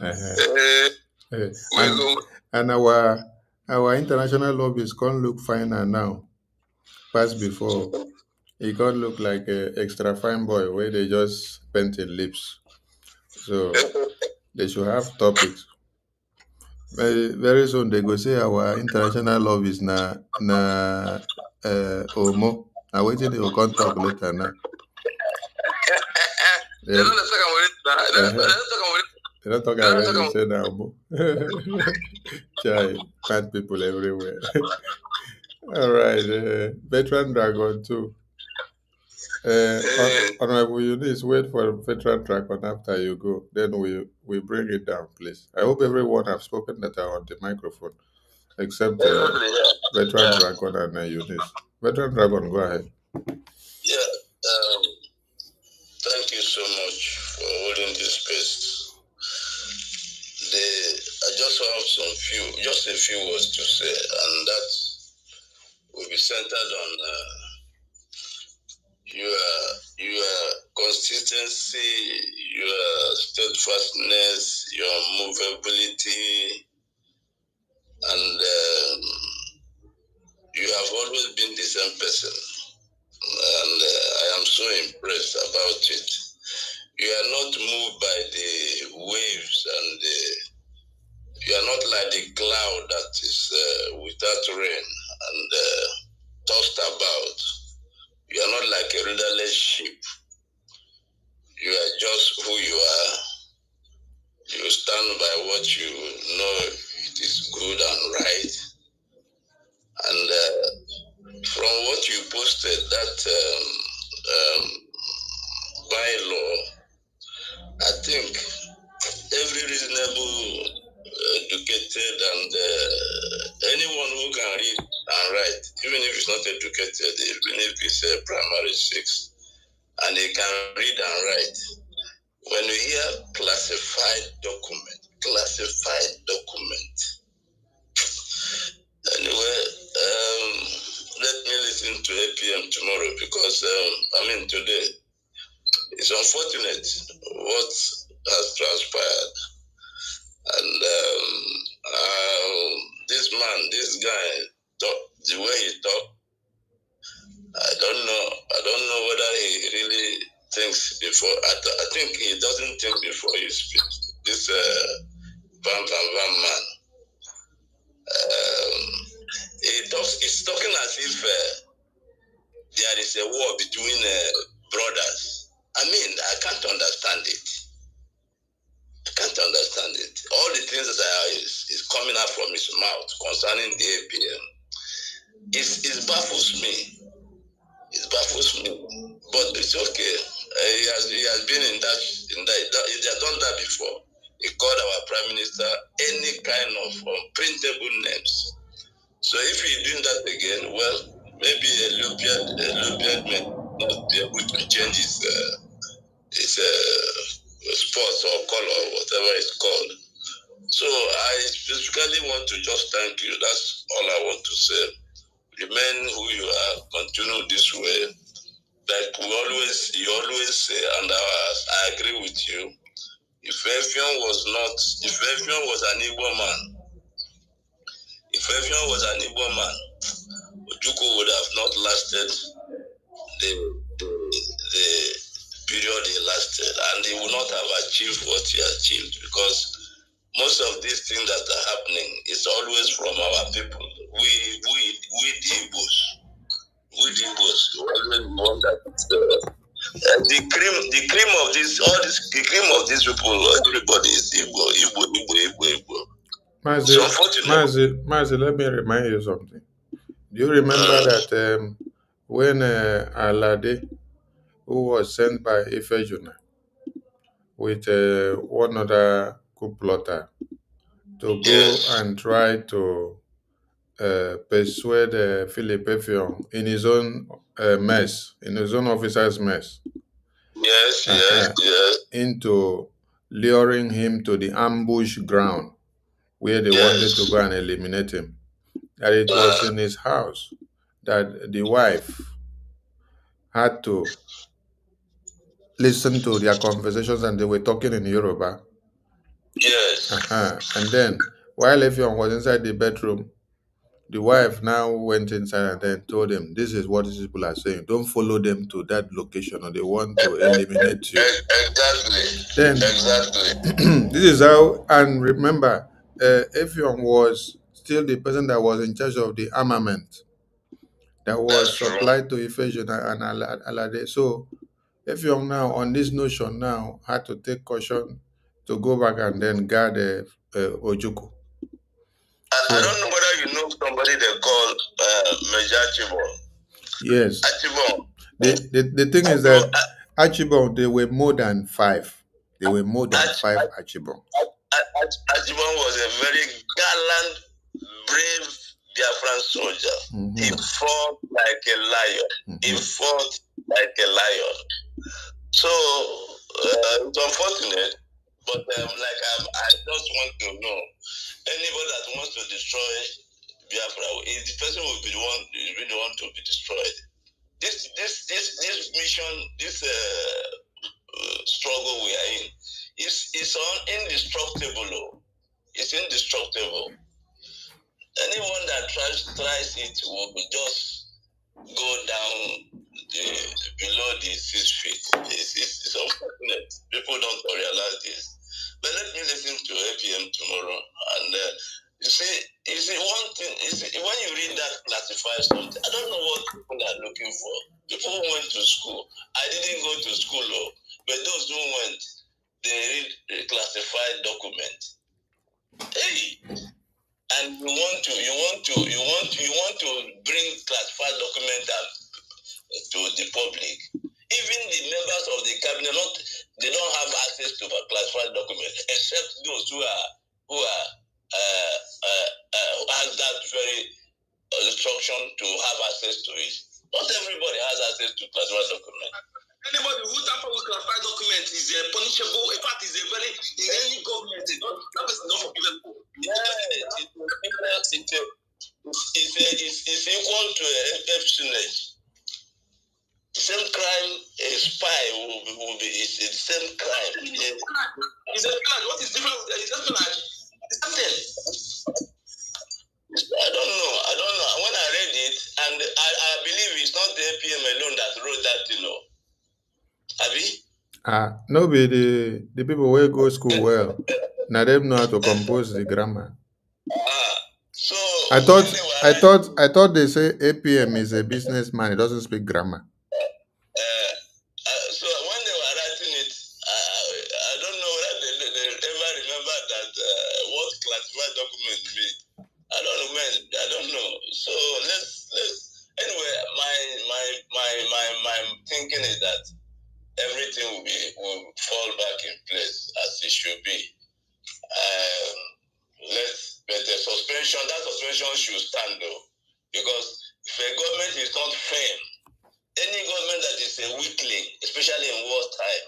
that is Martin. And our international lobbies can't look finer now. Past before, he can't look like a extra fine boy where they just paint in lips. So they should have topics. Very soon they go say our international lobbies na Omo. I waiting they will come talk later now. They don't talk about it, say now. Chai, bad people everywhere. All right, Veteran Dragon too. Honorable Eunice, wait for Veteran Dragon after you go. Then we bring it down, please. I hope everyone have spoken that are on the microphone, except Veteran Dragon and Eunice. Veteran Dragon, go ahead. Yeah. Thank you so much for holding this space. I just have just a few words to say, and that will be centered on your consistency, your steadfastness, your movability, and you have always been the same person, and I am so impressed about it. You are not moved by the waves, and you are not like the cloud that is without rain and tossed about. You are not like a rudderless ship. You are just who you are. You stand by what you know it is good and right. And from what you posted, that bylaw, I think every reasonable, educated, and anyone who can read and write, even if it's not educated, even if it's a primary 6, and they can read and write, when you hear classified document, anyway, let me listen to APM tomorrow because, today, it's unfortunate what has transpired. And this guy, the way he talked, I don't know whether he really thinks before. I think he doesn't think before he speaks. This Van man, he's talking as if there is a war between brothers. I can't understand it. All the things that is coming out from his mouth concerning the APM, it baffles me. But it's okay. He has been in that. He has done that before. He called our prime minister any kind of unprintable names. So if he's doing that again, well, maybe a Lupiad may not be able to change his spots or color, whatever it's called. So I specifically want to just thank you. That's all I want to say. Remain who you are. Continue this way. Like you always say, and I agree with you. If Effion was an Igbo man, Ojukwu would have not lasted the period he lasted, and he would not have achieved what he achieved, because most of these things that are happening is always from our people. We the Igbos. We always want that the cream of these people, everybody is Igbo. Mazi, let me remind you something. Do you remember that when Alade, who was sent by Ifejuna with one other coup plotter to go and try to persuade Philip Effiong in his own mess, in his own officer's mess. Yes. Into luring him to the ambush ground where they wanted to go and eliminate him. That it was in his house that the wife had to listen to their conversations, and they were talking in Yoruba. Yes. And then while Effiong was inside the bedroom, the wife now went inside and then told him, "This is what these people are saying. Don't follow them to that location, or they want to eliminate you." Exactly. Then this is how. And remember, Effiong was still the person that was in charge of the armament that was supplied to Ifeanyi and Alade. So Effiong now, on this notion now, had to take caution to go back and then guard Ojukwu. I don't know whether you know somebody they call Major Archibald. Yes. Archibald. The thing is that Archibald, they were more than 5. They were more than 5 Archibald. Archibald was a very gallant, brave Biafran soldier. He fought like a lion. He fought like a lion. So it's unfortunate, but I just want to know, anybody that wants to destroy Biafra, the person will be the one really want to be destroyed. This mission, this struggle we are in, is indestructible. It's indestructible. Anyone that tries it will just go down below the 6 feet. It's unfortunate. People don't realize this. But let me listen to APM tomorrow. And you see one thing is when you read that classified something, I don't know what people are looking for. People who went to school. I didn't go to school, but those who went, they read a classified document. Hey, and you want to bring classified document to the public. Even the members of the cabinet, they don't have access to a classified document, except those who has that very instruction to have access to it. Not everybody has access to classified document. Anybody who tamper with classified document is punishable. In fact, is a very in any government. That is not forgivable. It's equal to espionage. Same crime, a spy will be it's the same crime. It's espionage. What is different? It's espionage. It's something. I don't know. When I read it, and I believe it's not the APM alone that wrote that, Abi? No be the people who go school well. Now them know how to compose the grammar. So I thought they say APM is a businessman. He doesn't speak grammar. So when they were writing it, I don't know whether they ever remember that what classified document mean. I don't know. So let's anyway. My thinking is that everything will fall back in place as it should be. But the suspension, that suspension should stand though, because if a government is not firm, any government that is a weakling, especially in wartime,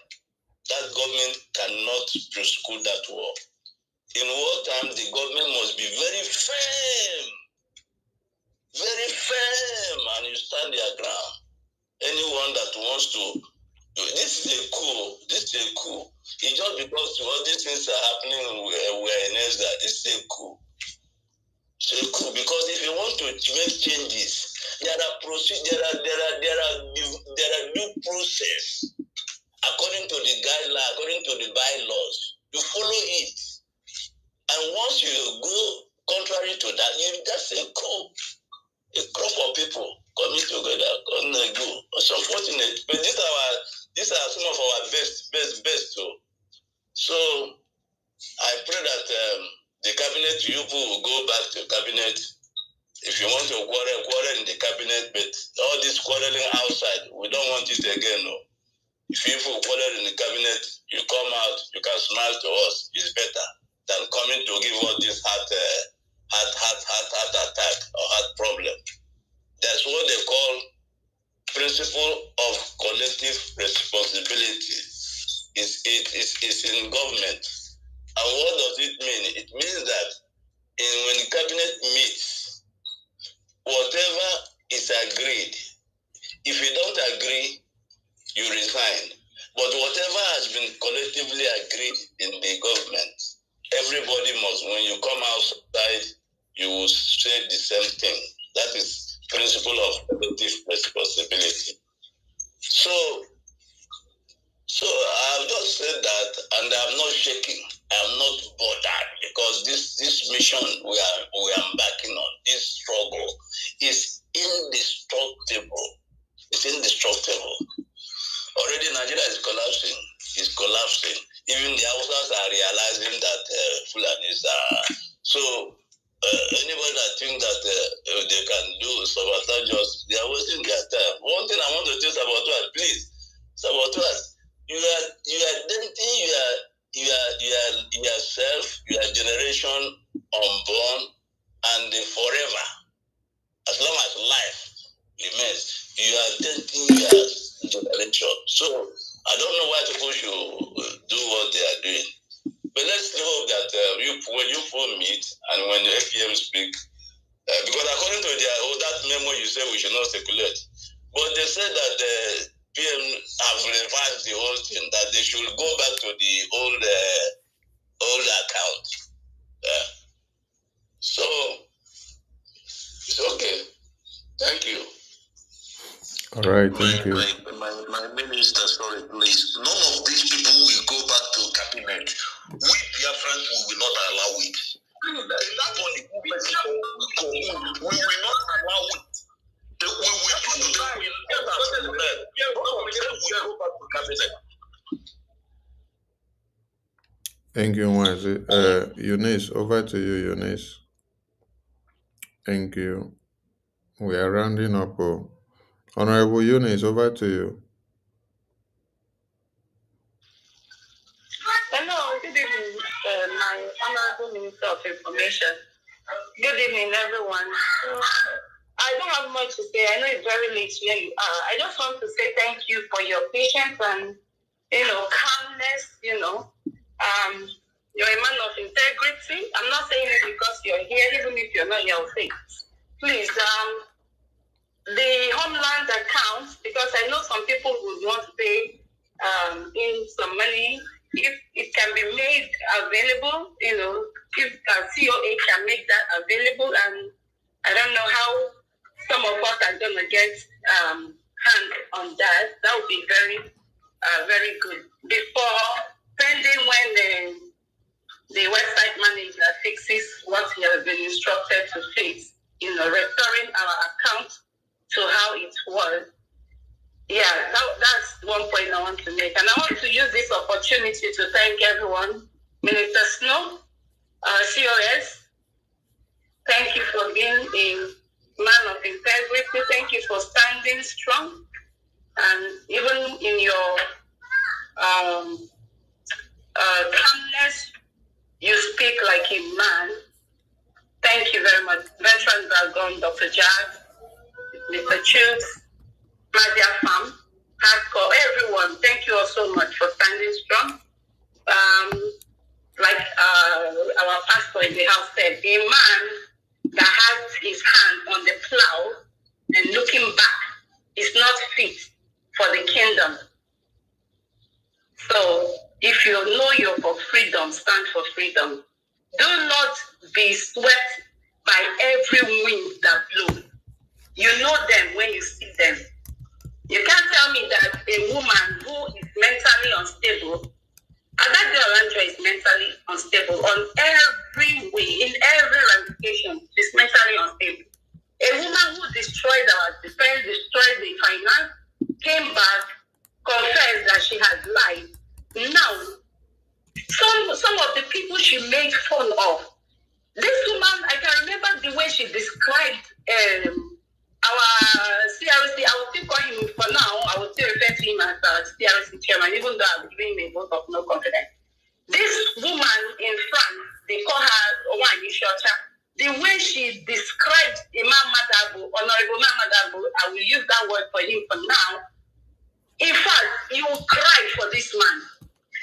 that government cannot prosecute that war. In wartime, the government must be very firm, and you stand their ground. Anyone that wants to, this is a coup. It's just because all these things are happening, we're in Ezra. This is a coup. It's a coup because if you want to make changes, there are due process according to the guidelines, according to the bylaws. You follow it, and once you go contrary to that, that's a crop of people coming together, go. It's unfortunate, but these are some of our best too. So I pray that the cabinet, you will go back to cabinet. If you want to quarrel in the cabinet, but all this quarreling outside, we don't want it again. No. If you quarrel in the cabinet, you come out, you can smile to us. It's better than coming to give us this heart attack or heart problem. That's what they call principle of collective responsibility is in government. And what does it mean? It means that when the cabinet meets, whatever is agreed, if you don't agree, you resign. But whatever has been collectively agreed in the government, everybody must, when you come outside, you will say the same thing. That is principle of collective responsibility. So I've just said that, and I'm not shaking. I'm not bothered, because this mission we are embarking on, this struggle, is indestructible. It's indestructible. Already Nigeria is collapsing. It's collapsing. Even the Hausas are realizing that Fulanis are. So anybody that think that they can do sabotage, they are wasting their time. One thing I want to tell saboteurs, please, saboteurs, you are denting yourself, your generation unborn, and forever. As long as life remains, you are denting your generation. So I don't know why people should do what they are doing. But let's hope that when you phone meet and when the APM speak, because according to that memo you said we should not circulate, but they said that the PM have revised the whole thing, that they should go back to the old account. So it's okay. Thank you. All right, thank you. My minister, sorry, please. None of these people will go back to cabinet. We Biafrans will not allow it. That on the movement we will not allow it. We will go back to cabinet. Thank you, Mwazi. Eunice, over to you, Eunice. Thank you. We are rounding up. Honorable Eunice, over to you. Hello, good evening, my Honorable Minister of Information. Good evening, everyone. I don't have much to say. I know it's very late where you are. I just want to say thank you for your patience and, calmness, You're a man of integrity. I'm not saying it because you're here, even if you're not here, I'll say, please, the Homeland account, because I know some people would want to pay in some money. If it can be made available, if COA can make that available, and I don't know how some of us are going to get hand on that. That would be very, very good. Before pending when the website manager fixes what he has been instructed to fix, restoring our account to how it was. Yeah, that's one point I want to make. And I want to use this opportunity to thank everyone. Minister Snow, COS, thank you for being a man of integrity. Thank you for standing strong. And even in your calmness, you speak like a man. Thank you very much. Veterans are gone, Dr. Jazz, Mr. Chooks, Mazia Farm, Hardcore, everyone. Thank you all so much for standing strong. Like our pastor in the house said, a man that has his hand on the plow and looking back is not fit for the kingdom. So if you know you're for freedom, stand for freedom. Do not be swept by every wind that blows. You know them when you see them. You can't tell me that a woman who is mentally unstable, and that girl Andrea is mentally unstable on every way, in every ramification, she's mentally unstable. A woman who destroyed our defense, destroyed the finance, came back, confessed that she had lied. Now, some of the people she made fun of. This woman, I can remember the way she described our CRC. I will still call him for now. I will still refer to him as CRC chairman, even though I'm giving him a vote of no confidence. This woman in France, they call her Owani Shota. the way she described Imam Madabu, Honorable Imam Madabu, I will use that word for him for now. In fact, you will cry for this man.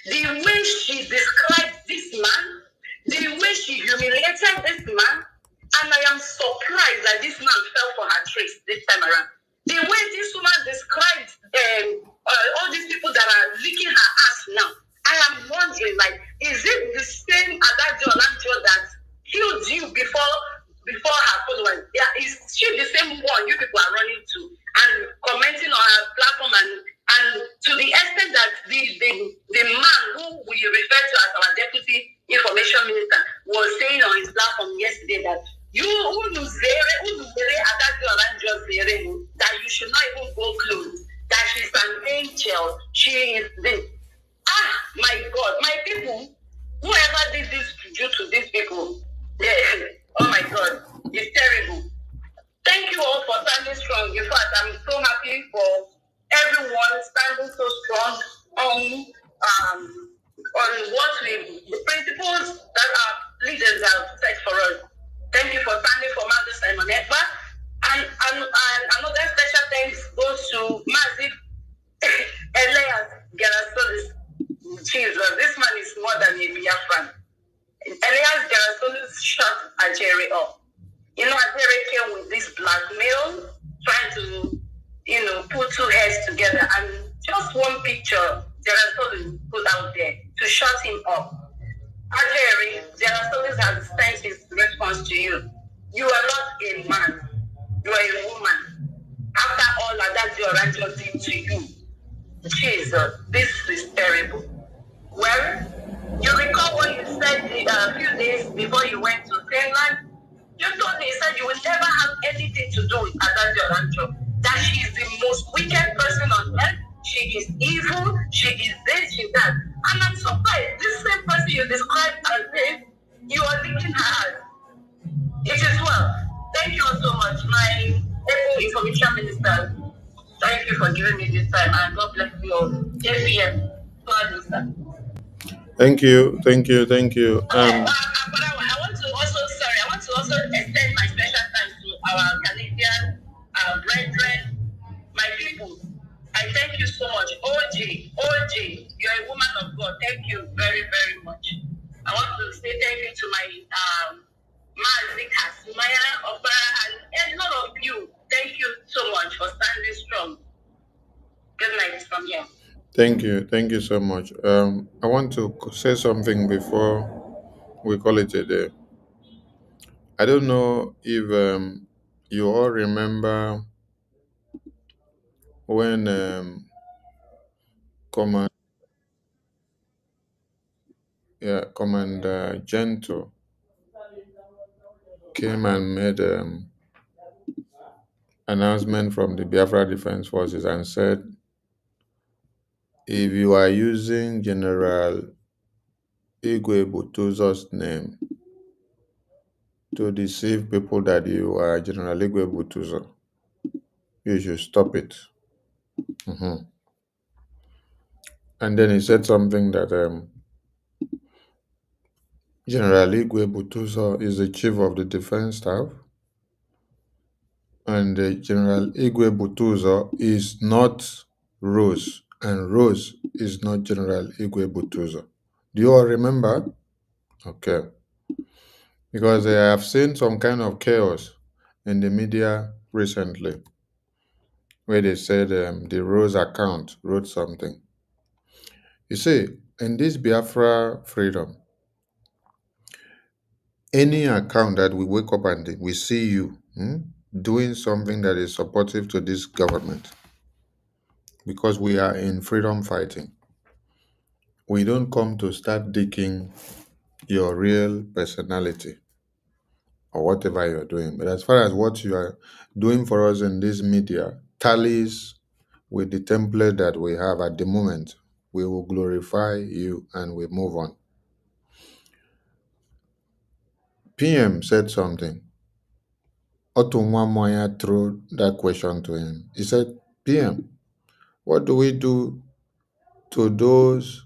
The way she described this man, the way she humiliated this man, and I am surprised that this man fell for her tricks this time around. The way this woman described all these people that are licking her ass now, I am wondering, like, is it the same Adajo Olanjo that killed you before her followers? Yeah, is she the same one you people are running to and commenting on her platform and to the extent that the man who we refer to as our deputy information minister was saying on his platform yesterday that that you should not even go close, that she's an angel, she is this. My God, my people, whoever did this due to these people, oh my God, it's terrible. Thank you all for standing strong. In fact, I'm so happy for everyone standing so strong on what the principles that our leaders have set for us. Thank you for standing for Master Simon Ekpa. And another special thanks goes to Mazi Elias Gerasolis. Jesus, this man is more than a Biafran. Elias Gerasolis shot Ajere up. Ajere came with this blackmail, trying to, put two heads together. And just one picture Gerasolis put out there to shut him up. Ajere, Gerasolis has sent his response to you. You are not a man. You are a woman. After all that your Oranjo did to you, Jesus, this is terrible. Well, you recall what you said a few days before you went to Finland? You told me, you said you will never have anything to do with Adadio Rancho. That she is the most wicked person on earth. She is evil. She is this, she is that. And I'm surprised. This same person you described as this, you are licking her ass. It is well. Thank you all so much, my information minister. Thank you for giving me this time, and God bless you all. JPM. Thank you, thank you, thank you. I want to also extend my special thanks to our Canadian brethren, my people. I thank you so much. OG, you're a woman of God. Thank you very, very much. I want to say thank you to my Mazi Kasumaya, Opera, and a lot of you. Thank you so much for standing strong. Good night from here. Thank you so much. I want to say something before we call it a day. I don't know if you all remember when Commander Gento came and made announcement from the Biafra Defense Forces and said, if you are using General Igwe Butuzo's name to deceive people that you are General Igwe Butuzo, you should stop it. And then he said something that General Igwe Butuzo is the chief of the defense staff, and General Igwe Butuzo is not Rose, and Rose is not General Igwe Butuzo. Do you all remember? Okay. Because I have seen some kind of chaos in the media recently where they said the Rose account wrote something. You see, in this Biafra freedom, any account that we wake up and we see you doing something that is supportive to this government, because we are in freedom fighting, we don't come to start digging your real personality or whatever you're doing. But as far as what you are doing for us in this media tallies with the template that we have at the moment, we will glorify you and we move on. PM said something. Otto Nwamoya threw that question to him. He said, PM, what do we do to those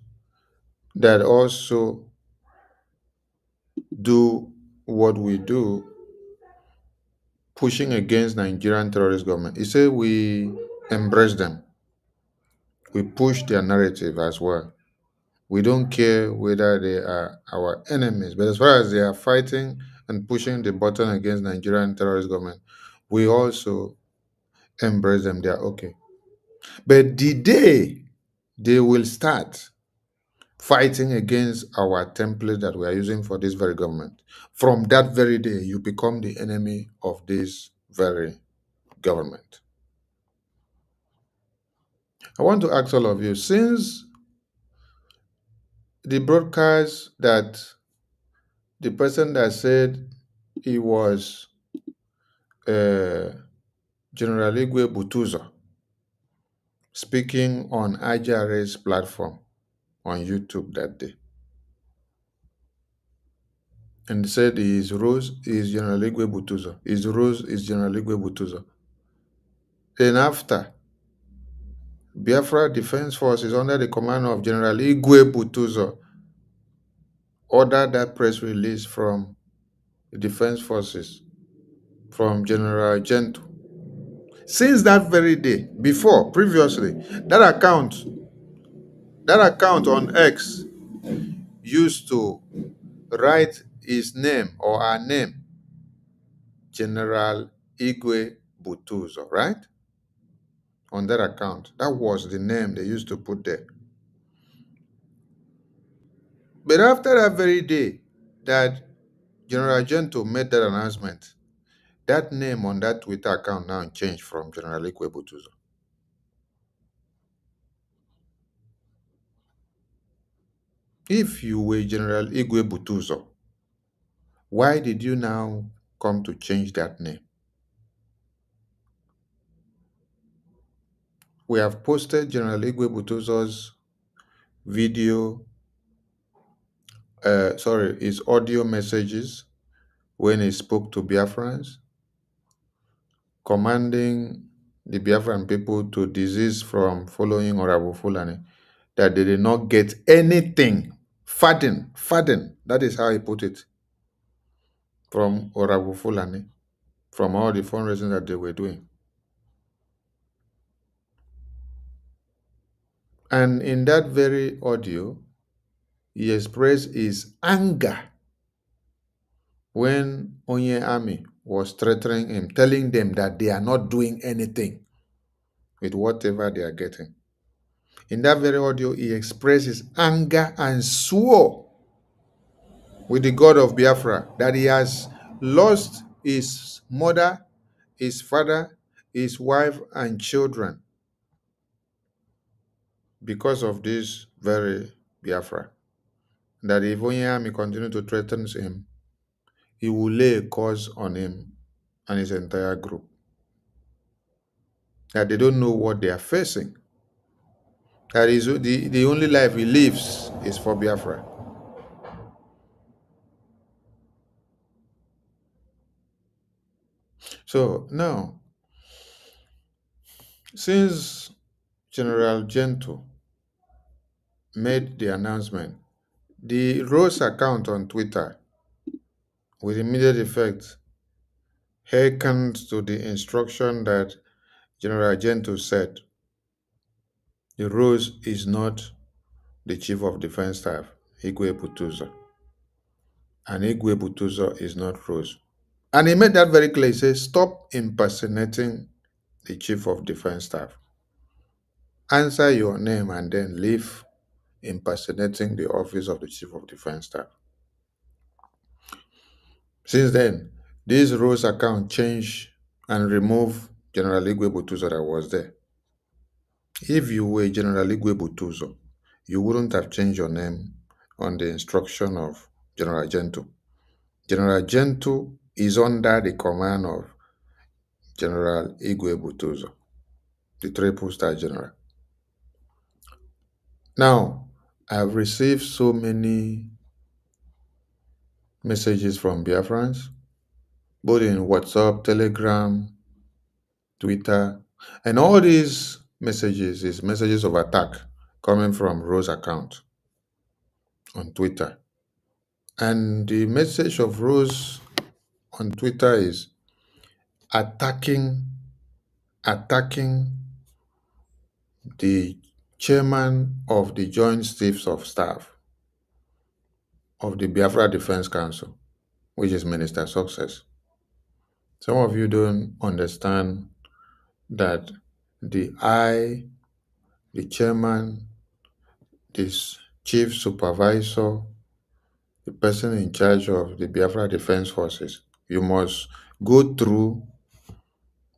that also do what we do pushing against Nigerian terrorist government. He said we embrace them. We push their narrative as well. We don't care whether they are our enemies, but as far as they are fighting and pushing the button against Nigerian terrorist government, we also embrace them. They are okay. But the day they will start fighting against our template that we are using for this very government, from that very day, you become the enemy of this very government. I want to ask all of you, since the broadcast that the person that said he was General Igwe Butuzo speaking on IJR's platform on YouTube that day, and said his rose is General Igwe Butuzo. His rose is General Igwe Butuzo. Then after, Biafra Defense Force is under the command of General Igwe Butuzo, ordered that press release from the Defense Forces, from General Gento. Since that very day, previously, that account on X used to write his name or her name, General Igwe Butuzo, right? On that account. That was the name they used to put there. But after that very day that General Gento made that announcement, that name on that Twitter account now changed from General Igwe Butuzo. If you were General Igwe Butuzo, why did you now come to change that name? We have posted General Igwe Butuzo's his audio messages when he spoke to Biafrans, commanding the Biafran people to desist from following Orabu Fulani, that they did not get anything. Faden, that is how he put it, from Orabu Fulani, from all the fundraising that they were doing. And in that very audio, he expressed his anger when Onye Army was threatening him, telling them that they are not doing anything with whatever they are getting. In that very audio, he expressed his anger and swore with the God of Biafra that he has lost his mother, his father, his wife, and children because of this very Biafra. That if Onye Army continue to threaten him, he will lay a curse on him and his entire group. That they don't know what they are facing. That is the only life he lives is for Biafra. So now, since General Gento made the announcement, the Rose account on Twitter, with immediate effect, hearkened to the instruction that General Gento said. The Rose is not the Chief of Defense Staff, Igwe Butuzo. And Igwe Butuzo is not Rose. And he made that very clear. He said, stop impersonating the Chief of Defense Staff. Answer your name and then leave impersonating the office of the Chief of Defense Staff. Since then, this Rose account changed and removed General Igwe Butuzo that was there. If you were General Igwe Butuzo, you wouldn't have changed your name on the instruction of General Gento. General Gento is under the command of General Igwe Butuzo, the triple-star general. Now, I've received so many messages from Biafrans, both in WhatsApp, Telegram, Twitter, and all these messages is messages of attack coming from Rose account on Twitter. And the message of Rose on Twitter is, attacking the chairman of the Joint Chiefs of Staff of the Biafra Defense Council, which is Minister Success. Some of you don't understand that the chairman, this chief supervisor, the person in charge of the Biafra Defense Forces, you must go through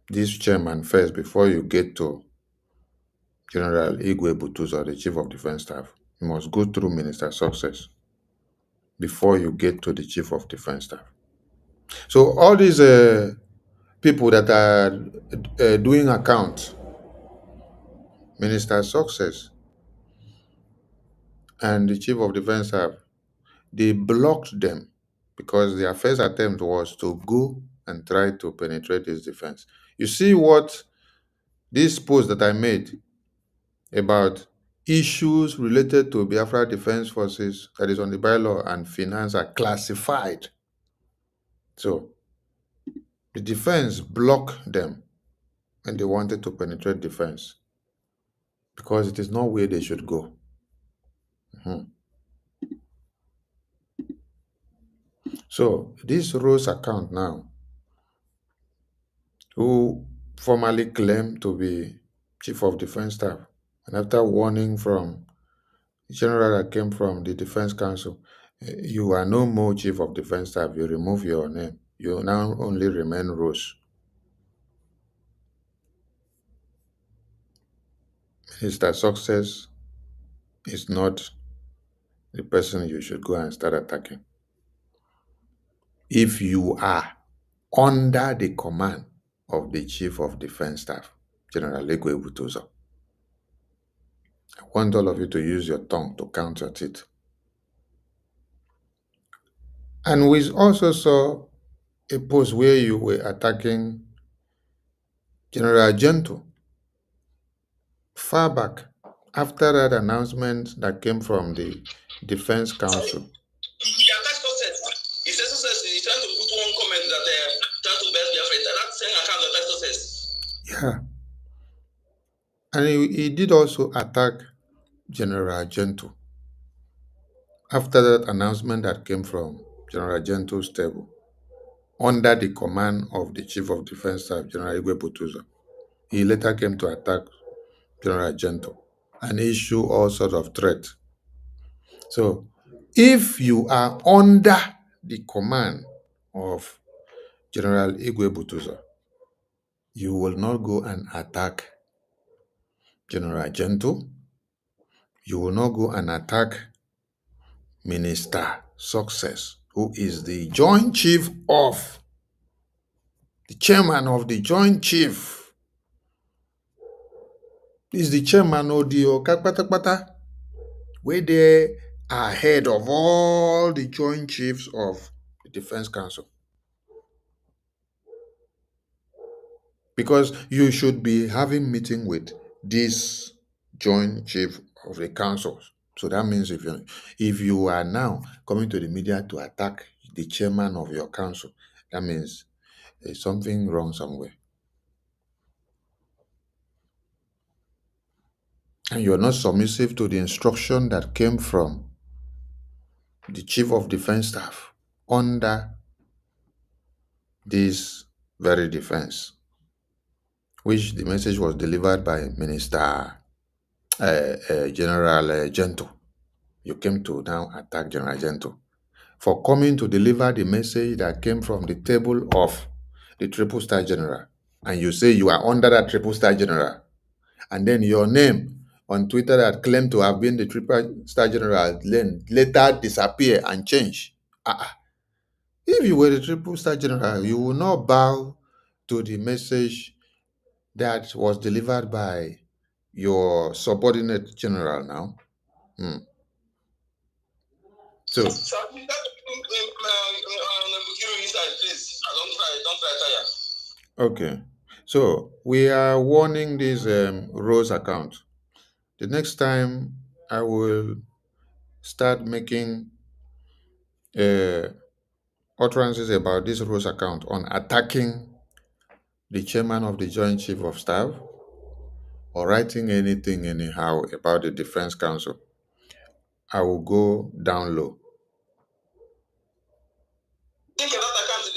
this chairman first before you get to General Igwe Butuzo, the Chief of Defense Staff. You must go through Minister Success before you get to the Chief of Defense Staff. So all these people that are doing accounts, Minister Success and the Chief of Defense Staff, they blocked them because their first attempt was to go and try to penetrate his defense. You see what this post that I made about issues related to Biafra Defense Forces that is on the bylaw and finance are classified. So the defense blocked them when they wanted to penetrate defense because it is not where they should go. So this Rose account now, who formerly claimed to be Chief of Defense Staff, and after warning from the general that came from the Defense Council, you are no more Chief of Defense Staff, you remove your name. You now only remain Rose. Mr. Success is not the person you should go and start attacking. If you are under the command of the Chief of Defense Staff, General Igwe Butuzo, I want all of you to use your tongue to count your teeth. And we also saw a post where you were attacking General Gento far back after that announcement that came from the Defense Council. He attacked Success. He said Success, he's trying to put one comment that trying to best Biafra. That same account attacked Success. Yeah. And he did also attack General Gento after that announcement that came from General Gento's table under the command of the Chief of Defense Staff, General Igwe Butuzo. He later came to attack General Gento and issue all sorts of threats. So if you are under the command of General Igwe Butuzo, you will not go and attack General Gento. You will not go and attack Minister Success, who is the Joint Chief of, the Chairman of the Joint Chief. Is the Chairman of the Okakpatakpata, where they are head of all the Joint Chiefs of the Defense Council. Because you should be having meeting with this Joint Chief of the Council. So that means if you are now coming to the media to attack the chairman of your council, that means there's something wrong somewhere. And you're not submissive to the instruction that came from the Chief of Defense Staff under this very defense, which the message was delivered by Minister General Gento. You came to now attack General Gento for coming to deliver the message that came from the table of the Triple Star General. And you say you are under that Triple Star General. And then your name on Twitter that claimed to have been the Triple Star General later disappear and change. If you were the Triple Star General, you will not bow to the message that was delivered by your subordinate general now. So okay, so we are warning this Rose account. The next time I will start making utterances about this Rose account on attacking the chairman of the Joint Chief of Staff or writing anything anyhow about the Defense Council, I will go down low. I think that account is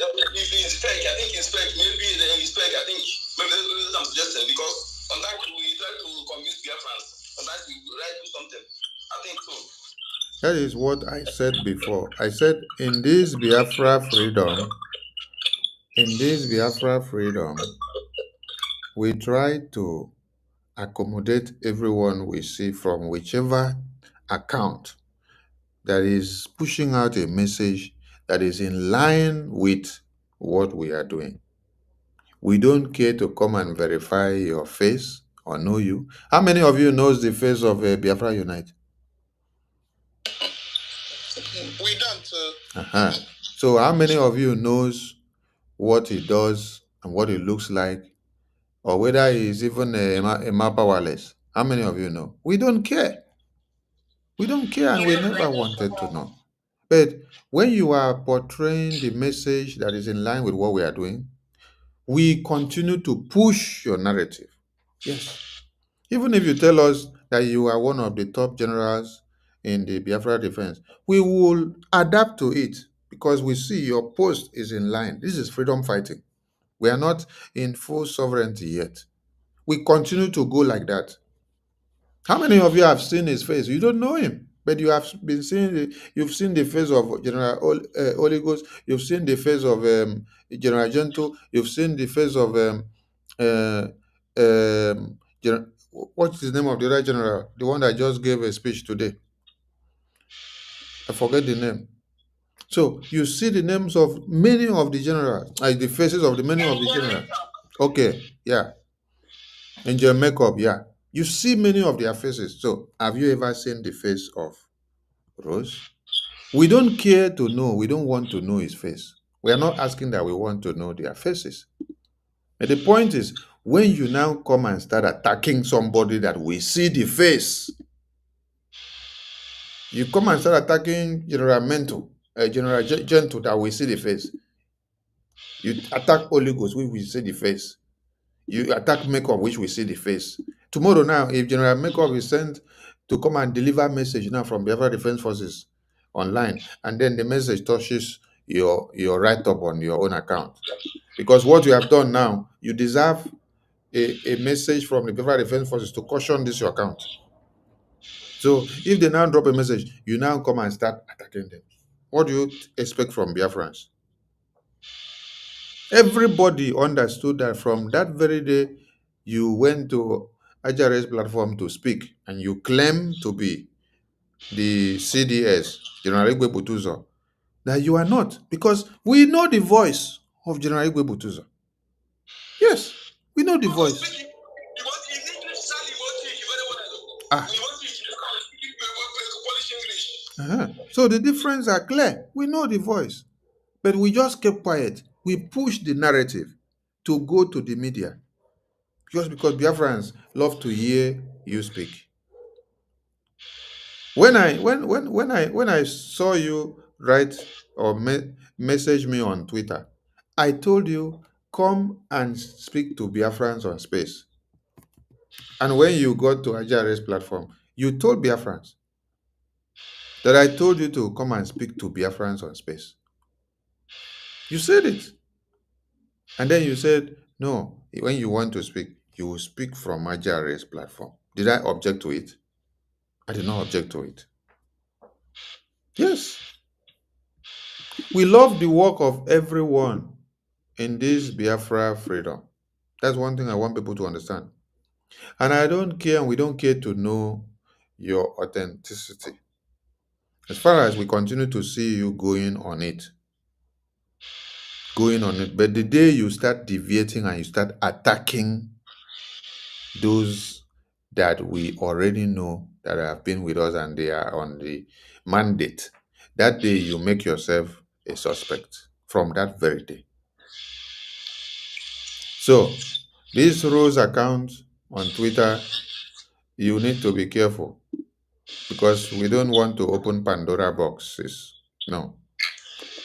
fake. I think it's fake. Maybe it's fake. I think maybe that's what I'm suggesting, because sometimes we try to convince Biafrans. Sometimes we write do something. I think so. That is what I said before. I said in this Biafra freedom, we try to accommodate everyone we see from whichever account that is pushing out a message that is in line with what we are doing. We don't care to come and verify your face or know you. How many of you knows the face of Biafra Unite? We don't. So how many of you knows what he does and what he looks like, or whether he is even a powerless? How many of you know? We don't care. We don't care, and we never wanted to know. But when you are portraying the message that is in line with what we are doing, we continue to push your narrative. Yes. Even if you tell us that you are one of the top generals in the Biafra defense, we will adapt to it because we see your post is in line. This is freedom fighting. We are not in full sovereignty yet. We continue to go like that. How many of you have seen his face? You don't know him, but you have been seeing. You've seen the face of General Oligos. You've seen the face of General Gento. You've seen the face of what's the name of the other general? The one that just gave a speech today. I forget the name. So you see the names of many of the generals, like the faces of the many of the generals. Okay, yeah. Angel makeup, yeah. You see many of their faces. So have you ever seen the face of Rose? We don't care to know. We don't want to know his face. We are not asking that we want to know their faces. But the point is, when you now come and start attacking somebody that we see the face, you come and start attacking General Gento that we see the face. You attack Oligos, which we see the face. You attack Makeup, which we see the face. Tomorrow now, if General Makeup is sent to come and deliver message now from Biafra Defense Forces online, and then the message touches your write-up on your own account. Because what you have done now, you deserve a message from the Biafra Defense Forces to caution this your account. So if they now drop a message, you now come and start attacking them. What do you expect from Biafrans? Everybody understood that from that very day you went to Ajare's platform to speak and you claim to be the CDS, General Igwe Butuzo, that you are not, because we know the voice of General Igwe Butuzo. Yes, we know the voice. So the difference are clear. We know the voice, but we just kept quiet. We pushed the narrative to go to the media, just because Biafrans love to hear you speak. When I saw you write or message me on Twitter, I told you come and speak to Biafrans on space. And when you got to Ajare's platform, you told Biafrans that I told you to come and speak to Biafrans on space. You said it. And then you said, no, when you want to speak, you will speak from Ajare's platform. Did I object to it? I did not object to it. Yes. We love the work of everyone in this Biafra freedom. That's one thing I want people to understand. And I don't care, and we don't care to know your authenticity. As far as we continue to see you going on it. But the day you start deviating and you start attacking those that we already know that have been with us and they are on the mandate, that day you make yourself a suspect from that very day. So, this Rose account on Twitter, you need to be careful because we don't want to open Pandora boxes. No.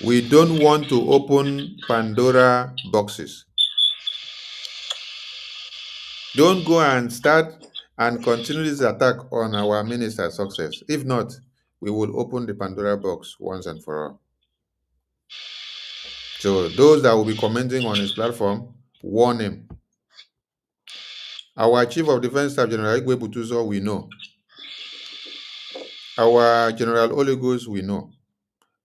We don't want to open Pandora boxes. Don't go and start and continue this attack on our minister's success. If not, we will open the Pandora box once and for all. So those that will be commenting on his platform, warn him. Our Chief of Defense Staff, General Igwe Butuzo, we know. Our General Oligos, we know.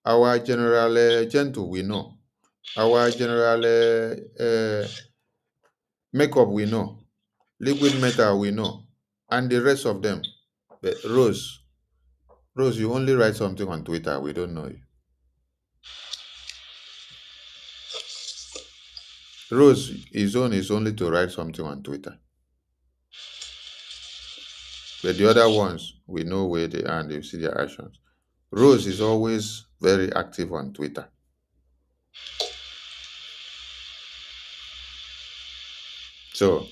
Our General Gentle, we know. Our General Makeup, we know. Liquid Metal, we know. And the rest of them. But Rose, you only write something on Twitter. We don't know you. Rose, his own is only to write something on Twitter. But the other ones, we know where they are and you see their actions. Rose is always very active on Twitter. So,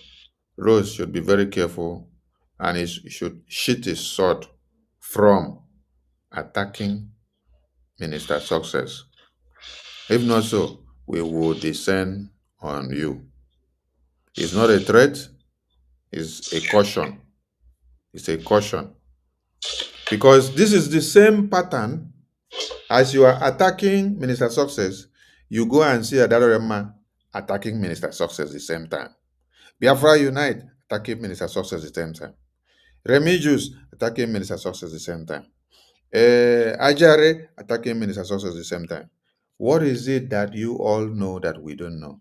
Rose should be very careful and he should sheath his sword from attacking Minister Success. If not so, we will descend on you. It's not a threat, it's a caution. It's a caution. Because this is the same pattern as you are attacking Minister Success, you go and see Adarema attacking Minister Success the same time. Biafra Unite attacking Minister Success the same time. Remigius attacking Minister Success the same time. Ajare attacking Minister Success the same time. What is it that you all know that we don't know?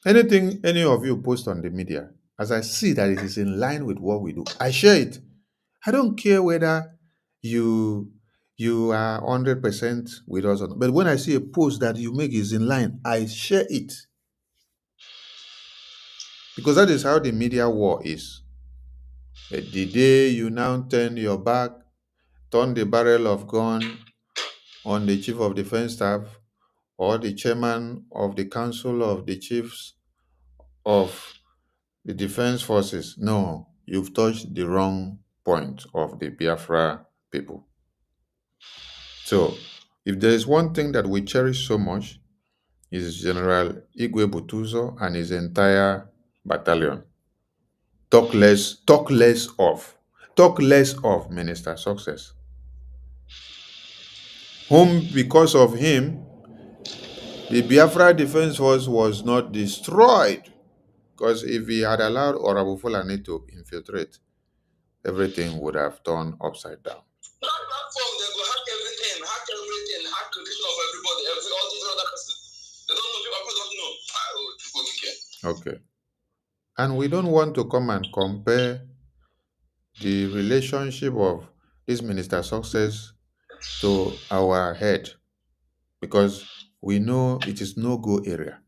Anything any of you post on the media, as I see that it is in line with what we do, I share it. I don't care whether you are 100% with us or not. But when I see a post that you make is in line, I share it. Because that is how the media war is. But the day you now turn your back, turn the barrel of gun on the Chief of Defense Staff or the Chairman of the Council of the Chiefs of the Defense Forces, no, you've touched the wrong point of the Biafra people. So, if there is one thing that we cherish so much, is General Igwe Butuzo and his entire battalion. Talk less of Minister Success, whom, because of him, the Biafra Defense Force was not destroyed. Because if he had allowed Orabu Fulani to infiltrate, everything would have turned upside down. Platform, they go hack everything, hack location of everybody, all these other person. They don't know, people don't know. Okay. And we don't want to come and compare the relationship of this Minister Success to our head, because we know it is no-go area.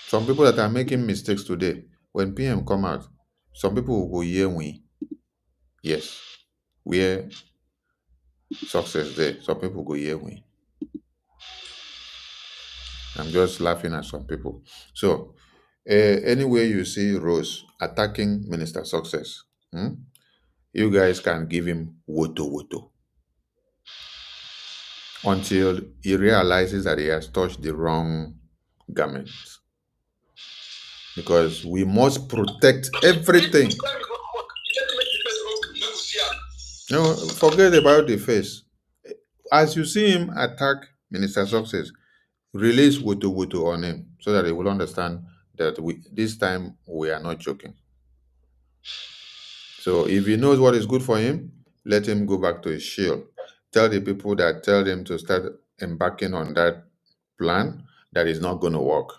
Some people that are making mistakes today, when PM come out, some people will go, yeah, we. Yes, where Success there, some people go, yeah, we. I'm just laughing at some people. So, anyway you see Rose attacking Minister Success, you guys can give him woto until he realizes that he has touched the wrong garment. Because we must protect everything. No, forget about the face. As you see him attack Minister Success, release woto on him so that he will understand that this time we are not joking. So if he knows what is good for him, let him go back to his shield. Tell the people that tell them to start embarking on that plan that is not going to work.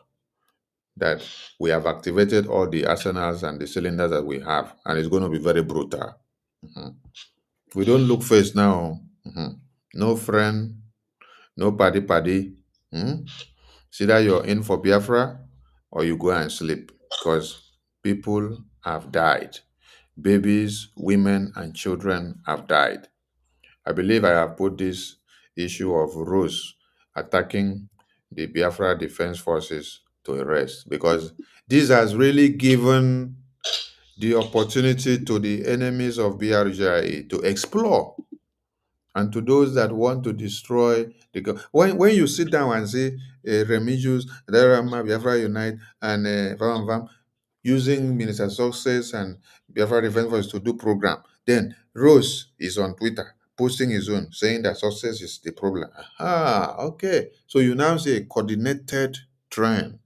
That we have activated all the arsenals and the cylinders that we have, and it's going to be very brutal. We don't look face now. No friend, no paddy. See that you're in for Biafra or you go and sleep, because people have died. Babies, women, and children have died. I believe I have put this issue of Rose attacking the Biafra Defense Forces to a rest, because this has really given the opportunity to the enemies of BRGIA to explore And to those that want to destroy the when you sit down and say Remigius, Biafra Unite, and using Minister Success and Biafra Defense Force to do program, then Rose is on Twitter posting his own, saying that success is the problem. Okay. So you now see a coordinated trend.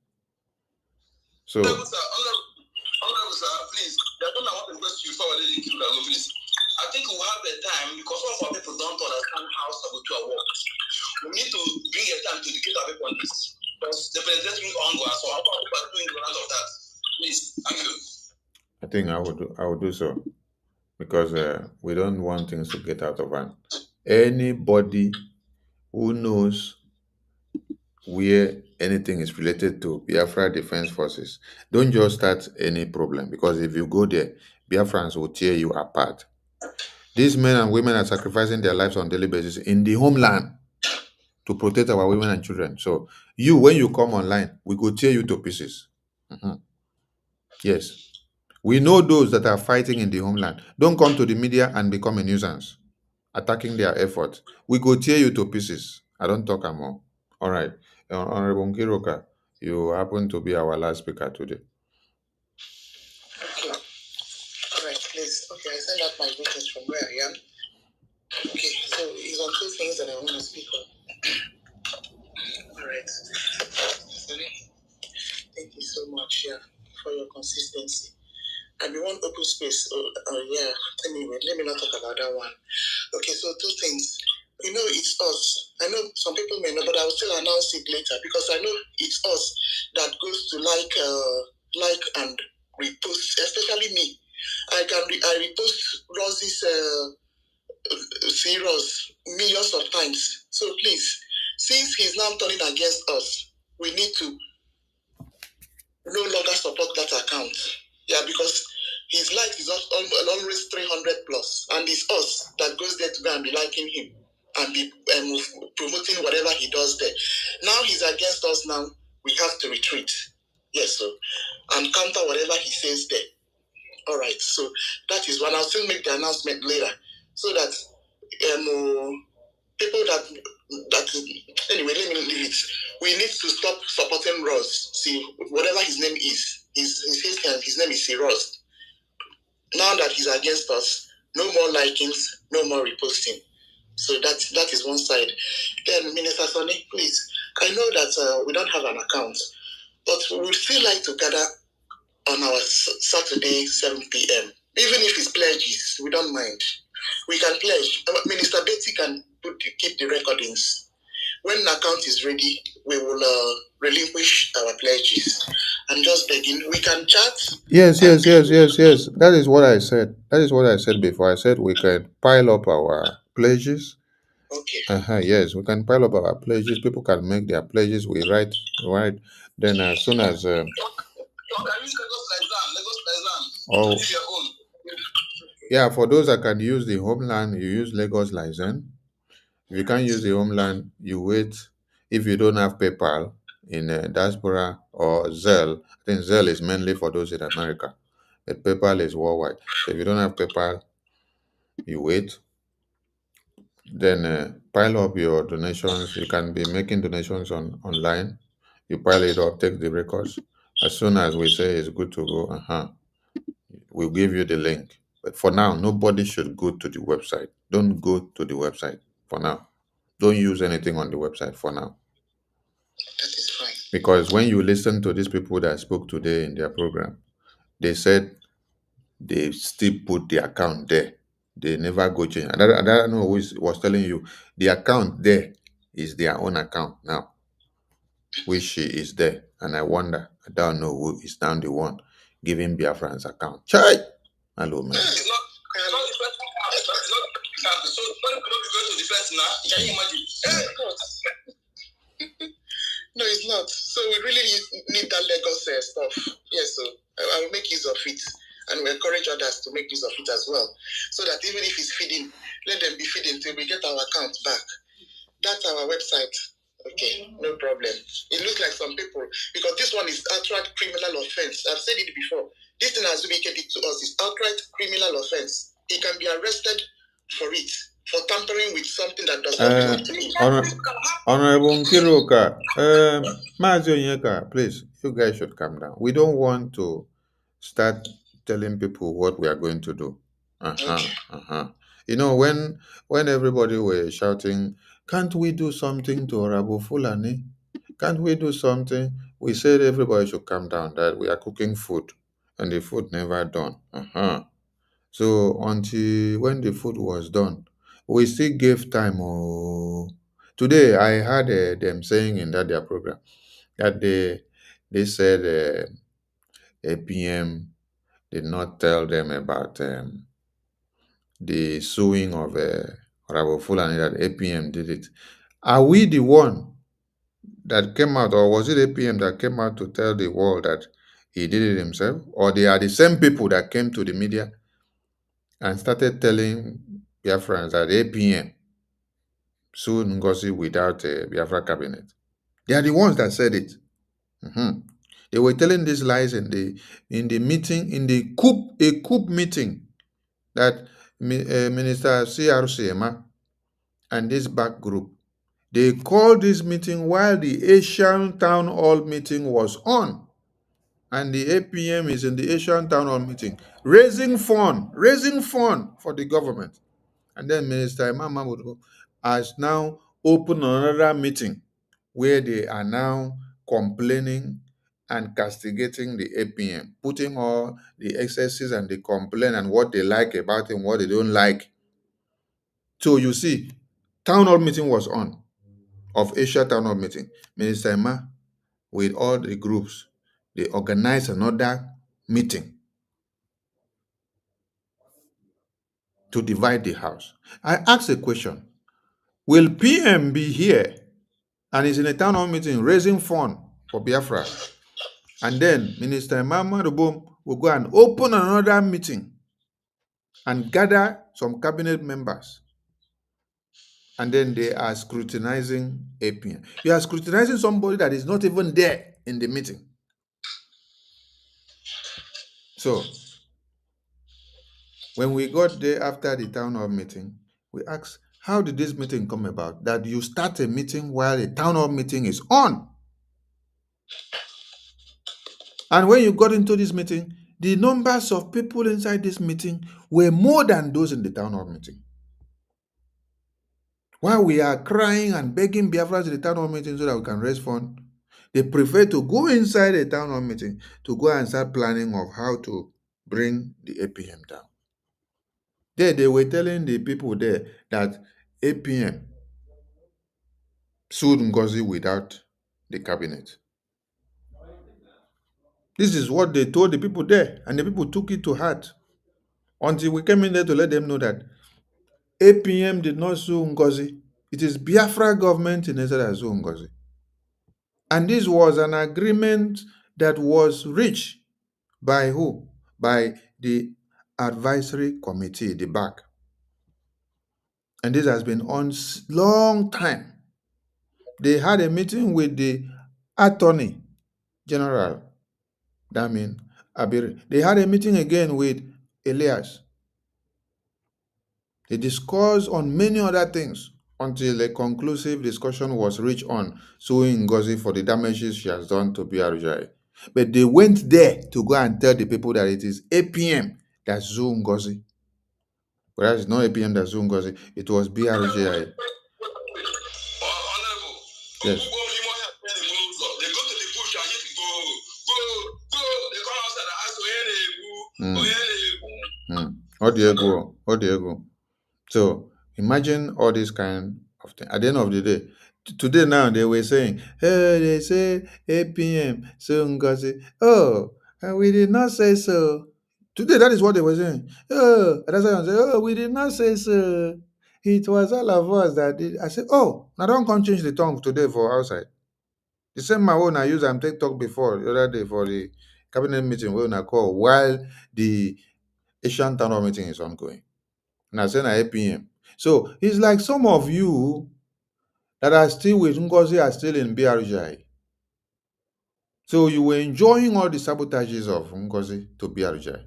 So Honorable sir, please, there's one I want to request you before we let you please. I think we'll have a time because some of our people don't understand how saboteur works. We need to bring a time to educate our people on this. Because the presentation is ongoing, so how about people are doing the round of that? Please, thank you. I think I will do so, because we don't want things to get out of hand. Anybody who knows where anything is related to Biafra Defense Forces, don't just start any problem, because if you go there, Biafrans will tear you apart. These men and women are sacrificing their lives on a daily basis in the homeland to protect our women and children. So you, when you come online, we go tear you to pieces. Yes. We know those that are fighting in the homeland. Don't come to the media and become a nuisance, attacking their efforts. We go tear you to pieces. I don't talk more. All right. Honorable Nkiroka, you happen to be our last speaker today. Okay. All right, please. Okay, I send out my greetings from where I am. Okay, so it's on two things that I want to speak on. All right. Sorry. Thank you so much, for your consistency. And we want open space. Anyway, let me not talk about that one. Okay, so two things. You know, it's us. I know some people may know, but I will still announce it later because I know it's us that goes to like and repost, especially me. I repost Rosie's serious millions of times. So please, since he's now turning against us, we need to no longer support that account. Yeah, because his likes is always 300 plus, and it's us that goes there to go and be liking him and be promoting whatever he does there. Now he's against us. Now we have to retreat. Yes, so and counter whatever he says there. All right, so that is one. I'll still make the announcement later, so that people that anyway, let me leave it. We need to stop supporting Ross. See, whatever his name is, his name is Ross. Now that he's against us, no more likings, no more reposting. So that is one side. Then Minister Sonny, please, I know that we don't have an account, but we would still like to gather on our Saturday 7 p.m. Even if it's pledges, we don't mind. We can pledge. Minister Betty can keep the recordings. When the account is ready, we will relinquish our pledges. I'm just begging. We can chat. Yes. That is what I said. That is what I said before. I said we can pile up our pledges. Okay. Yes, we can pile up our pledges. People can make their pledges. We write. Then as soon as yeah, for those that can use the homeland, you use Lagos license. If you can't use the homeland, you wait. If you don't have PayPal in diaspora or Zelle, I think Zelle is mainly for those in America, but PayPal is worldwide. So if you don't have PayPal, you wait. Then pile up your donations. You can be making donations online. You pile it up, take the records. As soon as we say it's good to go, we'll give you the link. But for now, nobody should go to the website. Don't go to the website for now. Don't use anything on the website for now. That is fine. Because when you listen to these people that spoke today in their program, they said they still put the account there. They never go change. And I don't know who was telling you. The account there is their own account now, which is there. And I wonder, I don't know who is now the one giving Biafran's account. Chai! Hello, man. No, it's not. So we really need that Lagos stuff. Yes, so I will make use of it. And we encourage others to make use of it as well. So that even if it's feeding, let them be feeding till we get our account back. That's our website. Okay, no problem. It looks like some people, because this one is outright criminal offense. I've said it before. This thing has indicated to us is outright criminal offense. He can be arrested for it. for tampering with something that does not belong to me. Honorable Nkiruka, Mazi Onyeka, please, you guys should calm down. We don't want to start telling people what we are going to do. You know, when everybody were shouting, can't we do something to Rabu Fulani? Can't we do something? We said everybody should calm down, that we are cooking food, and the food never done. So until when the food was done, we still gave time. Oh, today I heard them saying in their program that they said APM did not tell them about the suing of Honorable Fulani, that APM did it. Are we the one that came out, or was it APM that came out to tell the world that he did it himself? Or they are the same people that came to the media and started telling Biafrans that APM sued Ngozi without a Biafra cabinet? They are the ones that said it. They were telling these lies in the meeting, in the coup meeting that Minister CRC Emma and this back group, they called this meeting while the Asian Town Hall meeting was on. And the APM is in the Asian Town Hall meeting, raising fund for the government. And then Minister Imam Mahmoud has now opened another meeting where they are now complaining and castigating the APM, putting all the excesses and the complaint and what they like about him, what they don't like. So you see, town hall meeting was on, of Asia town hall meeting. Minister Emma, with all the groups, they organized another meeting to divide the house. I asked a question. Will PM be here and is in a town hall meeting raising fund for Biafra? And then Minister Imam Rubum will go and open another meeting and gather some cabinet members. And then they are scrutinizing APM. You are scrutinizing somebody that is not even there in the meeting. So, when we got there after the town hall meeting, we asked, how did this meeting come about? That you start a meeting while a town hall meeting is on. And when you got into this meeting, the numbers of people inside this meeting were more than those in the town hall meeting. While we are crying and begging Biafrans in the town hall meeting so that we can raise funds, they prefer to go inside a town hall meeting to go and start planning of how to bring the APM down. There, they were telling the people there that APM sued Ngozi without the cabinet. This is what they told the people there, and the people took it to heart until we came in there to let them know that APM did not sue Ngozi. It is Biafra government in Nigeria that sued Ngozi. And this was an agreement that was reached by who? By the advisory committee, the BAC. And this has been on long time. They had a meeting with the Attorney General, Damin Abiri. They had a meeting again with Elias. They discussed on many other things until a conclusive discussion was reached on suing Ngozi for the damages she has done to BRGI. But they went there to go and tell the people that it is APM that sued Ngozi. Whereas it's not APM that sued Ngozi, it was BRGI. Yes. Odiego. So imagine all this kind of thing. At the end of the day, today now they were saying, hey, they say APM, so Ngozi. Oh, we did not say so. Today, that is what they were saying. Oh, that's why I'm saying, oh, we did not say so. It was all of us that did. I said, oh, now don't come change the tongue today for outside. The same my own I used on TikTok before the other day for the cabinet meeting when I call while the Asian Town Hall meeting is ongoing. And I said at 8 p.m. So it's like some of you that are still with Ngozi are still in BRGI. So you were enjoying all the sabotages of Ngozi to BRGI.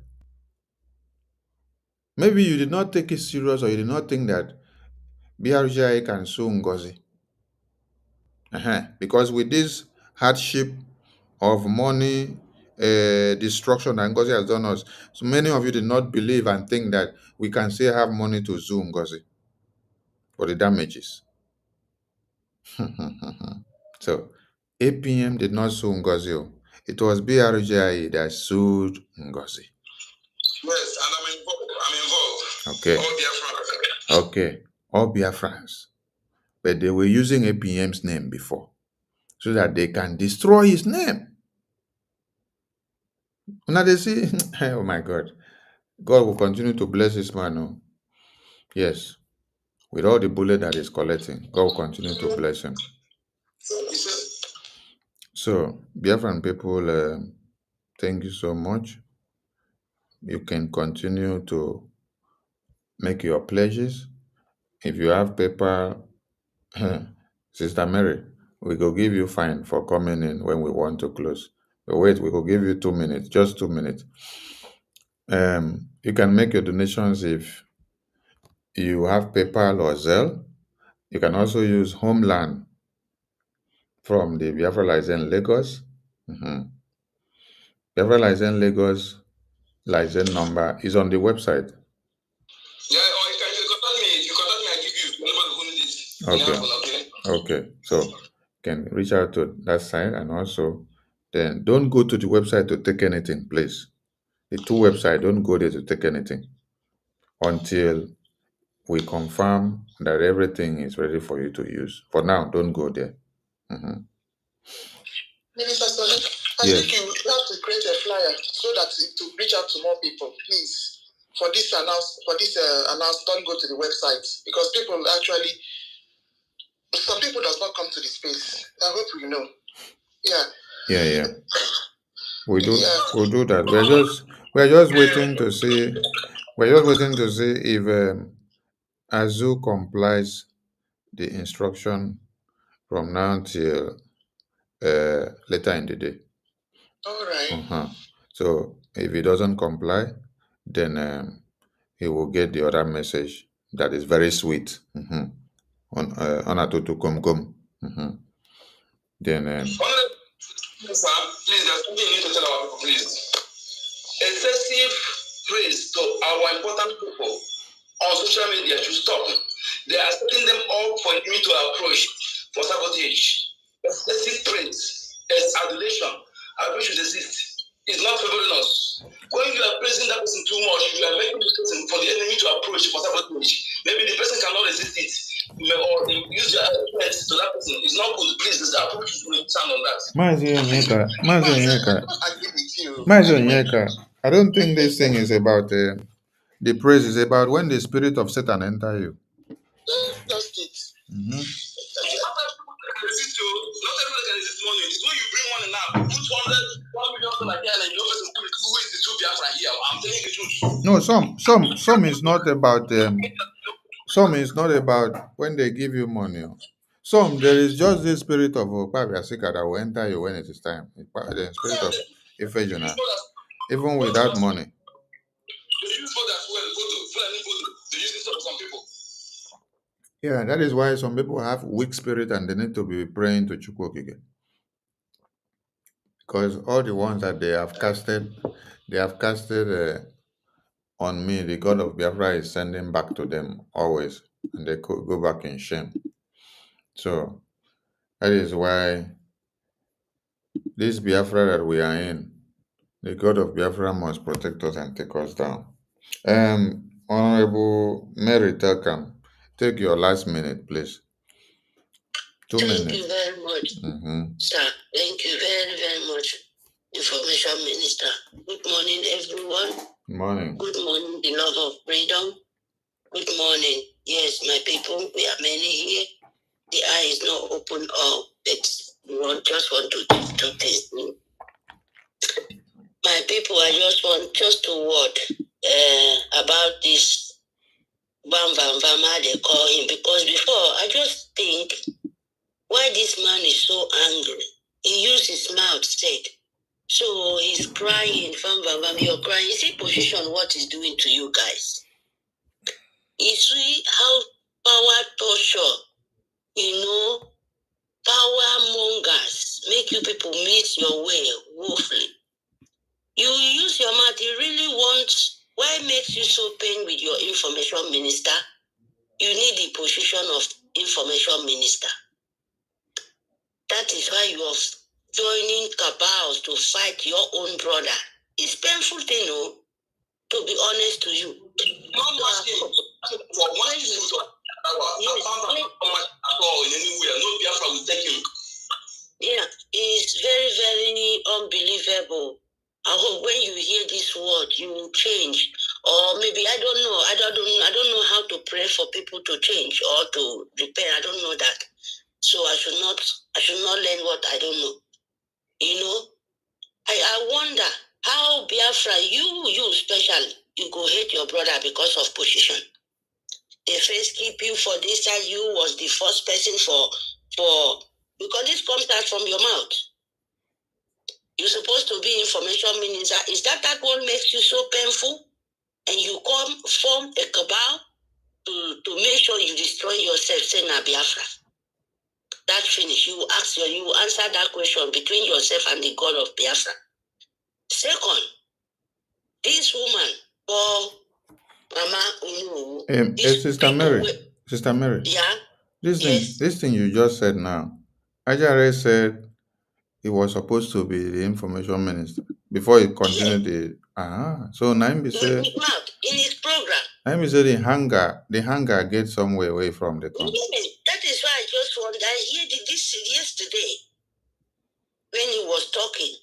Maybe you did not take it serious, or you did not think that BRGI can sue Ngozi. Because with this hardship of money destruction that Ngozi has done us, so many of you did not believe and think that we can still have money to sue Ngozi for the damages. So APM did not sue Ngozi. It was BRGI that sued Ngozi. Yes, and I'm involved. Okay. All Biafrans. Okay. All Biafrans. But they were using APM's name before so that they can destroy his name. Now they see, oh my God. God will continue to bless this man. Oh. Yes. With all the bullet that he's collecting, God will continue to bless him. So, Biafran people, thank you so much. You can continue to make your pledges. If you have paper, Sister Mary, we will give you fine for coming in when we want to close. But wait, we will give you 2 minutes, just 2 minutes. You can make your donations if you have PayPal or Zelle. You can also use Homeland from the Biafra License Lagos. Biafra License Lagos license number is on the website. Yeah, or you can contact me. If you contact me, I give you anybody who needs it. Okay. So you can reach out to that side, and also then don't go to the website to take anything, please. The two websites, don't go there to take anything until we confirm that everything is ready for you to use. For now, don't go there. Minister Solid, I think you have to create a flyer so that to reach out to more people, please. For this announce, don't go to the website because people actually, some people does not come to the space. I hope you know. Yeah. We'll do that. We're just waiting to see. We're just waiting to see if Azu complies the instruction from now till later in the day. All right. So if he doesn't comply, then he will get the other message that is very sweet on Atutu Komkom. Then please, there's something you need to tell our people, please. Excessive praise to our important people on social media should stop. They are setting them up for me to approach for sabotage. Excessive praise, adulation, should exist. It's not favoring us. When you are praising that person too much, you are making the person for the enemy to approach for sabotage. Maybe the person cannot resist it, or they use their influence to that person. It's not good. Please, the approach should stand on that. Mazi Onyeka, I don't think this thing is about the praise. Is about when the spirit of Satan enter you. That's it. Not everybody can resist money. It's when you bring money now, put 1 million like that, and you always who is the true Biafra here. I'm telling you the truth. No, some is not about some is not about when they give you money. Some there is just the spirit of Pabiasika that will enter you when it is time. The spirit of Ifejuna, even without money. They use God as well. They use this for some people. Yeah, that is why some people have weak spirit and they need to be praying to Chukwokike. Because all the ones that they have casted on me, the God of Biafra is sending back to them always, and they could go back in shame. So that is why this Biafra that we are in, the God of Biafra must protect us and take us down. Honorable Mary Telkam, take your last minute, please. 2 minutes. Thank you very much, sir. Thank you very, very much, Information Minister. Good morning, everyone. Good morning. Good morning, the love of freedom. Good morning. Yes, my people, we are many here. The eye is not open all, but we just want to do two things. My people, I just want to word about this Bam Bam Bam, how they call him, because before I just think why this man is so angry. He used his mouth said, so he's crying, Bam Bam Bam, you're crying. You see position what he's doing to you guys. You see how power torture, power mongers, make you people miss your way woefully. You use your mouth, you really want, why makes you so pain with your information minister? You need the position of information minister. That is why you are joining cabals to fight your own brother. It's painful thing, to be honest to you. Yeah, it's very, very unbelievable. I hope when you hear this word, you will change. Or maybe I don't know. I don't know how to pray for people to change or to repent. I don't know that. So I should not learn what I don't know. I wonder how Biafra, you especially, you go hate your brother because of position. They first keep you for this time. You was the first person because this comes out from your mouth. You're supposed to be information minister. Is that one makes you so painful? And you form a cabal to make sure you destroy yourself, say na Biafra. That's finished. You answer that question between yourself and the God of Biafra. Second, this woman, Mama Sister Mary. Yeah. This thing you just said now, Ajare said he was supposed to be the information minister before he continued so Naimbi said in his program. Naimbi said the hunger gets somewhere away from the country. That is why I just wonder. I heard this yesterday when he was talking.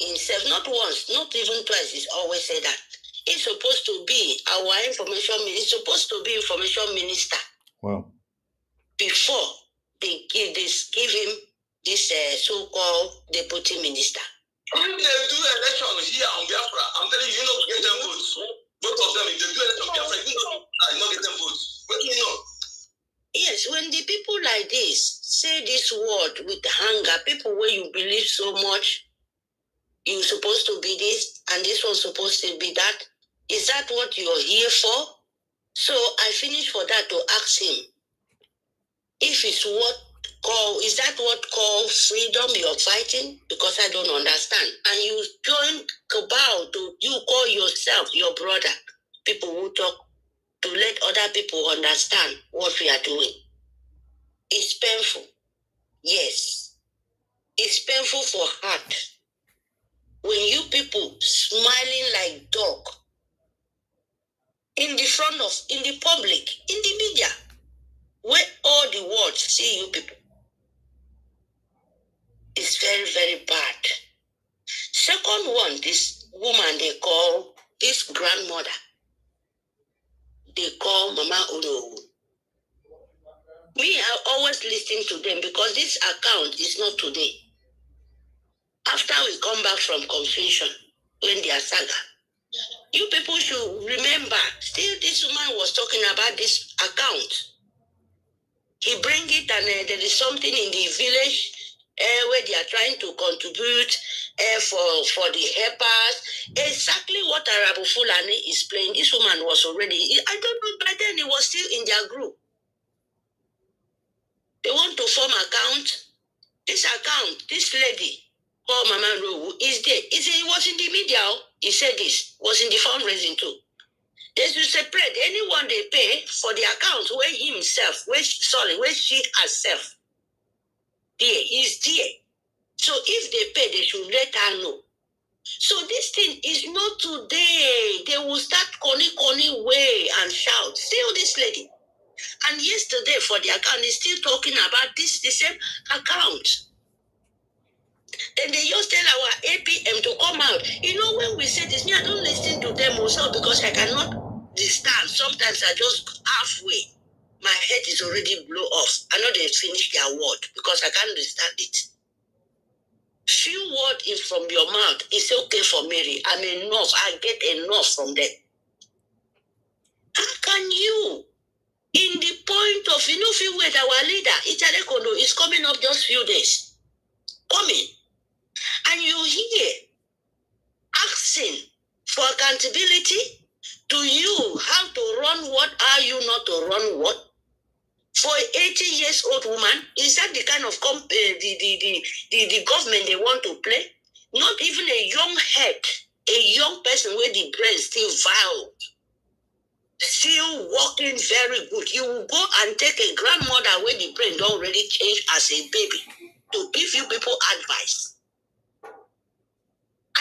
Himself, not once, not even twice, he's always said that. He's supposed to be our information minister. He's supposed to be information minister. Wow. Before they give him this so-called deputy minister. If they do election here on Biafra, I'm telling you, we get them votes. Both of them, if they do election on Biafra, you not get them votes. What do you know? Yes, when the people like this say this word with hunger, people where you believe so much, you're supposed to be this, and this one's supposed to be that. Is that what you're here for? So I finished for that to ask him. If it's is that what called freedom you're fighting? Because I don't understand. And you join cabal you call yourself your brother. People who talk to let other people understand what we are doing. It's painful. Yes. It's painful for heart. When you people smiling like dog in the public, in the media, where all the world see you people. It's very, very bad. Second one, this woman they call, this grandmother, they call Mama Olo. Me, I always listen to them because this account is not today. After we come back from confusion, when they are saga, you people should remember, still this woman was talking about this account. He bring it and there is something in the village where they are trying to contribute for the helpers. Exactly what Arabu Fulani is playing. This woman was already, I don't know, by then he was still in their group. They want to form account. This account, this lady called Mama Rowu is there. He was in the media. He said this, was in the fundraising too. They should separate anyone they pay for the account where she herself there is there. So if they pay, they should let her know. So this thing is not today. They will start conny way and shout. Still this lady. And yesterday for the account, is still talking about the same account. Then they just tell our APM to come out. When we say this, I don't listen to them also because I cannot understand. Sometimes I just halfway. My head is already blown off. I know they finish their word because I can't understand it. Few words from your mouth is okay for Mary. I'm enough. I get enough from them. How can you, in the point of, if you wait, our leader, Ichare Kondo, is coming up just few days. Coming. And you hear asking for accountability to to you how to run what, are you not to run what? For an 80 years old woman, is that the kind of the government they want to play? Not even a young head, a young person where the brain still vile, still working very good. You will go and take a grandmother where the brain don't really change as a baby to give you people advice.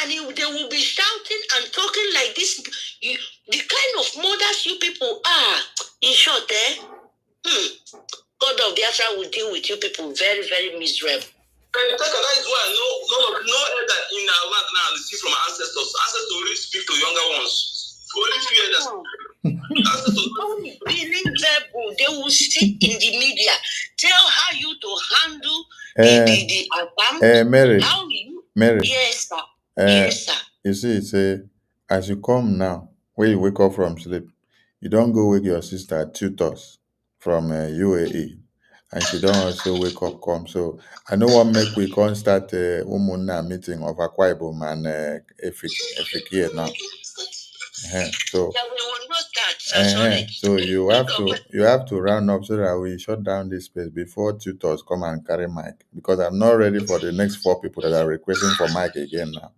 And they will be shouting and talking like this. The kind of mothers you people are, in short, God of Biafra will deal with you people very, very miserable. That is why no elder in our land now receive from ancestors. Ancestors only speak to younger ones. Only few elders. Unbelievable. They will sit in the media, tell how you to handle the account. Mary. How you? Mary. Yes, sir. Yes, sir. You see, as you come now, when you wake up from sleep, you don't go wake your sister tutors from UAE, and she don't also wake up come. So I know what make we can't start a meeting of Akwa Ibom and Efik here now. So you have to round up so that we shut down this space before tutors come and carry mic, because I'm not ready for the next 4 people that are requesting for mic again now.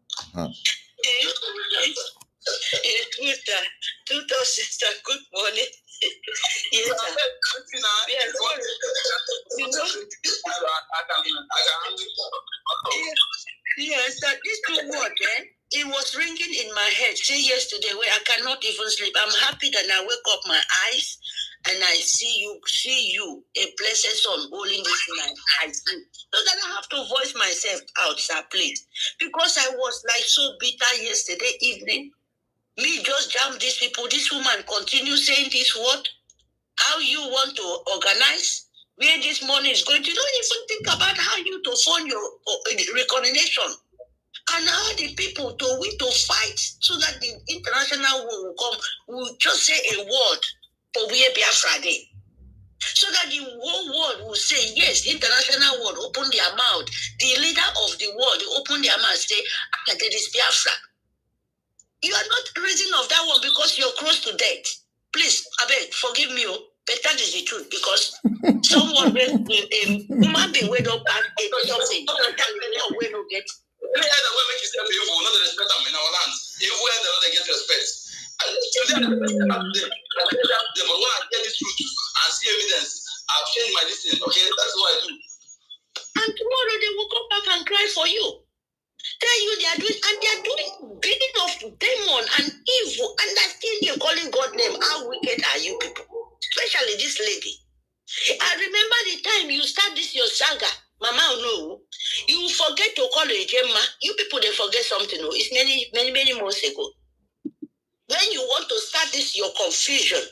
Tutors, sister, good morning. Yes, yes, that this good word, it was ringing in my head since yesterday where I cannot even sleep. I'm happy that I wake up my eyes and I see you, a blessed son holding this in my eyes. So that I have to voice myself out, sir, please. Because I was like so bitter yesterday evening. Me just jam these people. This woman continue saying this word. How you want to organize? Where this money is going to? You don't even think about how you to fund your recognition. And how the people to fight so that the international war will come. We'll just say a word for we Biafra Day. So that the whole world will say, yes, the international world open their mouth. The leader of the world open their mouth, say, there is Biafra. You are not raising of that one because you're close to death. Please, I beg, forgive me, but that is the truth, because someone will, a human being will not pass something. Will not get. Any elder will make yourself evil, not respect them in our land. Evil elder not get respect. Today I respect them, but when I get this truth and see evidence, I've changed my destiny. Okay, that's what I do. And tomorrow they will come back and cry for you. Tell you they are doing bidding of demon and evil, and that thing you're calling God name. How wicked are you people? Especially this lady. I remember the time you start this your saga, Mama. No, you forget to call her Gemma. You people they forget something. No, it's many months ago. When you want to start this your confusion,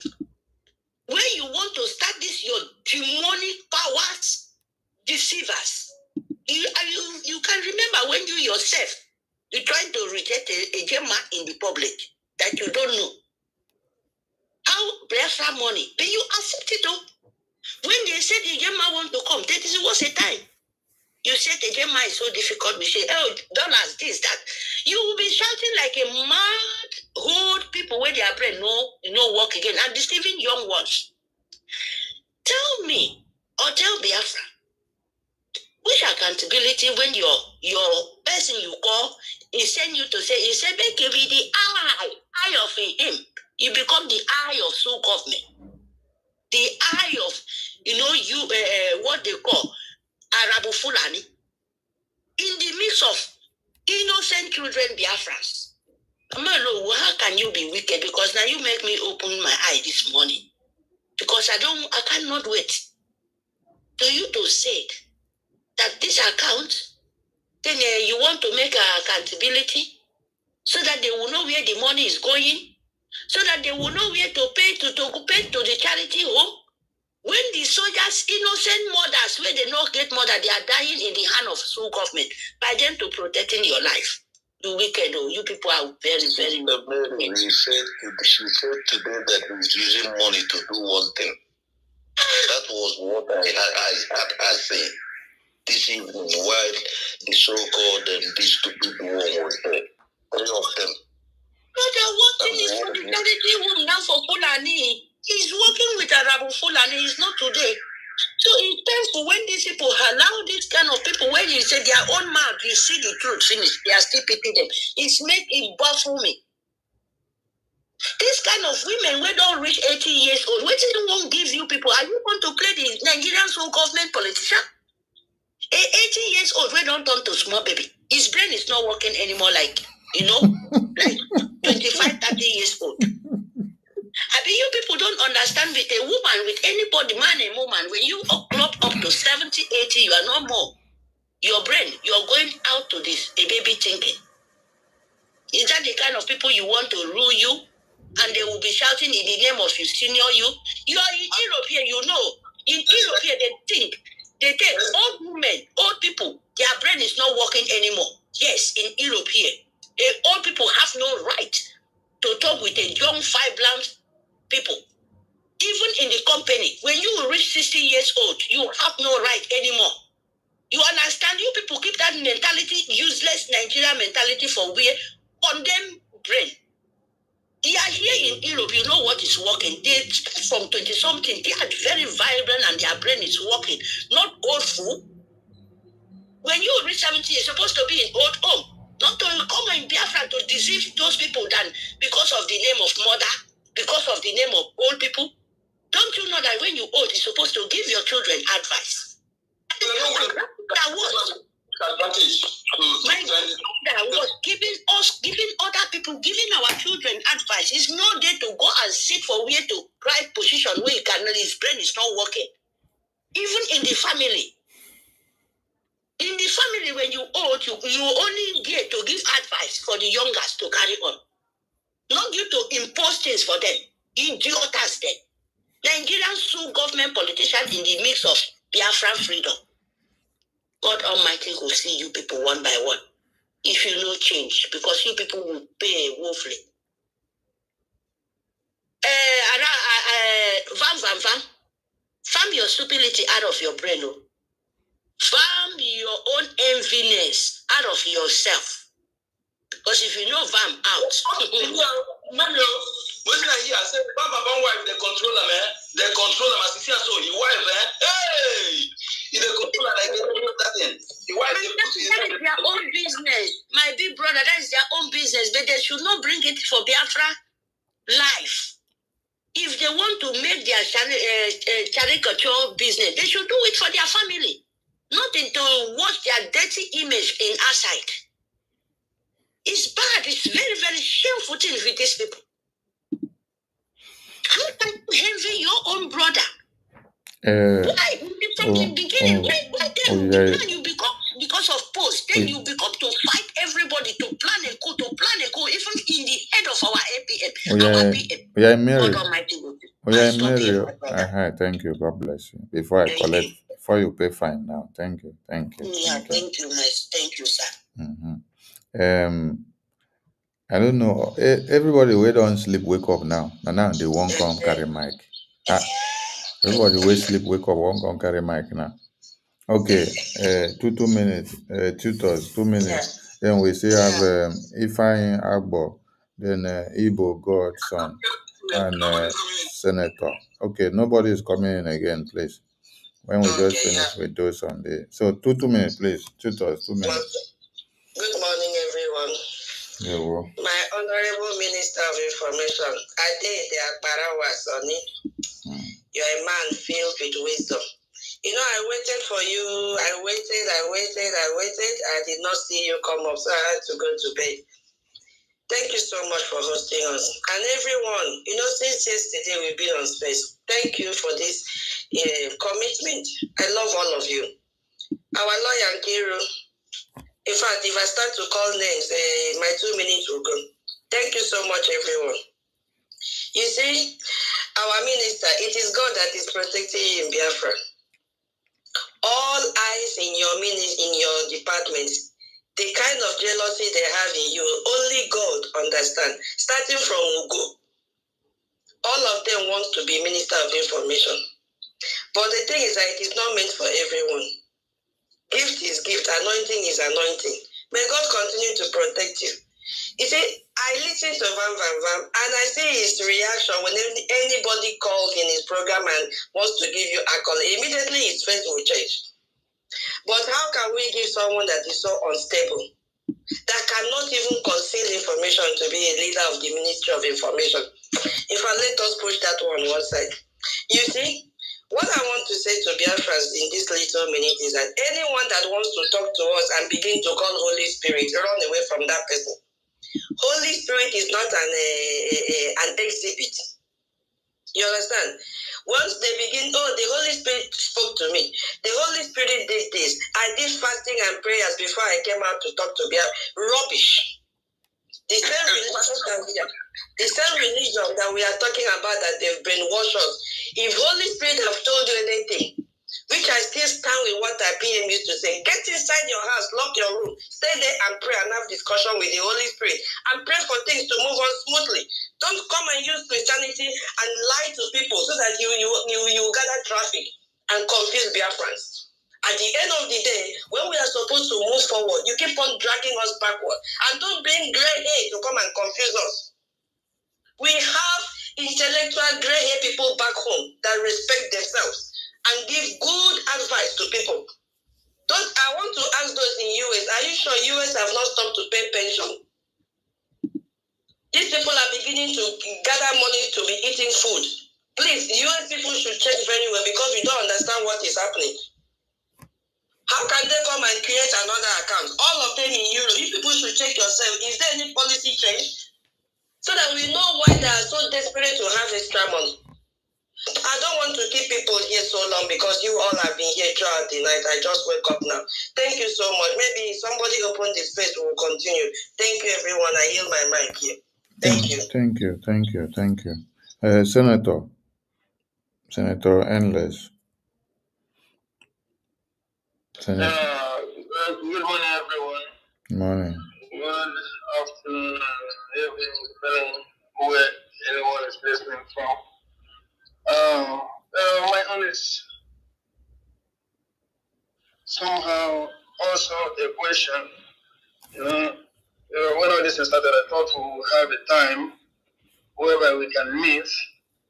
when you want to start this your demonic powers, deceivers. You can remember when you yourself, you trying to reject a Gemma in the public that you don't know. How Biafra money, but you accept it though. When they said the Gemma want to come, that was a time. You said the Gemma is so difficult. We say, oh, dollars, this, that. You will be shouting like a mad old people where their brain no work again and deceiving young ones. Tell me, or tell Biafra, which accountability when your person you call is send you to say, he said, make you be the eye of him. You become the eye of soul government. The eye of, what they call Arabu Fulani. In the midst of innocent children Biafrans. Amalo, how can you be wicked? Because now you make me open my eye this morning. Because I cannot wait for you to say that this account, then you want to make accountability so that they will know where the money is going, so that they will know where to pay to the charity home. When the soldiers, innocent mothers, where they not get mother, they are dying in the hand of school government by them to protecting your life. You wicked, you people are very, very wicked. She said today that he's using money to do one thing. That was what I said this evening while the so-called and these stupid one was there. 3 of them. Brother, what in solidarity room now for Fulani. He's working with Arabu Fulani. He's not today. So it's painful when these people allow this kind of people, when you say their own mouth, you see the truth finish, they are still picking them. It baffles me. This kind of women, we don't reach 80 years old. What do you want to give you people? Are you going to play the Nigerian government politician? A 80 years old, we don't turn to small baby. His brain is not working anymore like 25, 30 years old. I mean, you people don't understand with a woman, with anybody, man and woman, when you clock up to 70, 80, you are no more. Your brain, you're going out to this, a baby thinking. Is that the kind of people you want to rule you? And they will be shouting in the name of you, senior you. You are in Europe here, you know. In Europe here, they take old women, old people, their brain is not working anymore. Yes, in Europe here, old people have no right to talk with a young, vibrant people. Even in the company, when you reach 60 years old, you have no right anymore. You understand? You people keep that mentality, useless Nigerian mentality for where condemn brain. They are here in Europe, you know what is working. They from 20-something, they are very vibrant and their brain is working. Not old fool. When you reach 70, you're supposed to be in old home. Not to come in Biafra to deceive those people than because of the name of mother, because of the name of old people. Don't you know that when you old, you're supposed to give your children advice? That was giving other people, giving our children advice. It's not there to go and sit for where to right position where you cannot, his brain is not working. Even in the family. In the family, when you old, you only get to give advice for the youngest to carry on. Not you to impose things for them. Idiotas them. Nigerian sue government politicians in the mix of Biafran freedom. God Almighty will see you people one by one. If you no change, because you people will pay woefully. Farm your stupidity out of your brain. Farm your own enviness out of yourself. Because if you know farm out. When I hear, I said, Baba, wife, they control them, man. They control them as if you so your wife, man. Hey! If they control them, like they don't know that thing. The wife, they put it that is their own business. My big brother, that is their own business. But they should not bring it for Biafra life. If they want to make their caricature business, they should do it for their family. Not to watch their dirty image in outside. It's bad. It's very, very shameful thing with these people. How can you envy your own brother? Why? From the beginning, when you become, because of post, then you become to fight everybody, to plan a coup, even in the head of our APM. Mary. Thank you. God bless you. Before you pay fine now. Thank you. Yeah, thank you, sir. Mm-hmm. I don't know. Everybody we don't sleep, wake up now. Now they won't come carry mic. Everybody we sleep, wake up, won't come carry mic now. Okay, 2 minutes. Tutors, 2 minutes. Then we still have Ifeanyi Agbo, then Igbo Godson, and Senator. Okay, nobody is coming in again, please. When we just finish with those on the. So 2 minutes, please. Tutors, 2 minutes. Good morning, everyone. Yeah, well. My Honorable Minister of Information, Ade de Akbarawa Soni, you're a man filled with wisdom. You know, I waited for you. I waited. I did not see you come up, so I had to go to bed. Thank you so much for hosting us. And everyone, you know, since yesterday we've been on space. Thank you for this commitment. I love all of you. Our lawyer, Nkiru. In fact, if I start to call names, my 2 minutes will go. Thank you so much, everyone. You see, our minister, it is God that is protecting you in Biafra. All eyes in your department, the kind of jealousy they have in you, only God understands. Starting from Ugo, all of them want to be Minister of Information. But the thing is that it is not meant for everyone. Gift is gift, anointing is anointing. May God continue to protect you. You see, I listened to Van Van Van, and I see his reaction when anybody calls in his program and wants to give you accolade. Immediately his face will change. But how can we give someone that is so unstable, that cannot even conceal information, to be a leader of the Ministry of Information? In fact, let us push that one side. You see, what I want to say to Biafrans in this little minute is that anyone that wants to talk to us and begin to call Holy Spirit, run away from that person. Holy Spirit is not an exhibit. You understand? Once they begin, the Holy Spirit spoke to me. The Holy Spirit did this. I did fasting and prayers before I came out to talk to Biafra. Rubbish. The same religion that we are talking about, that they've brainwashed us. If Holy Spirit have told you anything, which I still stand with what our PM used to say, get inside your house, lock your room, stay there and pray and have discussion with the Holy Spirit and pray for things to move on smoothly. Don't come and use Christianity and lie to people so that you gather traffic and confuse Biafrans. At the end of the day, when we are supposed to move forward, you keep on dragging us backward. And don't bring gray hair to come and confuse us. We have intellectual gray hair people back home that respect themselves and give good advice to people. I want to ask those in US, are you sure US have not stopped to pay pension? These people are beginning to gather money to be eating food. Please, the US people should check very well, because we don't understand what is happening. How can they come and create another account? All of them in Europe. You people should check yourself. Is there any policy change? So that we know why they are so desperate to have extra money. I don't want to keep people here so long, because you all have been here throughout the night. I just wake up now. Thank you so much. Maybe if somebody open the space, we will continue. Thank you, everyone. I yield my mic here. Thank you. Thank you. Senator Endless. Good morning, everyone. Morning. Good afternoon, evening, depending where anyone is listening from. My own is somehow also a question. When all this started, I thought we would have a time whereby we can meet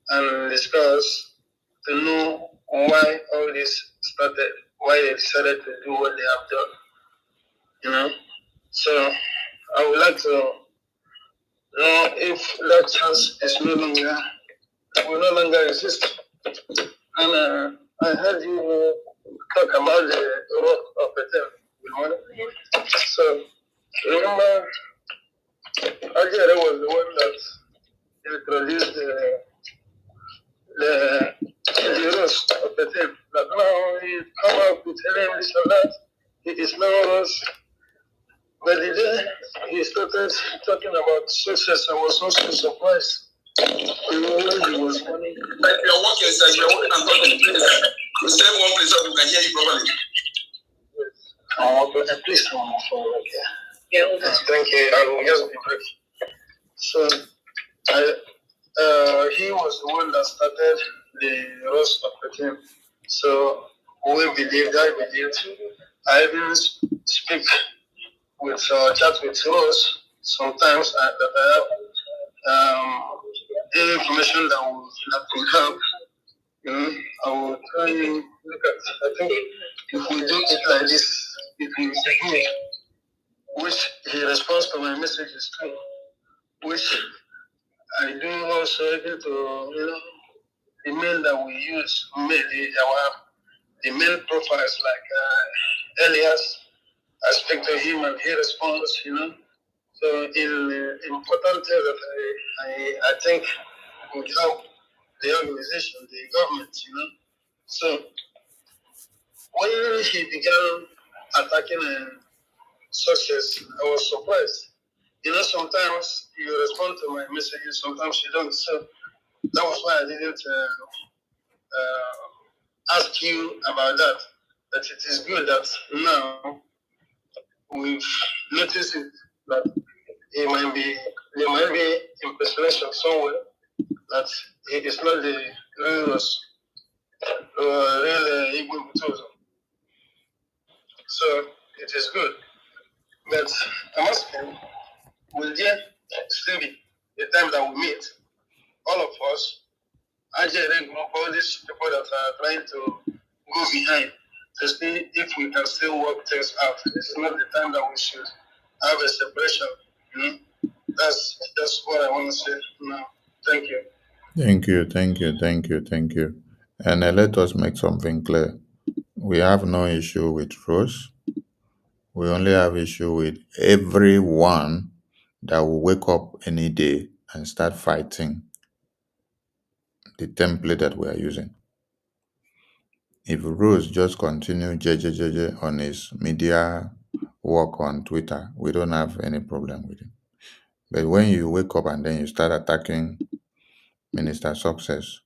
and discuss to know why all this started, why they decided to do what they have done. So I would like to know if that chance is will no longer exist. And I heard you talk about the rock of Bethel. So remember, Ajere was the one that introduced the rose of Bethel. But now he come up with telling this and that. It is now rose. But the day he started talking about success, I was also surprised. He was funny. Like you're walking, sir, you're walking and talking, please. You stay in one place so we can hear you properly. But please come on forward. Yeah. Thank you. I will just be brief. So, he was the one that started the roast of the team. So, I believed. I even speak with chat with Rose sometimes that I have any information that could help. I will try and look at. I think if we do it like this, it will be good. Which he responds to my messages too. Which I do also able to the mail that we use, the mail profiles like Elias. I speak to him and he responds, So in important things that I think would help the organization, the government, So when he began attacking success, I was surprised. Sometimes you respond to my messages, sometimes you don't. So that was why I didn't ask you about that. That it is good that now we've noticed it, that there might be impersonation somewhere, that he is not the real Igbo Butozo. So it is good. But I'm asking, will there still the time that we meet, all of us, Ajay and all these people that are trying to go behind to see if we can still work things out. This is not the time that we should have a separation. That's what I want to say now. Thank you. Thank you. And let us make something clear. We have no issue with Rose. We only have issue with everyone that will wake up any day and start fighting the template that we are using. If Rose just continue JJJJ on his media work on Twitter, we don't have any problem with it. But when you wake up and then you start attacking Minister Success,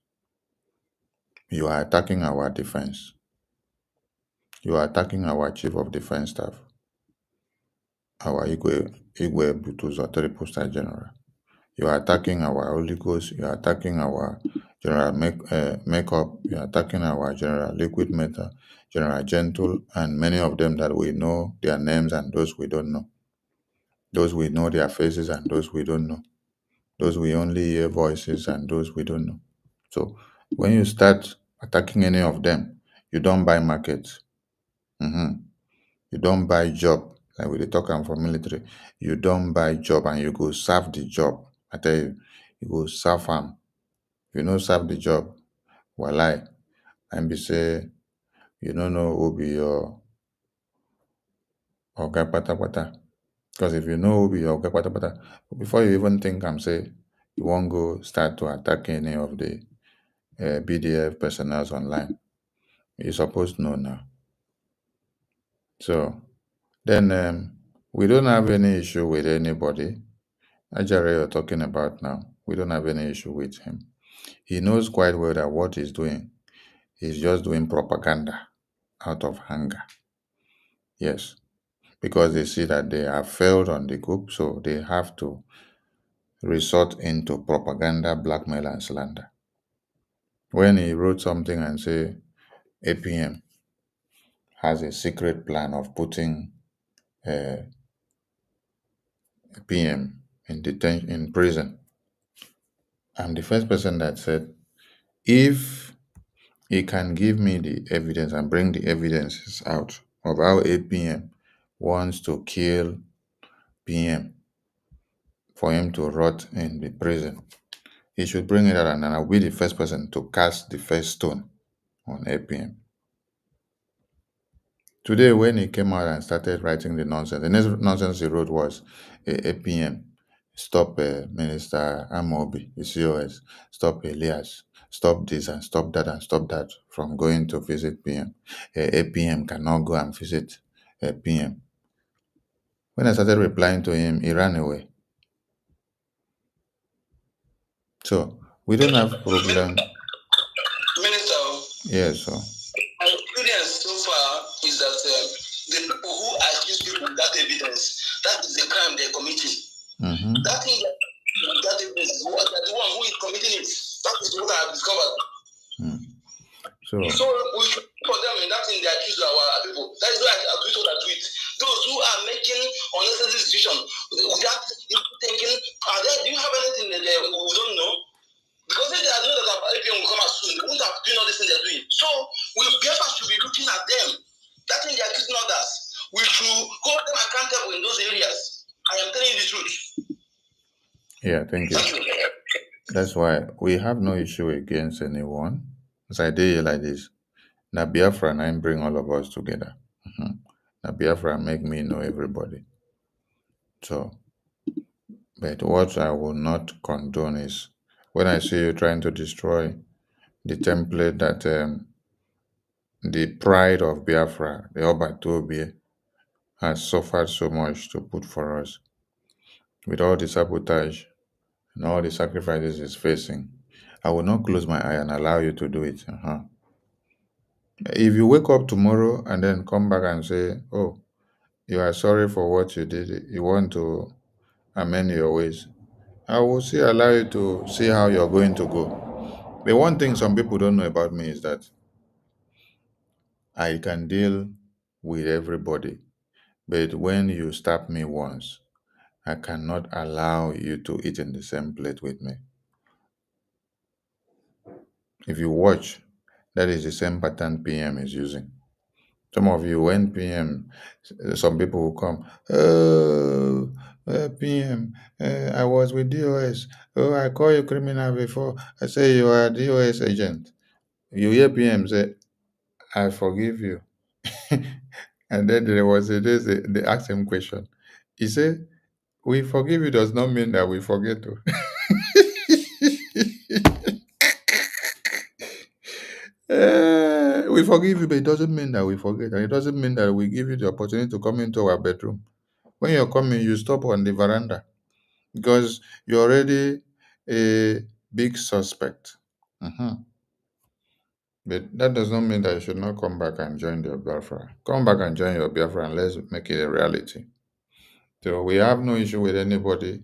you are attacking our defense. You are attacking our Chief of Defense Staff, our Igwe Butuzo, 3-star General. You are attacking our Holy Ghost. You are attacking our General Makeup. You are attacking our General Liquid Metal, General Gentle, and many of them that we know their names and those we don't know. Those we know their faces and those we don't know. Those we only hear voices and those we don't know. So when you start attacking any of them, you don't buy markets. You don't buy job. Like we talk for military, you don't buy job and you go serve the job. I tell you, you go serve them. If you don't serve the job, walai, and be say you don't know who be your oga pata. Because if you know who be your oga pata, before you even think I'm say you won't go start to attack any of the BDF personnel online. You're supposed to know now. So then we don't have any issue with anybody. Ajare you're talking about now, we don't have any issue with him. He knows quite well that what he's doing, he's just doing propaganda out of hunger. Yes, because they see that they have failed on the coup, so they have to resort into propaganda, blackmail, and slander. When he wrote something and say APM has a secret plan of putting PM in prison, I'm the first person that said, if he can give me the evidence and bring the evidences out of how APM wants to kill PM for him to rot in the prison, he should bring it out and I'll be the first person to cast the first stone on APM. Today, when he came out and started writing the next nonsense he wrote was APM, stop Minister Amobi, the COS, stop Elias, stop this and stop that from going to visit PM. APM cannot go and visit PM. When I started replying to him, he ran away. So, we don't have problem. Minister, Yes, sir. my experience so far is that the people who accuse people with that evidence, that is the crime they're committing. That thing, that evidence is what the one who is committing it. That is what I have discovered. So we should put them in that thing they accuse our people. That is why I tweet what I tweet. Those who are making unnecessary decisions without thinking, do you have anything that we don't know? Because if they know that our APM will come out soon, they won't have doing all this thing they're doing. So we should be looking at them. That thing they're accusing others. We should hold them accountable in those areas. I am telling you the truth. Yeah, thank you. That's why we have no issue against anyone. As I did like this, now Biafra and I bring all of us together. Now Biafra make me know everybody. So, but what I will not condone is when I see you trying to destroy the template that the pride of Biafra, the Obatobie, has suffered so much to put for us. With all the sabotage and all the sacrifices it's facing, I will not close my eye and allow you to do it. If you wake up tomorrow and then come back and say, oh, you are sorry for what you did, you want to amend your ways, I will still allow you to see how you're going to go. The one thing some people don't know about me is that I can deal with everybody. But when you stab me once, I cannot allow you to eat in the same plate with me. If you watch, that is the same pattern PM is using. Some of you, when PM, some people will come, oh, PM, I was with DOS. Oh, I call you criminal before. I say you are a DOS agent. You hear PM say, I forgive you. And then there was a day they asked him question. He said, we forgive you does not mean that we forget to. We forgive you, but it doesn't mean that we forget. And it doesn't mean that we give you the opportunity to come into our bedroom. When you're coming, you stop on the veranda because you're already a big suspect. But that does not mean that you should not come back and join your Biafra. Come back and join your Biafra and let's make it a reality. So we have no issue with anybody,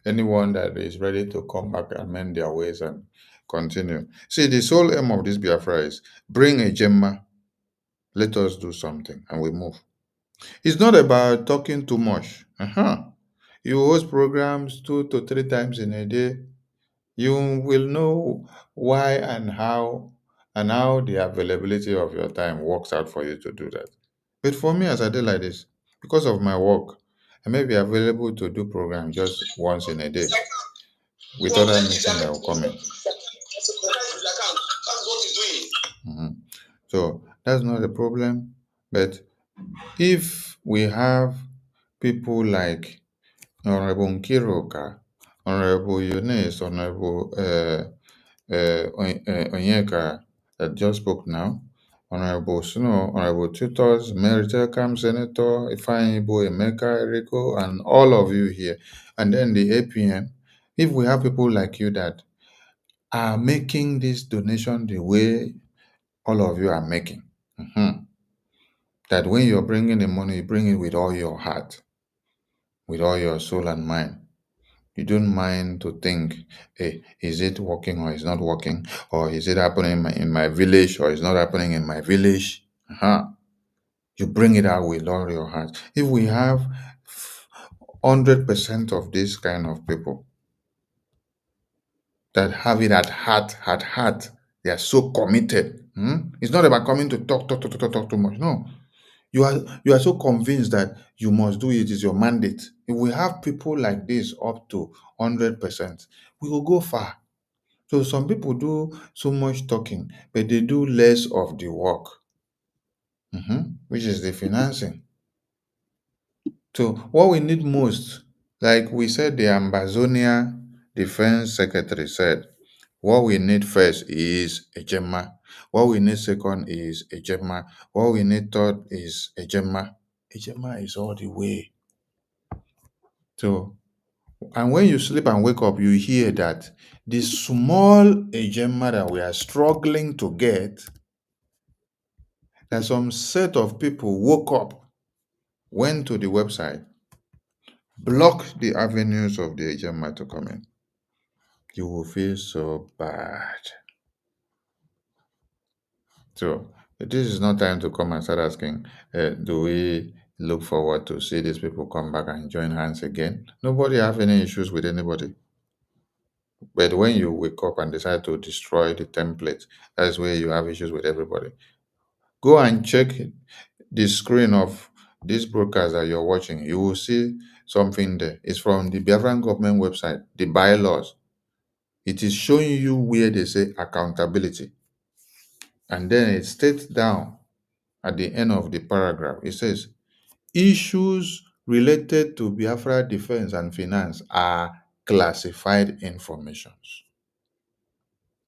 anyone that is ready to come back and mend their ways and continue. See, the sole aim of this Biafra is bring a Gemma, let us do something, and we move. It's not about talking too much. You host programs 2 to 3 times in a day. You will know why and how the availability of your time works out for you to do that. But for me, as I did like this, because of my work, I may be available to do program just once in a day with other meetings that will come in. So that's not a problem. But if we have people like Honorable Nkiroka, Honorable Eunice, Honorable Onyeka that just spoke now, Honorable Snow, Honorable Tutors, Meritel Cam Senator, Ifeanyi Ibo, Emeka, Eriko, and all of you here, and then the APM, if we have people like you that are making this donation the way all of you are making, that when you're bringing the money, you bring it with all your heart, with all your soul and mind. You don't mind to think, hey, is it working or is not working? Or is it happening in my village or is not happening in my village? You bring it out with all your heart. If we have 100% of this kind of people that have it at heart, they are so committed. It's not about coming to talk too much. No. You are so convinced that you must do it. It's your mandate. If we have people like this up to 100%, we will go far. So some people do so much talking, but they do less of the work, which is the financing. So what we need most, like we said, the Ambazonia Defense Secretary said, what we need first is a Gemma. What we need second is a Gemma. What we need third is a Gemma. A Gemma is all the way. So, and when you sleep and wake up, you hear that the small Gemma that we are struggling to get, that some set of people woke up, went to the website, blocked the avenues of the Gemma to come in. You will feel so bad. So this is not time to come and start asking, do we look forward to see these people come back and join hands again? Nobody have any issues with anybody. But when you wake up and decide to destroy the template, that's where you have issues with everybody. Go and check the screen of this broadcast that you're watching. You will see something there. It's from the Biafran government website, the bylaws. It is showing you where they say accountability. And then it states down at the end of the paragraph, it says, issues related to Biafra defense and finance are classified informations,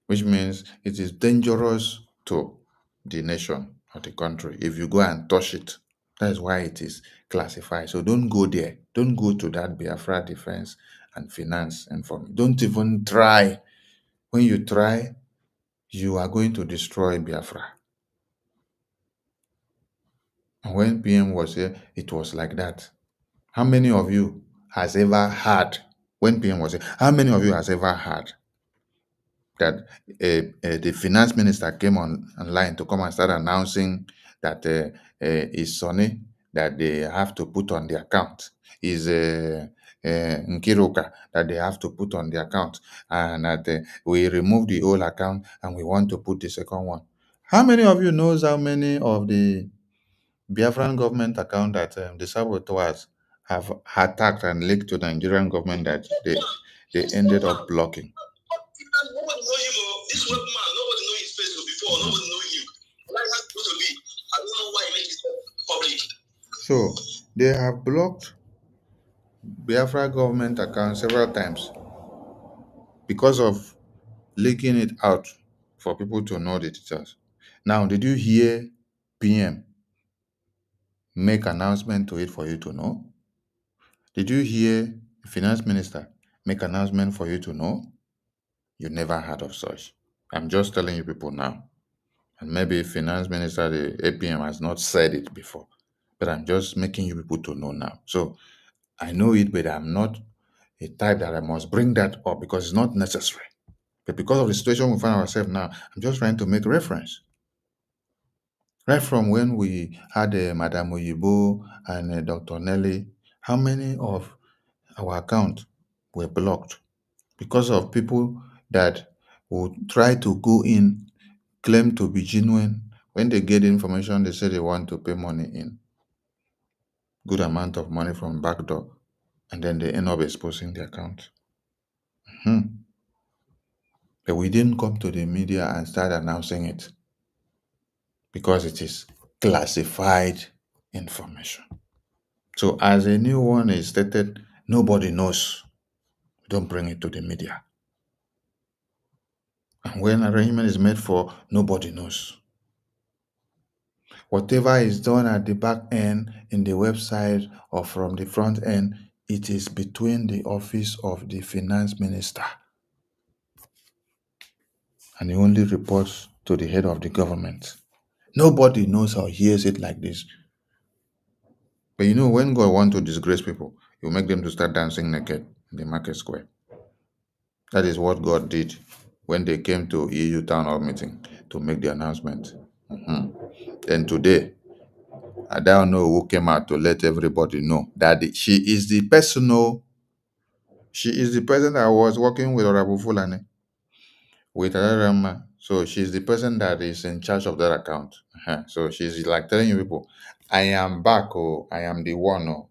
which means it is dangerous to the nation or the country if you go and touch it. That's why it is classified. So don't go there. Don't go to that Biafra defense and finance information. Don't even try. When you try, you are going to destroy Biafra. And when PM was here, it was like that. How many of you has ever heard, when PM was here, how many of you has ever heard that the finance minister came online to come and start announcing that his sonny that they have to put on the account. Is Nkiruka that they have to put on the account, and that we remove the old account and we want to put the second one. How many of you knows how many of the Biafran government account that the saboteurs have attacked and leaked to the Nigerian government that they ended up blocking? Nobody know him. This webman, nobody know his face before. Nobody know him. Why is that supposed to be? I don't know why he makes it public. So they have blocked Biafra government account several times because of leaking it out for people to know the details. Now, did you hear PM make announcement to it for you to know? Did you hear the finance minister make announcement for you to know? You never heard of such. I'm just telling you people now. And maybe finance minister, the APM has not said it before. But I'm just making you people to know now. So I know it, but I'm not a type that I must bring that up because it's not necessary. But because of the situation we find ourselves now, I'm just trying to make reference. Right from when we had Madame Oyibo and Dr. Nelly, how many of our accounts were blocked because of people that would try to go in, claim to be genuine. When they get information, they say they want to pay money in, good amount of money from backdoor, and then they end up exposing the account. But we didn't come to the media and start announcing it because it is classified information. So as a new one is stated, nobody knows. Don't bring it to the media. And when arrangement is made for, nobody knows. Whatever is done at the back end, in the website, or from the front end, it is between the office of the finance minister. And he only reports to the head of the government. Nobody knows or hears it like this. But you know, when God wants to disgrace people, He'll make them to start dancing naked in the market square. That is what God did when they came to EU town hall meeting to make the announcement. Then today, I don't know who came out to let everybody know that she is the person. She is the person that was working with Honorable Fulani, with Ararama. So she's the person that is in charge of that account. So she's like telling you people, I am back. Oh, I am the one. Oh,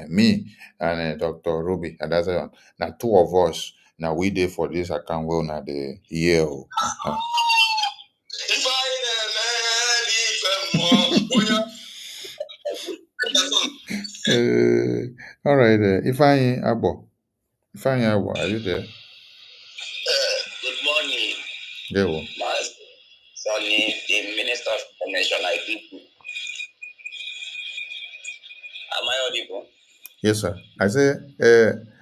me and Dr. Ruby. And that's it. Now two of us. Now we did for this account. Well, now the year. Oh. All right. Ifeanyi Abo, are you there? Good morning. There we go. Sonny, the Minister of Information, I greet you. Am I audible? Yes, sir. I say,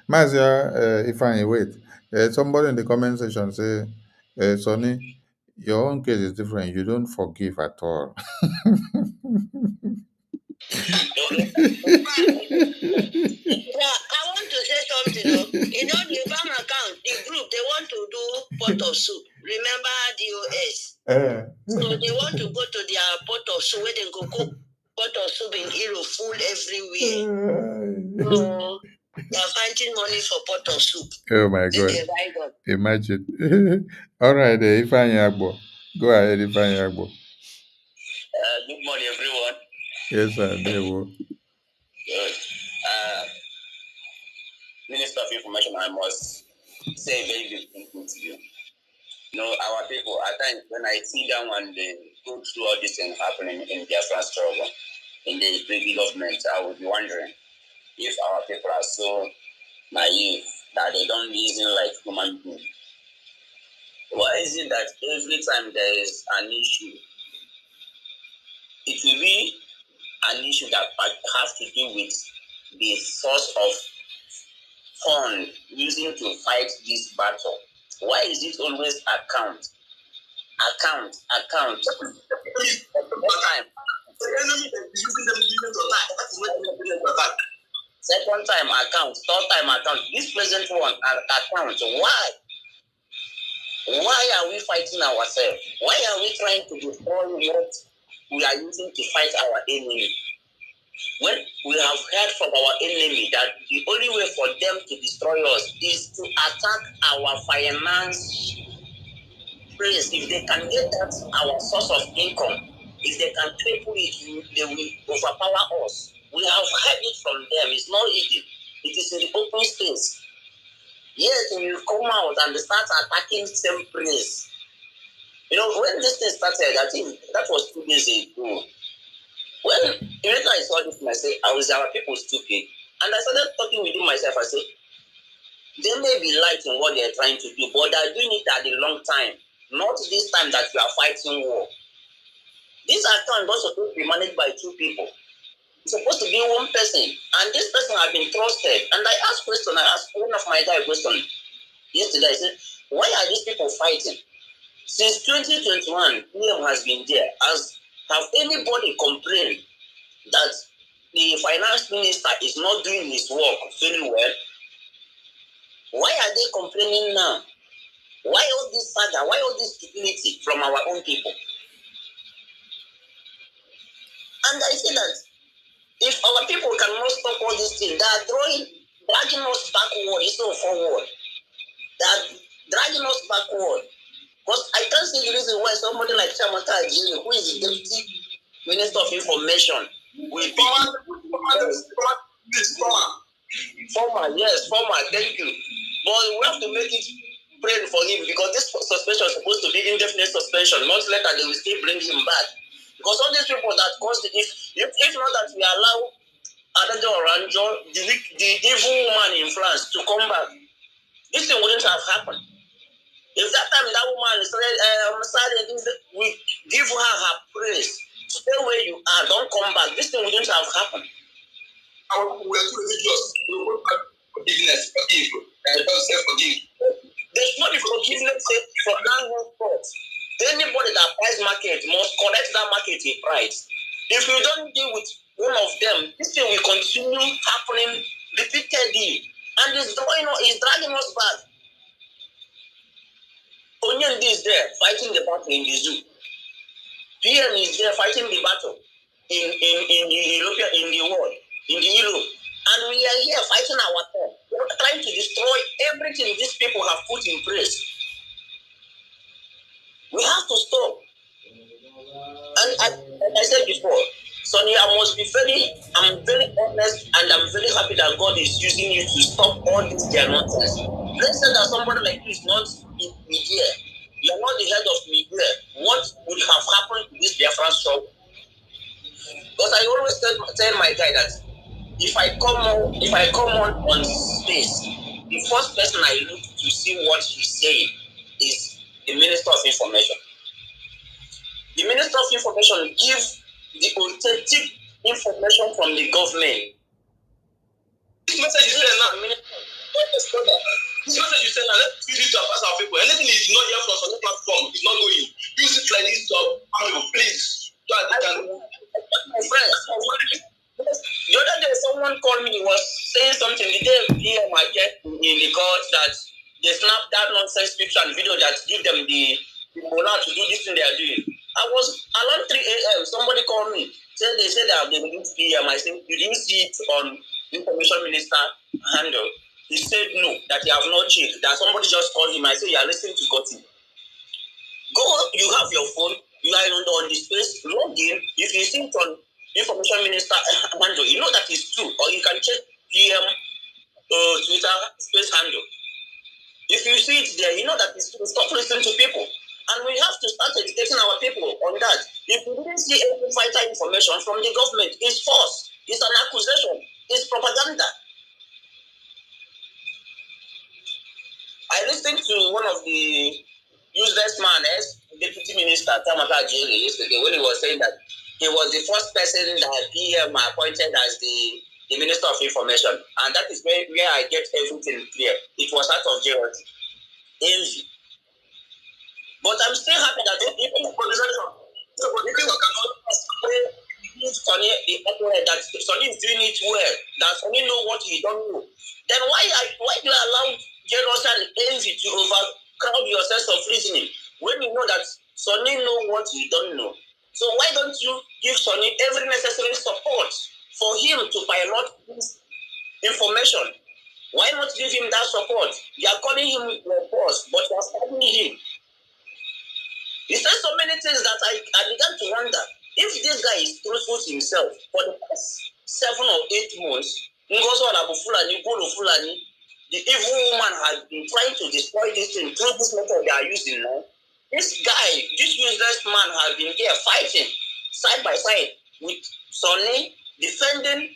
Mazia, Ifeanyi, wait. Somebody in the comment section say, Sonny, your own case is different. You don't forgive at all. Yeah, I want to say something. You know, the bank account, the group, they want to do pot of soup. Remember DOS? So they want to go to their pot of soup where they go cook pot of soup in Hero full everywhere. So they are finding money for pot of soup. Oh my God. Imagine. All right, Ifeanyi Agbo. Go ahead, Ifeanyi Agbo. Good morning, everyone. Yes, sir. There we go. Good. Minister of Information, I must say a very big thank you to you. You know, our people, at times, when I see them and they go through all these things happening in their first struggle, in the Brgie government, I would be wondering if our people are so naive that they don't reason like human beings. Why is it that every time there is an issue, it will be an issue that has to do with the source of fund using to fight this battle? Why is it always account? What time? The enemy is using them to attack. That is what they are doing to attack. Second time account, third time account. This present one account. Why? Why are we fighting ourselves? Why are we trying to destroy what we are using to fight our enemy? When we have heard from our enemy that the only way for them to destroy us is to attack our finance place, if they can get that our source of income, if they can cripple it, they will overpower us. We have heard it from them. It's not easy. It is in the open space. Yet we will come out and start attacking same place. You know, when this thing started, I think that was 2 days ago. When immediately I saw this, I said, our people stupid. And I started talking within myself. I said, they may be light in what they're trying to do, but they're doing it at a long time. Not this time that you are fighting war. This account was supposed to be managed by 2 people. It's supposed to be 1 person. And this person has been trusted. And I asked one of my guys a question yesterday. I said, why are these people fighting? Since 2021, PM has been there. Have anybody complained that the finance minister is not doing his work very well? Why are they complaining now? Why all this saga? Why all this stupidity from our own people? And I say that if our people cannot stop all these things, they are dragging us backward instead of forward. They are dragging us backward. Because I can't see the reason why somebody like Chamaka Ajiri, who is the Deputy Minister of Information, will be former, thank you. But we have to make it pray for him, because this suspension is supposed to be indefinite suspension. Months later, they will still bring him back. Because all these people that caused it, if not that we allow Adajo Oranjo, the evil woman in France, to come back, this thing wouldn't have happened. If that time that woman said, we give her praise, stay where you are, don't come back, this thing wouldn't have happened. Our people were too religious. We will forgiveness, forgive. Don't say forgive. There's not the forgiveness from now henceforth. Anybody that buys market must collect that market in price. If you don't deal with one of them, this thing will continue happening repeatedly, and it's dragging us back. Onion is there fighting the battle in the zoo. PM is there fighting the battle in the European, in the world, in the Europe. And we are here fighting our turn. We're trying to destroy everything these people have put in place. We have to stop. And as I said before, Sonny, I'm very honest, and I'm very happy that God is using you to stop all this their nonsense. Let's say that somebody like you is not in media. You are not the head of media. What would have happened to this Biafran struggle? Because I always tell my guy that if I come on space, the first person I look to see what he's saying is the Minister of Information. The Minister of Information gives the authentic information from the government. This message you send now. This message you send now, let's feed it to our people. Anything is not here from the platform, it's not going. Use it like this to our people, please. So I can. My friend, the other day someone called me, was saying something. The day PM I get in the court that they snapped that nonsense picture and video that give them the moral to do this thing they are doing. I was around 3 a.m. Somebody called me. They said that they didn't PM. I said, did you see it on Information Minister handle? He said no, that he have not checked. That somebody just called him. I said, you are listening to Gotti. Go, you have your phone, you are on the space, log in. If you see it on Information Minister handle, you know that is true. Or you can check PM Twitter space handle. If you see it there, you know that it's true. Stop listening to people. And we have to start educating our people on that. If we didn't see any vital information from the government, it's false. It's an accusation. It's propaganda. I listened to one of the useless man as Deputy Minister Tamaka Ajiri yesterday when he was saying that he was the first person that PM appointed as the Minister of Information. And that is where I get everything clear. It was out of jealousy. Envy. But I'm still happy that even the politician cannot give Sonny the upward that Sonny is doing it well, that Sonny know what he don't know. Then why do you allow jealousy and envy to overcrowd your sense of reasoning when you know that Sonny know what you don't know? So why don't you give Sonny every necessary support for him to pilot this information. Why not give him that support? You are calling him your boss, but you are stabbing him. He said so many things that I began to wonder if this guy is truthful to himself. For the past 7 or 8 months, Ngozo Fulani, Golo Fulani, the evil woman has been trying to destroy this thing through this method they are using now. This guy, this useless man has been here fighting side by side with Sonny, defending,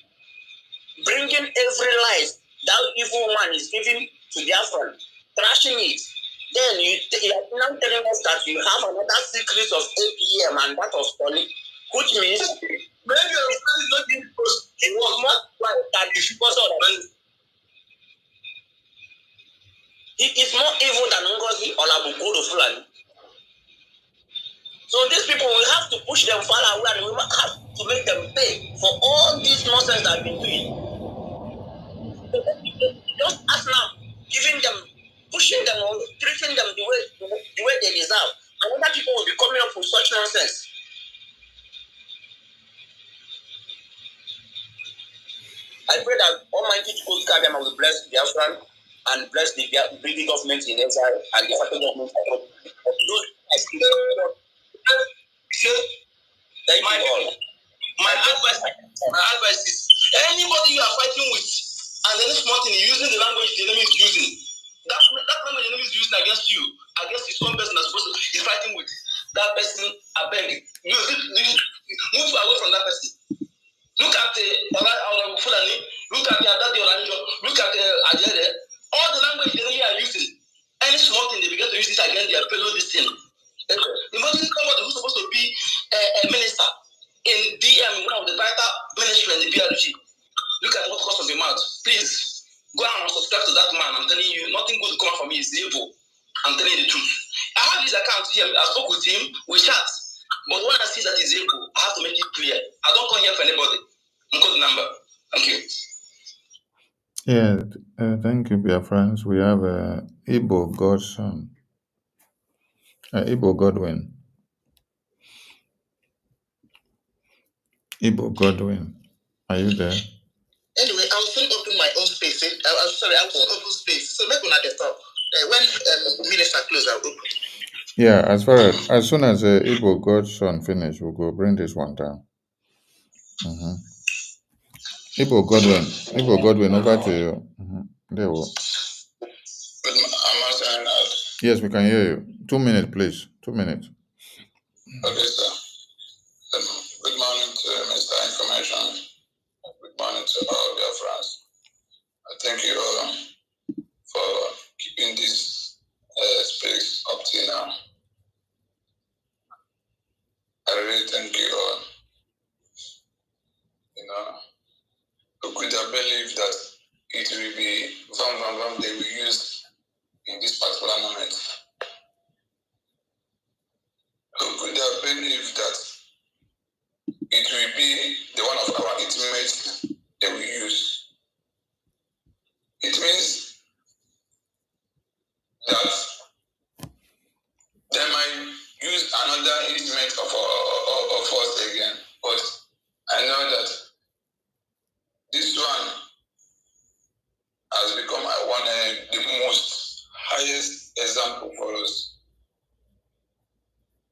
bringing every lie that evil woman is giving to their friend, trashing it. Then you are now telling us that you have another secret of APM and that of Sonny, which means maybe your friend is not being close. It was not like that you should also understand. He is more evil than Ngozi or Labukoro Fulani. So these people, we have to push them far away and we have to make them pay for all this nonsense that I've been doing. Just as now, giving them, pushing them, or treating them the way they deserve. And other people will be coming up with such nonsense. I pray that Almighty Kadama will bless Biafran and bless the British government in exile and the federal government. My advice is anybody you are fighting with and the next month using the language the enemy is using, that language the enemy is using against you, against his own person that's supposed to is fighting with, that person, I beg you, move away from that person. Look at the Fulani, look at the Adadi Olanjo, look at the Ajere, all the language the enemy are using. Any small thing they begin to use it against their fellow this thing. Imagine somebody who's supposed to be a minister in DM, one of the vital ministry in the BRG. Look at what cost of the mouth. Please go and subscribe to that man. I'm telling you, nothing good come out from me is evil. I'm telling you the truth. I have his account here. I spoke with him. We chat. But when I see that he's evil, I have to make it clear. I don't come here for anybody. I'm calling the number. Thank you. Yeah, thank you, dear friends. We have Igbo Godson, Igbo Godwin. Igbo Godwin, are you there? Anyway, I will soon open my own space. I'm sorry, I will soon open space. So maybe at the top. When minister close, I'll open. Yeah, as soon as Igbo Godson finish, we'll go bring this one down. Igbo Godwin, over to you. There we go. Yes, we can hear you. 2 minutes, please. 2 minutes. Okay, sir. Good morning to Mr. Information. Good morning to all your friends. I thank you all for keeping this space up till now. I really thank you all. You know, who could have believed that it will be they will use in this particular moment? Who could have believed that it will be the one of our intimates they will use? It means that they might use another intimate of us again. But I know that this one has become the most highest example for us.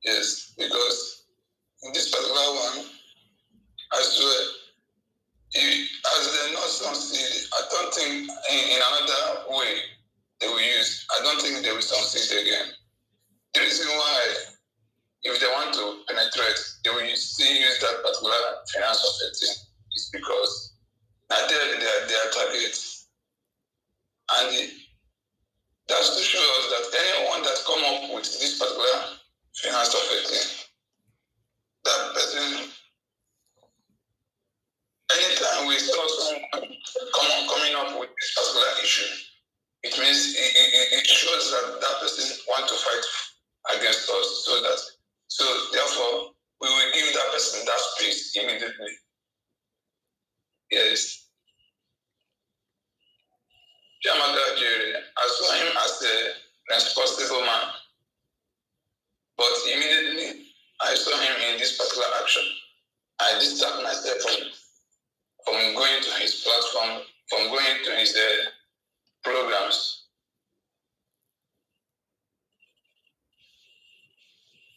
Yes, because in this particular one, I swear, as they not succeed, I don't think in another way they will use. I don't think they will succeed again. The reason why, if they want to penetrate, they will still use that particular financial setting is because now their target. And that's to show us that anyone that come up with this particular financial setting, that person, anytime we saw someone coming up with this particular issue, it means it shows that that person want to fight against us. So therefore, we will give that person that space immediately. Yes. Jamaga Jerry, I saw him as a responsible man, but immediately I saw him in this particular action. I distanced myself his programs.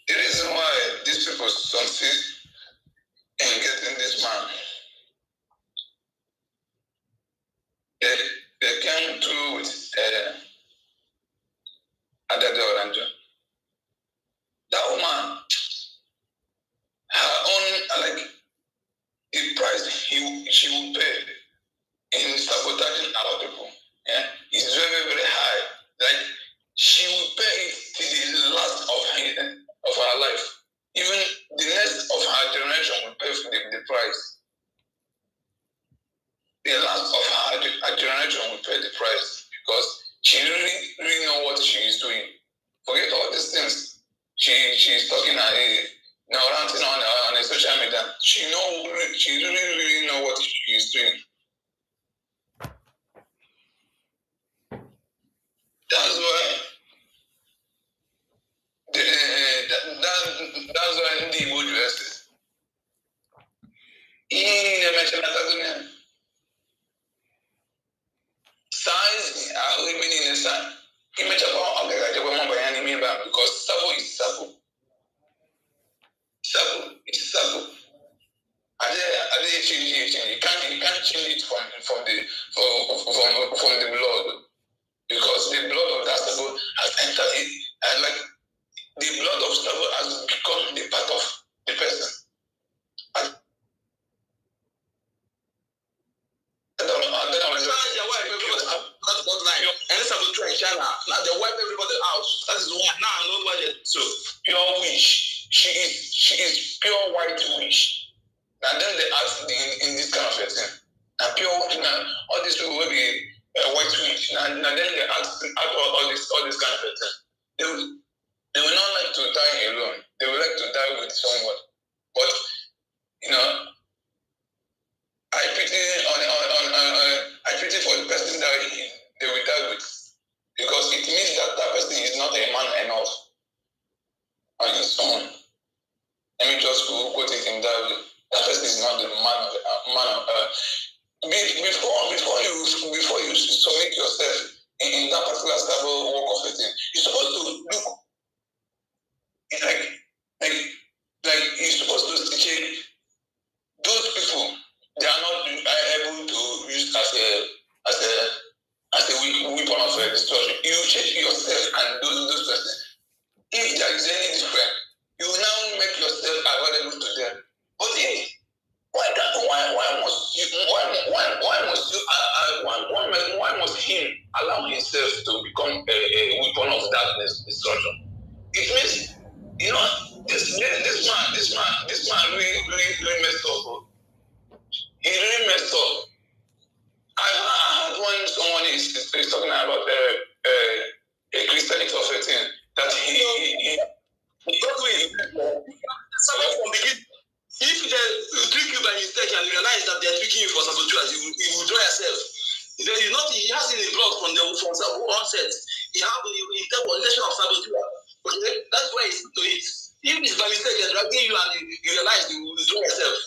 The reason why these people succeed in getting this man, they came through with Adade Oranjo. That woman, her own, like, the price she will pay in sabotaging our people, is very, very high. Like, she will pay it till the last of her life. Even the next of her generation will pay for the price. The last of her generation will pay the price because she really know what she is doing. Forget all these things. She's talking ranting on a social media. She really know what she is doing. That's why that's why in the Igbo US size are living in the sun. Because Sabo is Sabo. Sabo is Sabo. You can't change it from the blood. Because the blood of that Sabo has entered it, and like the blood of Sabo has become the part of the person. And now they wipe everybody out. That is why now I know why they so pure witch. She is pure white witch. And then they ask in this kind of a thing. Now pure all these people will be white witch. Now then they ask all this kind of a thing. They will not like to die alone. They would like to die with someone. But I pity for the person that they will die with. Because it means that person is not a man enough on his own. Let me just quote it in that way. That person is not the man of before you submit yourself in that particular type of work of a thing, you're supposed to look like you're supposed to check those people. They are not able to use as a weapon of destruction. You check yourself and those persons. If there is any difference, you now make yourself available to them. But why must him allow himself to become a weapon of darkness, destruction? It means, this man really messed up. He really messed up. I heard when someone is talking about a Christianity of a thing that he got away. Starting from beginning, if they trick you by mistake and you realize that they're tricking you for sabotage, you withdraw yourself. He has in the blood from onset. He have the interpretation of sabotage. Okay, that's why he's to it. If it's by mistake they're dragging you and you realize you withdraw yourself.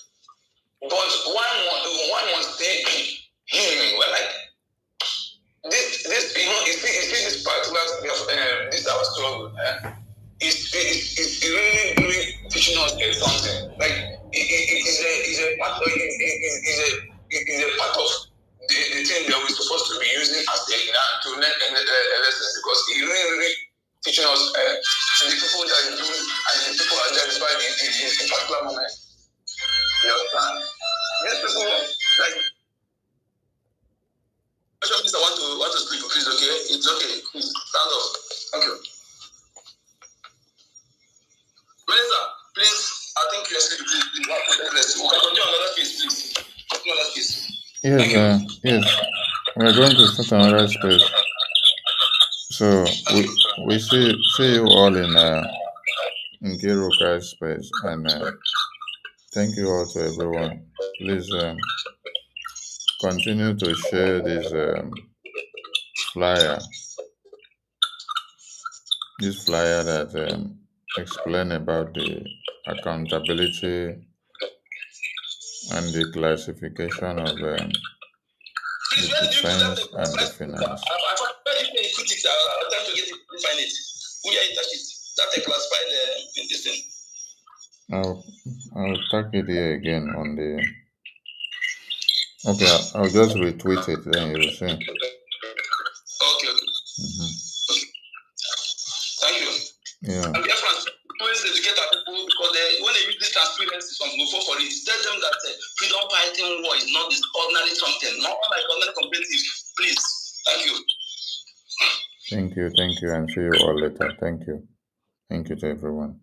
But one must take him. Well, like this, you see this particular this our struggle. It's really teaching us something. Like it's a part of the thing that we're supposed to be using as to learn a lesson, because it really teaching us the people that do and the people identified in particular moment. You understand? These people, like, please, I want to speak, please, okay? It's okay. Please, stand up. Thank you. Minister, please, I think you're sleeping. Please, we can continue another case, please. Continue another case. Yes, we are going to start another space. So we see you all in Giruka's space, and thank you all to everyone. Please continue to share this flyer that explain about the accountability and the classification of the defense and the finance. I tried to put it. I'm trying to get it to find it. We are in touch with that classified in this thing. I'll tag it here again on the. Okay, I'll just retweet it. Then you'll see. Okay. Thank you. Yeah. And just want to always educate our people because when they use this transparency, some go for it. Tell them that freedom fighting war is not this ordinary something, not like ordinary competitive. Please. Thank you. Thank you, and see you all later. Thank you to everyone.